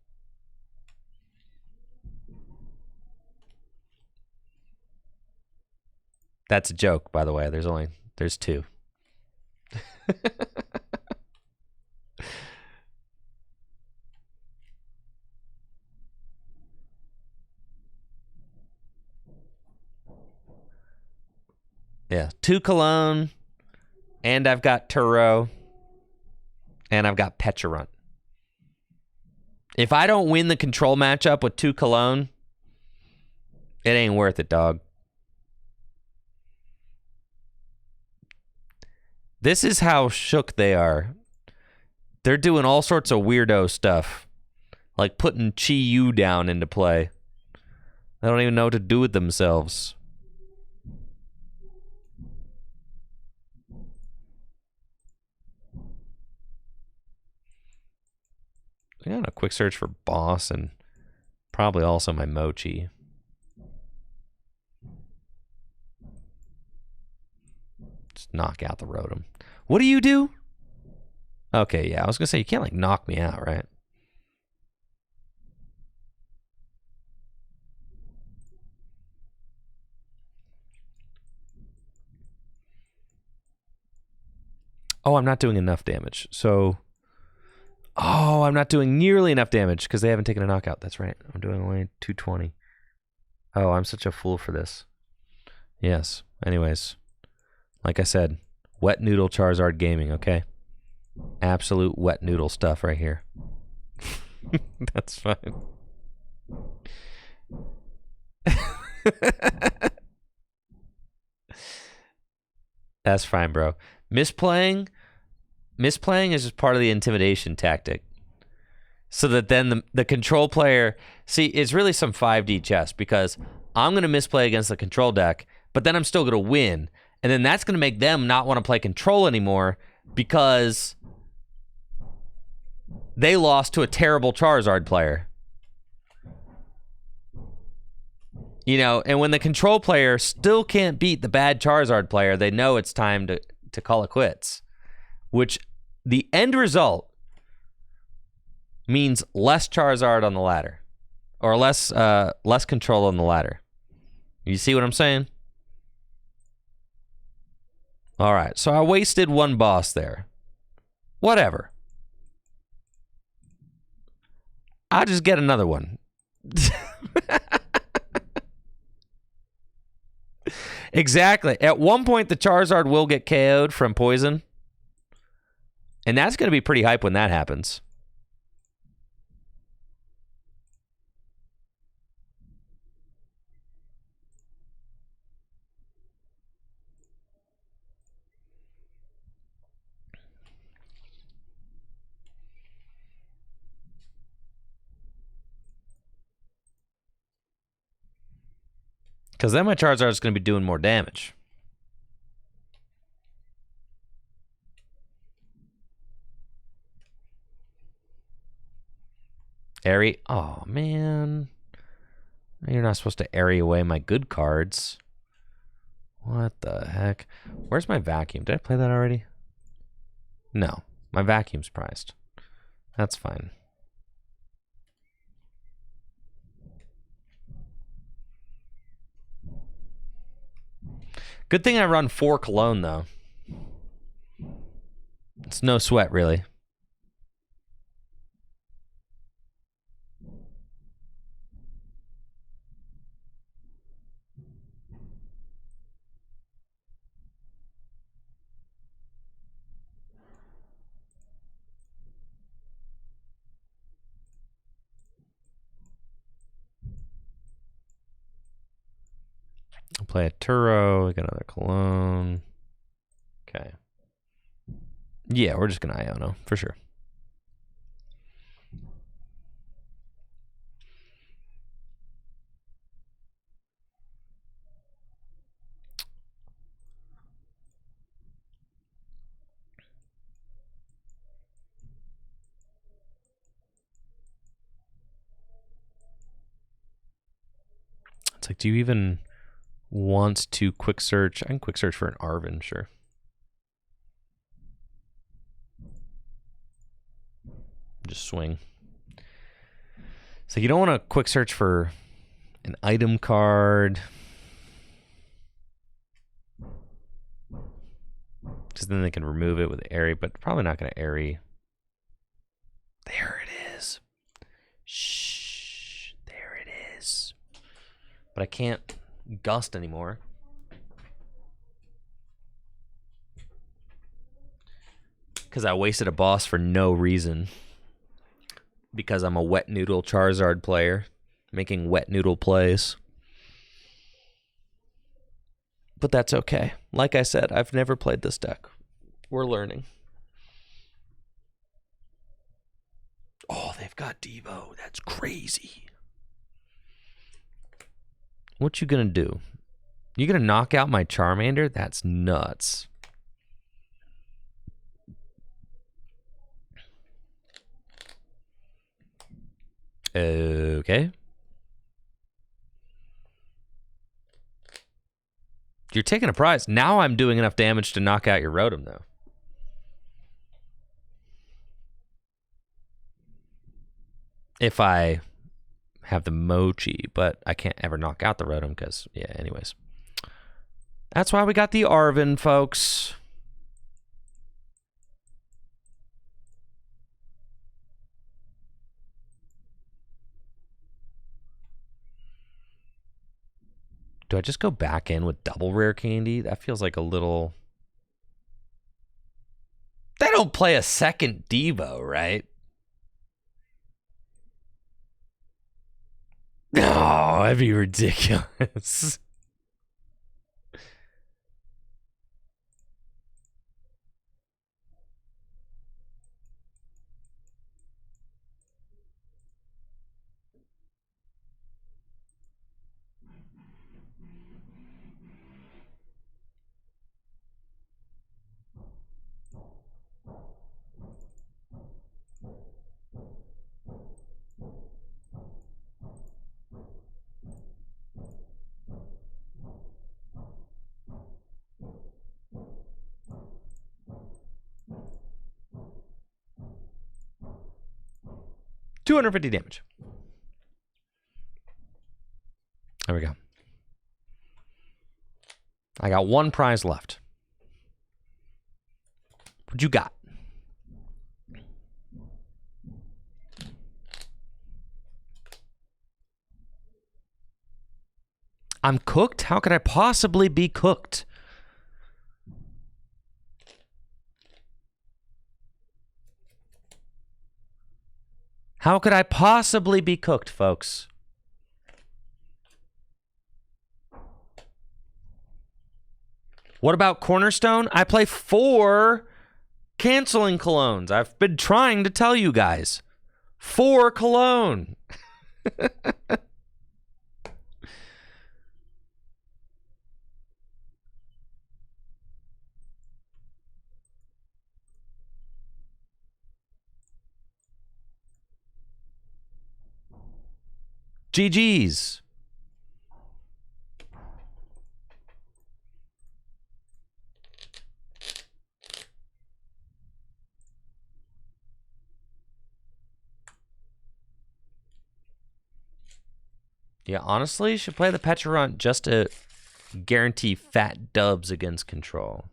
Speaker 1: That's a joke, by the way. There's 2. Yeah, 2 Cologne, and I've got Turo, and I've got Pecharunt. If I don't win the control matchup with 2 Cologne, it ain't worth it, dog. This is how shook they are. They're doing all sorts of weirdo stuff, like putting Chi Yu down into play. They don't even know what to do with themselves. I got a quick search for boss and probably also my Mochi. Just knock out the Rotom. What do you do? Okay, yeah, I was going to say, you can't, like, knock me out, right? Oh, I'm not doing enough damage. So, oh, I'm not doing nearly enough damage because they haven't taken a knockout. That's right. I'm doing only 220. Oh, I'm such a fool for this. Yes. Anyways, like I said, wet noodle Charizard gaming, okay? Absolute wet noodle stuff right here. That's fine. That's fine, bro. Misplaying is just part of the intimidation tactic. So that then the control player... See, it's really some 5D chess because I'm going to misplay against the control deck, but then I'm still going to win. And then that's going to make them not want to play control anymore because they lost to a terrible Charizard player. You know, and when the control player still can't beat the bad Charizard player, they know it's time to call it quits. Which the end result means less Charizard on the ladder. Or less control on the ladder. You see what I'm saying? Alright, so I wasted one boss there. Whatever. I'll just get another one. Exactly. At one point, the Charizard will get KO'd from poison. And that's going to be pretty hype when that happens. Because then my Charizard is going to be doing more damage. Airy. Oh, man. You're not supposed to airy away my good cards. What the heck? Where's my vacuum? Did I play that already? No. My vacuum's prized. That's fine. Good thing I run 4 cologne, though. It's no sweat, really. I'll play a Turo, get another cologne. Okay. Yeah, we're just going to Iono, for sure. It's like, do you even want to quick search? I can quick search for an Arvin, sure. Just swing. So you don't want to quick search for an item card. Because then they can remove it with Airy, but probably not going to Airy. There it is. Shh. There it is. But I can't gust anymore. Because I wasted a boss for no reason. Because I'm a wet noodle Charizard player. Making wet noodle plays. But that's okay. Like I said, I've never played this deck. We're learning. Oh, they've got Devo. That's crazy. What you gonna do? You gonna knock out my Charmander? That's nuts. Okay. You're taking a prize. Now I'm doing enough damage to knock out your Rotom, though. If I have the Mochi, but I can't ever knock out the Rotom because, yeah, anyways. That's why we got the Arvin, folks. Do I just go back in with double rare candy? That feels like a little... They don't play a second Devo, right? No, that'd be ridiculous. 250 damage. There we go. I got one prize left. What you got? I'm cooked? How could I possibly be cooked? How could I possibly be cooked, folks? What about Cornerstone? I play 4 canceling colognes. I've been trying to tell you guys. 4 cologne. GG's. Yeah, honestly, you should play the Pecharunt just to guarantee fat dubs against control.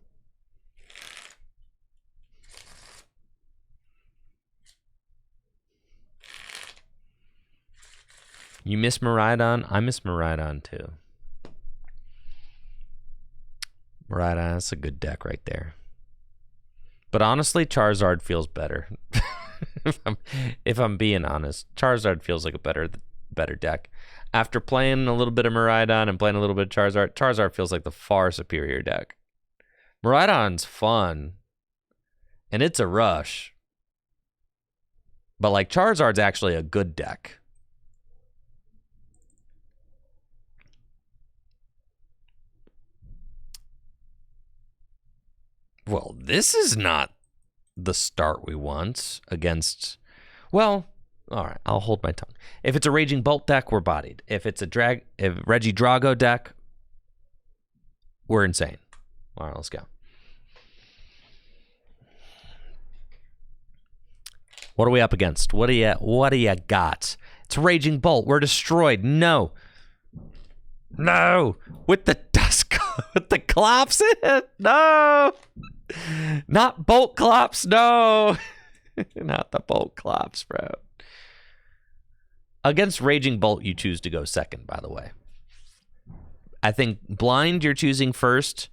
Speaker 1: You miss Miraidon? I miss Miraidon too. Miraidon, that's a good deck right there. But honestly, Charizard feels better. if I'm being honest, Charizard feels like a better deck. After playing a little bit of Miraidon and playing a little bit of Charizard, Charizard feels like the far superior deck. Miraidon's fun, and it's a rush. But like Charizard's actually a good deck. Well, this is not the start we want against... Well, all right, I'll hold my tongue. If it's a Raging Bolt deck, we're bodied. If it's a Reggie Drago deck, we're insane. All right, let's go. What are we up against? What do you got? It's Raging Bolt. We're destroyed. No. No. With the dust, with the clops in it. No. Not Bolt clops. No. Not the Bolt clops, bro. Against Raging Bolt, you choose to go second, by the way. I think blind, you're choosing first,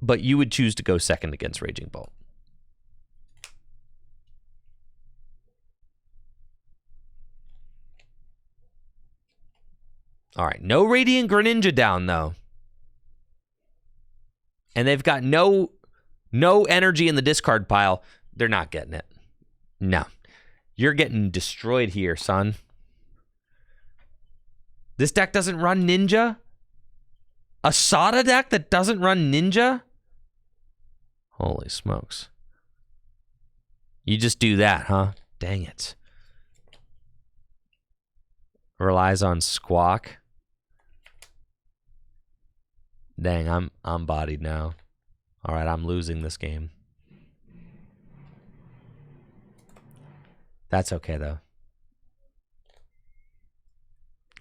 Speaker 1: but you would choose to go second against Raging Bolt. All right, no Radiant Greninja down, though. And they've got no energy in the discard pile. They're not getting it. No. You're getting destroyed here, son. This deck doesn't run Ninja? A Sada deck that doesn't run Ninja? Holy smokes. You just do that, huh? Dang it. Relies on Squawk. Dang, I'm bodied now. All right, I'm losing this game. That's okay, though.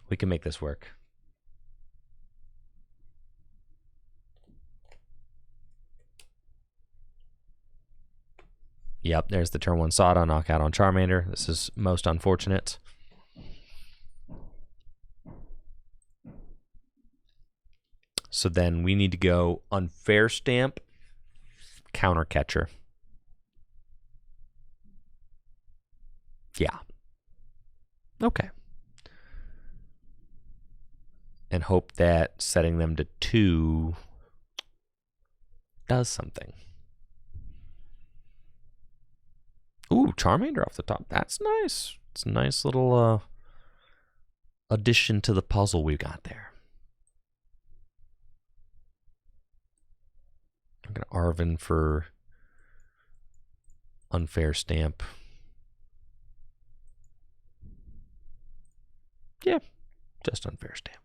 Speaker 1: We can make this work. Yep, there's the turn 1 Sada, knockout on Charmander. This is most unfortunate. So then we need to go Unfair Stamp, Counter Catcher. Yeah. Okay. And hope that setting them to 2 does something. Ooh, Charmander off the top. That's nice. It's a nice little addition to the puzzle we got there. I'm going to Arven for Unfair Stamp. Yeah, just Unfair Stamp.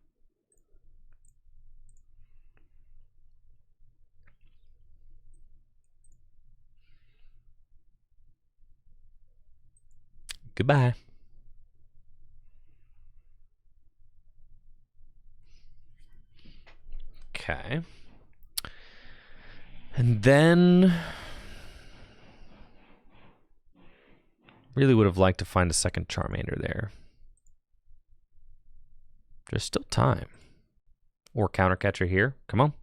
Speaker 1: Goodbye. Okay. And then really would have liked to find a second Charmander there. There's still time. Or counter catcher here. Come on.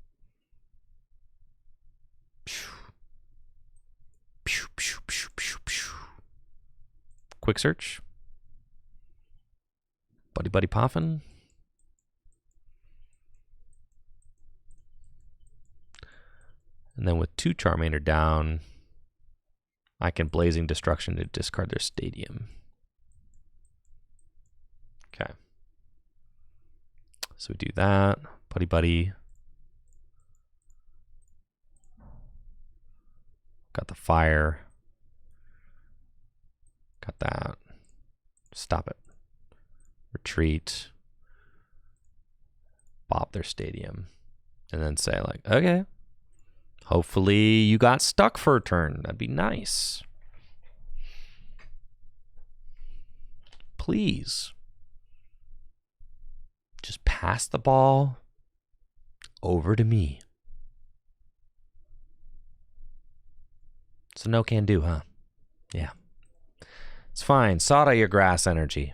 Speaker 1: Quick search. Buddy Buddy Poffin. And then with 2 Charmander down, I can Blazing Destruction to discard their Stadium. Okay. So we do that. Buddy Buddy. Got the fire. Got that. Stop it. Retreat. Bop their Stadium. And then say like, okay. Hopefully you got stuck for a turn. That'd be nice. Please. Just pass the ball over to me. So no can do, huh? Yeah. It's fine. Sawed out your grass energy.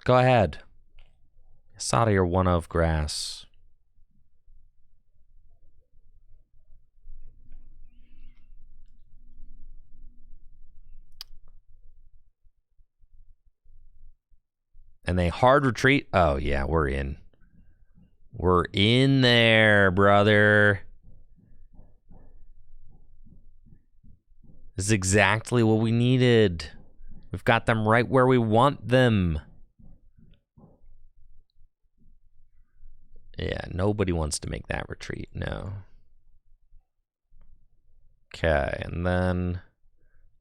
Speaker 1: Go ahead. Sawed out your 1 of grass. And they hard retreat. Oh, yeah, we're in. We're in there, brother. This is exactly what we needed. We've got them right where we want them. Yeah, nobody wants to make that retreat. No. Okay, and then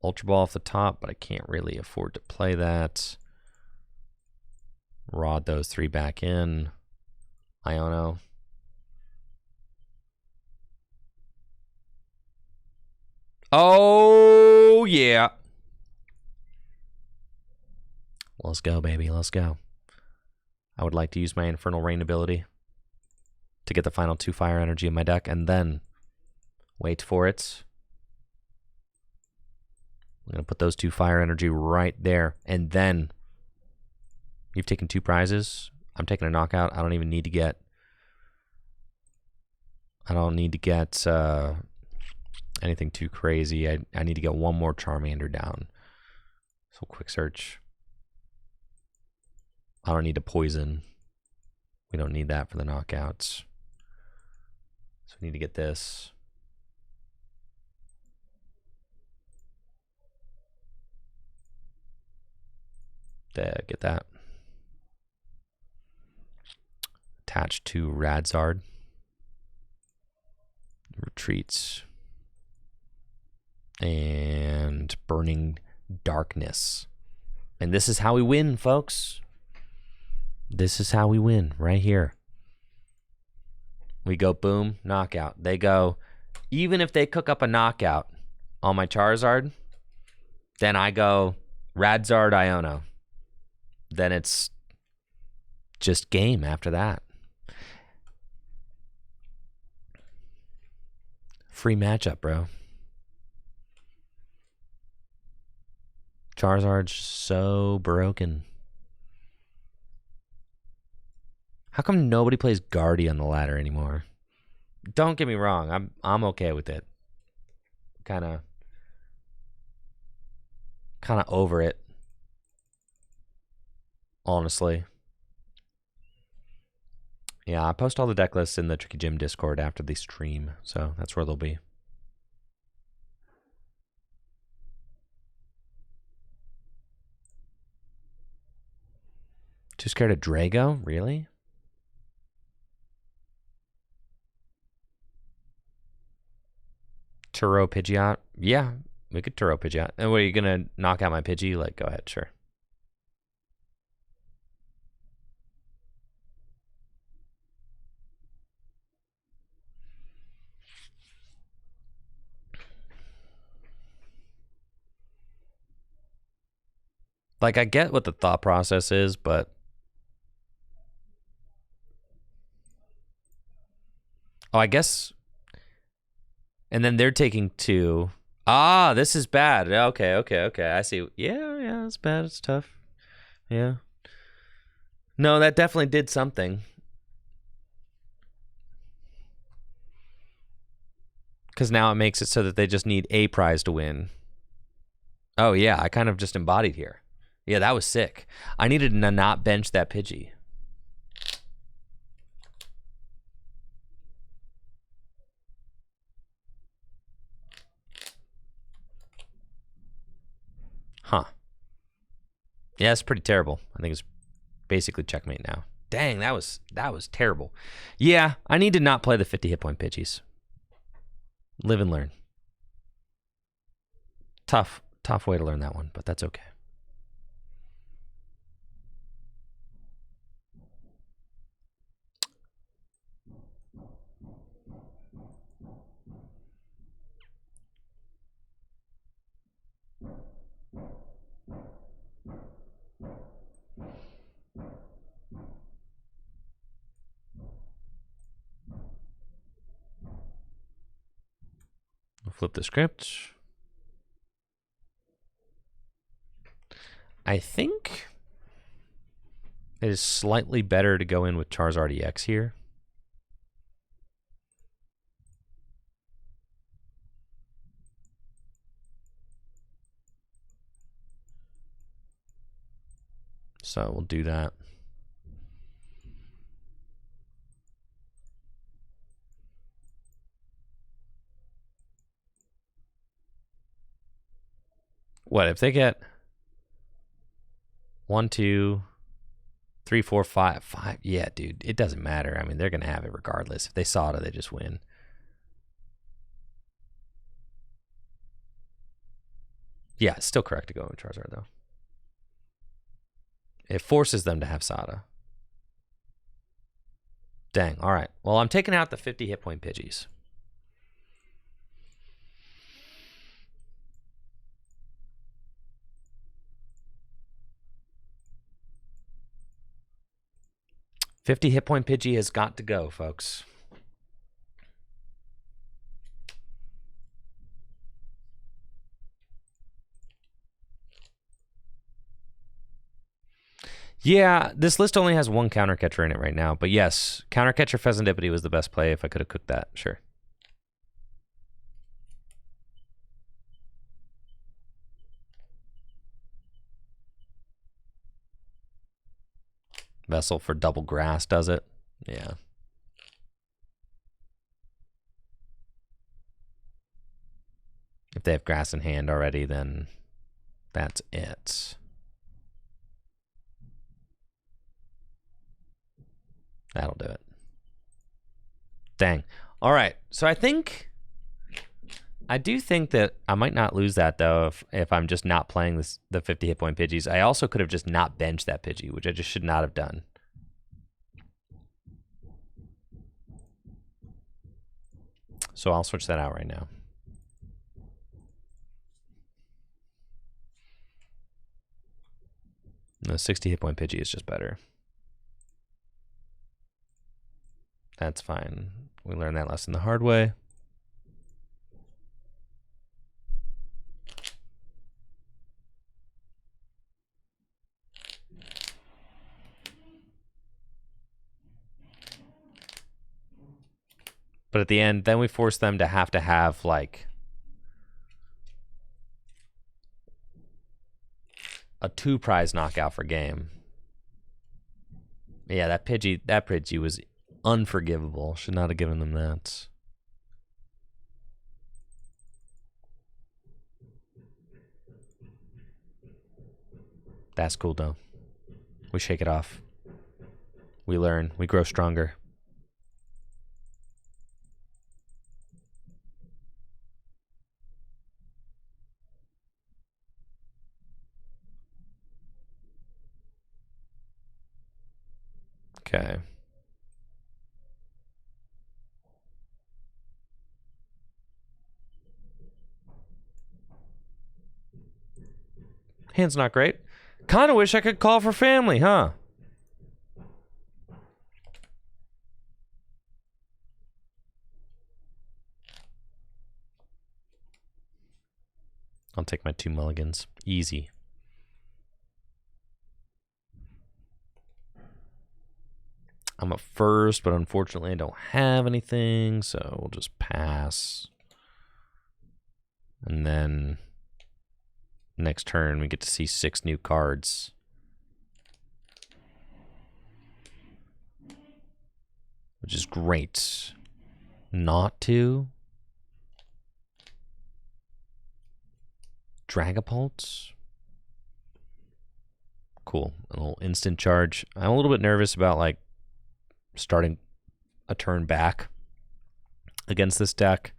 Speaker 1: Ultra Ball off the top, but I can't really afford to play that. Rod those 3 back in. Iono. Oh, yeah. Let's go, baby. Let's go. I would like to use my Infernal Rain ability to get the final 2 fire energy in my deck, and then wait for it. I'm going to put those 2 fire energy right there, and then you've taken 2 prizes. I'm taking a knockout. I don't even need to get... anything too crazy. I need to get 1 more Charmander down. So quick search. I don't need to poison. We don't need that for the knockouts. So we need to get this. There, get that. Attached to Radzard. Retreats. And Burning Darkness. And this is how we win, folks. This is how we win, right here. We go boom, knockout. They go, even if they cook up a knockout on my Charizard, then I go Radzard Iono. Then it's just game after that. Free matchup, bro. Charizard's so broken. How come nobody plays Guardy on the ladder anymore? Don't get me wrong, I'm okay with it. Kind of over it. Honestly. Yeah, I post all the deck lists in the Tricky Gym Discord after the stream, so that's where they'll be. Too scared of Drago? Really? Turo Pidgeot? Yeah, we could Turo Pidgeot. And what, are you going to knock out my Pidgey? Like, go ahead, sure. Like, I get what the thought process is, but... Oh, I guess... And then they're taking 2. Ah, this is bad. Okay. I see. Yeah, it's bad. It's tough. Yeah. No, that definitely did something. Because now it makes it so that they just need a prize to win. Oh, yeah, I kind of just embodied here. Yeah, that was sick. I needed to not bench that Pidgey. Huh. Yeah, it's pretty terrible. I think it's basically checkmate now. Dang, that was terrible. Yeah, I need to not play the 50 hit point Pidgeys. Live and learn. Tough way to learn that one, but that's okay. We'll flip the script. I think it is slightly better to go in with Charizard EX here. So we'll do that. What if they get 1, 2, 3, 4, 5? 5. Yeah, dude, it doesn't matter. I mean, they're gonna have it regardless. If they saw it, they just win. Yeah, it's still correct to go with Charizard though. It forces them to have Sada. Dang. All right. Well, I'm taking out the 50 hit point Pidgeys. $50 hit point Pidgey has got to go, folks. Yeah, this list only has 1 counter catcher in it right now, but yes, counter catcher Fezandipiti was the best play if I could have cooked that, sure. Vessel for double grass does it. Yeah. If they have grass in hand already, then that's it. That'll do it. Dang. All right. So I do think that I might not lose that, though, if I'm just not playing the 50 hit point Pidgeys. I also could have just not benched that Pidgey, which I just should not have done. So I'll switch that out right now. The 60 hit point Pidgey is just better. That's fine. We learned that lesson the hard way. But at the end, then we force them to have like a 2 prize knockout for game. Yeah, that Pidgey was unforgivable. Should not have given them that. That's cool though. We shake it off. We learn. We grow stronger. Okay. Hand's not great. Kind of wish I could call for family, huh? I'll take my 2 mulligans. Easy. I'm up first, but unfortunately I don't have anything, so we'll just pass. And then next turn we get to see 6 new cards. Which is great. Not to. Dragapult. Cool. A little instant charge. I'm a little bit nervous about like starting a turn back against this deck.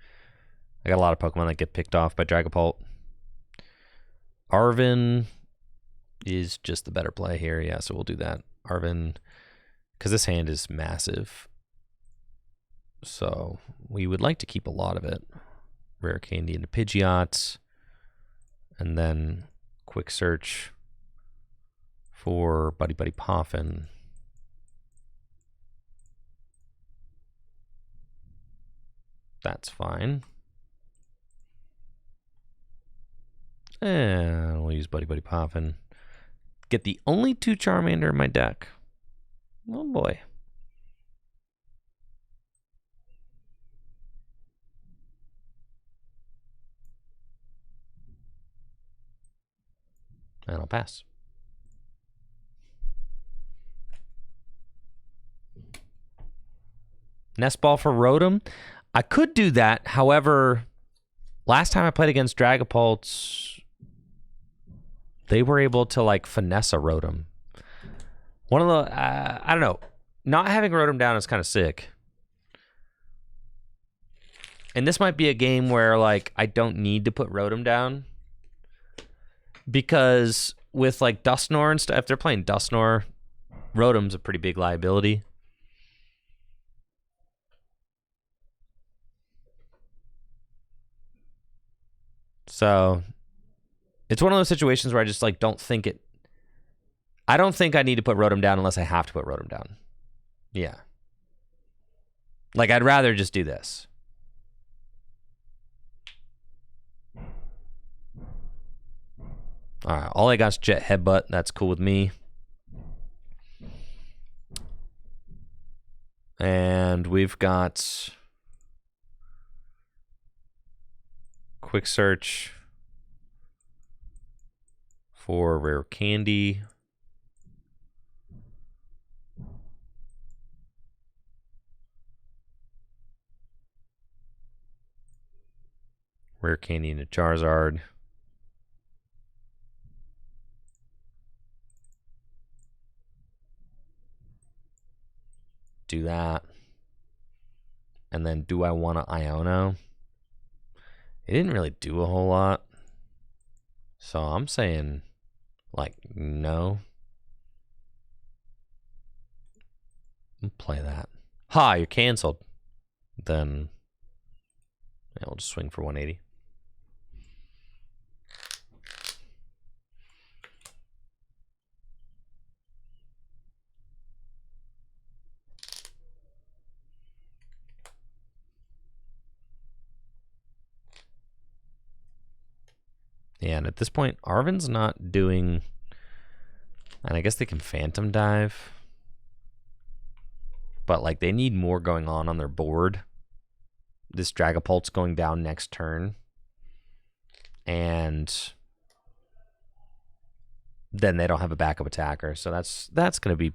Speaker 1: I got a lot of Pokemon that get picked off by Dragapult. Arven is just the better play here. Yeah, so we'll do that. Arven, because this hand is massive. So we would like to keep a lot of it. Rare Candy into Pidgeot. And then quick search for Buddy Buddy Poffin. That's fine. And we'll use Buddy Buddy Poffin. Get the only 2 Charmander in my deck. Oh boy. And I'll pass. Nest Ball for Rotom. I could do that. However, last time I played against Dragapults, they were able to like finesse a Rotom. One of the, I don't know. Not having Rotom down is kind of sick. And this might be a game where like I don't need to put Rotom down. Because with like Dusknoir and stuff, if they're playing Dusknoir, Rotom's a pretty big liability. So it's one of those situations where I just like don't think it. I don't think I need to put Rotom down unless I have to put Rotom down. Yeah. Like I'd rather just do this. All right, all I got is Jet Headbutt. That's cool with me. And we've got quick search for Rare Candy. Rare Candy into Charizard. Do that. And then do I want to Iono? It didn't really do a whole lot. So I'm saying, like, no. I'll play that. Ha, you're canceled. Then yeah, we'll just swing for 180. Yeah, and at this point, Arven's not doing... And I guess they can Phantom Dive. But, like, they need more going on their board. This Dragapult's going down next turn. And then they don't have a backup attacker. So that's going to be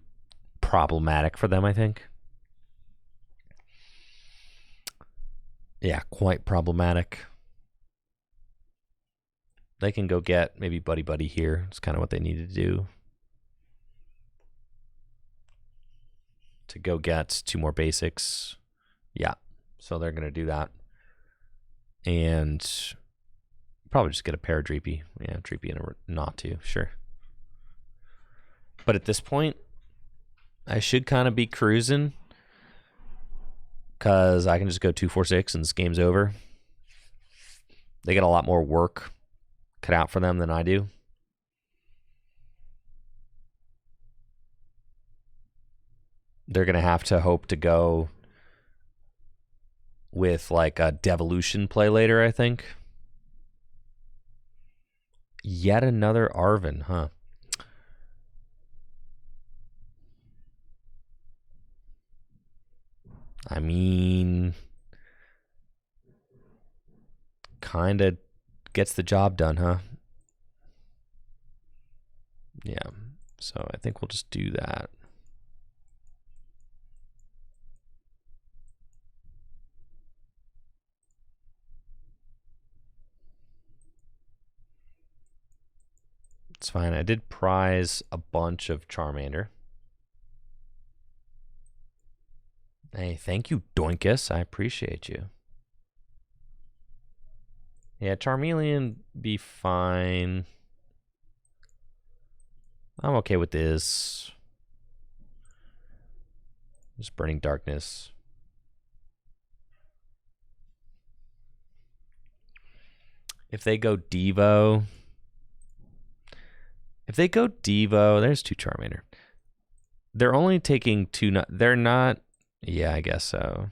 Speaker 1: problematic for them, I think. Yeah, quite problematic. They can go get maybe Buddy Buddy here. It's kind of what they need to do. To go get 2 more basics. Yeah, so they're going to do that. And probably just get a Paradreepy. Yeah, Dreepy and a Natu, sure. But at this point, I should kind of be cruising. Because I can just go 2-4-6 and this game's over. They get a lot more work cut out for them than I do. they're going to have to hope to go with like a devolution play later, I think. Yet another Arven, huh? I mean, kind of gets the job done, huh? Yeah, so I think we'll just do that. It's fine. I did prize a bunch of Charmander. Hey, thank you, Doinkus. I appreciate you. Yeah, Charmeleon be fine. I'm okay with this. Just Burning Darkness. If they go Devo... If they go Devo, there's 2 Charmander. They're only taking 2... They're not... Yeah, I guess so.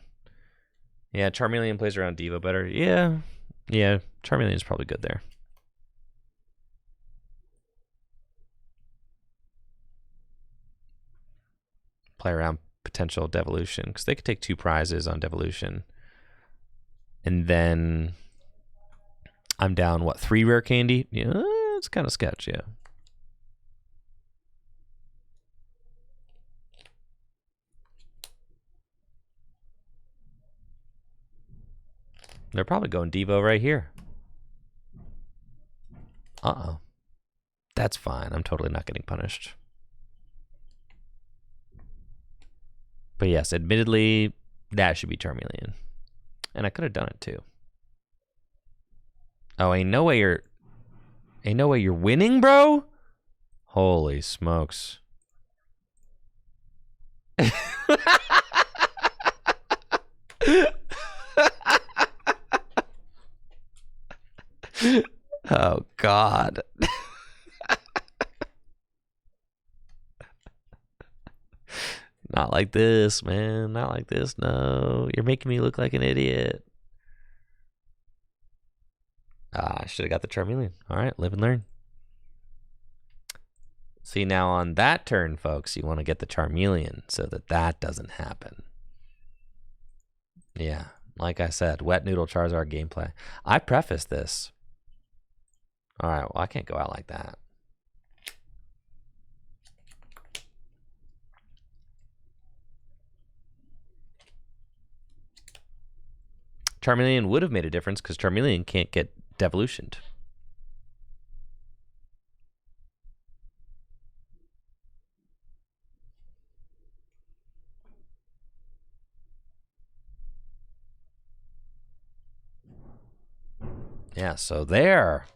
Speaker 1: Yeah, Charmeleon plays around Devo better. Yeah. Yeah, Charmeleon's probably good there. Play around potential devolution, because they could take 2 prizes on devolution. And then I'm down, what, 3 rare candy? Yeah, it's kind of sketch, yeah. They're probably going Devo right here. Uh-oh. That's fine. I'm totally not getting punished. But yes, admittedly, that should be Charmeleon. And I could have done it too. Oh, ain't no way you're winning, bro? Holy smokes. Oh, God. Not like this, man. Not like this. No, you're making me look like an idiot. I should have got the Charmeleon. All right, live and learn. See, now on that turn, folks, you want to get the Charmeleon so that doesn't happen. Yeah, like I said, wet noodle Charizard gameplay. I prefaced this. All right, well, I can't go out like that. Charmeleon would have made a difference because Charmeleon can't get devolutioned. Yeah, so there.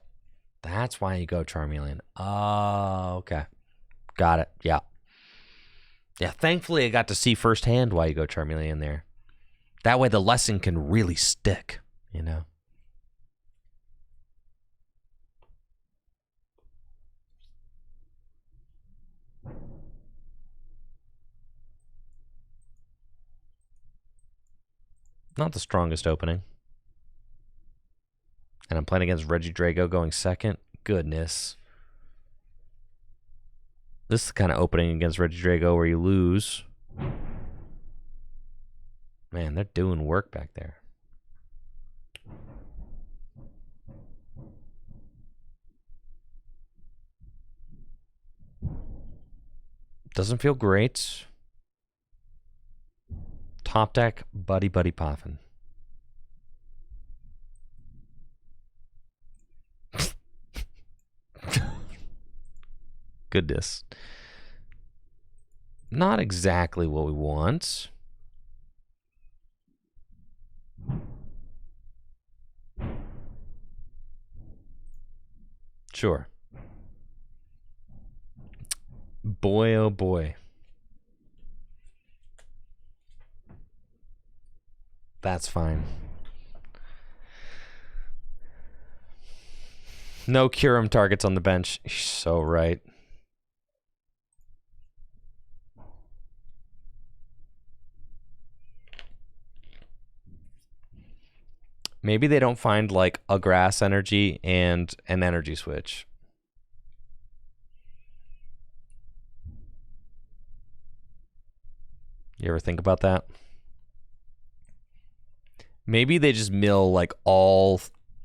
Speaker 1: That's why you go Charmeleon. Oh, okay. Got it. Yeah. Yeah, thankfully I got to see firsthand why you go Charmeleon there. That way the lesson can really stick, you know? Not the strongest opening. And I'm playing against Regidrago going second. Goodness. This is the kind of opening against Regidrago where you lose. Man, they're doing work back there. Doesn't feel great. Top deck, buddy poffin. Goodness. Not exactly what we want. Sure. Boy, oh boy. That's fine. No Curum targets on the bench. You're so right. Maybe they don't find like a grass energy and an energy switch. You ever think about that? Maybe they just mill like all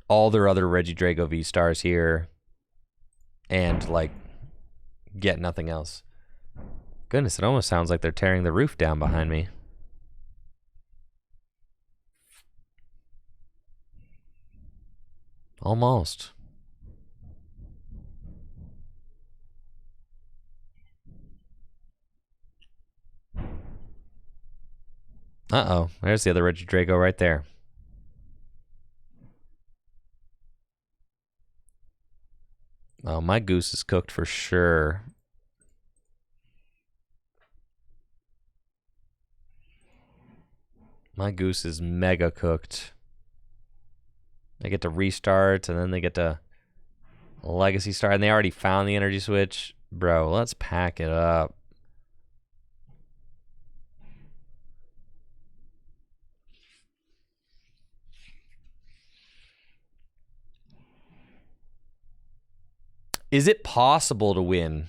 Speaker 1: their other Regidrago V-Stars here and like get nothing else. Goodness, it almost sounds like they're tearing the roof down behind me. Almost. Uh-oh, there's the other Regidrago right there. Oh, my goose is cooked for sure. My goose is mega cooked. They get to restart, and then they get to Legacy Star, and they already found the energy switch. Bro, let's pack it up. Is it possible to win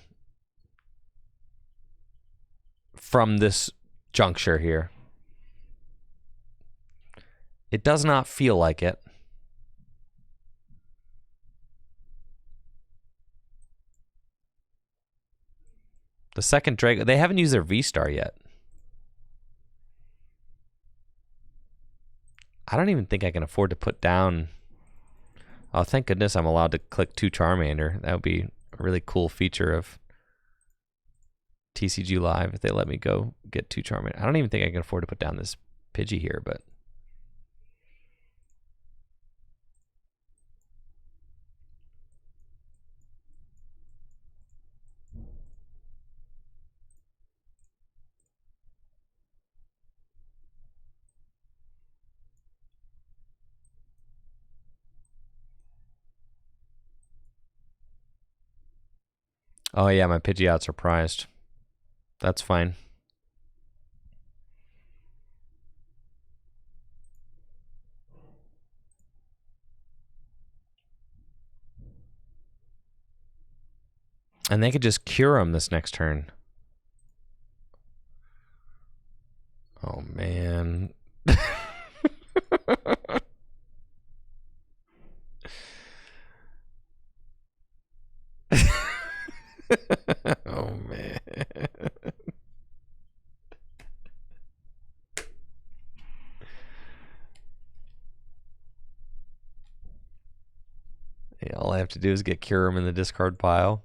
Speaker 1: from this juncture here? It does not feel like it. The second Drago, they haven't used their V-Star yet. I don't even think I can afford to put down... Oh, thank goodness I'm allowed to click 2 Charmander. That would be a really cool feature of TCG Live if they let me go get 2 Charmander. I don't even think I can afford to put down this Pidgey here, but... Oh yeah, my Pidgeots are prized. That's fine. And they could just cure him this next turn. Oh, man. Oh, man. Yeah, all I have to do is get cure him in the discard pile.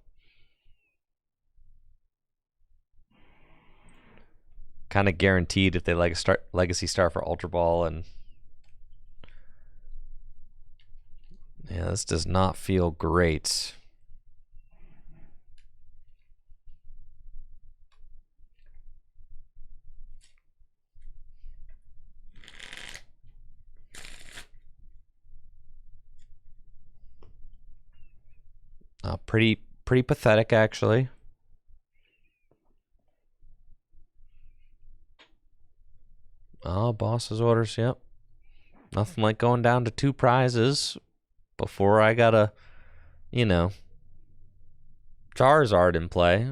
Speaker 1: Kind of guaranteed if they like start Legacy Star for Ultra Ball, and yeah, this does not feel great. Pretty pathetic, actually. Oh, boss's orders, yep. Nothing like going down to 2 prizes before I got a, you know, Charizard in play.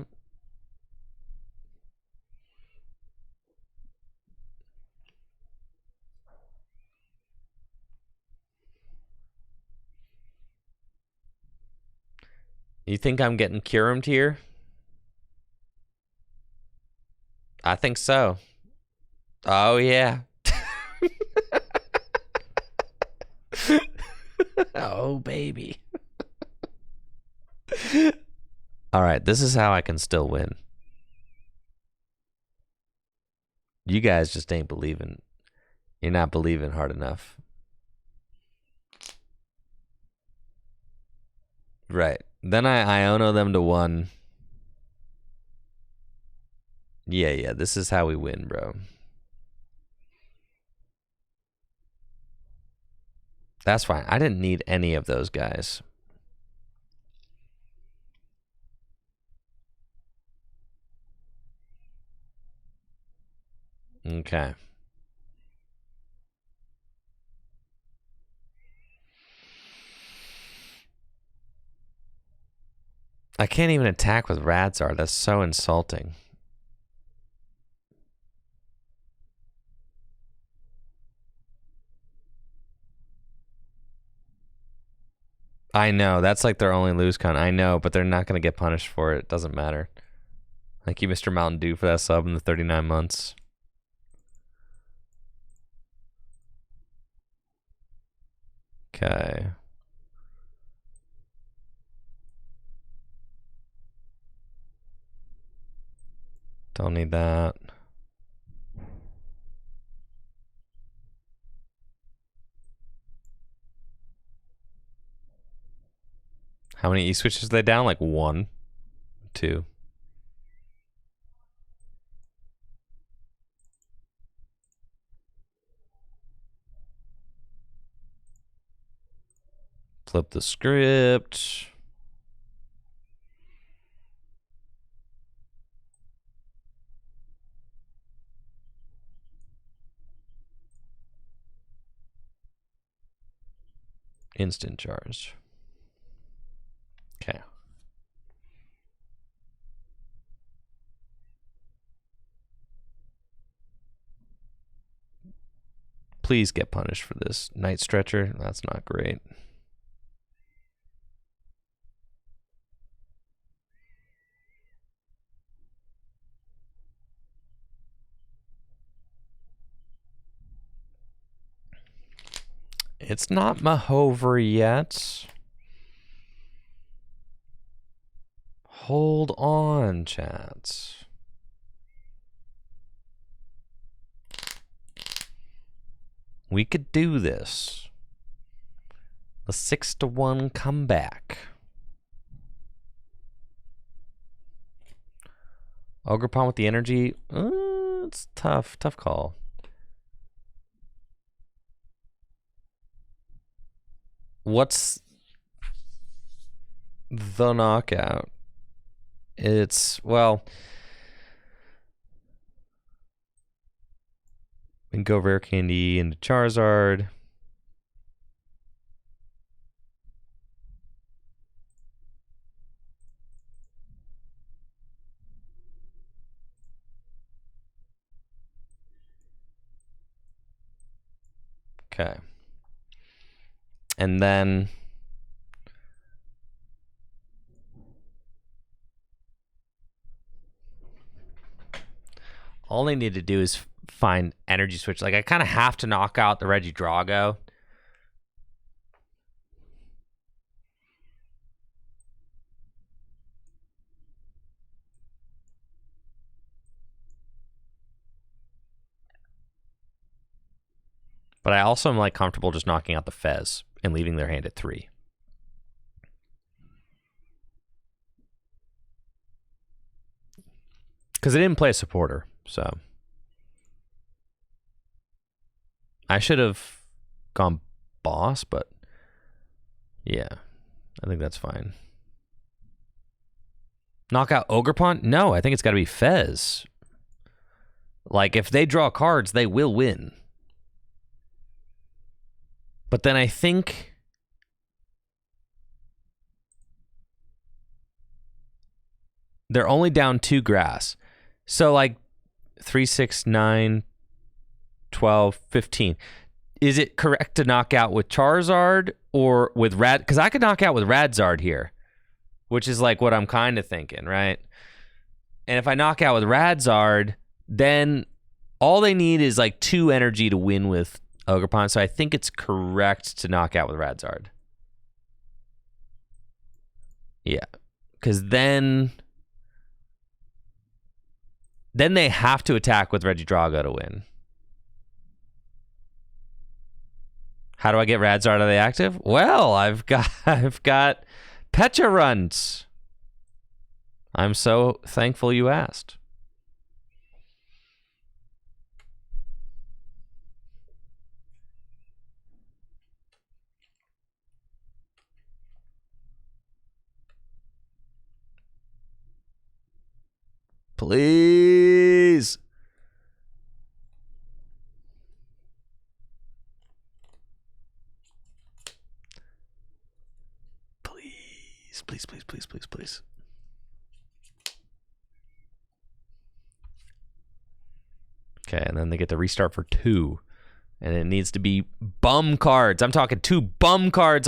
Speaker 1: You think I'm getting Curumed here? I think so. Oh, yeah. Oh, baby. All right, this is how I can still win. You guys just ain't believing. You're not believing hard enough. Right. Then I Iono them to 1. Yeah, this is how we win, bro. That's fine. I didn't need any of those guys. Okay. I can't even attack with Radzard. That's so insulting. I know. That's like their only lose con. I know, but they're not going to get punished for it. It doesn't matter. Thank you, Mr. Mountain Dew, for that sub in the 39 months. Okay. Don't need that. How many E-switches are they down? Like 1, 2. Flip the script. Instant charge. Okay. Please get punished for this. Night Stretcher. That's not great. It's not Mahover yet. Hold on, chat. We could do this. The 6-1 comeback. Ogrepon with the energy. It's tough. Tough call. What's the knockout? It's, well, we can go Rare Candy into Charizard. Okay. And then all I need to do is find energy switch. Like, I kind of have to knock out the Regidrago. But I also am like comfortable just knocking out the Fez and leaving their hand at 3. Because they didn't play a supporter, so I should have gone boss, but yeah, I think that's fine. Knock out Ogrepon? No, I think it's got to be Fez. Like, if they draw cards, they will win. But then I think they're only down 2 grass. So, like, 3, 6, 9, 12, 15. Is it correct to knock out with Charizard or with Rad? Because I could knock out with Radzard here, which is like what I'm kind of thinking, right? And if I knock out with Radzard, then all they need is like 2 energy to win with Ogrepon. So I think it's correct to knock out with Radzard. Yeah. Because then they have to attack with Regidrago to win. How do I get Radzard out of the active? Well, I've got Pecha runs. I'm so thankful you asked. Please. Please. Okay, and then they get to restart for 2. And it needs to be bum cards. I'm talking 2 bum cards.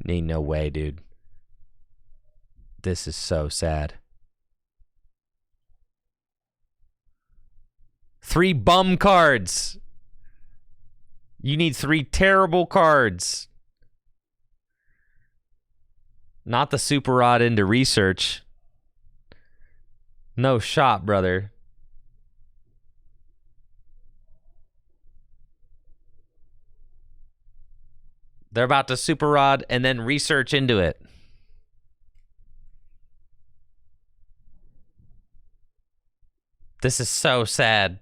Speaker 1: Ain't no way, dude. This is so sad. 3 bum cards. You need 3 terrible cards. Not the super rod into research. No shot, brother. They're about to super rod and then research into it. This is so sad.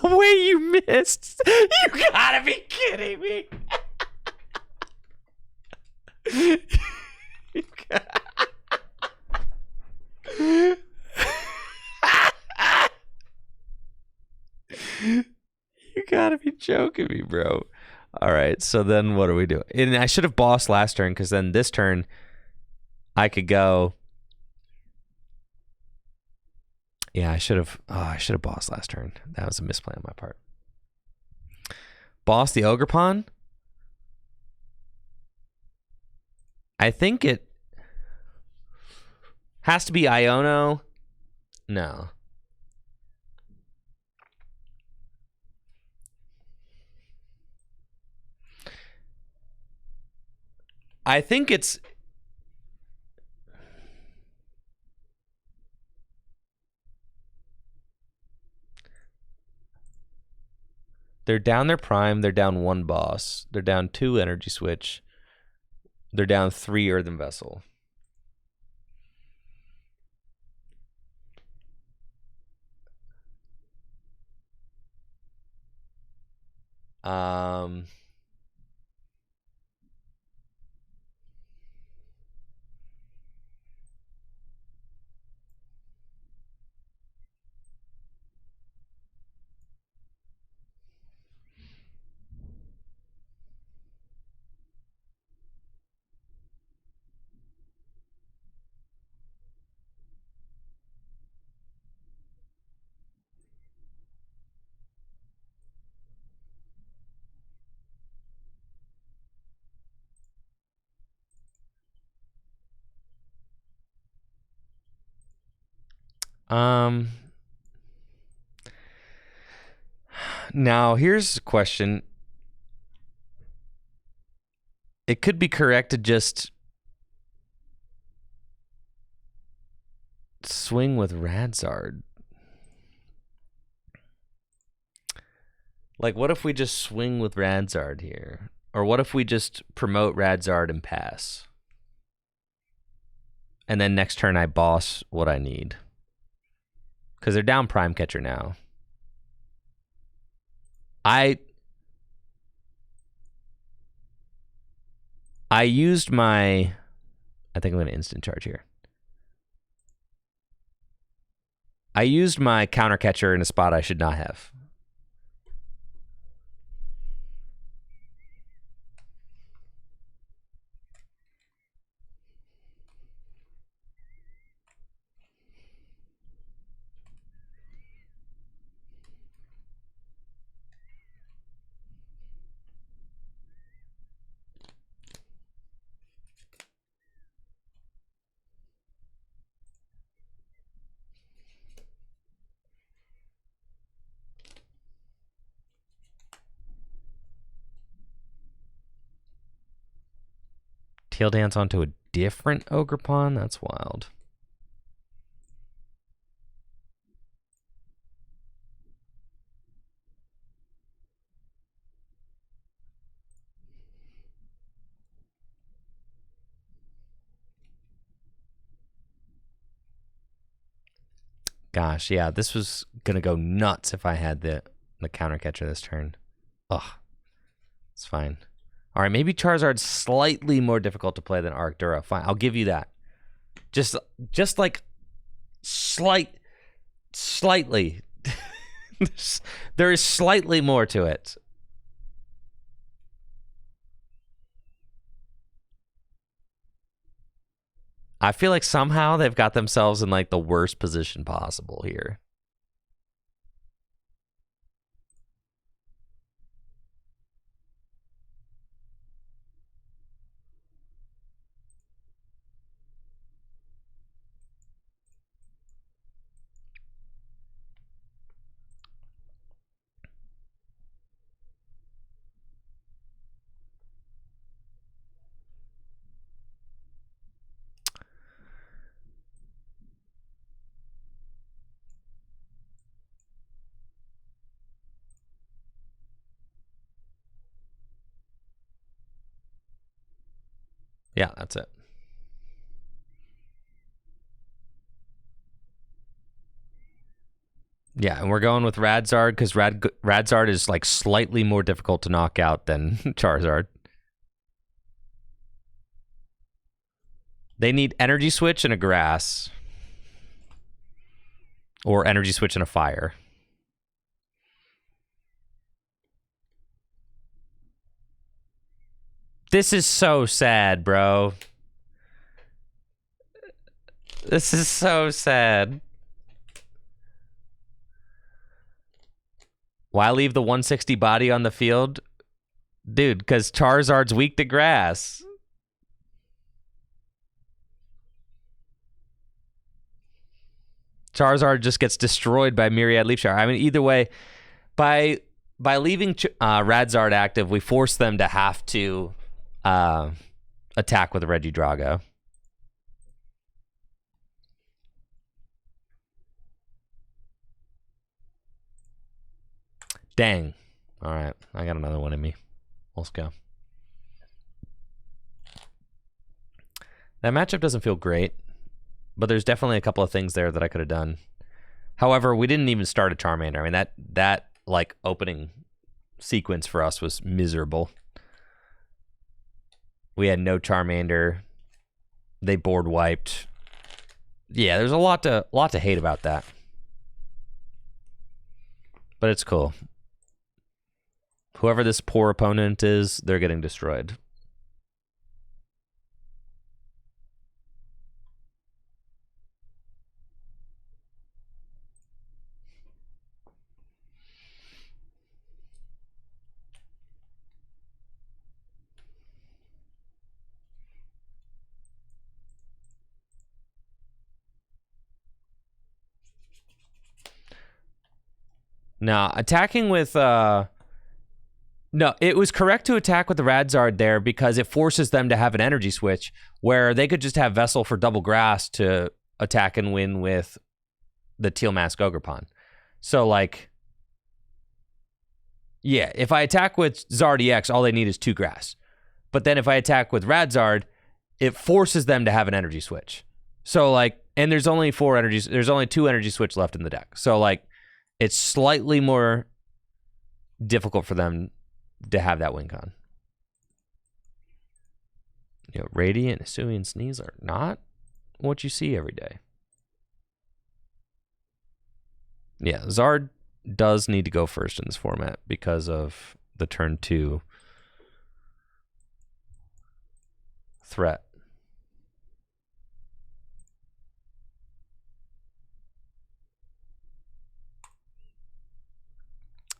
Speaker 1: No way you missed. You gotta be kidding me. You gotta be joking me, bro. All right, so then what do we do? And I should have bossed last turn, because then this turn I could go. Yeah, I should have bossed last turn. That was a misplay on my part. Boss the Ogre Pawn. I think it has to be Iono. No. I think it's... They're down their prime. They're down 1 boss. They're down 2 energy switch. They're down 3 earthen vessel. Now here's a question. It could be correct to just swing with Radzard. Like, what if we just swing with Radzard here? Or what if we just promote Radzard and pass? And then next turn I boss what I need. Because they're down Prime Catcher now. I used my... I think I'm going to instant charge here. I used my counter catcher in a spot I should not have. Tail dance onto a different Ogre Pawn? That's wild. Gosh, yeah, this was going to go nuts if I had the counter catcher this turn. Ugh. It's fine. All right, maybe Charizard's slightly more difficult to play than Arctura. Fine, I'll give you that. Just like slightly. There is slightly more to it. I feel like somehow they've got themselves in like the worst position possible here. Yeah, that's it. Yeah, and we're going with Radzard because Radzard is like slightly more difficult to knock out than Charizard. They need Energy Switch and a Grass. Or Energy Switch and a Fire. This is so sad, bro. This is so sad. Why leave the 160 body on the field? Dude, because Charizard's weak to grass. Charizard just gets destroyed by Myriad Leaf Shower. I mean, either way, by leaving Radzard active, we force them to have to attack with Regidrago. Dang. All right, I got another one in me. Let's go. That matchup doesn't feel great, but there's definitely a couple of things there that I could have done. However, we didn't even start a Charmander. I mean, that like opening sequence for us was miserable. We had no Charmander. They board wiped. Yeah, there's a lot to hate about that. But it's cool. Whoever this poor opponent is, they're getting destroyed. Now, attacking with no, it was correct to attack with the Radzard there because it forces them to have an energy switch where they could just have Vessel for double grass to attack and win with the Teal Mask Ogerpon. So, like, yeah, if I attack with Zard EX, all they need is 2 grass. But then if I attack with Radzard, it forces them to have an energy switch. So, like, and there's only 4 energies. There's only 2 energy switch left in the deck. So, like, it's slightly more difficult for them to have that win con. You know, Radiant, Hisuian, Sneasel are not what you see every day. Yeah, Zard does need to go first in this format because of the turn 2 threat.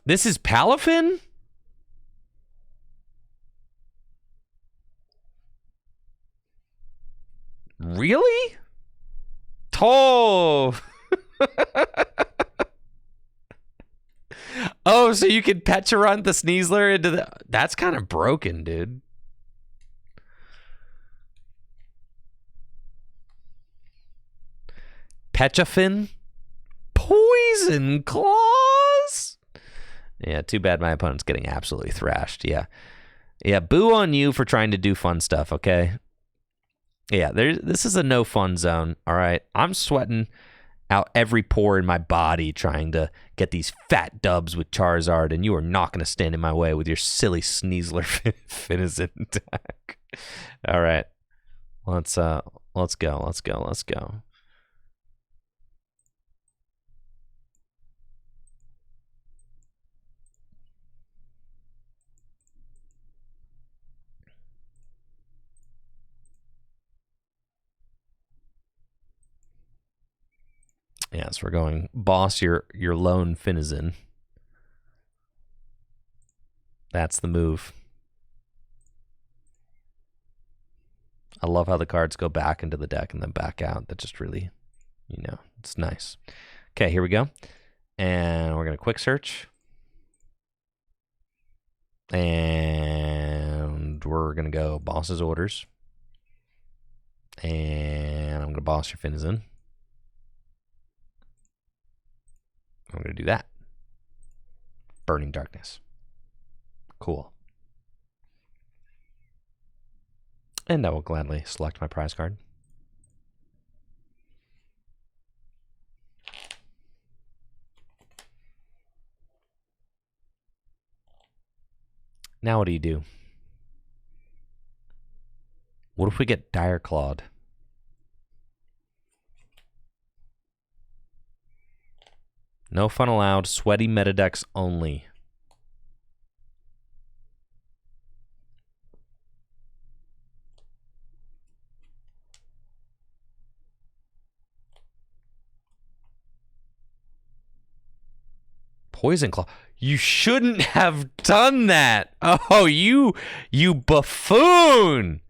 Speaker 1: This is Palafin? Really? Oh. Oh, so you can Pecharunt the Sneasler into the... That's kind of broken, dude. Pechafin? Poison Claws? Yeah, too bad my opponent's getting absolutely thrashed. Yeah. Yeah, boo on you for trying to do fun stuff, okay? Yeah, this is a no fun zone, all right? I'm sweating out every pore in my body trying to get these fat dubs with Charizard, and you are not going to stand in my way with your silly Sneasler Finizen attack. All right. Let's go. Yeah, so we're going boss your lone Finizen. That's the move. I love how the cards go back into the deck and then back out. That just really, it's nice. Okay, here we go. And we're going to quick search. And we're going to go boss's orders. And I'm going to boss your Finizen. I'm going to do that. Burning Darkness. Cool. And I will gladly select my prize card. Now what do you do? What if we get Dire Clawed? No fun allowed. Sweaty metadecks only. Poison Claw. You shouldn't have done that. Oh, you buffoon.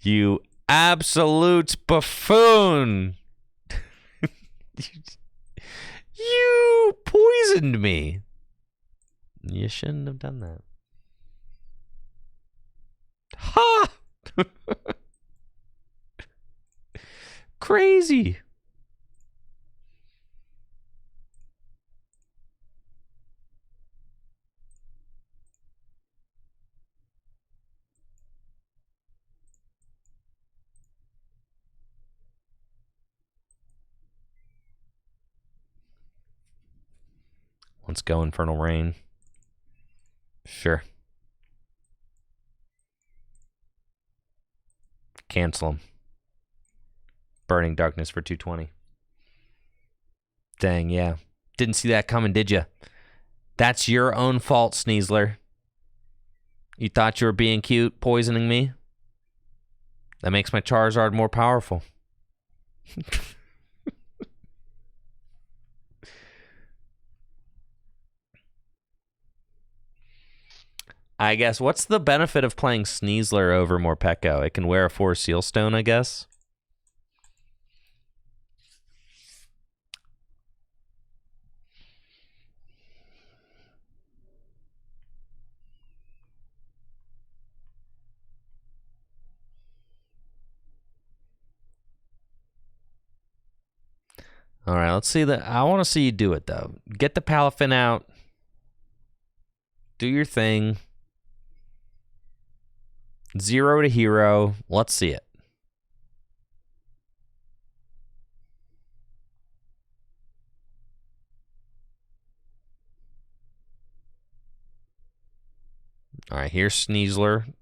Speaker 1: You absolute buffoon. You poisoned me. You shouldn't have done that. Ha! Crazy. Let's go Infernal Rain. Sure. Cancel them. Burning Darkness for 220. Dang, yeah. Didn't see that coming, did you? That's your own fault, Sneasler. You thought you were being cute, poisoning me? That makes my Charizard more powerful. I guess, what's the benefit of playing Sneasler over Morpeko? It can wear a 4 Seal Stone, I guess. All right, let's see that. I want to see you do it, though. Get the Palafin out. Do your thing. 0 to hero. Let's see it. All right, here's Sneasler.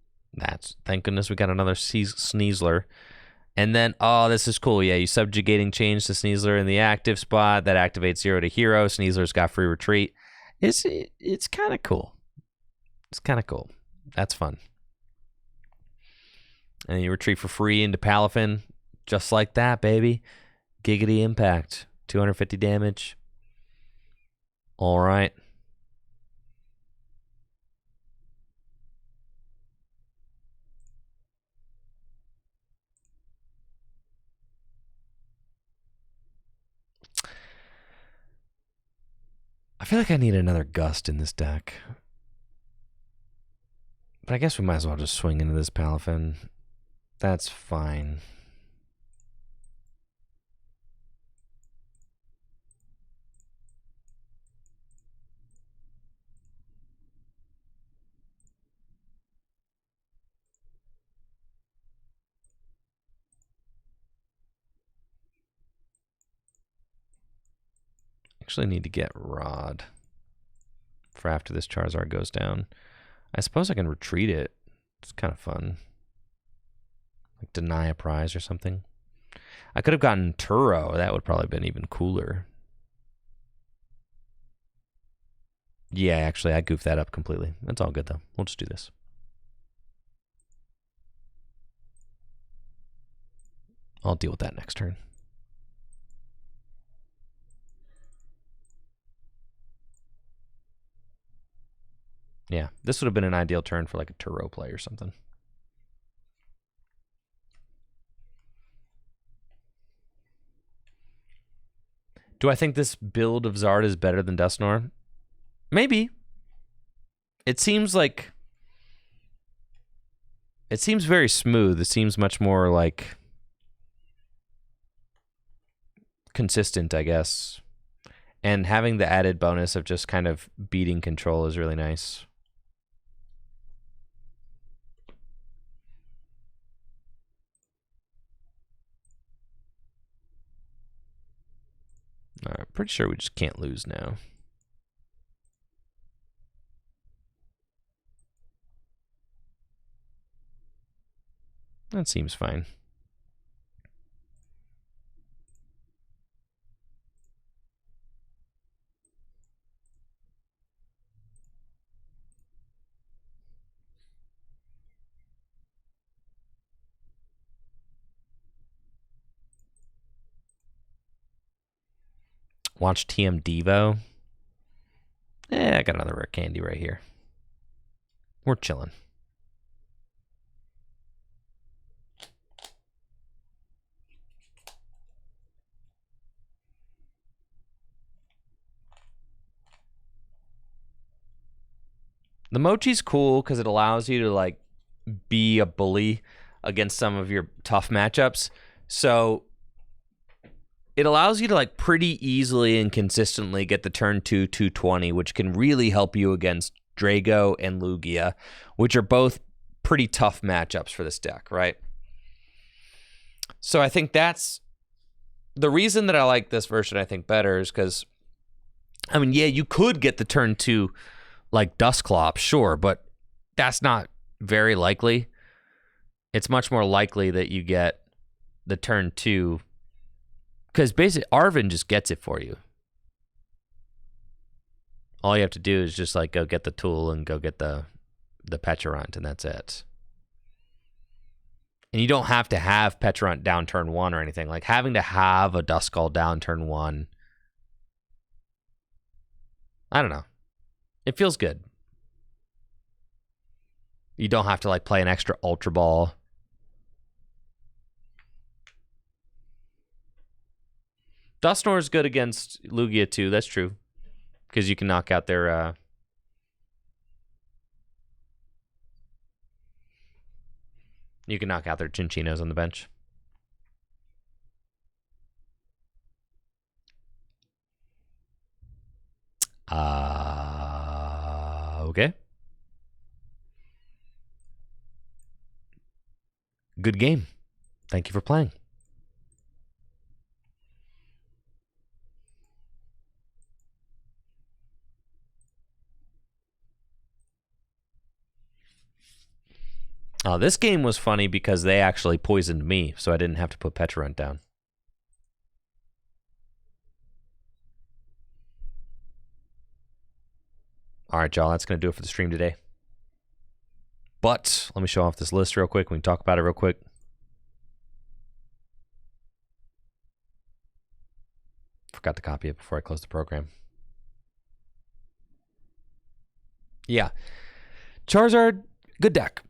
Speaker 1: Thank goodness we got another Sneasler. And then, oh, this is cool. Yeah, you subjugating change to Sneasler in the active spot. That activates 0 to hero. Sneasler's got free retreat. It's kind of cool. It's kind of cool. That's fun. And you retreat for free into Palafin. Just like that, baby. Giggity impact. 250 damage. All right. I feel like I need another Gust in this deck. But I guess we might as well just swing into this Palafin. That's fine. Actually need to get Rod for after this Charizard goes down. I suppose I can retreat it. It's kind of fun. Like deny a prize or something. I could have gotten Turo. That would probably have been even cooler. Yeah, actually, I goofed that up completely. That's all good, though. We'll just do this. I'll deal with that next turn. Yeah, this would have been an ideal turn for like a Turo play or something. Do I think this build of Zard is better than Dusknoir? Maybe. It seems like... It seems very smooth. It seems much more like... consistent, I guess. And having the added bonus of just kind of beating control is really nice. All right, pretty sure we just can't lose now. That seems fine. Watch TM Devo. I got another rare candy right here. We're chilling. The Mochi's cool because it allows you to like be a bully against some of your tough matchups. So it allows you to like pretty easily and consistently get the turn 2 220, which can really help you against Drago and Lugia, which are both pretty tough matchups for this deck, right? So I think that's the reason that I like this version, I think, better is because, I mean, yeah, you could get the turn 2 like Dusclops, sure, but that's not very likely. It's much more likely that you get the turn 2 because basically Arvin just gets it for you. All you have to do is just like go get the tool and go get the Petarant, and that's it. And you don't have to have Petarant down turn 1 or anything. Like having to have a Duskull down turn 1, I don't know. It feels good. You don't have to like play an extra Ultra Ball. Dusknoir is good against Lugia too. That's true, because you can knock out their. You can knock out their Chinchinos on the bench. Okay. Good game. Thank you for playing. This game was funny because they actually poisoned me, so I didn't have to put Petarant down. All right, y'all, that's going to do it for the stream today. But let me show off this list real quick. We can talk about it real quick. Forgot to copy it before I close the program. Yeah. Charizard, good deck.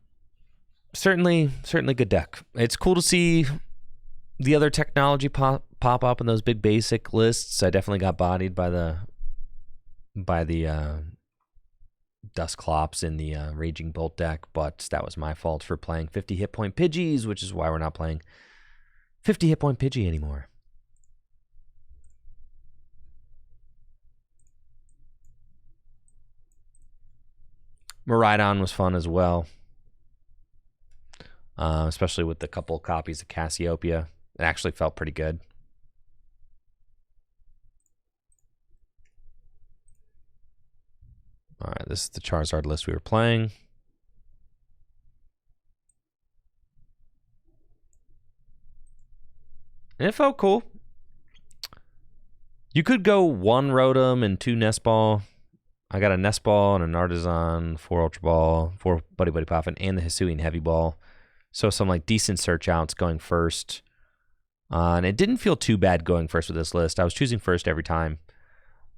Speaker 1: Certainly good deck. It's cool to see the other technology pop up in those big basic lists. I definitely got bodied by the Dusclops in the Raging Bolt deck, but that was my fault for playing 50 hit point Pidgeys, which is why we're not playing 50 hit point Pidgey anymore. Miraidon was fun as well. Especially with the couple copies of Cassiopeia. It actually felt pretty good. All right, this is the Charizard list we were playing. And it felt cool. You could go 1 Rotom and 2 Nest Ball. I got a Nest Ball and an Artisan, 4 Ultra Ball, 4 Buddy Buddy Poffin, and the Hisuian Heavy Ball. So some like decent search outs going first. And it didn't feel too bad going first with this list. I was choosing first every time.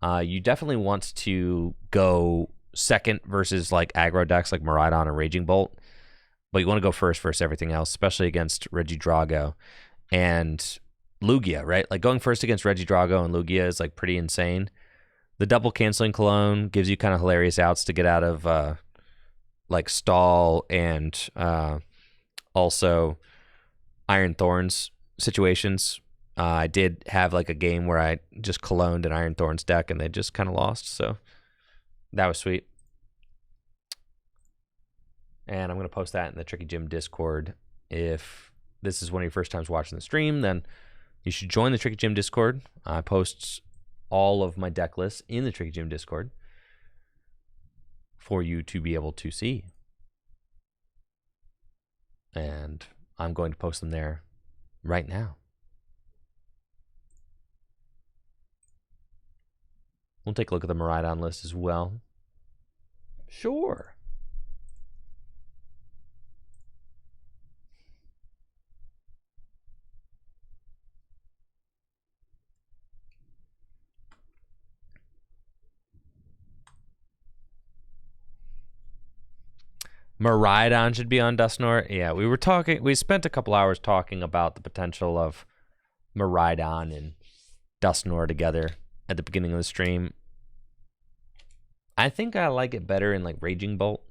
Speaker 1: You definitely want to go second versus like aggro decks like Miraidon and Raging Bolt. But you want to go first versus everything else, especially against Regidrago and Lugia, right? Like going first against Regidrago and Lugia is like pretty insane. The double canceling cologne gives you kind of hilarious outs to get out of like stall and also Iron Thorns situations. I did have like a game where I just cologned an Iron Thorns deck and they just kind of lost, so that was sweet. And I'm going to post that in the Tricky Gym Discord. If this is one of your first times watching the stream, then you should join the Tricky Gym Discord. I post all of my deck lists in the Tricky Gym Discord for you to be able to see. And I'm going to post them there right now. We'll take a look at the Miraidon list as well. Sure. Miraidon should be on Dusknoir. Yeah, we spent a couple hours talking about the potential of Miraidon and Dusknoir together at the beginning of the stream. I think I like it better in like Raging Bolt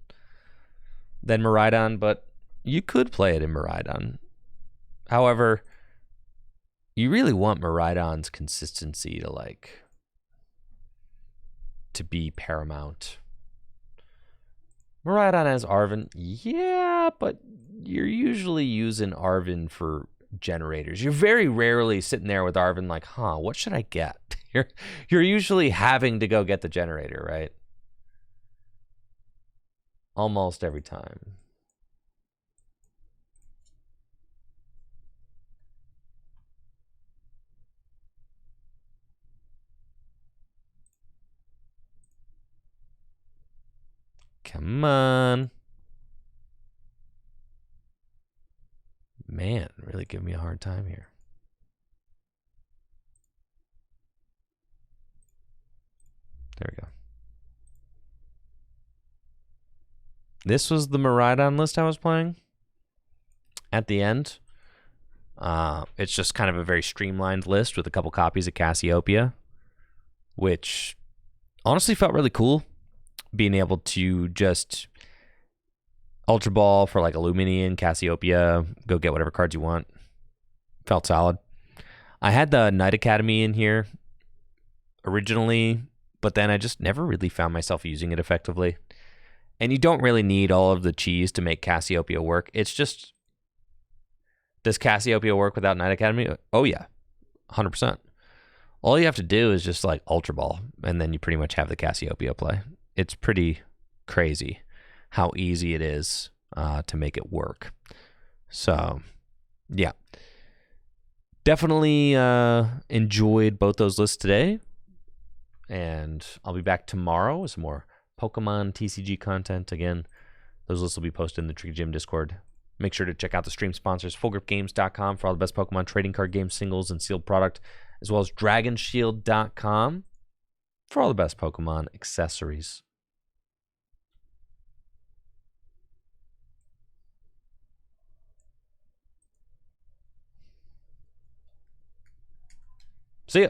Speaker 1: than Miraidon, but you could play it in Miraidon. However, you really want Miraidon's consistency to be paramount. Miraidon has Arven, yeah, but you're usually using Arven for generators. You're very rarely sitting there with Arven like, what should I get? You're usually having to go get the generator, right? Almost every time. Come on. Man, really giving me a hard time here. There we go. This was the Miraidon list I was playing at the end. It's just kind of a very streamlined list with a couple copies of Cassiopeia, which honestly felt really cool. Being able to just Ultra Ball for like Illuminian, Cassiopeia, go get whatever cards you want. Felt solid. I had the Knight Academy in here originally, but then I just never really found myself using it effectively. And you don't really need all of the cheese to make Cassiopeia work. It's just, does Cassiopeia work without Knight Academy? Oh yeah, 100%. All you have to do is just like Ultra Ball, and then you pretty much have the Cassiopeia play. It's pretty crazy how easy it is to make it work. So, yeah. Definitely enjoyed both those lists today. And I'll be back tomorrow with some more Pokemon TCG content. Again, those lists will be posted in the Tricky Gym Discord. Make sure to check out the stream sponsors, FullGripGames.com for all the best Pokemon trading card games, singles, and sealed product, as well as DragonShield.com for all the best Pokemon accessories. See ya.